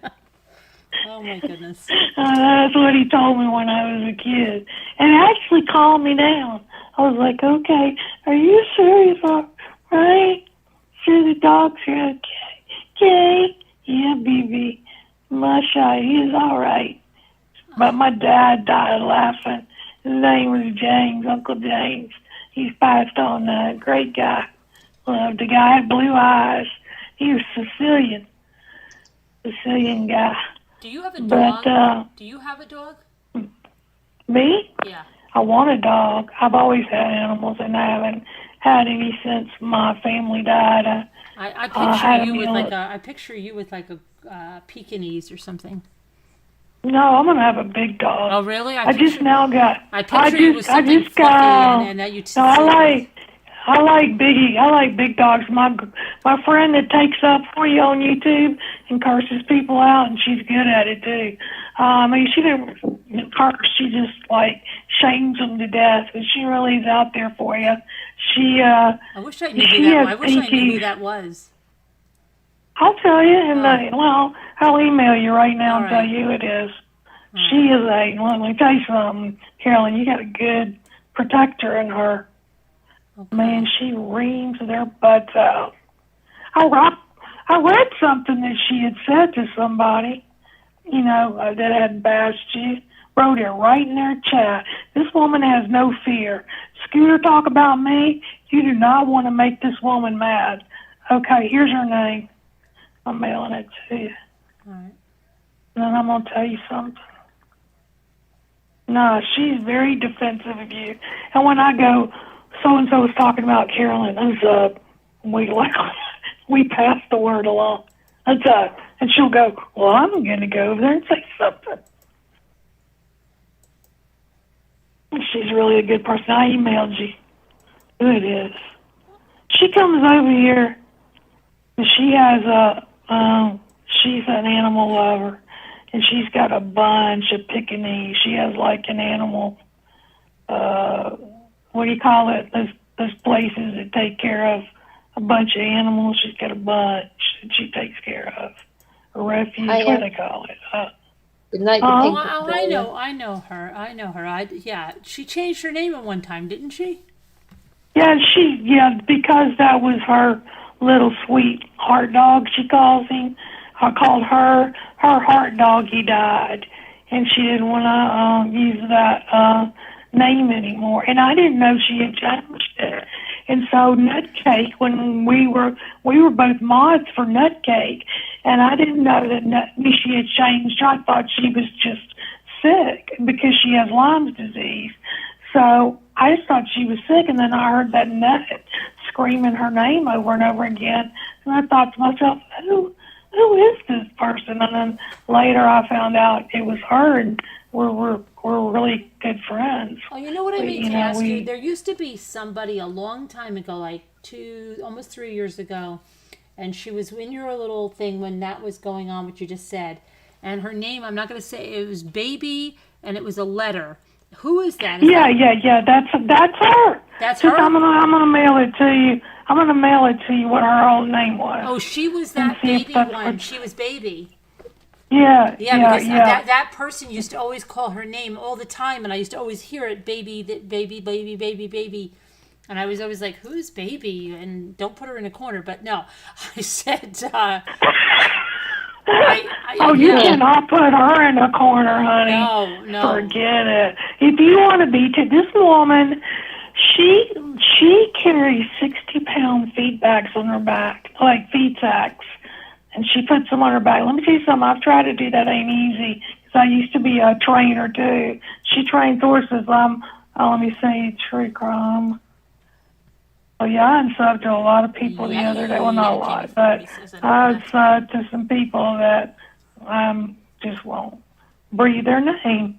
[SPEAKER 1] Oh my goodness.
[SPEAKER 9] That's what he told me when I was a kid, and it actually calmed me down. I was like, "Okay, are you serious? All right? Sure, the dog's are okay. Okay, yeah, baby, Masha, he's all right." But my dad died laughing. His name was James, Uncle James. He's passed on. Great guy. Loved the guy. Had blue eyes. He was Sicilian guy.
[SPEAKER 1] Do you have a dog? Do you have a dog?
[SPEAKER 9] Me?
[SPEAKER 1] Yeah.
[SPEAKER 9] I want a dog. I've always had animals, and I haven't had any since my family died.
[SPEAKER 1] I picture you with like a Pekingese or something.
[SPEAKER 9] No, I'm gonna have a big dog.
[SPEAKER 1] Oh, really?
[SPEAKER 9] I just
[SPEAKER 1] picture you with something fluffy and that you'd sit.
[SPEAKER 9] I like big dogs. My friend that takes up for you on YouTube and curses people out, and she's good at it too. She didn't curse. She just shames them to death, but she really is out there for you.
[SPEAKER 1] I wish I knew who that was.
[SPEAKER 9] I'll tell you, and I'll email you right now and tell you who it is. She is let me tell you something, Carolyn, you got a good protector in her.
[SPEAKER 1] Okay.
[SPEAKER 9] Man, she reams their butts out. I read something that she had said to somebody, that had bashed you. Wrote it right in their chat. This woman has no fear. Scooter talk about me. You do not want to make this woman mad. Okay, here's her name. I'm mailing it to you.
[SPEAKER 1] All right.
[SPEAKER 9] And then I'm going to tell you something. No, she's very defensive of you. And when I go, so-and-so was talking about Carolyn, we pass the word along. And she'll go, well, I'm going to go over there and say something. She's really a good person. I emailed you who it is. She comes over here, and she has she's an animal lover, and she's got a bunch of Pekingese. She has like an animal, what do you call it? Those places that take care of a bunch of animals. She's got a bunch that she takes care of. A refuge, what do they call it?
[SPEAKER 7] Good night.
[SPEAKER 1] I know her. She changed her name at one time, didn't she?
[SPEAKER 9] Yeah, because that was her little sweet heart dog, she calls him. I called her heart dog. He died, and she didn't want to use that name anymore. And I didn't know she had changed it. And so Nutcake, when we were both mods for Nutcake, and I didn't know that she had changed. I thought she was just sick because she has Lyme's disease. So I just thought she was sick, and then I heard that Nut screaming her name over and over again, and I thought to myself, who is this person? And then later I found out it was her, and we're really good friends.
[SPEAKER 1] Oh, you know what I mean to ask you? There used to be somebody a long time ago, like almost 3 years ago, and she was in your little thing when that was going on, what you just said. And her name, I'm not going to say, it was Baby, and it was a letter. Who is that?
[SPEAKER 9] Yeah. That's her.
[SPEAKER 1] That's her?
[SPEAKER 9] I'm gonna mail it to you. I'm gonna mail it to you what her old name was.
[SPEAKER 1] Oh, she was that Baby one. She was Baby.
[SPEAKER 9] Yeah.
[SPEAKER 1] Because that person used to always call her name all the time, and I used to always hear it, baby. And I was always like, who's Baby? And don't put her in a corner. But no, I said,
[SPEAKER 9] you cannot put her in a corner, honey.
[SPEAKER 1] No.
[SPEAKER 9] Forget it. If you want to be this woman, she carries 60-pound feed bags on her back, like feed sacks. And she puts them on her back. Let me tell you something. I've tried to do that. Ain't easy. Because I used to be a trainer, too. She trains horses. Let me see, tree crime. Oh, yeah, I subbed to a lot of people the other day. Well, not a lot, but I subbed to some people that just won't breathe their name.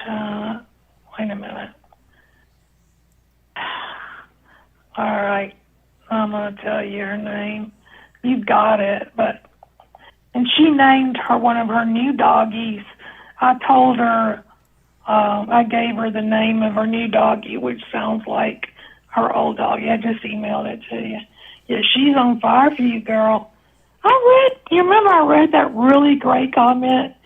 [SPEAKER 9] Wait a minute. All right. I'm going to tell you her name. You got it, and she named her one of her new doggies. I told her, I gave her the name of her new doggie, which sounds like her old doggie. I just emailed it to you. Yeah, she's on fire for you, girl. You remember I read that really great comment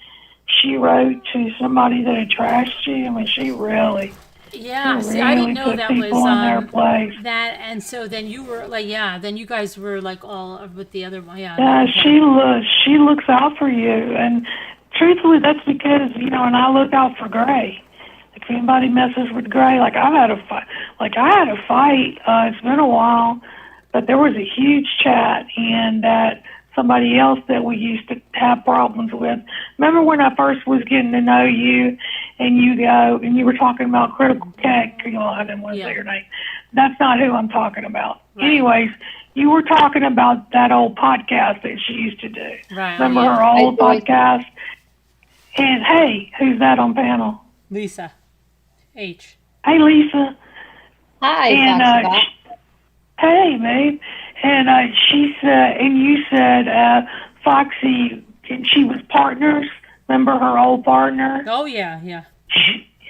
[SPEAKER 9] she wrote to somebody that had trashed you? I mean, she really...
[SPEAKER 1] Yeah, see, I didn't know that was that, and so then you were like, then you guys were like all with the other one,
[SPEAKER 9] she looks out for you, and truthfully, that's because and I look out for Gray. If anybody messes with Gray, like I had a fight. It's been a while, but there was a huge chat, and that somebody else that we used to have problems with. Remember when I first was getting to know you, and you were talking about Critical Cat? I didn't want to say your name. That's not who I'm talking about. Right. Anyways, you were talking about that old podcast that she used to do.
[SPEAKER 1] Right.
[SPEAKER 9] Remember her old podcast? And hey, who's that on panel?
[SPEAKER 1] Lisa H.
[SPEAKER 9] Hey, Lisa.
[SPEAKER 7] Hi.
[SPEAKER 9] And hey, babe. And she said, and you said, Foxy, and she was partners. Remember her old partner?
[SPEAKER 1] Oh yeah.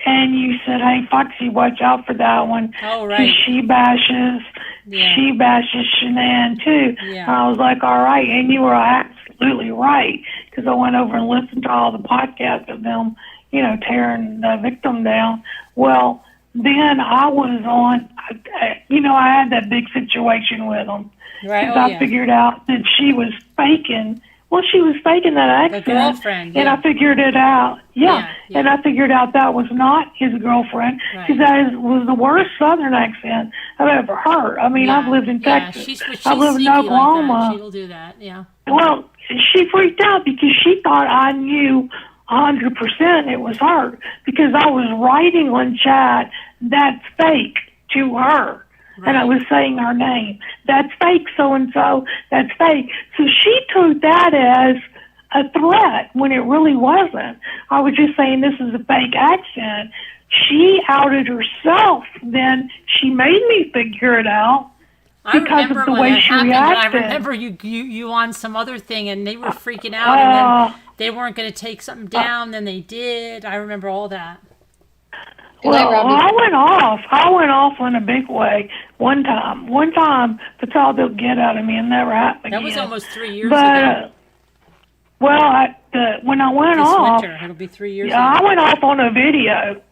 [SPEAKER 9] And you said, hey, Foxy, watch out for that one.
[SPEAKER 1] Oh right.
[SPEAKER 9] She bashes Shanann too.
[SPEAKER 1] Yeah.
[SPEAKER 9] And I was like, all right. And you were asking absolutely right, because I went over and listened to all the podcasts of them, you know, tearing the victim down. Well, then I was on, you know, I had that big situation with them.
[SPEAKER 1] Right.
[SPEAKER 9] Because I figured out that she was faking. Well, she was faking that accent.
[SPEAKER 1] The girlfriend.
[SPEAKER 9] And I figured it out. Yeah. And I figured out that was not his girlfriend. Because that was the worst Southern accent I've ever heard. I mean, I've lived in Texas.
[SPEAKER 1] She's
[SPEAKER 9] I've lived in Oklahoma.
[SPEAKER 1] Like that. She'll do that, yeah.
[SPEAKER 9] Well, she freaked out because she thought I knew 100% it was her. Because I was writing on chat, that's fake, to her. Right. And I was saying her name. That's fake, so-and-so. That's fake. So she took that as a threat when it really wasn't. I was just saying this is a fake accent. She outed herself. Then she made me figure it out because of the way she reacted.
[SPEAKER 1] I remember you on some other thing, and they were freaking out, and then they weren't going to take something down. Then they did. I remember all that.
[SPEAKER 9] Well, I went off in a big way one time. That's all they'll get out of me, and never happened again.
[SPEAKER 1] That was almost 3 years ago.
[SPEAKER 9] Well, when I went
[SPEAKER 1] this
[SPEAKER 9] off,
[SPEAKER 1] winter, it'll be 3 years.
[SPEAKER 9] I went off on a video.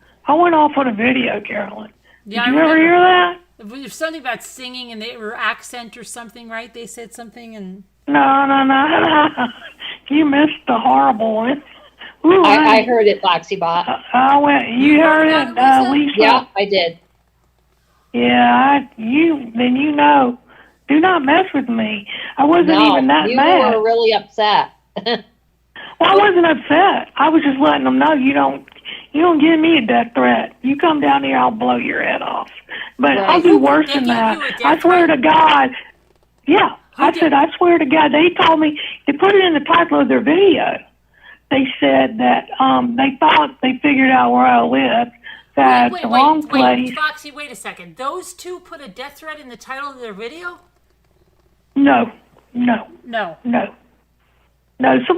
[SPEAKER 9] Carolyn.
[SPEAKER 1] Yeah,
[SPEAKER 9] Did you ever hear that?
[SPEAKER 1] There's something about singing, and they were accent or something, right? They said something, and
[SPEAKER 9] no. You missed the horrible one.
[SPEAKER 7] Ooh, I heard it, Foxybot.
[SPEAKER 9] You heard it, Lisa?
[SPEAKER 7] Yeah, I did.
[SPEAKER 9] Yeah, then you know. Do not mess with me. I wasn't even that mad.
[SPEAKER 7] You were really upset.
[SPEAKER 9] Well, I wasn't upset. I was just letting them know you don't give me a death threat. You come down here, I'll blow your head off. But I'll do worse than that. I swear to God. Yeah, I swear to God. They told me, they put it in the title of their video. They said that they thought they figured out where I lived. That's the wrong place.
[SPEAKER 1] Foxy, wait a second. Those two put a death threat in the title of their video?
[SPEAKER 9] No. Some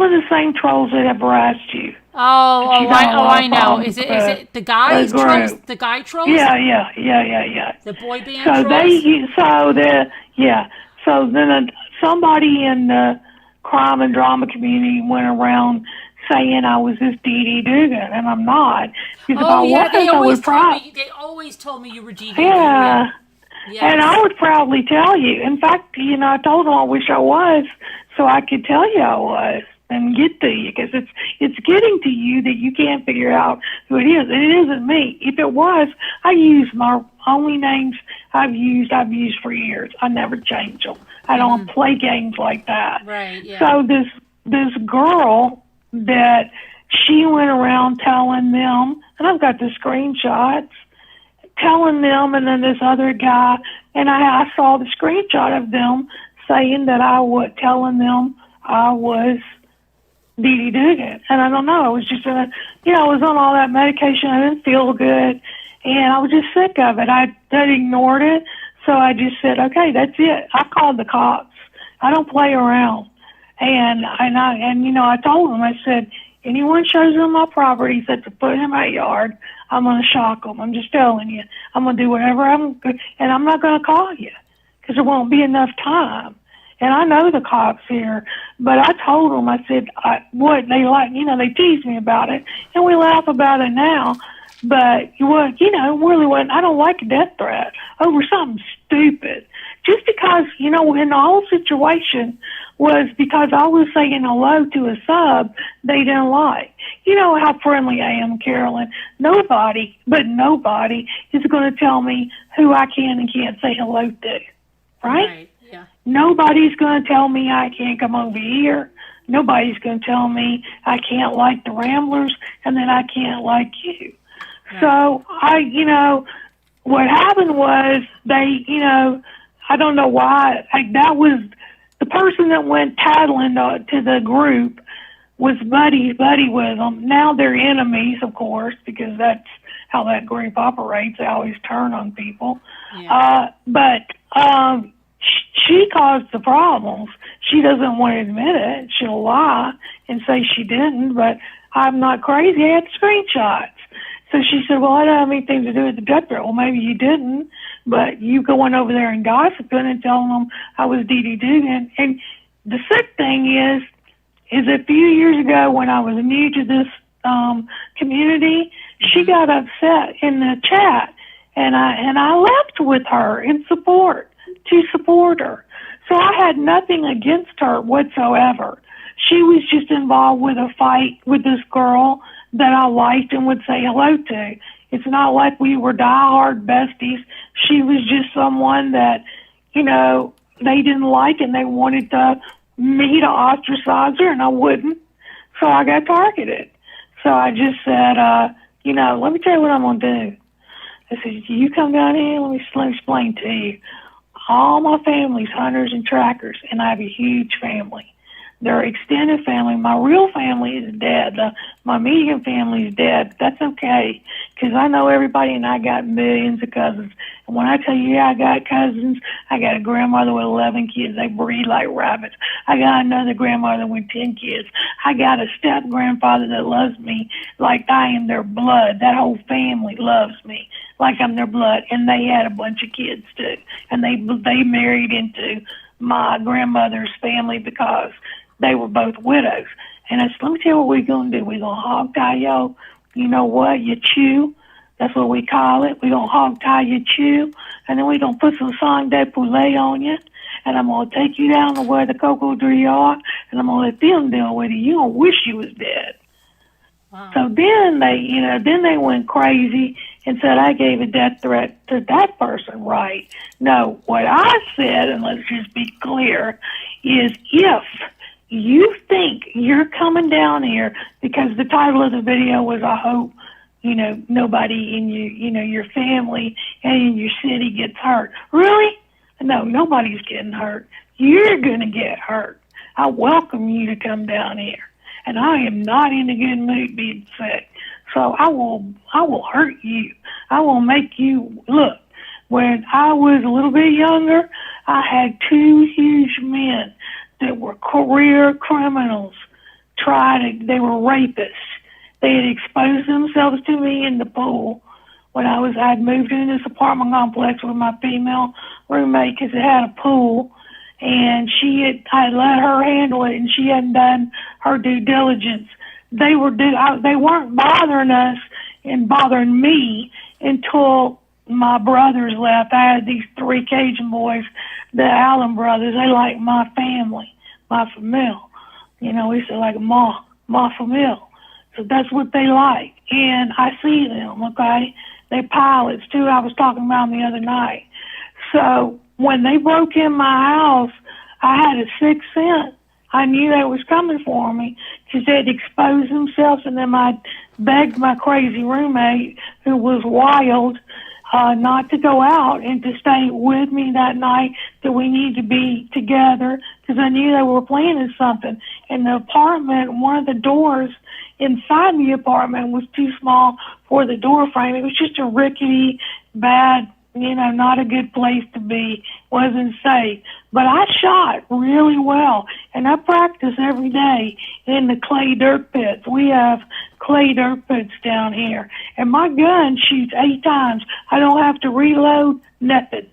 [SPEAKER 9] of the same trolls that have harassed you.
[SPEAKER 1] I know. Is it the guy trolls? The guy trolls?
[SPEAKER 9] Yeah.
[SPEAKER 1] The boy band trolls?
[SPEAKER 9] So then somebody in the crime and drama community went around saying I was this Dee Dee Dugan, and I'm not. Because
[SPEAKER 1] they always told me you were Dee Dee Dugan.
[SPEAKER 9] Yeah. Yes. And I would proudly tell you. In fact, I told them I wish I was, so I could tell you I was and get to you, because it's getting to you that you can't figure out who it is. It isn't me. If it was, I use my only names I've used for years. I never change them. I don't play games like that.
[SPEAKER 1] Right. Yeah.
[SPEAKER 9] So this girl that she went around telling them, and I've got the screenshots, telling them, and then this other guy, and I saw the screenshot of them saying that telling them I was Dee Dee Dugan. And I don't know, I was just I was on all that medication, I didn't feel good, and I was just sick of it. I ignored it, so I just said, okay, that's it. I called the cops. I don't play around. And I told them, I said, anyone shows them my property that's a foot in my yard, I'm going to shock them. I'm just telling you. I'm going to do whatever and I'm not going to call you because there won't be enough time. And I know the cops here, but I told them, I said, they teased me about it, and we laugh about it now. But really wasn't. I don't like a death threat over something stupid. Just because, in the whole situation was because I was saying hello to a sub they didn't like. You know how friendly I am, Carolyn. Nobody is going to tell me who I can and can't say hello to, right?
[SPEAKER 1] Yeah.
[SPEAKER 9] Nobody's going to tell me I can't come over here. Nobody's going to tell me I can't like the Ramblers and that I can't like you. Right. So what happened was they, I don't know why. That was the person that went tattling to the group was buddy with them. Now they're enemies, of course, because that's how that group operates. They always turn on people. Yeah. But she caused the problems. She doesn't want to admit it. She'll lie and say she didn't, but I'm not crazy. I had screenshots. So she said, well, I don't have anything to do with the death threat. Well, maybe you didn't, but you going over there and gossiping and telling them I was Dee Dee Dugan. And the sick thing is is a few years ago when I was new to this community, she got upset in the chat, and I left with her to support her. So I had nothing against her whatsoever. She was just involved with a fight with this girl that I liked and would say hello to. It's not like we were diehard besties. She was just someone that, you know, they didn't like and they wanted me to ostracize her, and I wouldn't. So I got targeted. So I just said, you know, let me tell you what I'm going to do. I said, you come down here, let me explain to you. All my family's hunters and trackers, and I have a huge family. Their extended family, my real family is dead. My medium family is dead. That's okay, because I know everybody, and I got millions of cousins. And when I tell you, yeah, I got cousins, I got a grandmother with 11 kids. They breed like rabbits. I got another grandmother with 10 kids. I got a step-grandfather that loves me like I am their blood. That whole family loves me like I'm their blood. And they had a bunch of kids, too. And they married into my grandmother's family because they were both widows. And I said, let me tell you what we're going to do. We're going to hog tie yo. You know what? You chew. That's what we call it. We're going to hog tie you chew. And then we're going to put some sang de poulet on you. And I'm going to take you down to where the cocoa tree are. And I'm going to let them deal with it. You're going to wish you was dead. Wow. So then they went crazy and said I gave a death threat to that person, right? No, what I said, and let's just be clear, is if you think you're coming down here, because the title of the video was, I hope, you know, nobody in your family and in your city gets hurt. Really? No, nobody's getting hurt. You're going to get hurt. I welcome you to come down here. And I am not in a good mood being sick. So I will hurt you. I will make you look. When I was a little bit younger, I had two huge men that were career criminals. They were rapists. They had exposed themselves to me in the pool when I'd moved into this apartment complex with my female roommate because it had a pool. And I let her handle it, and she hadn't done her due diligence. They weren't bothering us and bothering me until my brothers left. I had these three Cajun boys, the Allen brothers. They like my family, my famille. You know, we say like ma famille. So that's what they like. And I see them, okay? They pilots, too. I was talking about them the other night. So when they broke in my house, I had a sixth sense. I knew they was coming for me because they'd exposed themselves, and then I begged my crazy roommate, who was wild, not to go out and to stay with me that night, that we need to be together, because I knew they were planning something. And the apartment, one of the doors inside the apartment was too small for the door frame. It was just a rickety, bad, not a good place to be. Wasn't safe. But I shot really well, and I practice every day in the clay dirt pits. We have clay dirt pits down here, and my gun shoots 8 times. I don't have to reload, nothing.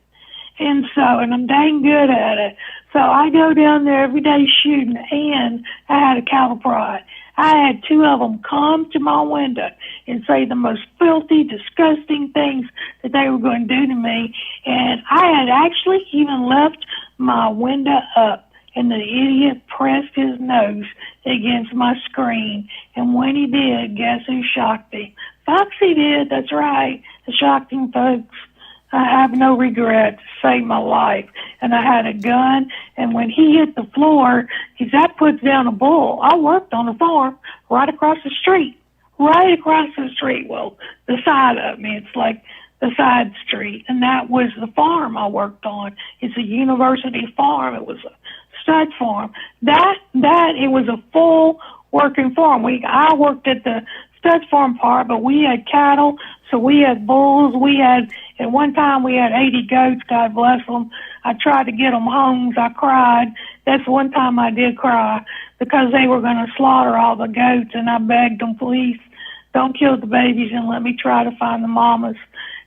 [SPEAKER 9] And I'm dang good at it. So I go down there every day shooting, and I had a cattle prod. I had 2 of them come to my window and say the most filthy, disgusting things that they were going to do to me. And I had actually even left my window up, and the idiot pressed his nose against my screen. And when he did, guess who shocked him? Foxy did, that's right. I shocked him, folks. I have no regret to save my life. And I had a gun, and when he hit the floor, that puts down a bull. I worked on a farm right across the street. Well, the side of me, it's like the side street, and that was the farm I worked on. It's a university farm. It was a stud farm. It was a full working farm. I worked at the stud farm part, but we had cattle, so we had bulls. At one time we had 80 goats, God bless them. I tried to get them homes. I cried. That's one time I did cry, because they were going to slaughter all the goats, and I begged them, please, don't kill the babies and let me try to find the mamas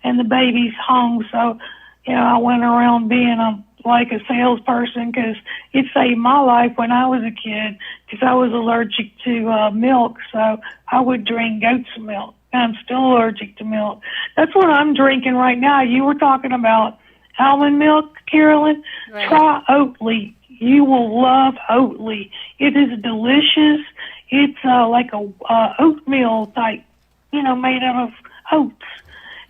[SPEAKER 9] and the babies home. So, I went around being a like a salesperson because it saved my life when I was a kid because I was allergic to milk, so I would drink goat's milk. I'm still allergic to milk. That's what I'm drinking right now. You were talking about almond milk, Carolyn.
[SPEAKER 1] Right.
[SPEAKER 9] Try Oatly. You will love Oatly. It is delicious. It's like a oatmeal type, made out of oats.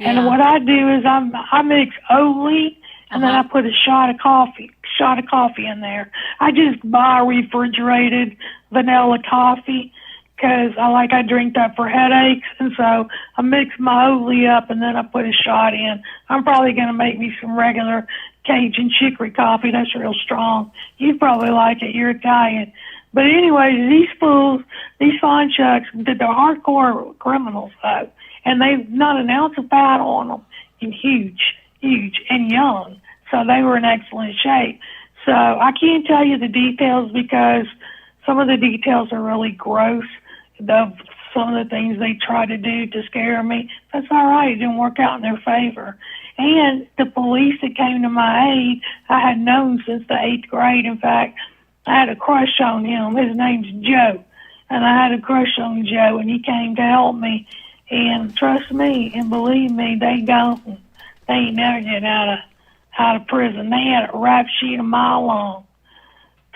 [SPEAKER 1] Yeah.
[SPEAKER 9] And what I do is I mix Oatly and then I put a shot of coffee in there. I just buy refrigerated vanilla coffee because I drink that for headaches, and so I mix my Oatly up and then I put a shot in. I'm probably going to make me some regular Cajun chicory coffee. That's real strong. You'd probably like it. You're Italian. But anyways, these fools, these fine chucks, they're hardcore criminals, though, and they've not an ounce of fat on them, and huge, and young. So they were in excellent shape. So I can't tell you the details because some of the details are really gross. Some of the things they try to do to scare me, that's all right. It didn't work out in their favor. And the police that came to my aid, I had known since the 8th grade. In fact, I had a crush on him. His name's Joe. And I had a crush on Joe, and he came to help me. And trust me and believe me, they gone. They ain't never get out of prison. They had a rap sheet a mile long.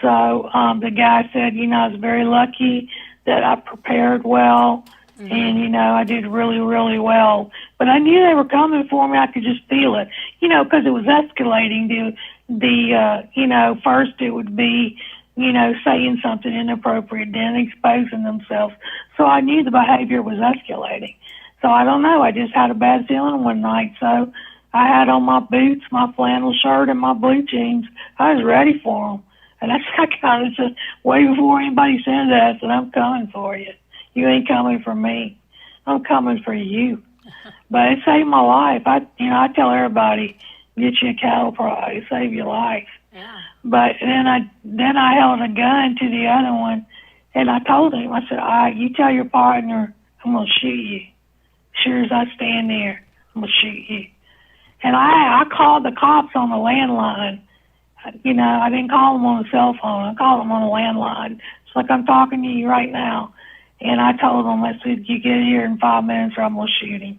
[SPEAKER 9] So the guy said, I was very lucky that I prepared well, and, I did really, really well. But I knew they were coming for me. I could just feel it, because it was escalating. First it would be, saying something inappropriate, then exposing themselves. So I knew the behavior was escalating. So I don't know. I just had a bad feeling one night. So I had on my boots, my flannel shirt, and my blue jeans. I was ready for them. And I kind of said, way before anybody said that, I said, I'm coming for you. You ain't coming for me. I'm coming for you. But it saved my life. I tell everybody, get you a cattle prod. It saved your life.
[SPEAKER 1] Yeah.
[SPEAKER 9] But then I held a gun to the other one, and I told him, I said, you tell your partner, I'm going to shoot you. Sure as I stand there, I'm going to shoot you. And I called the cops on the landline. I didn't call them on the cell phone. I called them on the landline. It's like I'm talking to you right now. And I told them, I said, you get here in 5 minutes or I'm going to shoot him.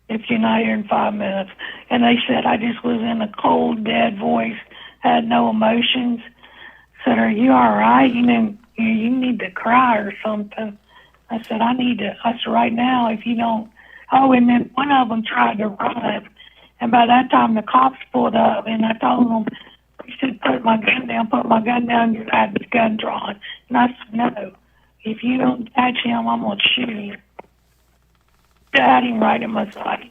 [SPEAKER 9] If you're not here in 5 minutes. And they said I just was in a cold, dead voice, had no emotions. Said, are you all right? You need to cry or something. I said, I said, right now, if you don't. Oh, and then one of them tried to run. And by that time, the cops pulled up, and I told them, you should put my gun down, you had the gun drawn. And I said, no, if you don't catch him, I'm going to shoot him. I had him right in my side.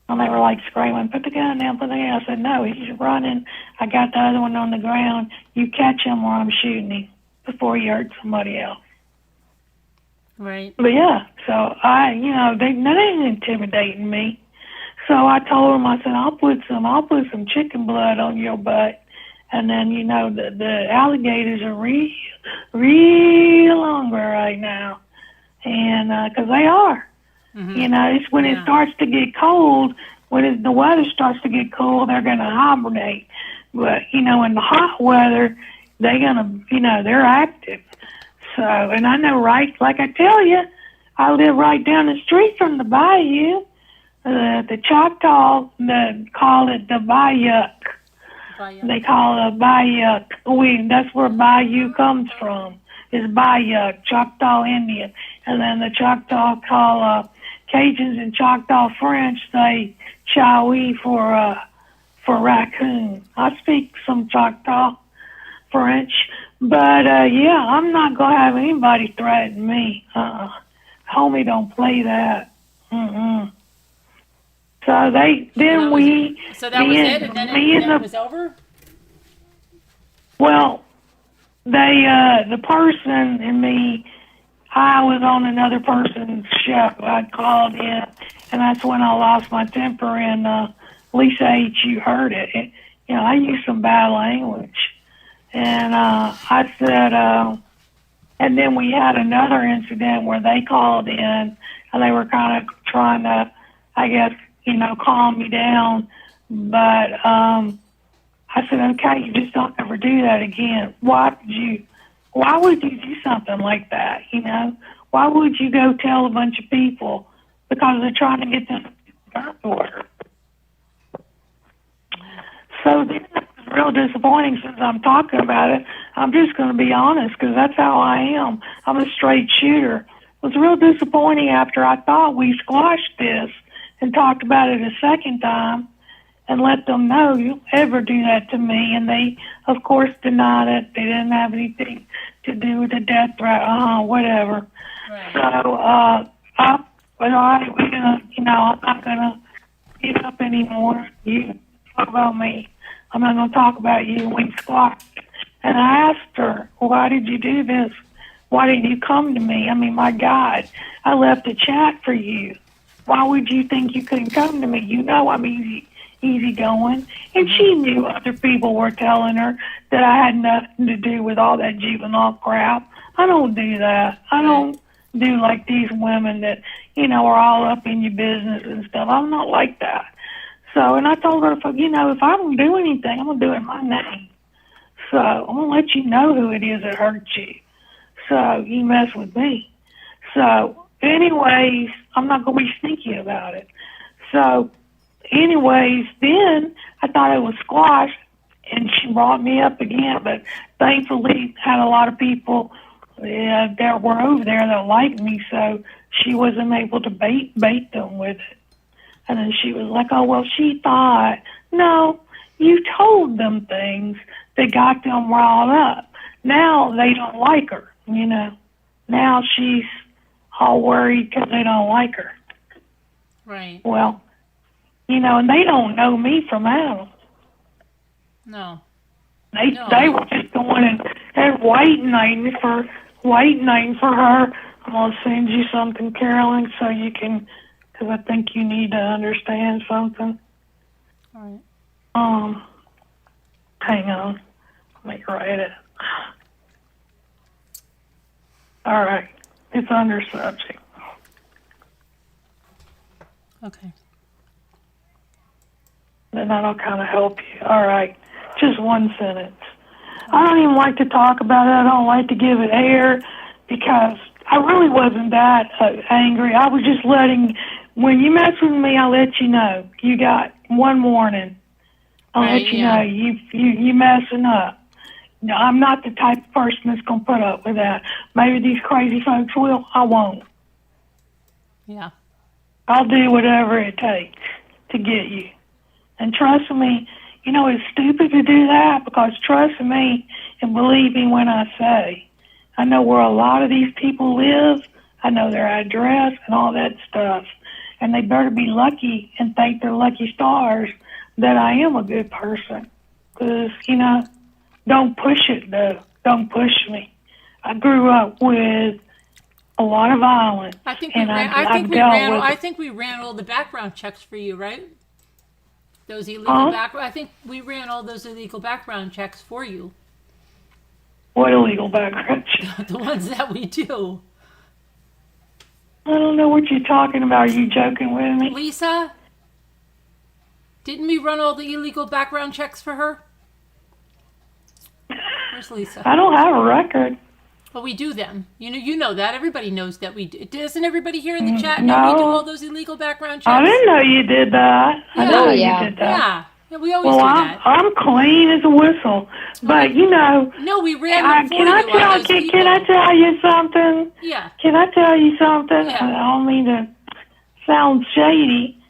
[SPEAKER 9] And they were like screaming, put the gun down, put the gun down. I said, no, he's running. I got the other one on the ground. You catch him or I'm shooting him before he hurts somebody else.
[SPEAKER 1] Right.
[SPEAKER 9] But yeah, so they ain't intimidating me. So I told him, I said, I'll put some chicken blood on your butt. And then, the alligators are real hungry right now. And, 'cause they are. Mm-hmm. It's when it starts to get cold, when the weather starts to get cold, they're going to hibernate. But, in the hot weather, they're going to, they're active. So, and I know, right, like I tell you, I live right down the street from the bayou. The Choctaw, they call it the bayou. They call it a bayou. That's where bayou comes from. It's bayou, Choctaw Indian. And then the Choctaw call Cajuns and Choctaw French say chowee for raccoon. I speak some Choctaw French, but I'm not gonna have anybody threaten me. Homie, don't play that. So
[SPEAKER 1] So that was it, and then it was over?
[SPEAKER 9] Well, the person and me, I was on another person's show. I called in, and that's when I lost my temper. And Lisa H, you heard it. I used some bad language. And I said, and then we had another incident where they called in, and they were kind of trying to, I guess, calm me down. But I said, okay, you just don't ever do that again. Why would you do something like that, you know? Why would you go tell a bunch of people because they're trying to get this gun order? So then it was real disappointing. Since I'm talking about it, I'm just going to be honest because that's how I am. I'm a straight shooter. It was real disappointing after I thought we squashed this and talked about it a second time and let them know you ever do that to me. And they, of course, denied it. They didn't have anything to do with the death threat, whatever.
[SPEAKER 1] Right.
[SPEAKER 9] So, we're gonna, you know, I'm not gonna get up anymore. You talk about me. I'm not gonna talk about you. We squashed. And I asked her, why did you do this? Why didn't you come to me? I mean, my God, I left a chat for you. Why would you think you couldn't come to me? You know I'm easy going. And she knew other people were telling her that I had nothing to do with all that juvenile crap. I don't do that. I don't do like these women that, you know, are all up in your business and stuff. I'm not like that. So, and I told her, if I don't do anything, I'm going to do it in my name. So I'm going to let you know who it is that hurt you. So you mess with me. So anyways, I'm not going to be sneaky about it. So anyways, then I thought it was squashed, and she brought me up again. But thankfully, had a lot of people that were over there that liked me, so she wasn't able to bait them with it. And then she was like, oh, well, she thought, no, you told them things that got them riled up. Now they don't like her, you know. Now she's all worried because they don't like her.
[SPEAKER 1] Right.
[SPEAKER 9] Well, you know, and they don't know me from Adam.
[SPEAKER 1] No.
[SPEAKER 9] They were just going and waiting for her. I'm going to send you something, Carolyn, so you can, because I think you need to understand something.
[SPEAKER 1] All right.
[SPEAKER 9] Hang on. Let me write it. All right. It's under subject.
[SPEAKER 1] Okay.
[SPEAKER 9] Then that'll kind of help you. All right. Just one sentence. I don't even like to talk about it. I don't like to give it air because I really wasn't that angry. I was just when you mess with me, I'll let you know. You got one warning. I'll let you know you messing up. No, I'm not the type of person that's going to put up with that. Maybe these crazy folks will. I won't.
[SPEAKER 1] Yeah.
[SPEAKER 9] I'll do whatever it takes to get you. And trust me, you know, it's stupid to do that because trust me and believe me when I say, I know where a lot of these people live. I know their address and all that stuff. And they better be lucky and thank their lucky stars that I am a good person. Because, you know, don't push it, though. Don't push me. I grew up with a lot of violence.
[SPEAKER 1] I think we ran all the background checks for you, right? Those illegal I think we ran all those illegal background checks for you.
[SPEAKER 9] What illegal background checks?
[SPEAKER 1] The ones that we do.
[SPEAKER 9] I don't know what you're talking about. Are you joking with me?
[SPEAKER 1] Lisa? Didn't we run all the illegal background checks for her? Where's Lisa?
[SPEAKER 9] I don't have a record.
[SPEAKER 1] Well, we do them. You know that. Everybody knows that we do. Doesn't everybody here in the chat
[SPEAKER 9] No.
[SPEAKER 1] know we do all those illegal background checks?
[SPEAKER 9] I didn't know you did that.
[SPEAKER 1] Yeah.
[SPEAKER 9] I know you did that.
[SPEAKER 1] Yeah, we always do that.
[SPEAKER 9] I'm clean as a whistle. But, you know...
[SPEAKER 1] No, we ran them for you on those people.
[SPEAKER 9] Can I tell you something?
[SPEAKER 1] Yeah.
[SPEAKER 9] Can I tell you something?
[SPEAKER 1] Yeah.
[SPEAKER 9] I don't mean to sound shady,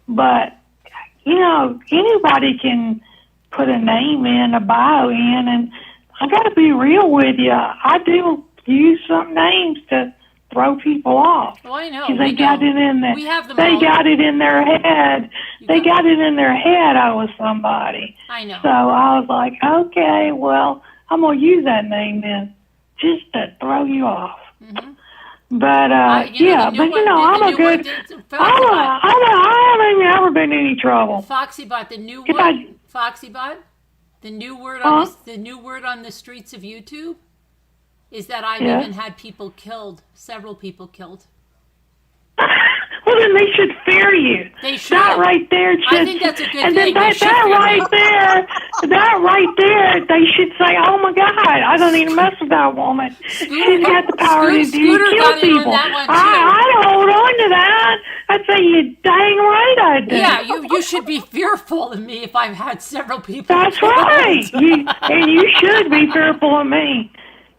[SPEAKER 9] but, you know, anybody can put a name in, a bio in, and I got to be real with you. I do use some names to throw people off.
[SPEAKER 1] Oh, I know.
[SPEAKER 9] Because they got it in there.
[SPEAKER 1] We have them
[SPEAKER 9] They
[SPEAKER 1] all.
[SPEAKER 9] got it in their head. They got it in their head I was somebody.
[SPEAKER 1] I know.
[SPEAKER 9] So I was like, okay, well, I'm going to use that name then just to throw you off.
[SPEAKER 1] Mm-hmm.
[SPEAKER 9] But, I'm a good... I haven't ever been in any trouble.
[SPEAKER 1] Foxybot, the new one. Foxybot, the new word on the streets of YouTube is that I've even had people killed, several people killed.
[SPEAKER 9] Well, then they should fear you.
[SPEAKER 1] They should.
[SPEAKER 9] That right there should.
[SPEAKER 1] I think that's a good
[SPEAKER 9] and
[SPEAKER 1] thing.
[SPEAKER 9] then that right there, they should say, "Oh my God, I don't even mess with that woman. She's got the power to
[SPEAKER 1] Scooter
[SPEAKER 9] kill
[SPEAKER 1] got in on
[SPEAKER 9] people."
[SPEAKER 1] that one, too.
[SPEAKER 9] I hold on to that. I say, you dang right I do.
[SPEAKER 1] Yeah, you should be fearful of me if I've had several people.
[SPEAKER 9] That's right. And you should be fearful of me.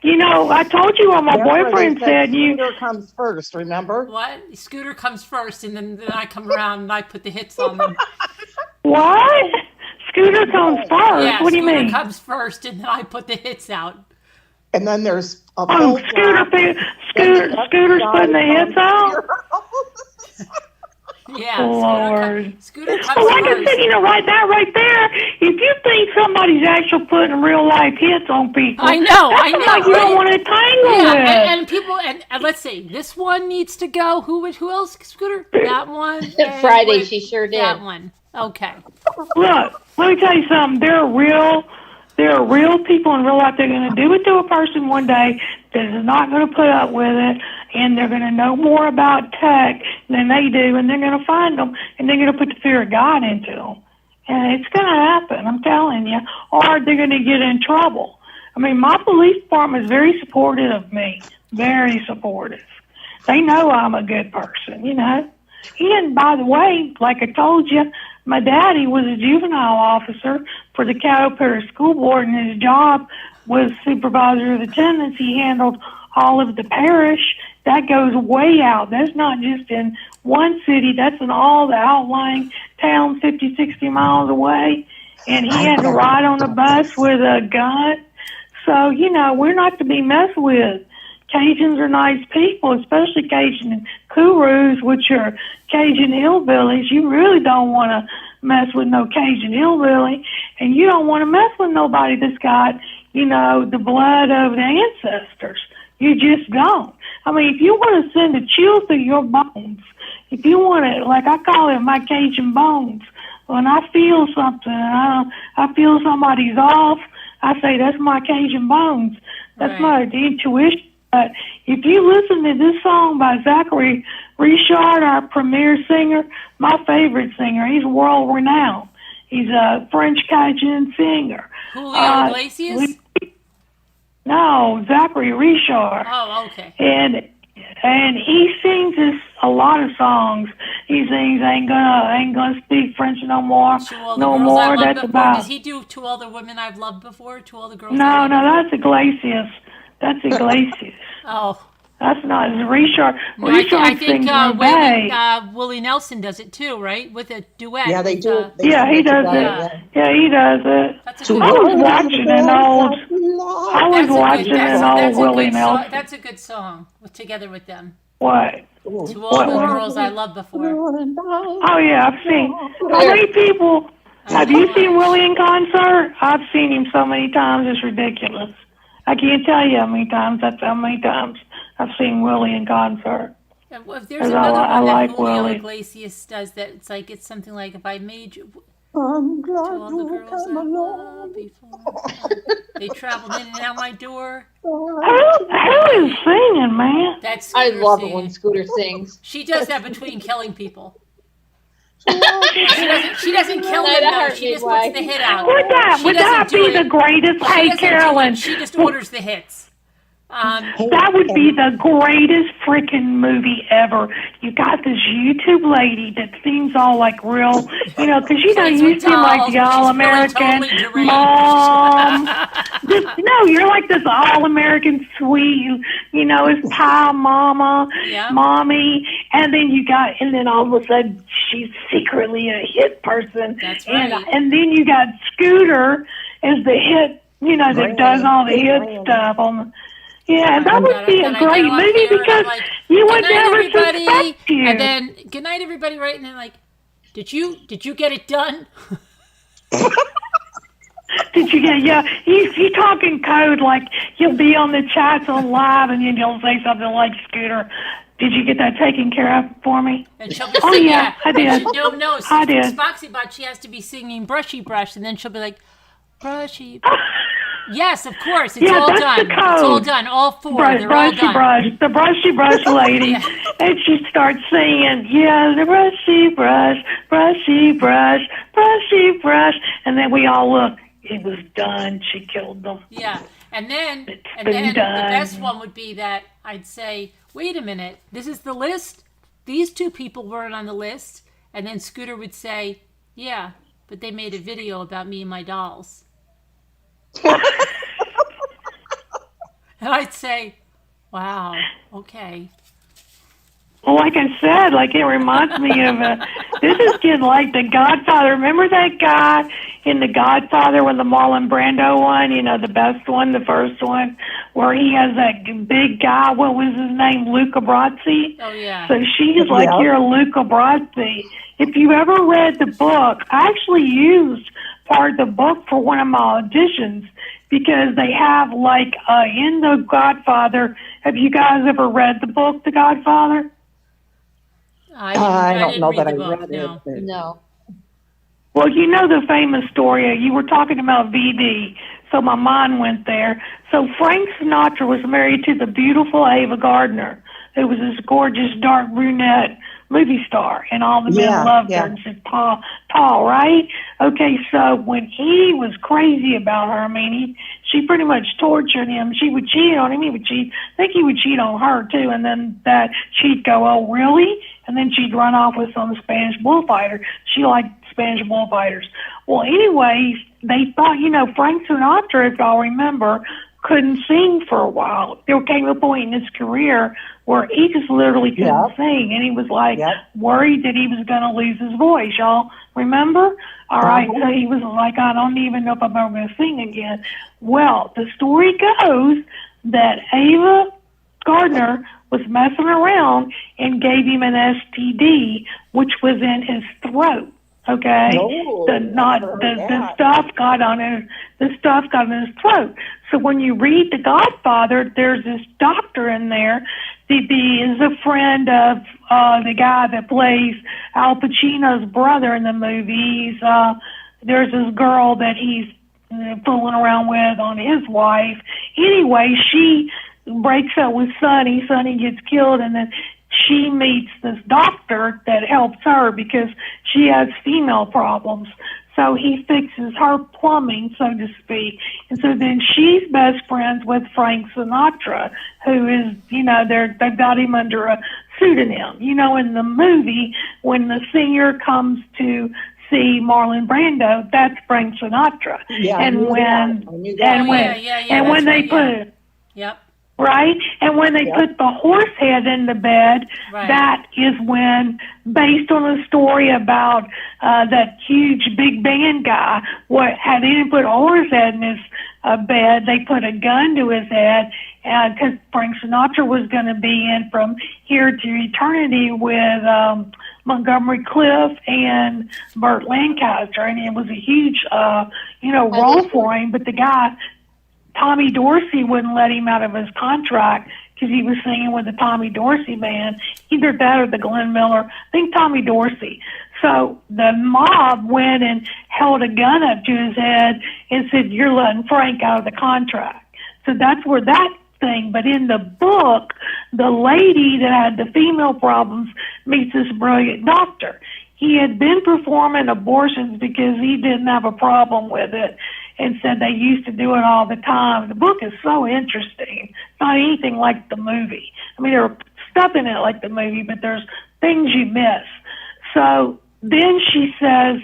[SPEAKER 9] You know, I told you what my boyfriend said.
[SPEAKER 8] Scooter comes first, remember?
[SPEAKER 1] What? Scooter comes first, and then I come around and I put the hits on them.
[SPEAKER 9] What? Scooter comes first?
[SPEAKER 1] Yeah,
[SPEAKER 9] What do you
[SPEAKER 1] Scooter
[SPEAKER 9] mean?
[SPEAKER 1] comes first, and then I put the hits out.
[SPEAKER 8] And then there's a
[SPEAKER 9] Scooter's putting the hits out?
[SPEAKER 1] Yeah,
[SPEAKER 9] Lord.
[SPEAKER 1] Scooter comes
[SPEAKER 9] Well, like I
[SPEAKER 1] first.
[SPEAKER 9] said, you know, that right there, if you think somebody's actually putting real life hits on people,
[SPEAKER 1] I know.
[SPEAKER 9] that's like you don't want to tangle with.
[SPEAKER 1] And people, and let's see, this one needs to go. Who else, Scooter? That one.
[SPEAKER 7] Friday, she sure did.
[SPEAKER 1] That one. Okay.
[SPEAKER 9] Look, let me tell you something. There are real people in real life. They're going to do it to a person one day that is not going to put up with it, and they're going to know more about tech than they do, and they're going to find them, and they're going to put the fear of God into them. And it's going to happen, I'm telling you, or they're going to get in trouble. I mean, my police department is very supportive of me, very supportive. They know I'm a good person, you know. And by the way, like I told you, my daddy was a juvenile officer for the Calico Parish School Board, and his job was supervisor of attendance. He handled all of the parish. That goes way out. That's not just in one city. That's in all the outlying towns 50, 60 miles away. And he had to ride on a bus with a gun. So, you know, we're not to be messed with. Cajuns are nice people, especially Cajun Kurus, which are Cajun hillbillies. You really don't want to mess with no Cajun hillbilly, and you don't want to mess with nobody that's got, you know, the blood of the ancestors. You just don't. I mean, if you want to send a chill through your bones, if you want to, like I call it my Cajun bones, when I feel something, I feel somebody's off, I say that's my Cajun bones. That's my intuition. But if you listen to this song by Zachary Richard, our premier singer, my favorite singer, he's world renowned. He's a French Cajun singer.
[SPEAKER 1] Julio Iglesias?
[SPEAKER 9] No, Zachary Richard.
[SPEAKER 1] Oh, okay.
[SPEAKER 9] And he sings a lot of songs. He sings "Ain't gonna speak French no more, no more." That's about.
[SPEAKER 1] Does he do "To All the Women I've Loved Before"? To all the girls.
[SPEAKER 9] No, that's Iglesias. That's Iglesias.
[SPEAKER 1] Oh.
[SPEAKER 9] That's not Richard.
[SPEAKER 1] No, I think Willie Nelson does it too, right? With a duet.
[SPEAKER 8] Yeah, they do.
[SPEAKER 9] Yeah, he does it. Yeah, he does it.
[SPEAKER 1] That's a
[SPEAKER 9] I was watching an old Willie Nelson.
[SPEAKER 1] That's a good song together with them.
[SPEAKER 9] What?
[SPEAKER 1] To All the Girls I Loved Before.
[SPEAKER 9] Oh yeah, I've seen. How many people? Have you seen Willie in concert? I've seen him so many times, it's ridiculous. I can't tell you how many times I've seen Willie in concert.
[SPEAKER 1] Well, there's another one that Julio
[SPEAKER 9] Willie.
[SPEAKER 1] Iglesias does that it's something like, if I made you
[SPEAKER 8] I'm
[SPEAKER 1] to
[SPEAKER 8] glad
[SPEAKER 1] all the
[SPEAKER 8] you
[SPEAKER 1] girls
[SPEAKER 8] came
[SPEAKER 1] I
[SPEAKER 8] along.
[SPEAKER 1] loved before. They traveled in and out my door.
[SPEAKER 9] Who is singing, man?
[SPEAKER 1] That's
[SPEAKER 7] I
[SPEAKER 1] Scooter
[SPEAKER 7] love it
[SPEAKER 1] singing.
[SPEAKER 7] when Scooter sings.
[SPEAKER 1] She does that between killing people. She doesn't kill them though. She just puts the hit out.
[SPEAKER 9] Would that be the greatest? Hey, Carolyn.
[SPEAKER 1] She just orders the hits.
[SPEAKER 9] That would be the greatest freaking movie ever. You got this YouTube lady that seems all like real, you know, because you seem like the all-American mom. No, you're like this all-American sweet, you know, it's pie mama, mommy, and then all of a sudden she's secretly a hit person.
[SPEAKER 1] That's right.
[SPEAKER 9] And then you got Scooter as the hit, you know, that does all the hit stuff on the. Yeah, that would be a great movie because you would never suspect you.
[SPEAKER 1] And then, good night, everybody, right? And then, like, did you get it done?
[SPEAKER 9] Did you get, yeah, you talking code, like, you'll be on the chats on live and then you'll say something like, Scooter, did you get that taken care of for me?
[SPEAKER 1] And she'll be singing,
[SPEAKER 9] I did.
[SPEAKER 1] No,
[SPEAKER 9] I did.
[SPEAKER 1] Spoxybot, she has to be singing Brushy Brush, and then she'll be like, Brushy Yes, of course. It's all
[SPEAKER 9] that's
[SPEAKER 1] done.
[SPEAKER 9] The code.
[SPEAKER 1] It's all done. All four. They're all done.
[SPEAKER 9] The brushy brush lady. And she starts singing, yeah, the brushy brush, brushy brush. And then we all look. It was done. She killed them.
[SPEAKER 1] Yeah. And then
[SPEAKER 9] It's
[SPEAKER 1] the
[SPEAKER 9] been done.
[SPEAKER 1] best one would be that I'd say, wait a minute, this is the list. These 2 people weren't on the list. And then Scooter would say, yeah, but they made a video about me and my dolls. And I'd say, wow, okay.
[SPEAKER 9] Well, like I said, like it reminds me of this is getting like The Godfather. Remember that guy in The Godfather with the Marlon Brando one? You know, the best one, the first one, where he has that big guy. What was his name? Luca Brasi.
[SPEAKER 1] Oh yeah.
[SPEAKER 9] So she's like your Luca Brasi. If you ever read the book, I actually used part of the book for one of my auditions because they have like in The Godfather. Have you guys ever read the book, The Godfather?
[SPEAKER 8] I don't know that I
[SPEAKER 1] book,
[SPEAKER 8] read
[SPEAKER 1] no.
[SPEAKER 8] it.
[SPEAKER 7] No.
[SPEAKER 9] Well, you know the famous story. You were talking about VD, so my mind went there. So Frank Sinatra was married to the beautiful Ava Gardner, who was this gorgeous, dark brunette movie star, and all the men loved her and said, tall, right? Okay, so when he was crazy about her, I mean, she pretty much tortured him. She would cheat on him. He would cheat. I think he would cheat on her, too, and then that she'd go, oh, really? And then she'd run off with some Spanish bullfighter. She liked Spanish bullfighters. Well, anyways, they thought, you know, Frank Sinatra, if y'all remember, couldn't sing for a while. There came a point in his career where he just literally couldn't sing, and he was like worried that he was going to lose his voice. Y'all remember? All right, so he was like, I don't even know if I'm ever going to sing again. Well, the story goes that Ava Gardner was messing around and gave him an STD, which was in his throat. Okay, the stuff got on his throat. So when you read The Godfather, there's this doctor in there. He is a friend of the guy that plays Al Pacino's brother in the movies. There's this girl that he's fooling around with on his wife. Anyway, she breaks up with Sonny. Sonny gets killed, and then she meets this doctor that helps her because she has female problems. So he fixes her plumbing, so to speak. And so then she's best friends with Frank Sinatra, who is, you know, they've got him under a pseudonym. You know, in the movie, when the singer comes to see Marlon Brando, that's Frank Sinatra.
[SPEAKER 1] Yeah,
[SPEAKER 9] and when they put right? And when they put the horse head in the bed, that is when, based on a story about that huge big band guy, they didn't put a horse head in his bed, they put a gun to his head, because Frank Sinatra was going to be in From Here to Eternity with Montgomery Clift and Burt Lancaster, and it was a huge, role for him, but the guy, Tommy Dorsey, wouldn't let him out of his contract because he was singing with the Tommy Dorsey band. Either that or the Glenn Miller. I think Tommy Dorsey. So the mob went and held a gun up to his head and said, "You're letting Frank out of the contract." So that's where that thing. But in the book, the lady that had the female problems meets this brilliant doctor. He had been performing abortions because he didn't have a problem with it, and said they used to do it all the time. The book is so interesting. It's not anything like the movie. I mean, there are stuff in it like the movie, but there's things you miss. So then she says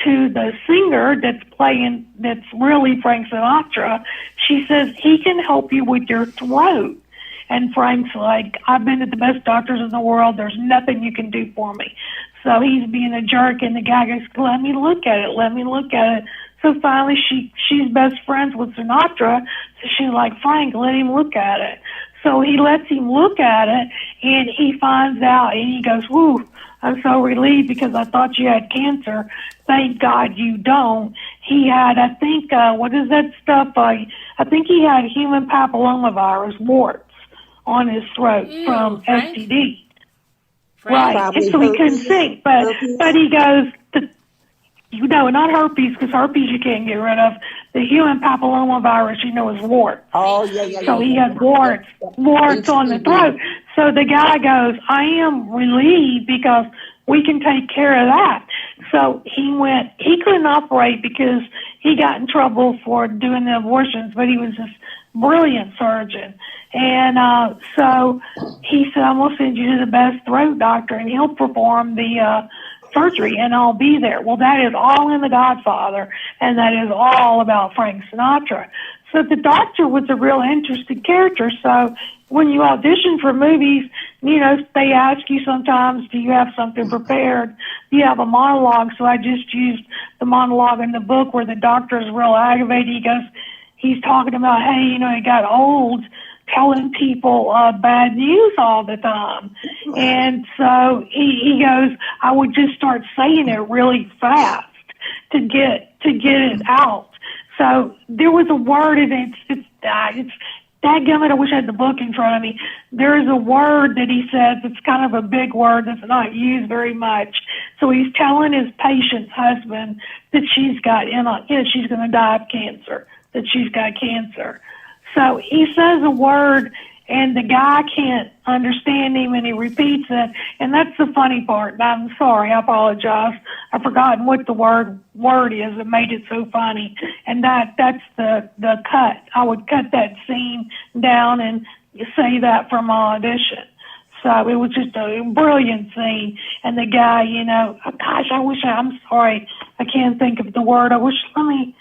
[SPEAKER 9] to the singer that's really Frank Sinatra, she says, he can help you with your throat. And Frank's like, I've been to the best doctors in the world. There's nothing you can do for me. So he's being a jerk, and the guy goes, let me look at it. So finally, she's best friends with Sinatra, so she's like, Frank, let him look at it. So he lets him look at it, and he finds out, and he goes, whew, I'm so relieved because I thought you had cancer. Thank God you don't. He had, I think, what is that stuff? I think he had human papillomavirus, warts, on his throat from
[SPEAKER 1] Frank?
[SPEAKER 9] STD.
[SPEAKER 1] Frank?
[SPEAKER 9] Right, and so he couldn't sing, but he goes, not herpes, because herpes you can't get rid of, the human papillomavirus, is warts.
[SPEAKER 8] Oh, yeah.
[SPEAKER 9] So he had warts on the throat. So the guy goes, I am relieved because we can take care of that. So he couldn't operate because he got in trouble for doing the abortions, but he was this brilliant surgeon. And so he said, I'm going to send you to the best throat doctor and he'll perform the surgery and I'll be there. Well, that is all in The Godfather, and that is all about Frank Sinatra. So the doctor was a real interesting character. So when you audition for movies, they ask you sometimes, do you have something prepared? Do you have a monologue? So I just used the monologue in the book where the doctor is real aggravated. He's talking about, hey, he got old telling people bad news all the time. And so he goes, I would just start saying it really fast to get it out. So there was a word, and it's dadgummit, I wish I had the book in front of me. There is a word that he says, it's kind of a big word that's not used very much. So he's telling his patient's husband that she's got, she's going to die of cancer, that she's got cancer. So he says a word, and the guy can't understand him, and he repeats it. And that's the funny part. I'm sorry, I apologize. I've forgotten what the word is that made it so funny. And that's the cut. I would cut that scene down and say that from my audition. So it was just a brilliant scene. And the guy, gosh, I'm sorry, I can't think of the word. Let me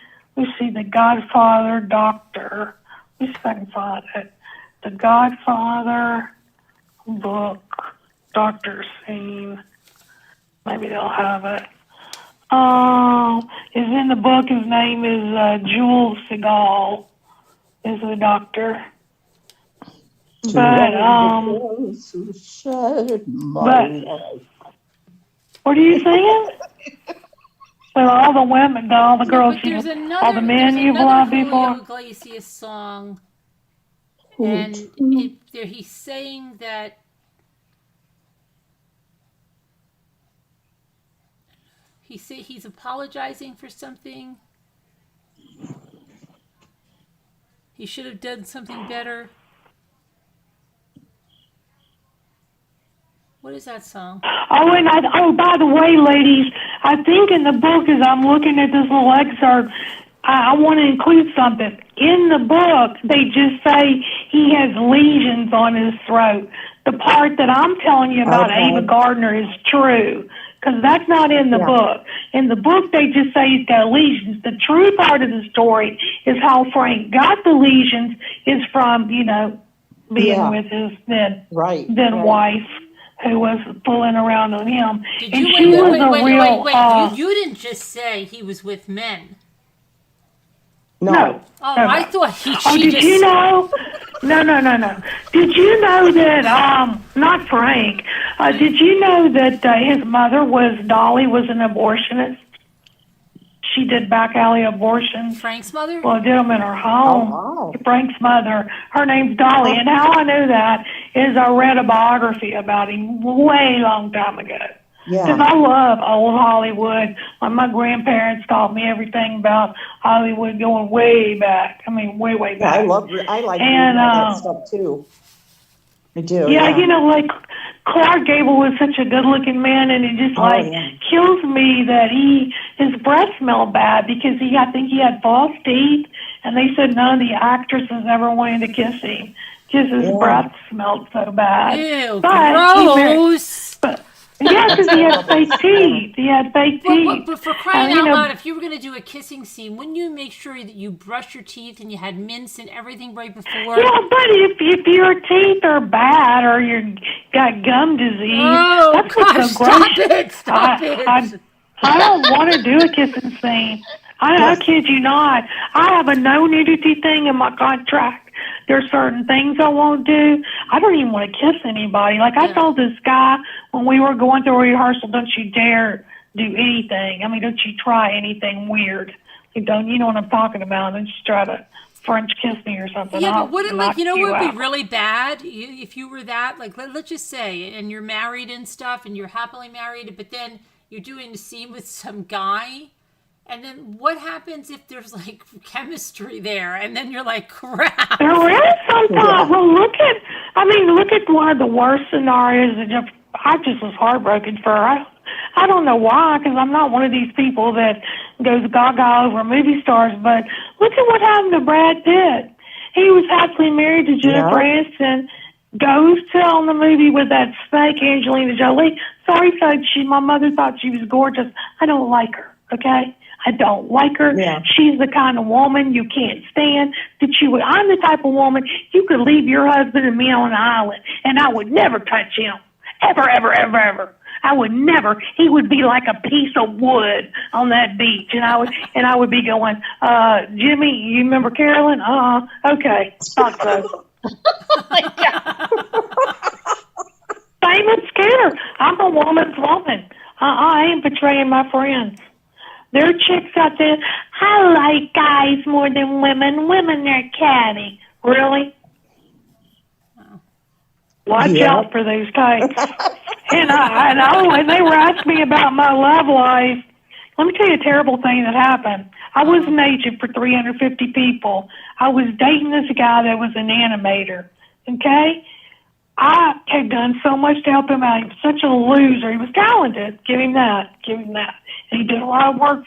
[SPEAKER 9] see, The Godfather doctor. Let me see if I can find it. The Godfather book, doctor scene. Maybe they'll have it. Is in the book. His name is Jules Segal. Is the doctor. But what are you saying? With all the women, all the girls, all the men you've loved before.
[SPEAKER 1] Julio Iglesias song, and he's saying that he's apologizing for something. He should have done something better. What is that song?
[SPEAKER 9] By the way, ladies, I think in the book, as I'm looking at this little excerpt, I want to include something. In the book, they just say he has lesions on his throat. The part that I'm telling you about Ava Gardner is true, because that's not in the book. In the book, they just say he's got lesions. The true part of the story is how Frank got the lesions is from, being with his then wife, who was pulling around on him.
[SPEAKER 1] Wait. You didn't just say he was with men.
[SPEAKER 9] No.
[SPEAKER 1] I thought
[SPEAKER 9] did you know? No. Did you know that, not Frank, did you know that his mother Dolly was an abortionist? She did back alley abortions.
[SPEAKER 1] Frank's mother?
[SPEAKER 9] Well, did them in her home. Oh. Frank's mother. Her name's Dolly. And how I knew that is I read a biography about him way long time ago.
[SPEAKER 8] Yeah.
[SPEAKER 9] Because I love old Hollywood. My grandparents taught me everything about Hollywood going way back. I mean, way back.
[SPEAKER 8] I like reading that stuff too. I do.
[SPEAKER 9] Yeah, like Clark Gable was such a good-looking man, and it just kills me that his breath smelled bad because I think he had false teeth, and they said none of the actresses ever wanted to kiss him because his breath smelled so bad.
[SPEAKER 1] Ew, gross.
[SPEAKER 9] Yeah, because he had fake teeth.
[SPEAKER 1] But for crying out loud, if you were going to do a kissing scene, wouldn't you make sure that you brush your teeth and you had mints and everything right before?
[SPEAKER 9] Yeah, but if your teeth are bad or you got gum disease, that's what's so gross.
[SPEAKER 1] Stop it.
[SPEAKER 9] I don't want to do a kissing scene. I kid you not. I have a no nudity thing in my contract. There's certain things I won't do. I don't even want to kiss anybody. Like I told this guy when we were going through a rehearsal, don't you dare do anything. I mean, don't you try anything weird. You know what I'm talking about. Don't just try to French kiss me or something.
[SPEAKER 1] Yeah, but wouldn't what would be really bad if you were that? Like, let's just say, and you're married and stuff, and you're happily married, but then you're doing a scene with some guy, And then what happens if there's like chemistry there, and then you're like, crap?
[SPEAKER 9] There is sometimes. Well, look at one of the worst scenarios. I just was heartbroken for her. I don't know why, because I'm not one of these people that goes gaga over movie stars. But look at what happened to Brad Pitt. He was happily married to Jennifer Aniston. Goes to on the movie with that snake, Angelina Jolie. Sorry, folks. My mother thought she was gorgeous. I don't like her. Okay. I don't like her. Yeah. She's the kind of woman you can't stand. I'm the type of woman you could leave your husband and me on an island, and I would never touch him. Ever, ever, ever, ever. I would never. He would be like a piece of wood on that beach, and I would be going, Jimmy, you remember Carolyn? Okay, thought so. Same and scared. I'm a woman's woman. I ain't betraying my friends. There are chicks out there, I like guys more than women. Women are catty. Really? Watch out for those types. And they were asking me about my love life. Let me tell you a terrible thing that happened. I was an agent for 350 people. I was dating this guy that was an animator. Okay? I had done so much to help him out. He was such a loser. He was talented. Give him that. And he did a lot of work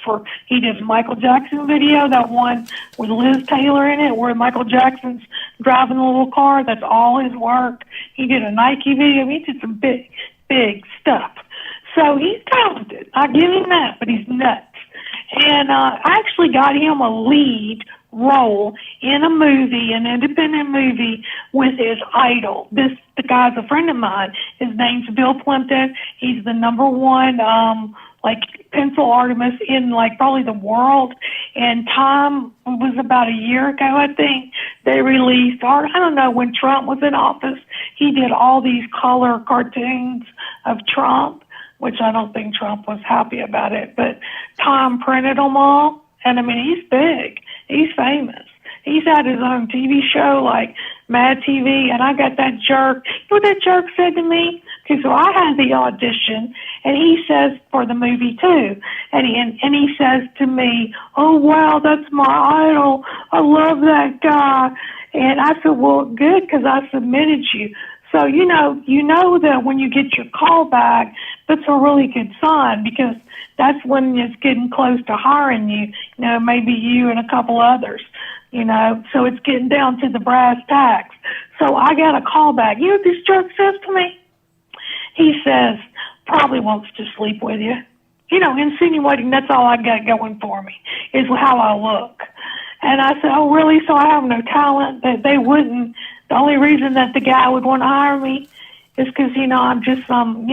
[SPEAKER 9] he did a Michael Jackson video, that one with Liz Taylor in it, where Michael Jackson's driving a little car. That's all his work. He did a Nike video. He did some big, big stuff. So he's talented. I give him that, but he's nuts. And I actually got him a lead role in a movie, an independent movie, with his idol. The guy's a friend of mine. His name's Bill Plimpton. He's the number one, pencil artist in, probably the world. And Time was about a year ago, I think, they released, I don't know, when Trump was in office, he did all these color cartoons of Trump, which I don't think Trump was happy about it, but Tom printed them all. And he's big. He's famous. He's had his own TV show like Mad TV, and I got that jerk. You know what that jerk said to me? Okay, so I had the audition, and he says, for the movie too, and he says to me, oh, wow, that's my idol. I love that guy. And I said, well, good, because I submitted you. So, you know that when you get your call back, that's a really good sign, because that's when it's getting close to hiring you, maybe you and a couple others, so it's getting down to the brass tacks. So I got a call back. You know what this jerk says to me? He says, probably wants to sleep with you. Insinuating that's all I got going for me, is how I look. And I said, oh, really? So I have no talent? That they wouldn't. The only reason that the guy would want to hire me is because, I'm just some,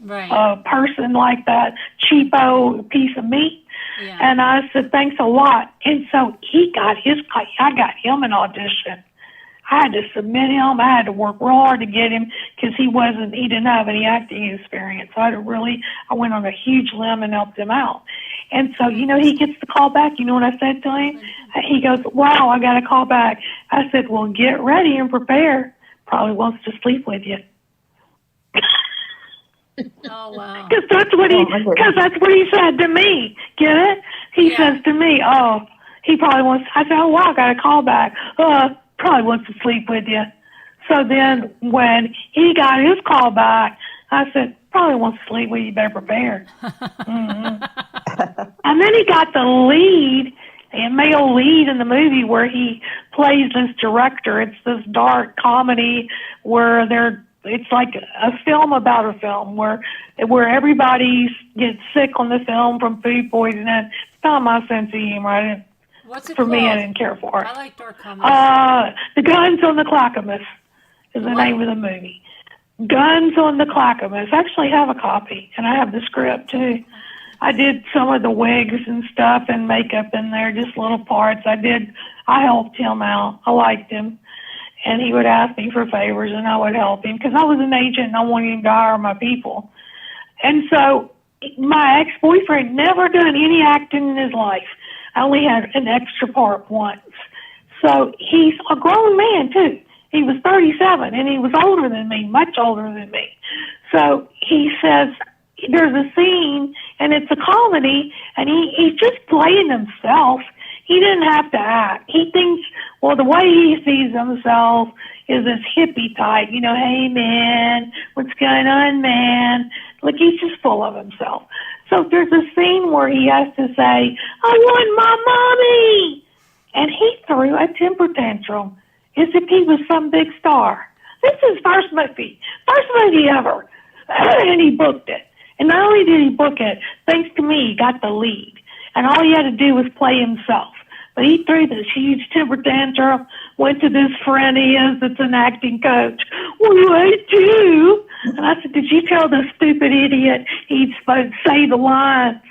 [SPEAKER 1] right.
[SPEAKER 9] Person like that, cheapo piece of meat.
[SPEAKER 1] Yeah.
[SPEAKER 9] And I said, thanks a lot. And so I got him an audition. I had to submit him. I had to work real hard to get him, because he didn't have any acting experience. So I went on a huge limb and helped him out. And so, he gets the call back. You know what I said to him? He goes, wow, I got a call back. I said, well, get ready and prepare. Probably wants to sleep with you.
[SPEAKER 1] Oh, wow.
[SPEAKER 9] Because that's what he said to me. Get it? He says to me, oh, he probably wants, I said, oh, wow, I got a call back. Probably wants to sleep with you. So then when he got his call back, I said, probably wants to sleep with you, better prepare. And then he got the lead, a male lead in the movie, where he plays this director. It's this dark comedy where it's like a film about a film where everybody gets sick on the film from food poisoning. It's not my sense of humor.
[SPEAKER 1] What's it
[SPEAKER 9] for
[SPEAKER 1] called?
[SPEAKER 9] me, I didn't care for it.
[SPEAKER 1] I like dark comedy.
[SPEAKER 9] The Guns on the Clackamas is the name of the movie. Guns on the Clackamas. I actually have a copy, and I have the script too. I did some of the wigs and stuff and makeup in there, just little parts. I helped him out. I liked him. And he would ask me for favors, and I would help him, because I was an agent and I wanted him to hire my people. And so my ex-boyfriend never done any acting in his life. I only had an extra part once. So he's a grown man, too. He was 37, and he was older than me, much older than me. So he says, there's a scene and it's a comedy, and he's just playing himself. He didn't have to act. He thinks, well, the way he sees himself is this hippie type, you know, hey man, what's going on, man? Like, he's just full of himself. So there's a scene where he has to say, I want my mommy. And he threw a temper tantrum as if he was some big star. This is his first movie ever. And he booked it. And not only did he book it, thanks to me, he got the lead. And all he had to do was play himself. But he threw this huge temper tantrum, went to this friend of his that's an acting coach. Well, I do. And I said, did you tell this stupid idiot he's supposed to say the lines?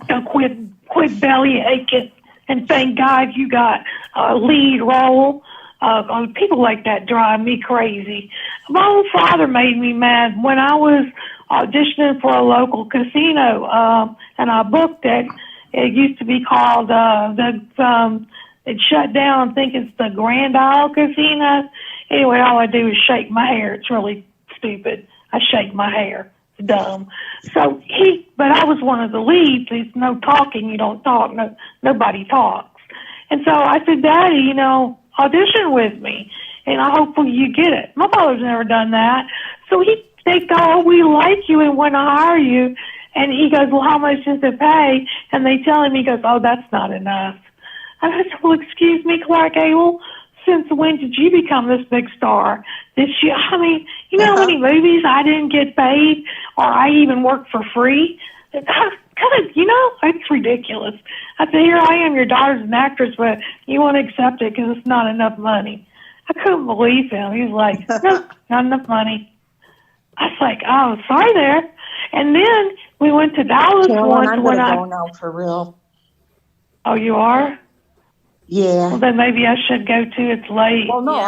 [SPEAKER 9] Don't quit belly aching. And thank God you got a lead role. People like that drive me crazy. My own father made me mad when I was auditioning for a local casino, and I booked it. It used to be called it shut down. I think it's the Grand Isle Casino. Anyway, all I do is shake my hair. It's really stupid. I shake my hair. It's dumb. So but I was one of the leads. There's no talking. You don't talk. Nobody talks. And so I said, Daddy, you know, audition with me, and I hope you get it. My father's never done that. So they go, oh, we like you and want to hire you. And he goes, well, how much does it pay? And they tell him, he goes, oh, that's not enough. And I said, well, excuse me, Clark Gable, since when did you become this big star? This year? I mean, you know how many movies I didn't get paid, or I even worked for free? God, you know, it's ridiculous. I said, here I am, your daughter's an actress, but you won't accept it because it's not enough money. I couldn't believe him. He was like, no, not enough money. I was like, oh, sorry there. And then we went to Dallas once.
[SPEAKER 8] I'm going to go now for real.
[SPEAKER 9] Oh, you are?
[SPEAKER 8] Yeah.
[SPEAKER 9] Well, then maybe I should go too. It's late.
[SPEAKER 8] Well, no,
[SPEAKER 1] Yeah.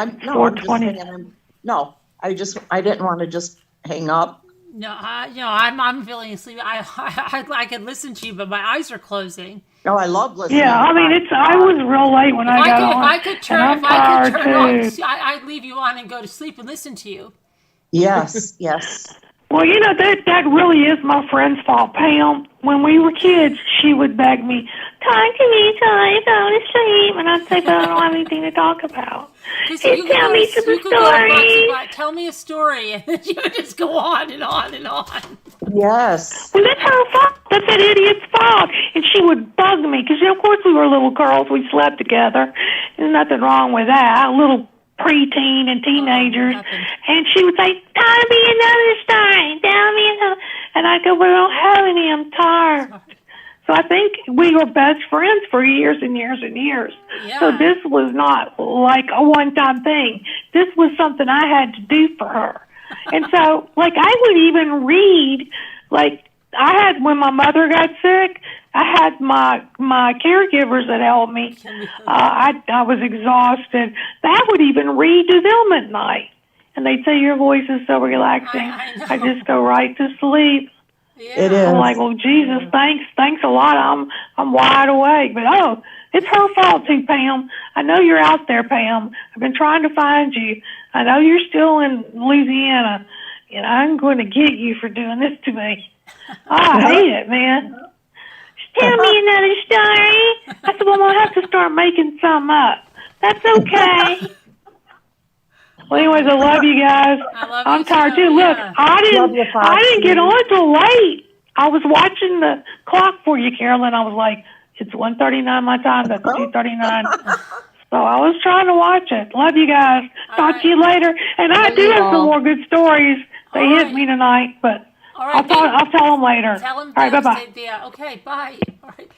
[SPEAKER 8] I'm just saying, I didn't want to just hang up.
[SPEAKER 1] No, I'm feeling asleep. I could listen to you, but my eyes are closing.
[SPEAKER 8] No, I love listening.
[SPEAKER 9] Yeah, I mean, I was real late when I got on.
[SPEAKER 1] If I could turn on, I'd leave you on and go to sleep and listen to you.
[SPEAKER 8] Yes, yes.
[SPEAKER 9] Well, you know, that really is my friend's fault, Pam. When we were kids, she would beg me, talk to me till I go to sleep. And I'd say, but I don't have anything to talk about. Just tell me some stories.
[SPEAKER 1] Tell me a story. And then you would just go on and on and on.
[SPEAKER 8] Yes.
[SPEAKER 9] Well, that's her fault. That's that idiot's fault. And she would bug me because, you know, of course, we were little girls. We slept together. There's nothing wrong with that. Little preteen and teenagers. And she would say, tell me another story. Tell me another. And I go, well, I don't have any. I'm tired. So I think we were best friends for years and years and years.
[SPEAKER 1] Yeah.
[SPEAKER 9] So this was not like a one-time thing. This was something I had to do for her. And so, like, I would even read, like, when my mother got sick, I had my caregivers that helped me. I was exhausted. I would even read to them at night. And they'd say, your voice is so relaxing. I just go right to sleep.
[SPEAKER 1] Yeah.
[SPEAKER 8] It is.
[SPEAKER 9] I'm like, well, Jesus, thanks a lot. I'm wide awake. But, it's her fault too, Pam. I know you're out there, Pam. I've been trying to find you. I know you're still in Louisiana. And I'm going to get you for doing this to me. I hate it, man. Tell me another story. I said, well, I'm going to have to start making some up. That's okay. Well, anyways, I love you guys. I'm tired too. Look,
[SPEAKER 1] yeah.
[SPEAKER 9] I didn't get on till late. I was watching the clock for you, Carolyn. I was like, it's 1:39 my time. That's 2:39. So I was trying to watch it. Love you guys. Talk to you later. And I do have some more good stories. They hit me tonight, but I'll tell them later.
[SPEAKER 1] Tell them.
[SPEAKER 9] All right, bye-bye.
[SPEAKER 1] Yeah, okay, bye. All right.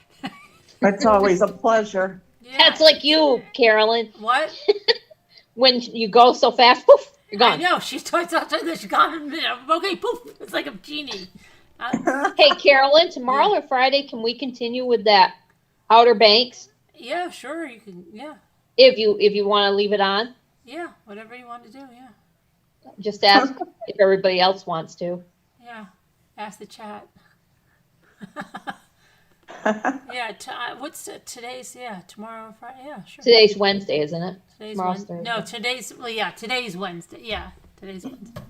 [SPEAKER 8] It's always a pleasure.
[SPEAKER 1] Yeah.
[SPEAKER 7] That's like you, Carolyn.
[SPEAKER 1] What?
[SPEAKER 7] When you go so fast, poof, you're gone.
[SPEAKER 1] I know. She's gone in a minute. Okay, poof. It's like a genie.
[SPEAKER 7] Hey, Carolyn, tomorrow or Friday, can we continue with that Outer Banks?
[SPEAKER 1] Yeah, sure. You can. Yeah.
[SPEAKER 7] If you want to leave it on.
[SPEAKER 1] Yeah, whatever you want to do. Yeah.
[SPEAKER 7] Just ask if everybody else wants to.
[SPEAKER 1] Yeah. Ask the chat. Yeah. What's today's? Yeah. Tomorrow, Friday. Yeah. Sure.
[SPEAKER 7] Today's Wednesday, isn't it?
[SPEAKER 1] Tomorrow's Thursday. No, today's. Well, yeah. Today's Wednesday. Yeah. Today's Wednesday.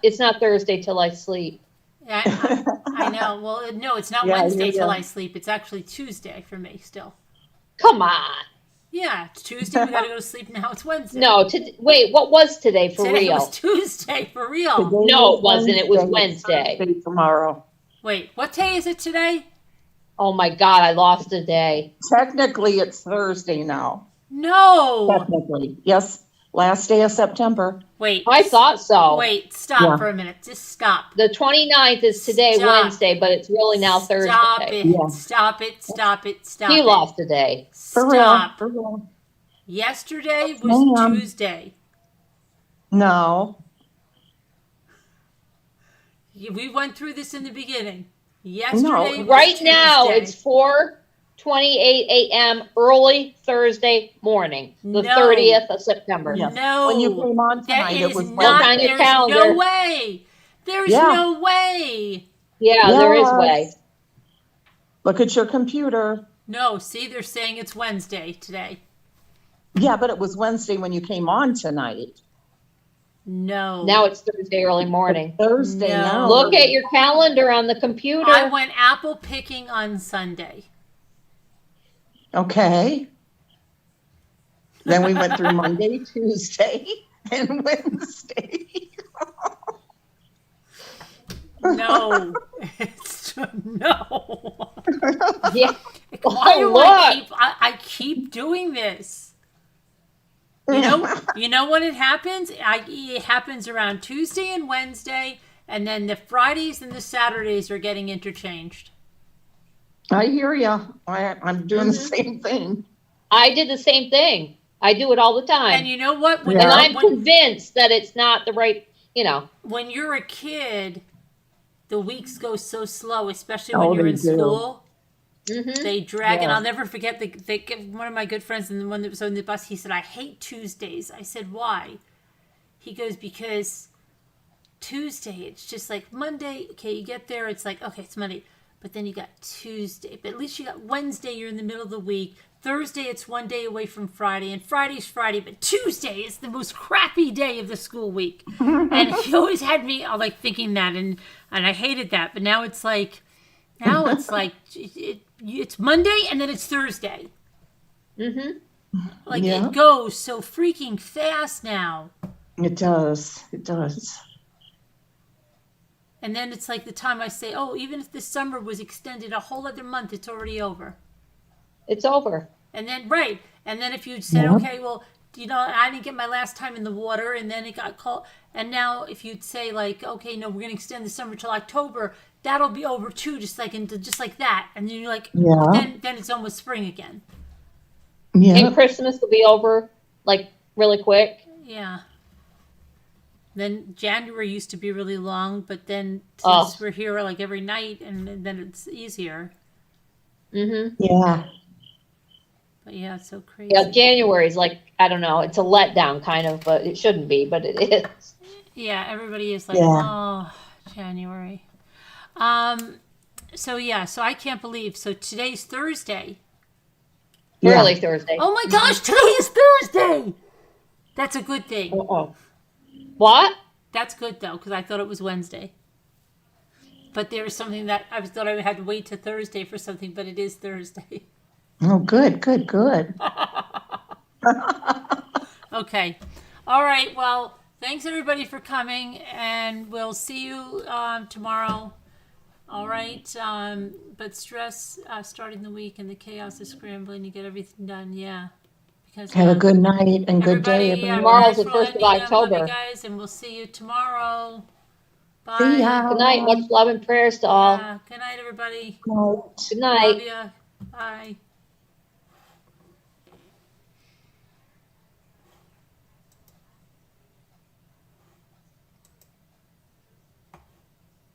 [SPEAKER 7] It's not Thursday till I sleep.
[SPEAKER 1] Yeah, I know. Well, no, it's not
[SPEAKER 8] Yeah,
[SPEAKER 1] Wednesday
[SPEAKER 8] you're
[SPEAKER 1] till
[SPEAKER 8] right.
[SPEAKER 1] I sleep. It's actually Tuesday for me still.
[SPEAKER 7] Come on.
[SPEAKER 1] Yeah, it's Tuesday. We got to go to sleep now. It's Wednesday.
[SPEAKER 7] No, wait, what was today for
[SPEAKER 1] Today
[SPEAKER 7] real?
[SPEAKER 1] was Tuesday for real.
[SPEAKER 8] Today
[SPEAKER 7] No,
[SPEAKER 8] was
[SPEAKER 7] it wasn't. It was
[SPEAKER 8] It's
[SPEAKER 7] Wednesday.
[SPEAKER 8] Thursday tomorrow.
[SPEAKER 1] Wait, what day is it today?
[SPEAKER 7] Oh my God, I lost a day.
[SPEAKER 8] Technically, it's Thursday now.
[SPEAKER 1] No.
[SPEAKER 8] Technically, yes. Last day of September.
[SPEAKER 1] Wait.
[SPEAKER 7] I thought so.
[SPEAKER 1] Wait, stop
[SPEAKER 8] Yeah.
[SPEAKER 1] for a minute. Just stop.
[SPEAKER 7] The 29th is today,
[SPEAKER 1] Stop.
[SPEAKER 7] Wednesday, but it's really now Thursday.
[SPEAKER 1] Stop it.
[SPEAKER 8] Yeah.
[SPEAKER 1] Stop it. Stop it. Stop
[SPEAKER 7] He
[SPEAKER 1] it.
[SPEAKER 7] lost a day.
[SPEAKER 8] For
[SPEAKER 1] Stop.
[SPEAKER 8] real. For real.
[SPEAKER 1] Yesterday was
[SPEAKER 8] Ma'am.
[SPEAKER 1] Tuesday.
[SPEAKER 8] No.
[SPEAKER 1] We went through this in the beginning. Yesterday was
[SPEAKER 7] Right
[SPEAKER 1] Tuesday.
[SPEAKER 7] now, it's 4:28 a.m. early Thursday morning, the
[SPEAKER 1] No.
[SPEAKER 7] 30th of September.
[SPEAKER 8] Yes.
[SPEAKER 1] No.
[SPEAKER 8] When you came on
[SPEAKER 1] That
[SPEAKER 8] tonight, it
[SPEAKER 1] is
[SPEAKER 8] was
[SPEAKER 1] not.
[SPEAKER 7] on your
[SPEAKER 1] There's
[SPEAKER 7] calendar.
[SPEAKER 1] no way. There's
[SPEAKER 8] Yeah.
[SPEAKER 1] no way.
[SPEAKER 7] Yeah, there is way.
[SPEAKER 8] Yes. Look at your computer.
[SPEAKER 1] No, see, they're saying it's Wednesday today.
[SPEAKER 8] Yeah, but it was Wednesday when you came on tonight.
[SPEAKER 1] No.
[SPEAKER 7] Now it's Thursday early morning.
[SPEAKER 8] Thursday
[SPEAKER 1] No.
[SPEAKER 8] now.
[SPEAKER 7] Look at your calendar on the computer.
[SPEAKER 1] I went apple picking on Sunday.
[SPEAKER 8] Okay. Then we went through Monday, Tuesday, and Wednesday.
[SPEAKER 1] No. It's, no.
[SPEAKER 7] Yeah.
[SPEAKER 1] Why do
[SPEAKER 7] look.
[SPEAKER 1] I keep doing this? You know when it happens? It happens around Tuesday and Wednesday, and then the Fridays and the Saturdays are getting interchanged.
[SPEAKER 8] I hear you. I'm doing the same thing.
[SPEAKER 7] I did the same thing. I do it all the time.
[SPEAKER 1] And you know what? When,
[SPEAKER 7] And I'm
[SPEAKER 1] when,
[SPEAKER 7] convinced that it's not the right,
[SPEAKER 1] when you're a kid, the weeks go so slow, especially when
[SPEAKER 8] Oh,
[SPEAKER 1] you're
[SPEAKER 8] they
[SPEAKER 1] in
[SPEAKER 8] do.
[SPEAKER 1] school.
[SPEAKER 7] Mhm.
[SPEAKER 1] They drag, and
[SPEAKER 8] Yeah.
[SPEAKER 1] I'll never forget one of my good friends, and the one that was on the bus, he said, I hate Tuesdays. I said, why? He goes, because Tuesday, it's just like Monday. Okay, you get there, it's like, okay, it's Monday. But then you got Tuesday. But at least you got Wednesday, you're in the middle of the week. Thursday, it's one day away from Friday. And Friday's Friday. But Tuesday is the most crappy day of the school week. And he always had me like thinking that. And I hated that. But now it's like it's Monday and then it's Thursday.
[SPEAKER 7] Mm-hmm.
[SPEAKER 1] Like
[SPEAKER 8] Yeah.
[SPEAKER 1] it goes so freaking fast now.
[SPEAKER 8] It does. It does.
[SPEAKER 1] And then it's like the time I say, oh, even if the summer was extended a whole other month, it's already over.
[SPEAKER 7] It's over.
[SPEAKER 1] And then, right. And then if you said,
[SPEAKER 8] Yeah.
[SPEAKER 1] okay, well, I didn't get my last time in the water, and then it got cold. And now if you'd say, like, okay, no, we're going to extend the summer till October, that'll be over too, just like that. And then you're like,
[SPEAKER 8] Yeah.
[SPEAKER 1] then it's almost spring again.
[SPEAKER 8] Yeah.
[SPEAKER 7] And Christmas will be over, like, really quick.
[SPEAKER 1] Yeah. Then January used to be really long, but then
[SPEAKER 7] Oh.
[SPEAKER 1] since we're here like every night, and then it's easier.
[SPEAKER 7] Mm-hmm.
[SPEAKER 8] Yeah.
[SPEAKER 1] But yeah, it's so crazy.
[SPEAKER 7] Yeah, January's like, I don't know, it's a letdown kind of, but it shouldn't be, but it is.
[SPEAKER 1] Yeah, everybody is like,
[SPEAKER 8] Yeah.
[SPEAKER 1] oh, January. So I can't believe. So today's Thursday.
[SPEAKER 8] Yeah.
[SPEAKER 7] Early Thursday.
[SPEAKER 1] Oh my gosh, today is Thursday. That's a good thing.
[SPEAKER 7] Uh-oh. What?
[SPEAKER 1] That's good though, because I thought it was Wednesday. But there was something that I thought I had to wait to Thursday for something, but it is Thursday.
[SPEAKER 8] Oh, good, good, good.
[SPEAKER 1] Okay. All right. Well, thanks everybody for coming, and we'll see you tomorrow. All right. But stress starting the week and the chaos of scrambling to get everything done. Yeah. Because
[SPEAKER 8] Have a good night and good day,
[SPEAKER 1] everybody,
[SPEAKER 8] everyone.
[SPEAKER 7] Tomorrow's the
[SPEAKER 1] wonderful
[SPEAKER 7] 1st of
[SPEAKER 1] ending. I love
[SPEAKER 7] October.
[SPEAKER 1] you guys, and we'll see you tomorrow. Bye.
[SPEAKER 8] See ya.
[SPEAKER 7] Good night. Much love and prayers to all.
[SPEAKER 1] Yeah. Good night, everybody.
[SPEAKER 8] Night.
[SPEAKER 7] Good night.
[SPEAKER 1] Love ya. Bye.